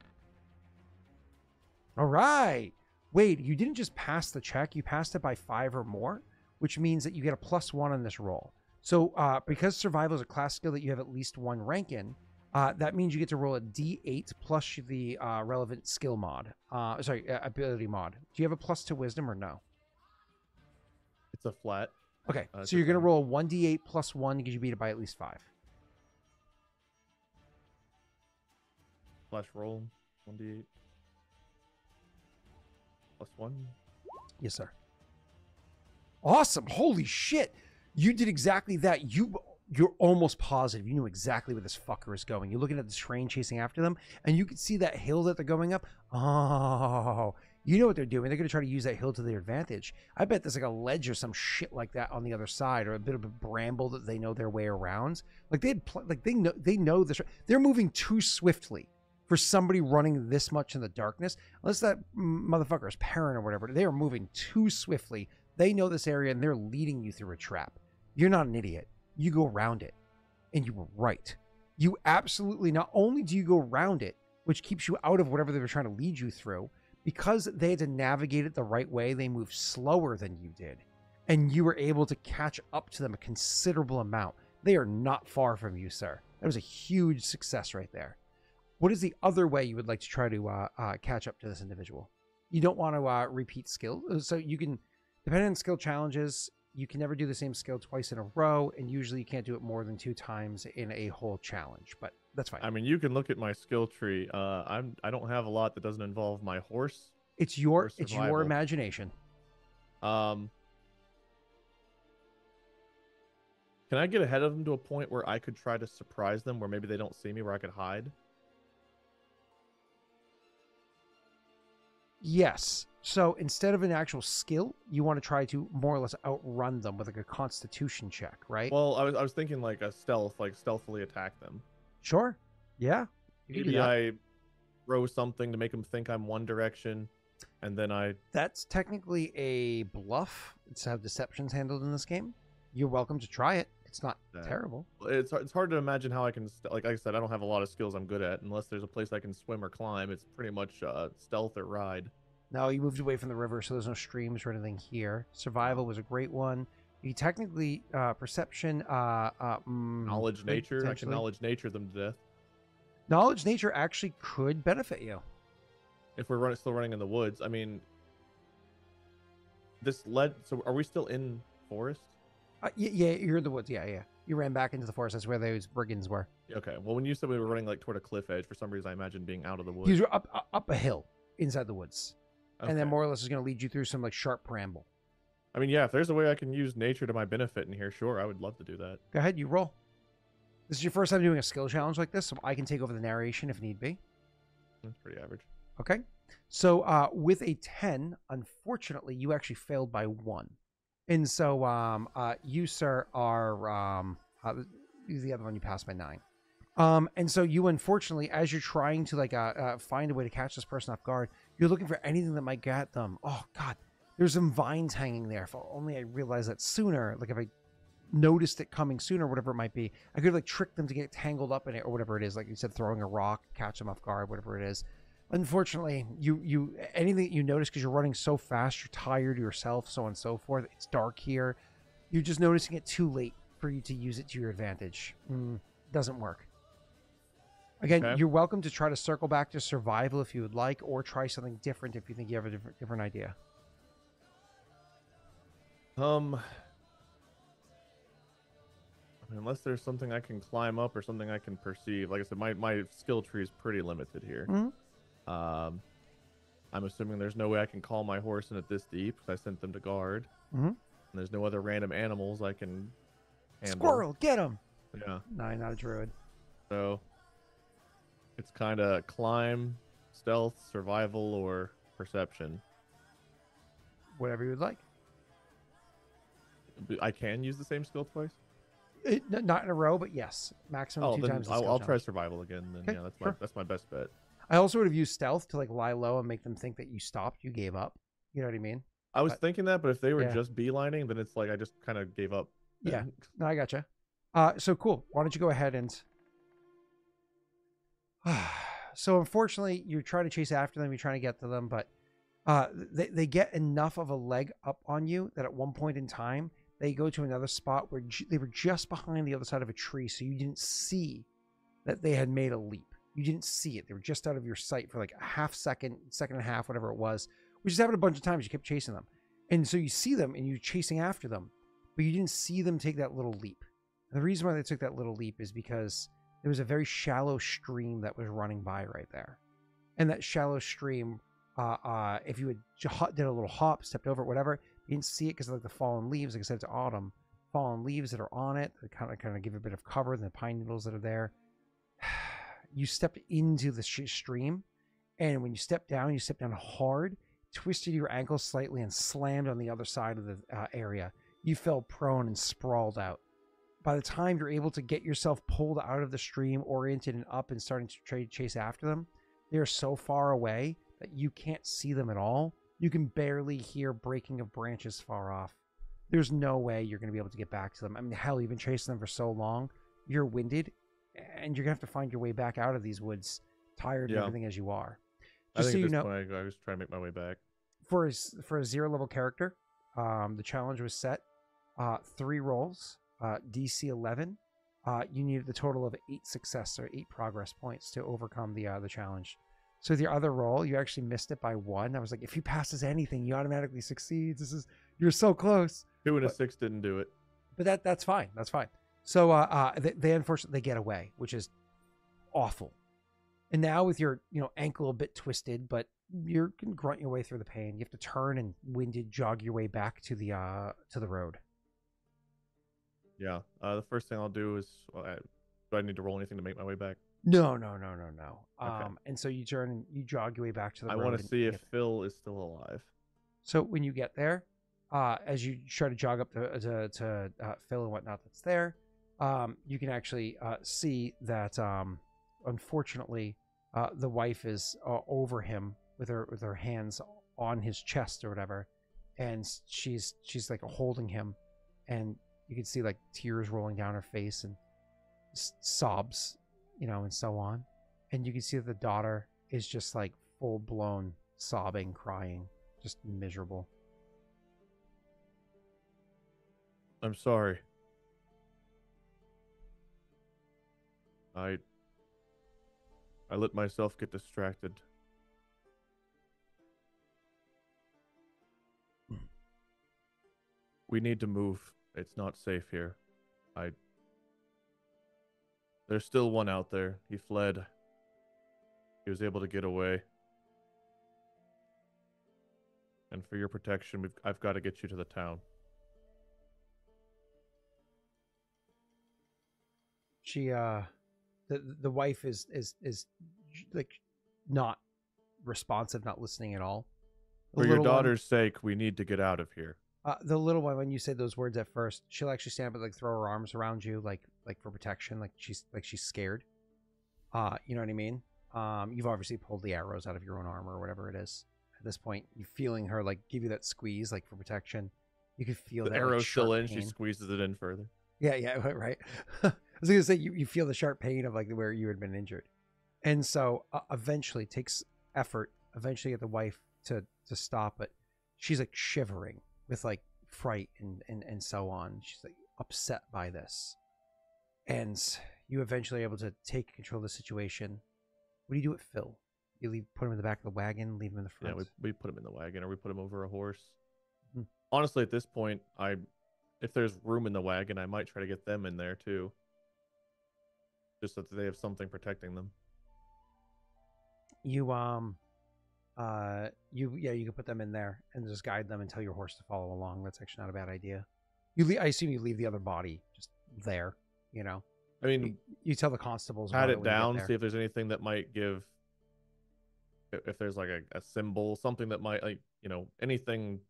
S1: All right. Wait, you didn't just pass the check. You passed it by 5 or more, which means that you get a +1 on this roll. So because survival is a class skill that you have at least 1 rank in, that means you get to roll a D8 plus the relevant skill mod. Ability mod. Do you have a +2 wisdom or no?
S2: It's a flat.
S1: Okay, so you're going to roll a 1d8 +1 because you beat it by at least 5.
S2: Flash roll. 1d8. +1.
S1: Yes, sir. Awesome. Holy shit. You did exactly that. You're almost positive. You knew exactly where this fucker is going. You're looking at the train chasing after them, and you can see that hill that they're going up. Oh, you know what they're doing. They're going to try to use that hill to their advantage. I bet there's like a ledge or some shit like that on the other side, or a bit of a bramble that they know their way around. Like they know this. They're moving too swiftly for somebody running this much in the darkness. Unless that motherfucker is parent or whatever, they are moving too swiftly. They know this area, and they're leading you through a trap. You're not an idiot. You go around it, and you were right. You absolutely, not only do you go around it, which keeps you out of whatever they were trying to lead you through, because they had to navigate it the right way, they moved slower than you did, and you were able to catch up to them a considerable amount. They are not far from you, sir. That was a huge success right there. What is the other way you would like to try to catch up to this individual? You don't want to repeat skill, so you can, depending on skill challenges, you can never do the same skill twice in a row, and usually you can't do it more than 2 times in a whole challenge, but that's fine.
S2: I mean, you can look at my skill tree. I don't have a lot that doesn't involve my horse.
S1: It's your imagination.
S2: Can I get ahead of them to a point where I could try to surprise them, where maybe they don't see me, where I could hide?
S1: Yes. So instead of an actual skill, you want to try to more or less outrun them with like a constitution check, right?
S2: Well, I was thinking like a stealth, like stealthily attack them.
S1: Sure. Yeah.
S2: Maybe I throw something to make them think I'm one direction, and then
S1: That's technically a bluff. It's how deception's handled in this game. You're welcome to try it. It's not terrible.
S2: It's hard to imagine how I can, like I said, I don't have a lot of skills I'm good at. Unless there's a place I can swim or climb, it's pretty much stealth or ride.
S1: No, you moved away from the river, so there's no streams or anything here. Survival was a great one. You technically perception,
S2: Knowledge nature. I can
S1: potentially.
S2: knowledge nature them to death.
S1: Knowledge nature actually could benefit you.
S2: If we're still running in the woods, I mean, this led. So are we still in forest?
S1: Yeah, you're in the woods. Yeah. You ran back into the forest. That's where those brigands were.
S2: Okay. Well, when you said we were running like toward a cliff edge, for some reason I imagined being out of the woods.
S1: These were up a hill inside the woods,
S2: Okay.
S1: and then more or less is going to lead you through some like sharp bramble.
S2: I mean, yeah, if there's a way I can use nature to my benefit in here, sure, I would love to do that.
S1: Go ahead, you roll. This is your first time doing a skill challenge like this, so I can take over the narration if need be.
S2: That's pretty average.
S1: Okay. So with a 10, unfortunately, you actually failed by 1. And so you, sir, are the other one you passed by 9. And so you, unfortunately, as you're trying to like find a way to catch this person off guard, you're looking for anything that might get them. Oh, God. There's some vines hanging there. If only I realized that sooner. Like if I noticed it coming sooner, whatever it might be, I could like trick them to get tangled up in it or whatever it is. Like you said, throwing a rock, catch them off guard, whatever it is. Unfortunately, you anything that you notice because you're running so fast, you're tired yourself, so on and so forth. It's dark here. You're just noticing it too late for you to use it to your advantage. Doesn't work. Again,
S2: Okay.
S1: You're welcome to try to circle back to survival if you would like, or try something different if you think you have a different idea.
S2: I mean, unless there's something I can climb up or something I can perceive. Like I said, my skill tree is pretty limited here.
S1: Mm-hmm.
S2: I'm assuming there's no way I can call my horse in at this deep because I sent them to guard.
S1: Mm-hmm.
S2: And there's no other random animals I can handle.
S1: Squirrel, get him!
S2: Yeah.
S1: No, not a druid.
S2: So it's kind of climb, stealth, survival, or perception.
S1: Whatever you would like.
S2: I can use the same skill twice?
S1: Not in a row, but yes. Maximum 2 times.
S2: I'll try survival again. Then
S1: Okay,
S2: yeah,
S1: sure.
S2: that's my best bet.
S1: I also would have used stealth to like lie low and make them think that you stopped, you gave up. You know what I mean?
S2: I was thinking that, but if they were
S1: yeah.
S2: just beelining, then it's like I just kind of gave up.
S1: Yeah. No, I gotcha. So cool. Why don't you go ahead and so unfortunately you're trying to chase after them, you're trying to get to them, but they get enough of a leg up on you that at one point in time they go to another spot where they were just behind the other side of a tree, so you didn't see that they had made a leap. You didn't see it. They were just out of your sight for like a half second, second and a half, whatever it was, which has happened a bunch of times. You kept chasing them. And so you see them and you're chasing after them, but you didn't see them take that little leap. And the reason why they took that little leap is because there was a very shallow stream that was running by right there. And that shallow stream, if you had did a little hop, stepped over it, whatever, you didn't see it because of like the fallen leaves. Like I said, it's autumn. Fallen leaves that are on it that kind of give a bit of cover, and the pine needles that are there. You stepped into the stream, and when you stepped down hard, twisted your ankle slightly, and slammed on the other side of the area. You fell prone and sprawled out. By the time you're able to get yourself pulled out of the stream, oriented and up, and starting to chase after them, they're so far away that you can't see them at all. You can barely hear breaking of branches far off. There's no way you're going to be able to get back to them. I mean, hell, you've been chasing them for so long. You're winded, and you're going to have to find your way back out of these woods, tired and everything as you are.
S2: Just so you know, point, I was trying to make my way back.
S1: For a 0-level character, the challenge was set 3 rolls, DC 11. You needed the total of 8 success or 8 progress points to overcome the challenge. So with your other roll, you actually missed it by 1. I was like, if he passes anything, he automatically succeeds. You're so close.
S2: 2 and a 6 didn't do it.
S1: But that's fine. That's fine. So they unfortunately get away, which is awful. And now with your ankle a bit twisted, but you can grunt your way through the pain. You have to turn and winded jog your way back to the road.
S2: Yeah. The first thing I'll do is, do I need to roll anything to make my way back?
S1: No.
S2: Okay.
S1: And so you turn and you jog your way back to the road.
S2: I want to see if Phil is still alive.
S1: So when you get there, as you try to jog up to Phil and whatnot that's there, you can actually see that unfortunately the wife is over him with her hands on his chest or whatever, and she's like holding him, and you can see like tears rolling down her face and sobs, and so on. And you can see that the daughter is just like full blown sobbing, crying, just miserable.
S2: I'm sorry. I let myself get distracted. We need to move. It's not safe here. There's still one out there. He fled. He was able to get away. And for your protection, I've got to get you to the town.
S1: She the wife is like not responsive, not listening at all.
S2: For your daughter's sake, we need to get out of here.
S1: The little one, when you say those words at first, she'll actually stand up and like throw her arms around you, like for protection, like she's scared. You know what I mean? You've obviously pulled the arrows out of your own armor or whatever it is. At this point, you're feeling her like give you that squeeze, like for protection. You could feel
S2: the
S1: that
S2: arrow's
S1: like,
S2: still in.
S1: pain.
S2: She squeeses it in further.
S1: Yeah, right. I was gonna say you feel the sharp pain of like where you had been injured, and so eventually it takes effort. Eventually, get the wife to stop it. She's like shivering with like fright and so on. She's like upset by this, and you eventually are able to take control of the situation. What do you do with Phil? You put him in the back of the wagon, leave him in the front.
S2: Yeah, we put him in the wagon, or we put him over a horse.
S1: Hmm.
S2: Honestly, at this point, if there's room in the wagon, I might try to get them in there too, just so that they have something protecting them.
S1: You you can put them in there and just guide them and tell your horse to follow along. That's actually not a bad idea. I assume you leave the other body just there. You know,
S2: I mean,
S1: you tell the constables.
S2: Pat it down, see if there's anything that might give. If there's like a symbol, something that might anything.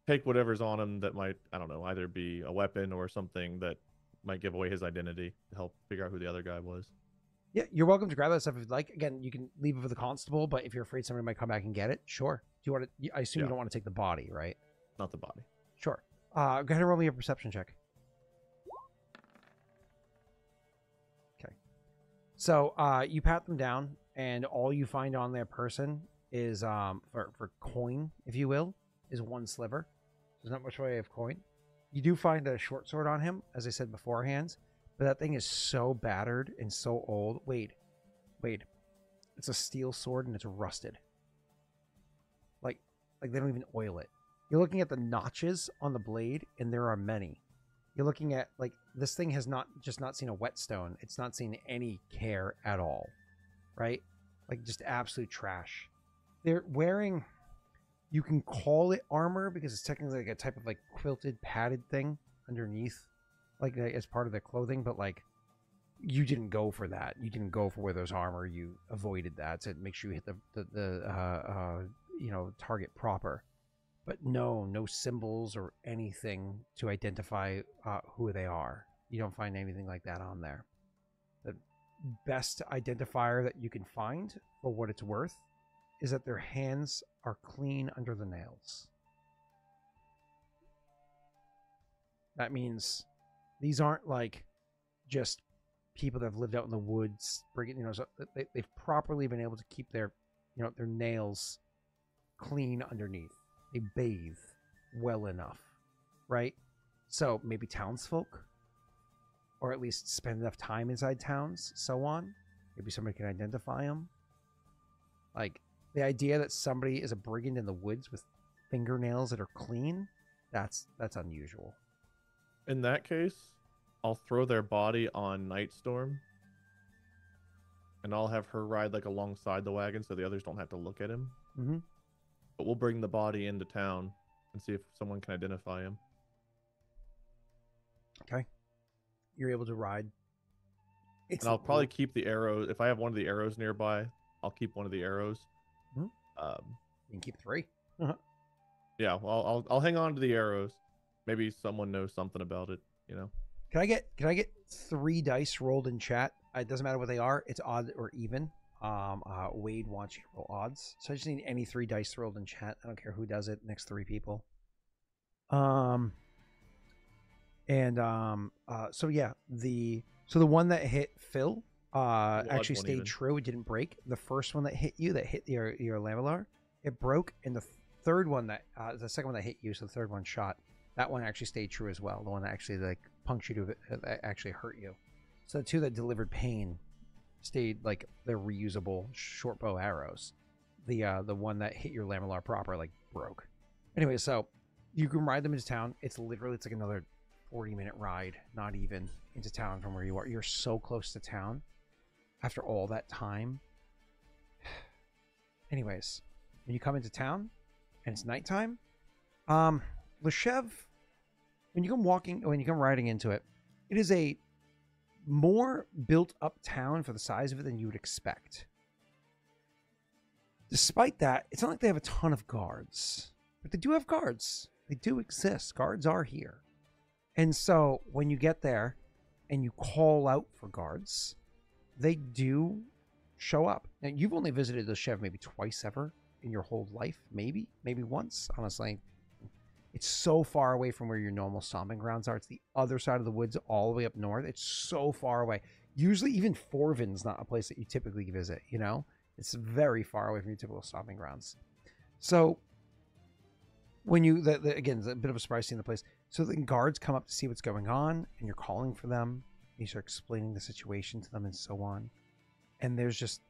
S2: Take whatever's on him that might, I don't know, either be a weapon or something that might give away his identity to help figure out who the other guy was.
S1: Yeah, you're welcome to grab that stuff if you'd like. Again, you can leave it for the constable, but if you're afraid somebody might come back and get it, sure. Do you want to? I assume you don't want to take the body, right?
S2: Not the body.
S1: Sure. Go ahead and roll me a perception check. Okay. So you pat them down, and all you find on their person is for coin, if you will, is one sliver. There's not much way of coin. You do find a short sword on him, as I said beforehand, but that thing is so battered and so old. Wait. It's a steel sword and it's rusted. Like they don't even oil it. You're looking at the notches on the blade, and there are many. You're looking at like this thing has not seen a whetstone. It's not seen any care at all, right? Like just absolute trash. They're wearing. You can call it armor because it's technically like a type of like quilted padded thing underneath, like as part of their clothing. But like, you didn't go for that. You didn't go for where there's armor. You avoided that to make sure you hit the target proper. But no symbols or anything to identify who they are. You don't find anything like that on there. The best identifier that you can find for what it's worth is that their hands are clean under the nails. That means these aren't like just people that have lived out in the woods, so they've properly been able to keep their nails clean underneath. They bathe well enough, right? So maybe townsfolk, or at least spend enough time inside towns, so on. Maybe somebody can identify them. Like, the idea that somebody is a brigand in the woods with fingernails that are clean, that's unusual.
S2: In that case, I'll throw their body on Nightstorm, and I'll have her ride like alongside the wagon so the others don't have to look at him.
S1: Mm-hmm.
S2: But we'll bring the body into town and see if someone can identify him.
S1: Okay. You're able to ride.
S2: And I'll probably keep the arrow. If I have one of the arrows nearby, I'll keep one of the arrows.
S1: Mm-hmm. You can keep 3.
S2: Yeah, well, I'll hang on to the arrows. Maybe someone knows something about it,
S1: Can I get 3 dice rolled in chat? It doesn't matter what they are. It's odd or even. Wade wants you to roll odds, so I just need any 3 dice rolled in chat. I don't care who does it. Next 3 people. So yeah, the one that hit Phil actually stayed true. It didn't break. The first one that hit you, that hit your lamellar, it broke, and the third one the second one that hit you, so the third one shot, that one actually stayed true as well. The one that actually like punctured you, that actually hurt you. So the two that delivered pain stayed like they're reusable short bow arrows. The one that hit your lamellar proper like broke. Anyway, so you can ride them into town. It's like another 40-minute ride, not even, into town from where you are. You're so close to town after all that time. Anyways, when you come into town and it's nighttime, Leshev, when you come riding into it, it is a more built up town for the size of it than you would expect. Despite that, it's not like they have a ton of guards, but they do have guards. They do exist. Guards are here. And so when you get there and you call out for guards, they do show up. Now, you've only visited the Chev maybe twice ever in your whole life. Maybe once, honestly. It's so far away from where your normal stomping grounds are. It's the other side of the woods all the way up north. It's so far away. Usually even Forvin's not a place that you typically visit, you know? It's very far away from your typical stomping grounds. So when you, again, it's a bit of a surprise seeing the place. So the guards come up to see what's going on, and you're calling for them. And you start explaining the situation to them and so on. And there's just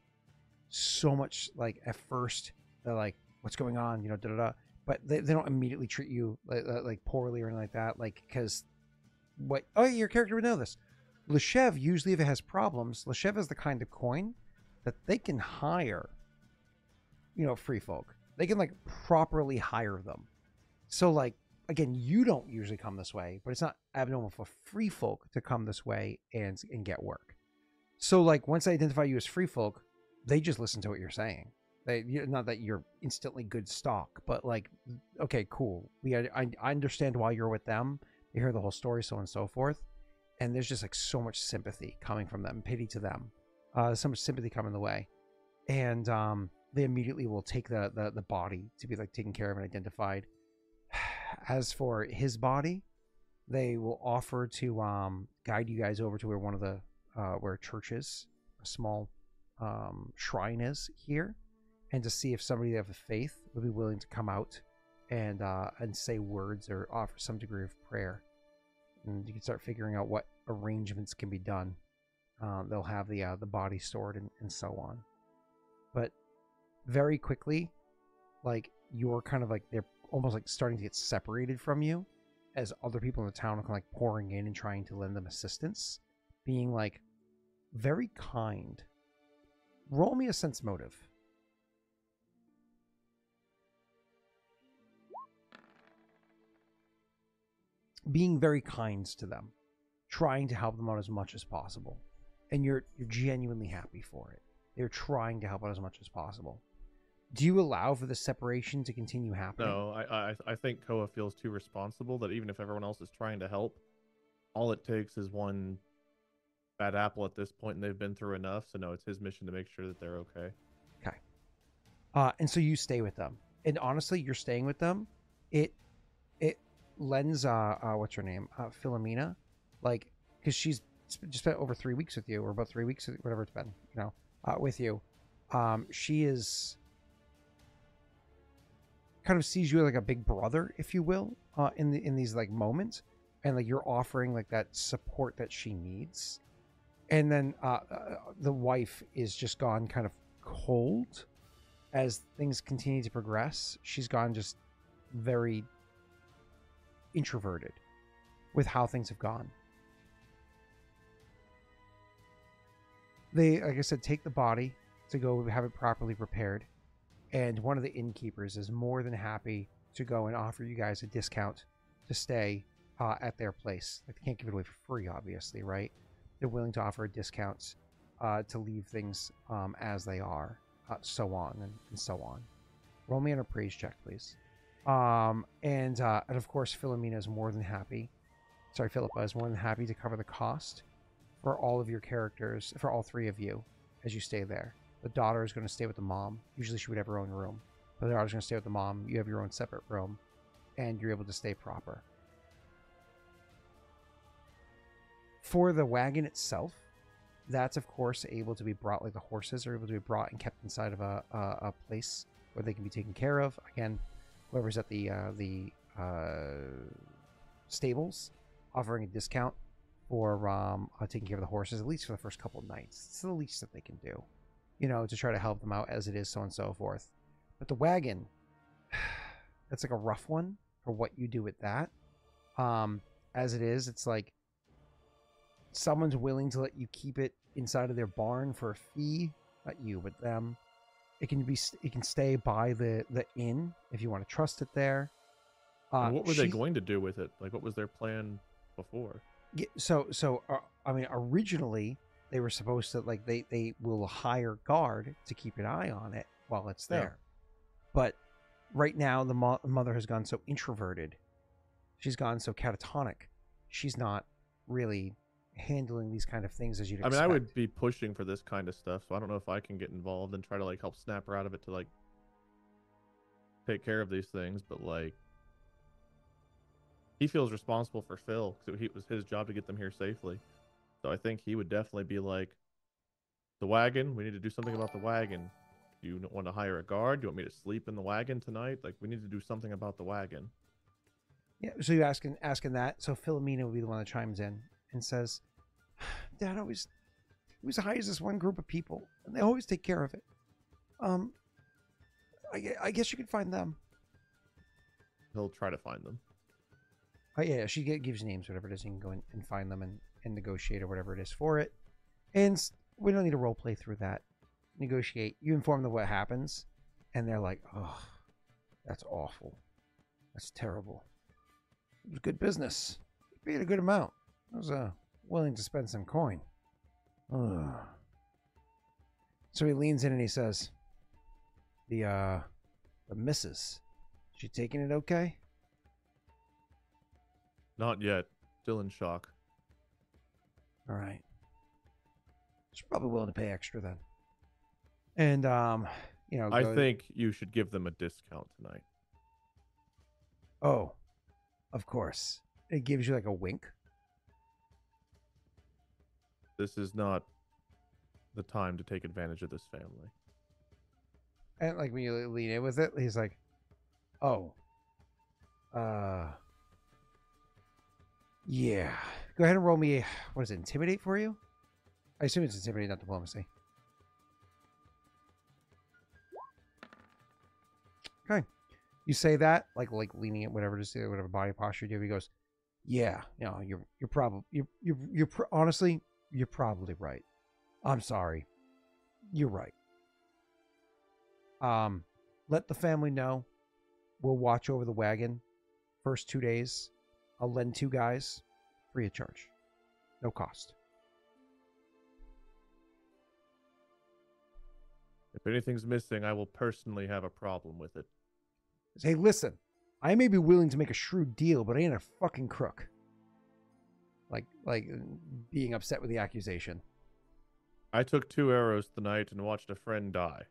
S1: so much, like, at first, they're like, what's going on? You know, da-da-da. But they don't immediately treat you like poorly or anything like that. Like, because your character would know this. Leshev, usually if it has problems, Leshev is the kind of coin that they can hire, you know, free folk. They can, like, properly hire them. So, like, again, you don't usually come this way, but it's not abnormal for free folk to come this way and get work. So, like, once they identify you as free folk, they just listen to what you're saying. Not that you're instantly good stock, but like, okay, cool. I understand why you're with them. You hear the whole story, so on and so forth. And there's just like so much sympathy coming from them, pity to them. So much sympathy coming the way. And they immediately will take the body to be like taken care of and identified. As for his body, they will offer to guide you guys over to where one of the where a church is, a small shrine is here. And to see if somebody of faith would be willing to come out and say words or offer some degree of prayer. And you can start figuring out what arrangements can be done. They'll have the body stored and so on. But very quickly, like, you're kind of like, they're almost like starting to get separated from you as other people in the town are kind of like pouring in and trying to lend them assistance, being like very kind. Roll me a sense motive. Being very kind to them, trying to help them out as much as possible, and you're genuinely happy for it. They're trying to help out as much as possible. Do you allow for the separation to continue happening?
S2: No, I think Koa feels too responsible that even if everyone else is trying to help, all it takes is one bad apple at this point, and they've been through enough. So no, it's his mission to make sure that they're okay.
S1: Okay. And so you stay with them, and honestly, you're staying with them. It lends what's her name, Philomena, like, because she's just spent over 3 weeks with you, or about 3 weeks, whatever it's been, you know, with you. She is kind of sees you like a big brother, if you will, in these like moments, and like you're offering like that support that she needs. And then the wife is just gone kind of cold as things continue to progress. She's gone just very introverted with how things have gone. They, like I said, take the body to go have it properly prepared, and one of the innkeepers is more than happy to go and offer you guys a discount to stay at their place. Like, they can't give it away for free, obviously, right? They're willing to offer discounts to leave things as they are, so on and so on. Roll me an appraise check, please. And of course, Philomena is more than happy. Sorry, Philippa is more than happy to cover the cost for all of your characters, for all three of you, as you stay there. The daughter is going to stay with the mom. Usually she would have her own room, but the daughter's going to stay with the mom. You have your own separate room, and you're able to stay proper. For the wagon itself, that's of course able to be brought, like the horses are able to be brought and kept inside of a place where they can be taken care of. Again, whoever's at the stables offering a discount for taking care of the horses, at least for the first couple of nights. It's the least that they can do, to try to help them out as it is, so on and so forth. But the wagon, that's like a rough one for what you do with that. As it is, it's like someone's willing to let you keep it inside of their barn for a fee. Not you, but them. It can stay by the inn if you want to trust it there.
S2: What were they going to do with it? Like, what was their plan before?
S1: Yeah, I mean, originally they were supposed to, like, they will hire guard to keep an eye on it while it's there. Yeah. But right now the mother has gone so introverted. She's gone so catatonic. She's not really handling these kind of things as you'd expect.
S2: I mean, I would be pushing for this kind of stuff, so I don't know if I can get involved and try to, like, help snap her out of it to, like, take care of these things, but, like, he feels responsible for Phil, because it was his job to get them here safely. So I think he would definitely be like, the wagon, we need to do something about the wagon. Do you want to hire a guard? Do you want me to sleep in the wagon tonight? Like, we need to do something about the wagon.
S1: Yeah, so you're asking that. So Philomena would be the one that chimes in and says, Dad always hires this one group of people, and they always take care of it. I guess you could find them.
S2: He'll try to find them.
S1: Yeah, she gives you names, whatever it is. You can go in and find them and negotiate or whatever it is for it. And we don't need to role play through that. Negotiate. You inform them what happens, and they're like, "Oh, that's awful. That's terrible. It was good business. You paid a good amount. I was willing to spend some coin." Ugh. So he leans in and he says, "The missus, she taking it okay?"
S2: Not yet. Still in shock.
S1: All right. She's probably willing to pay extra then. And,
S2: I think you should give them a discount tonight.
S1: Oh, of course. It gives you like a wink.
S2: This is not the time to take advantage of this family.
S1: And like when you lean in with it, he's like, "Oh, yeah. Go ahead and roll me, what is it, intimidate for you? I assume it's intimidate, not diplomacy. Okay. You say that, like leaning it, whatever, just whatever body posture you do. He goes, "Yeah, you're probably, honestly, you're probably right. I'm sorry. You're right. Let the family know. We'll watch over the wagon. First 2 days. I'll lend 2 guys, free of charge. No cost."
S2: If anything's missing, I will personally have a problem with it.
S1: Hey, listen, I may be willing to make a shrewd deal, but I ain't a fucking crook. Like being upset with the accusation.
S2: I took 2 arrows tonight and watched a friend die.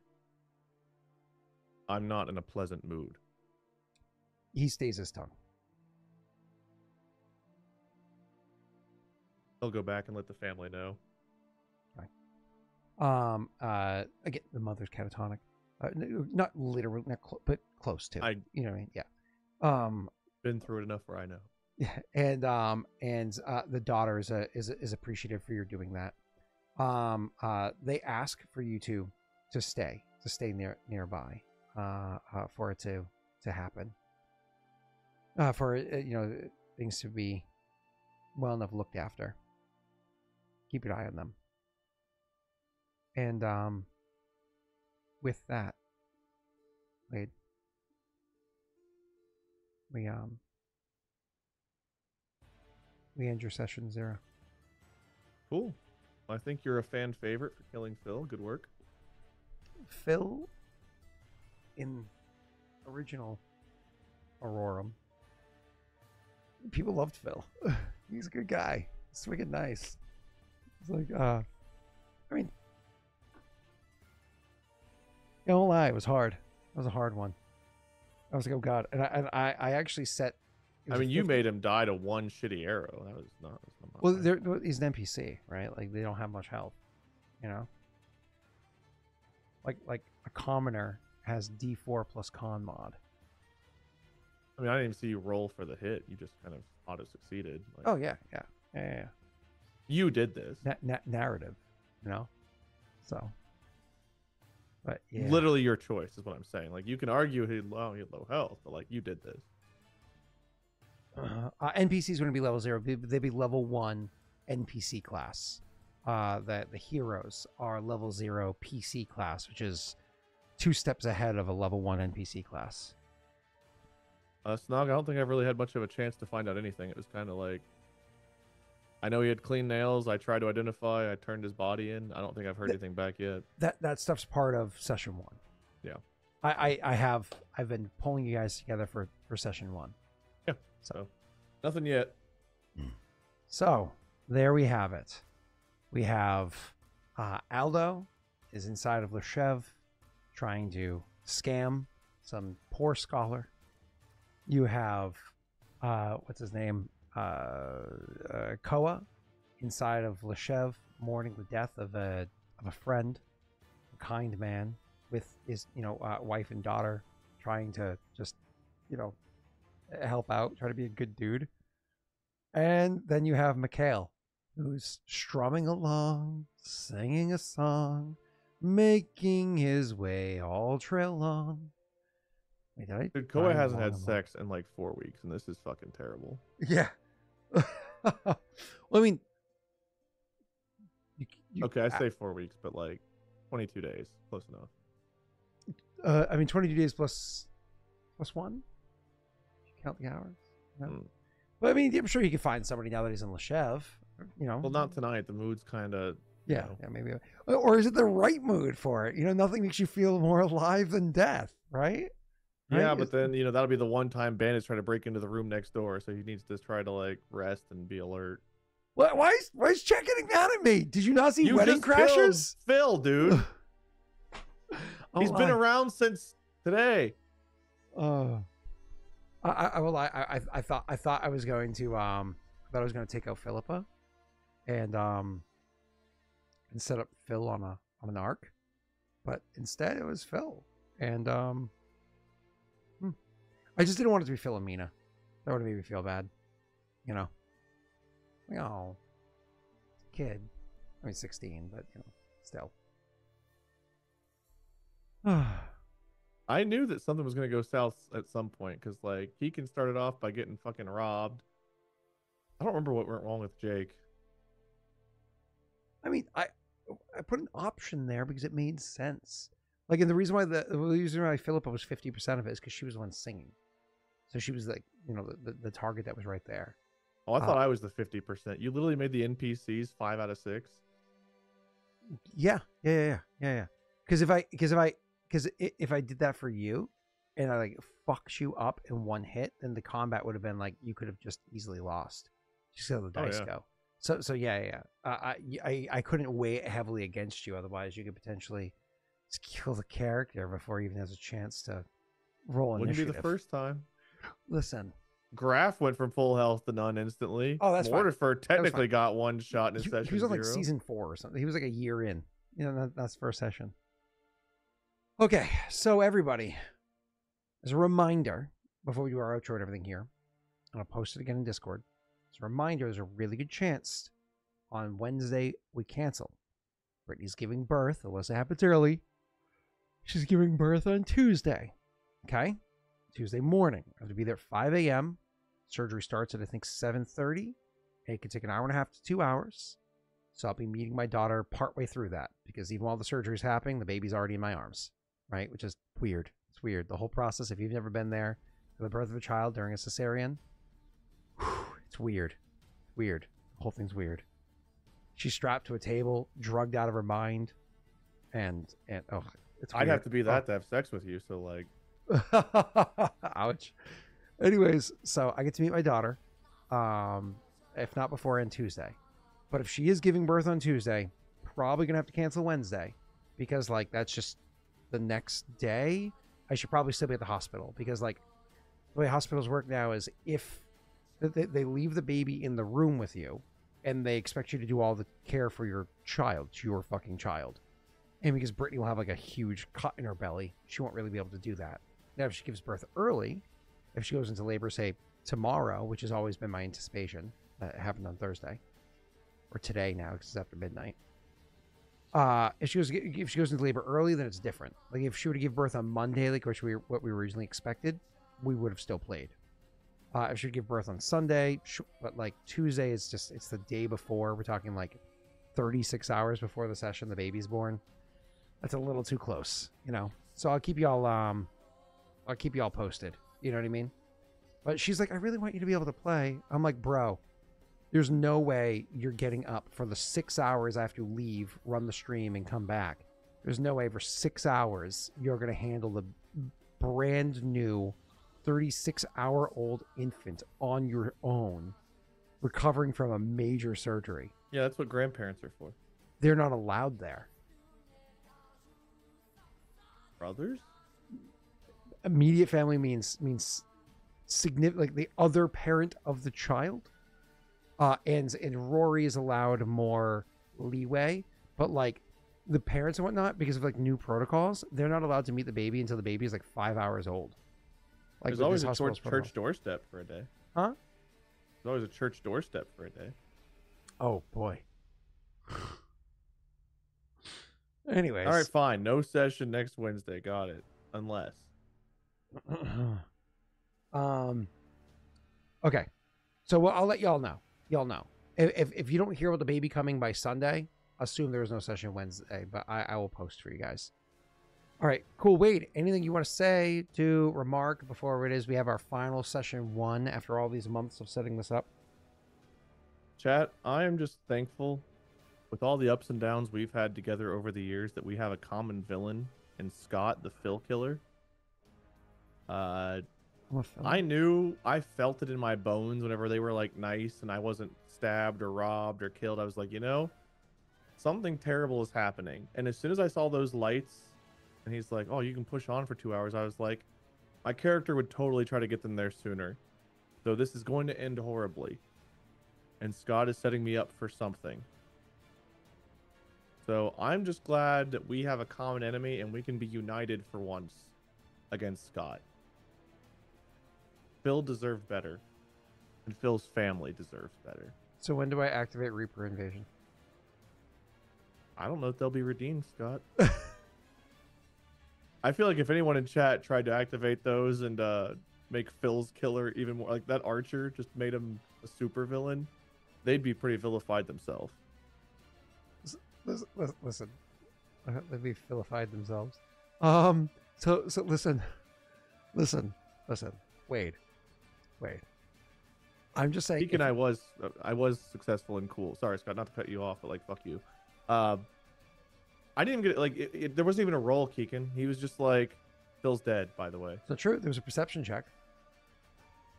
S2: I'm not in a pleasant mood.
S1: He stays his tongue.
S2: I'll go back and let the family know.
S1: Right. Again, the mother's catatonic. Not literally, but close to. You know what I mean? Yeah.
S2: Been through it enough where I know.
S1: Yeah, and the daughter is appreciative for your doing that. They ask for you to stay nearby, for it to happen. For things to be well enough looked after. Keep your eye on them. And with that, Wade, we end your session 0.
S2: Cool. I think you're a fan favorite for killing Phil. Good work.
S1: Phil, in original Aurorum, people loved Phil. He's a good guy. He's wicked nice. It's like, I mean, I don't lie, it was hard. It was a hard one. I was like, oh god, and I actually set.
S2: I mean, you made him die to 1 shitty arrow. That was not.
S1: Well, he's an NPC, right? Like they don't have much health, Like a commoner has D4 plus con mod.
S2: I mean, I didn't even see you roll for the hit. You just kind of auto succeeded. Like,
S1: Oh yeah.
S2: you did this.
S1: Narrative, you know. So, but yeah,
S2: Literally your choice is what I'm saying. Like, you can argue he had low health, but like, you did this.
S1: NPCs wouldn't be level 0. They'd be level 1 NPC class. The heroes are level 0 PC class, which is 2 steps ahead of a level 1 NPC class.
S2: Snog, I don't think I've really had much of a chance to find out anything. It was kind of like, I know he had clean nails. I tried to identify. I turned his body in. I don't think I've heard anything back yet.
S1: That stuff's part of session 1.
S2: Yeah.
S1: I've been pulling you guys together for session 1.
S2: Yeah. So nothing yet.
S1: So there we have it. We have Aldo is inside of Leshev trying to scam some poor scholar. You have what's his name? Koa inside of Leshev mourning the death of a friend, a kind man with his wife and daughter, trying to just help out, try to be a good dude. And then you have Mikhail, who's strumming along, singing a song, making his way all trail long. Wait,
S2: Dude, Koa hasn't had sex in like 4 weeks, and this is fucking terrible.
S1: Yeah. Well, I mean,
S2: okay, I say 4 weeks, but like 22 days, close enough.
S1: I mean, 22 days plus 1. Count the hours. No? But I mean, I'm sure you can find somebody now that he's in Leshev.
S2: Well, not tonight. The mood's kind of.
S1: Yeah, maybe. Or is it the right mood for it? Nothing makes you feel more alive than death, right?
S2: Yeah,
S1: right?
S2: But then that'll be the one time bandits try to break into the room next door, so he needs to try to like rest and be alert.
S1: What? Why is Chet getting mad at me? Did you not see Wedding Crashers?
S2: Phil, dude. He's been around since today.
S1: I will lie. I thought I was going to take out Philippa, and set up Phil on an arc, but instead it was Phil, and I just didn't want it to be Philomena. That would have made me feel bad, Like, oh, kid. I mean, 16, but still.
S2: I knew that something was going to go south at some point because, like, he can start it off by getting fucking robbed. I don't remember what went wrong with Jake.
S1: I mean, I put an option there because it made sense. Like, and the reason why Philippa was 50% of it is because she was the one singing. So she was like, the target that was right there.
S2: Oh, I thought I was the 50%. You literally made the NPCs 5 out of 6.
S1: Yeah. Because if I did that for you, and I like fucked you up in one hit, then the combat would have been like you could have just easily lost. Just how the dice go. So yeah. I couldn't weigh it heavily against you. Otherwise, you could potentially just kill the character before he even has a chance to roll initiative.
S2: Wouldn't be the first time.
S1: Listen,
S2: Graf went from full health to none instantly.
S1: Oh, that's
S2: Mortifer technically got one shot in his session.
S1: He was on like season 4 or something. He was like a year in. That's first session. Okay, so everybody, as a reminder, before we do our outro and everything here, and I'll post it again in Discord. As a reminder, there's a really good chance on Wednesday we cancel. Brittany's giving birth, unless it happens early. She's giving birth on Tuesday. Okay? Tuesday morning. I have to be there at 5 a.m. Surgery starts at, I think, 7:30. And it can take an hour and a half to 2 hours. So I'll be meeting my daughter partway through that. Because even while the surgery is happening, the baby's already in my arms. Right? Which is weird. It's weird. The whole process, if you've never been there for the birth of a child during a cesarean, it's weird. Weird. The whole thing's weird. She's strapped to a table, drugged out of her mind. And it's weird.
S2: I'd have to be that to have sex with you, so like...
S1: Ouch. Anyways, so I get to meet my daughter, if not before on Tuesday. But if she is giving birth on Tuesday, probably gonna have to cancel Wednesday because like that's just the next day. I should probably still be at the hospital because like the way hospitals work now is if they leave the baby in the room with you and they expect you to do all the care for your fucking child. And because Brittany will have like a huge cut in her belly, she won't really be able to do that. Now, if she gives birth early, if she goes into labor, say tomorrow, which has always been my anticipation, that happened on Thursday, or today now because it's after midnight. If she goes into labor early, then it's different. Like if she were to give birth on Monday, like what we originally expected, we would have still played. If she would give birth on Sunday, but like Tuesday, it's the day before. We're talking like 36 hours before the session the baby's born. That's a little too close, you know. So I'll keep y'all posted. You know what I mean? But she's like, I really want you to be able to play. I'm like, bro, there's no way you're getting up for the 6 hours I have to leave, run the stream, and come back. There's no way for 6 hours you're going to handle the brand new 36-hour-old infant on your own, recovering from a major surgery.
S2: Yeah, that's what grandparents are for.
S1: They're not allowed there.
S2: Brothers?
S1: Immediate family means significant, like the other parent of the child. And Rory is allowed more leeway, but like the parents and whatnot, because of like new protocols, they're not allowed to meet the baby until the baby is like 5 hours old. Like
S2: there's always a church doorstep for a day.
S1: Huh?
S2: There's always a church doorstep for a day.
S1: Oh boy. Anyways.
S2: All right, fine. No session next Wednesday. Got it. Unless.
S1: Okay. So I'll let y'all know. Y'all know. If you don't hear about the baby coming by Sunday, assume there is no session Wednesday, but I will post for you guys. All right, cool. Wade, anything you want to say, do, remark before it is we have our final session 1 after all these months of setting this up?
S2: Chat, I am just thankful with all the ups and downs we've had together over the years that we have a common villain in Scott, the Phil killer. I felt it in my bones whenever they were like nice and I wasn't stabbed or robbed or killed. I was like, you know, something terrible is happening. And as soon as I saw those lights and he's like, oh, you can push on for 2 hours, I was like, my character would totally try to get them there sooner. So this is going to end horribly. And Scott is setting me up for something. So I'm just glad that we have a common enemy and we can be united for once against Scott. Phil deserved better. And Phil's family deserves better.
S1: So when do I activate Reaper Invasion?
S2: I don't know if they'll be redeemed, Scott. I feel like if anyone in chat tried to activate those and make Phil's killer even more, like that archer just made him a super villain, they'd be pretty vilified themselves.
S1: Listen. They'd be vilified themselves. So listen. Wade. I'm just saying.
S2: Speaking, I was successful and cool. Sorry, Scott, not to cut you off, but like, fuck you. I didn't even get like there wasn't even a roll, Keegan. He was just like, Phil's dead, by the way.
S1: So true. There was a perception check.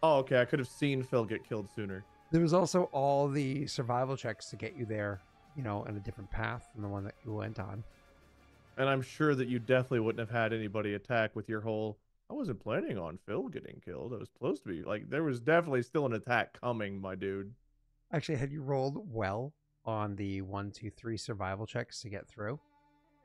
S2: Oh, okay. I could have seen Phil get killed sooner.
S1: There was also all the survival checks to get you there, you know, in a different path than the one that you went on.
S2: And I'm sure that you definitely wouldn't have had anybody attack with your whole, I wasn't planning on Phil getting killed. I was supposed to be. Like, there was definitely still an attack coming, my dude.
S1: Actually, had you rolled well on the 1, 2, 3 survival checks to get through?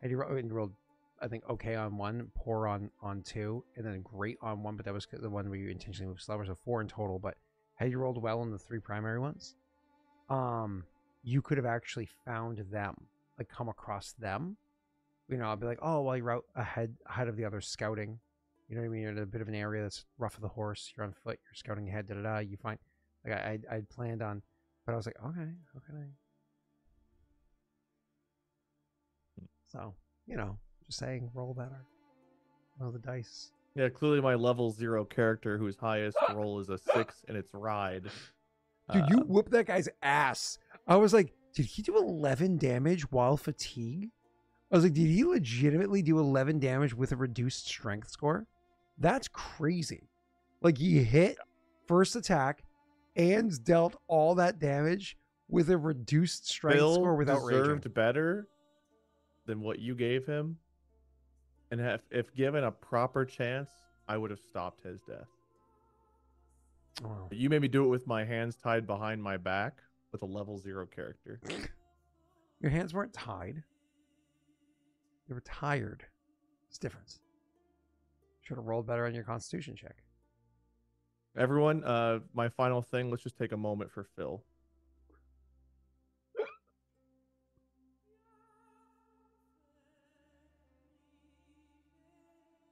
S1: Had you rolled, I think, okay on 1, poor on 2, and then great on 1, but that was the one where you intentionally moved slower, so 4 in total. But had you rolled well on the 3 primary ones, you could have actually found them, like come across them. You know, I'll be like, oh, well, you're out ahead of the others scouting. You know what I mean? You're in a bit of an area that's rough of the horse. You're on foot. You're scouting ahead. You find, like, I'd planned on, but I was like, okay, how can I? So, you know, just saying, roll better. Roll the dice.
S2: Yeah, clearly my level 0 character whose highest roll is a 6 and it's ride.
S1: Dude, you whooped that guy's ass. I was like, did he do 11 damage while fatigue? I was like, did he legitimately do 11 damage with a reduced strength score? That's crazy. Like, he hit first attack and dealt all that damage with a reduced strength score without raging.
S2: Deserved better than what you gave him. And if given a proper chance, I would have stopped his death.
S1: Oh.
S2: You made me do it with my hands tied behind my back with a level 0 character.
S1: Your hands weren't tied. You were tired. It's different. Should have rolled better on your constitution check.
S2: Everyone, my final thing, let's just take a moment for Phil.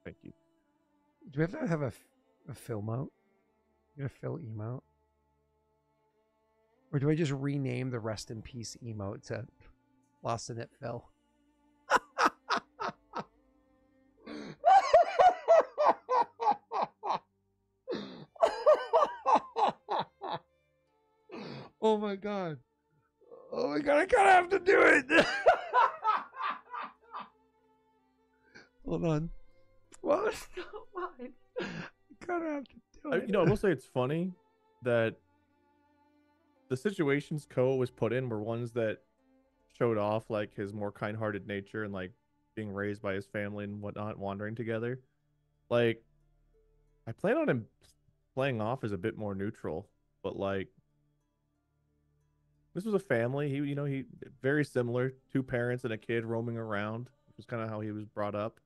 S2: Thank you.
S1: Do we have to have a Phil emote? Get a Phil emote? Or do I just rename the rest in peace emote to Lost in It Phil? Oh my god. Oh my god, I kind of have to do it. Hold on. Well, it's not mine. I kind of have to do it.
S2: You know, I will say it's funny that the situations Koa was put in were ones that showed off like his more kind-hearted nature and like being raised by his family and whatnot, wandering together. Like, I plan on him playing off as a bit more neutral, but like, this was a family. He very similar, two parents and a kid roaming around, which was kind of how he was brought up.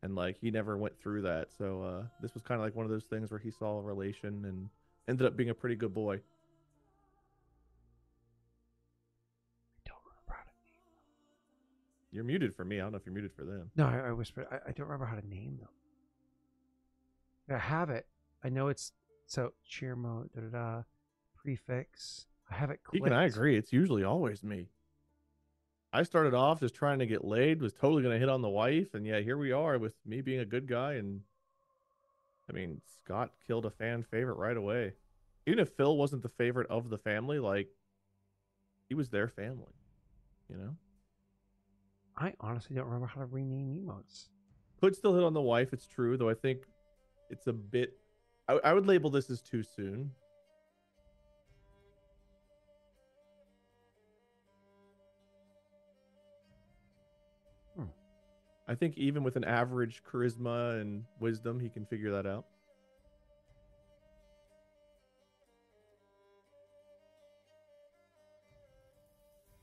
S2: And like, he never went through that. So this was kind of like one of those things where he saw a relation and ended up being a pretty good boy. You're muted for me. I don't know if you're muted for them.
S1: No, I whispered. I don't remember how to name them. I have it. I know it's so cheer mode. Prefix. I have it clicked.
S2: I agree. It's usually always me. I started off just trying to get laid, was totally going to hit on the wife, and yeah, here we are with me being a good guy. And I mean, Scott killed a fan favorite right away. Even if Phil wasn't the favorite of the family, like, he was their family, you know?
S1: I honestly don't remember how to rename emotes.
S2: Could still hit on the wife, it's true, though I think it's a bit... I would label this as too soon. I think even with an average charisma and wisdom, he can figure that out.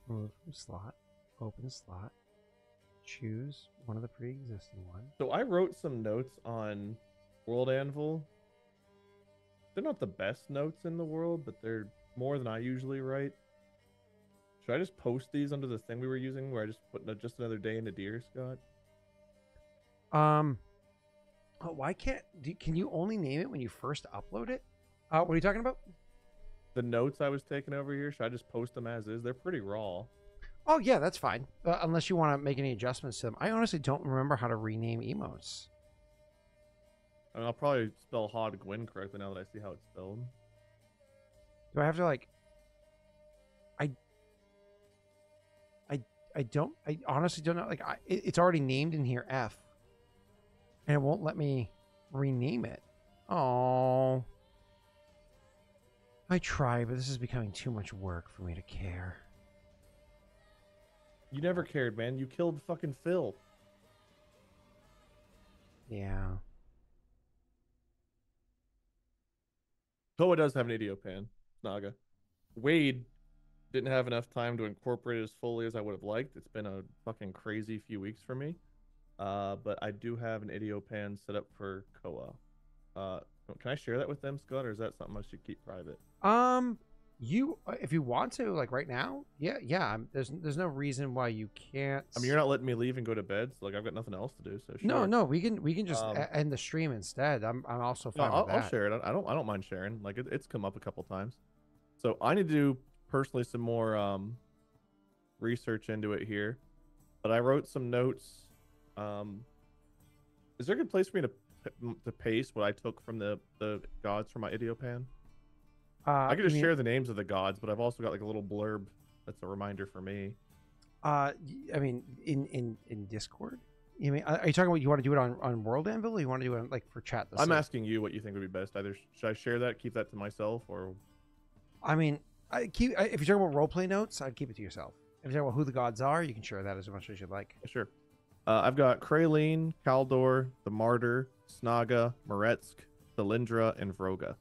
S1: Move from slot. Open slot. Choose one of the pre-existing ones.
S2: So I wrote some notes on World Anvil. They're not the best notes in the world, but they're more than I usually write. Should I just post these under the thing we were using where I just put just another day in the deer, Scott?
S1: Why can you only name it when you first upload it? What are you talking about?
S2: The notes I was taking over here, should I just post them as is? They're pretty raw.
S1: Oh yeah, that's fine. Unless you want to make any adjustments to them. I honestly don't remember how to rename emotes.
S2: I mean, I'll probably spell Hod Gwyn correctly now that I see how it's spelled.
S1: Do I have to like? I honestly don't know. Like, it's already named in here F, and it won't let me rename it. Oh, I try, but this is becoming too much work for me to care.
S2: You never cared, man. You killed fucking Phil.
S1: Yeah.
S2: Koa does have an idiopan, Naga. Wade didn't have enough time to incorporate it as fully as I would have liked. It's been a fucking crazy few weeks for me. But I do have an idiopan set up for Koa. Can I share that with them, Scott, or is that something I should keep private?
S1: You, if you want to, like right now, yeah. There's no reason why you can't.
S2: I mean, you're not letting me leave and go to bed, so like I've got nothing else to do. So sure.
S1: No, we can just end the stream instead. I'm also fine with that.
S2: I'll share it. I don't mind sharing. Like it's come up a couple times. So I need to do personally some more research into it here, but I wrote some notes. Is there a good place for me to paste what I took from the gods from my idiopan? I could just share the names of the gods, but I've also got like a little blurb that's a reminder for me.
S1: I mean, in Discord. You mean, are you talking about you want to do it on World Anvil, or you want to do it like for chat?
S2: I'm asking you what you think would be best. Either should I share that, keep that to myself, or? I
S1: mean, if you're talking about roleplay notes, I'd keep it to yourself. If you're talking about who the gods are, you can share that as much as you'd like.
S2: Sure. I've got Kraleen, Kaldor, the Martyr, Snaga, Moretsk, Cylindra, and Vroga.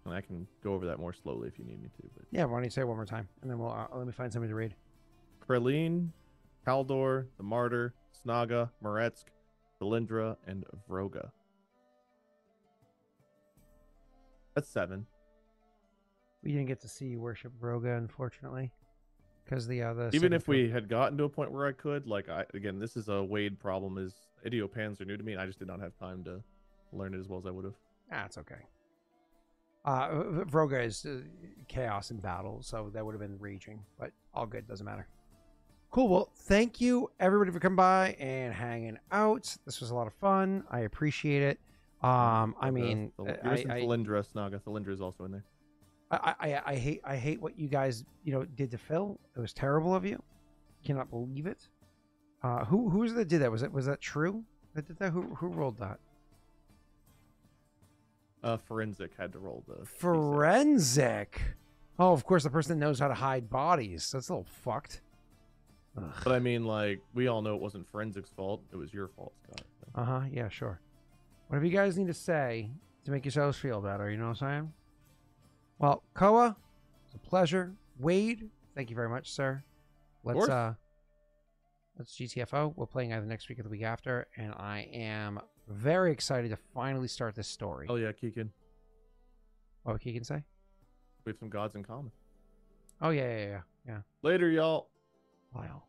S2: And I can go over that more slowly if you need me to. But...
S1: yeah, why don't you say it one more time, and then we'll let me find somebody to read.
S2: Kraleen, Kaldor, the Martyr, Snaga, Moretsk, Cylindra, and Vroga. That's 7.
S1: We didn't get to see you worship Vroga, unfortunately, because the
S2: Even if
S1: second
S2: we had gotten to a point where I could, like, again, this is a Wade problem. Is Idiopans are new to me, and I just did not have time to learn it as well as I would have.
S1: it's okay. Vroga is chaos in battle, so that would have been raging, but all good, doesn't matter. Cool. Well, thank you everybody for coming by and hanging out. This was a lot of fun. I appreciate it. I mean,
S2: you're missing Cylindra, Snaga. Cylindra is also in there.
S1: I hate what you guys did to Phil. It was terrible of you. Cannot believe it. Who was that did that? Was that true? That did that? Who rolled that?
S2: Forensic had to roll the
S1: Forensic. Oh, of course, the person that knows how to hide bodies. That's a little fucked. Ugh.
S2: But I mean, like, we all know it wasn't Forensic's fault. It was your fault, Scott. So.
S1: Yeah, sure. Whatever you guys need to say to make yourselves feel better, you know what I'm saying? Well, Koa, it's a pleasure. Wade, thank you very much, sir. Let's GTFO. We're playing either next week or the week after, and I am very excited to finally start this story.
S2: Oh yeah, Keegan.
S1: What would Keegan say?
S2: We have some gods in common.
S1: Oh yeah.
S2: Later, y'all.
S1: Lyle.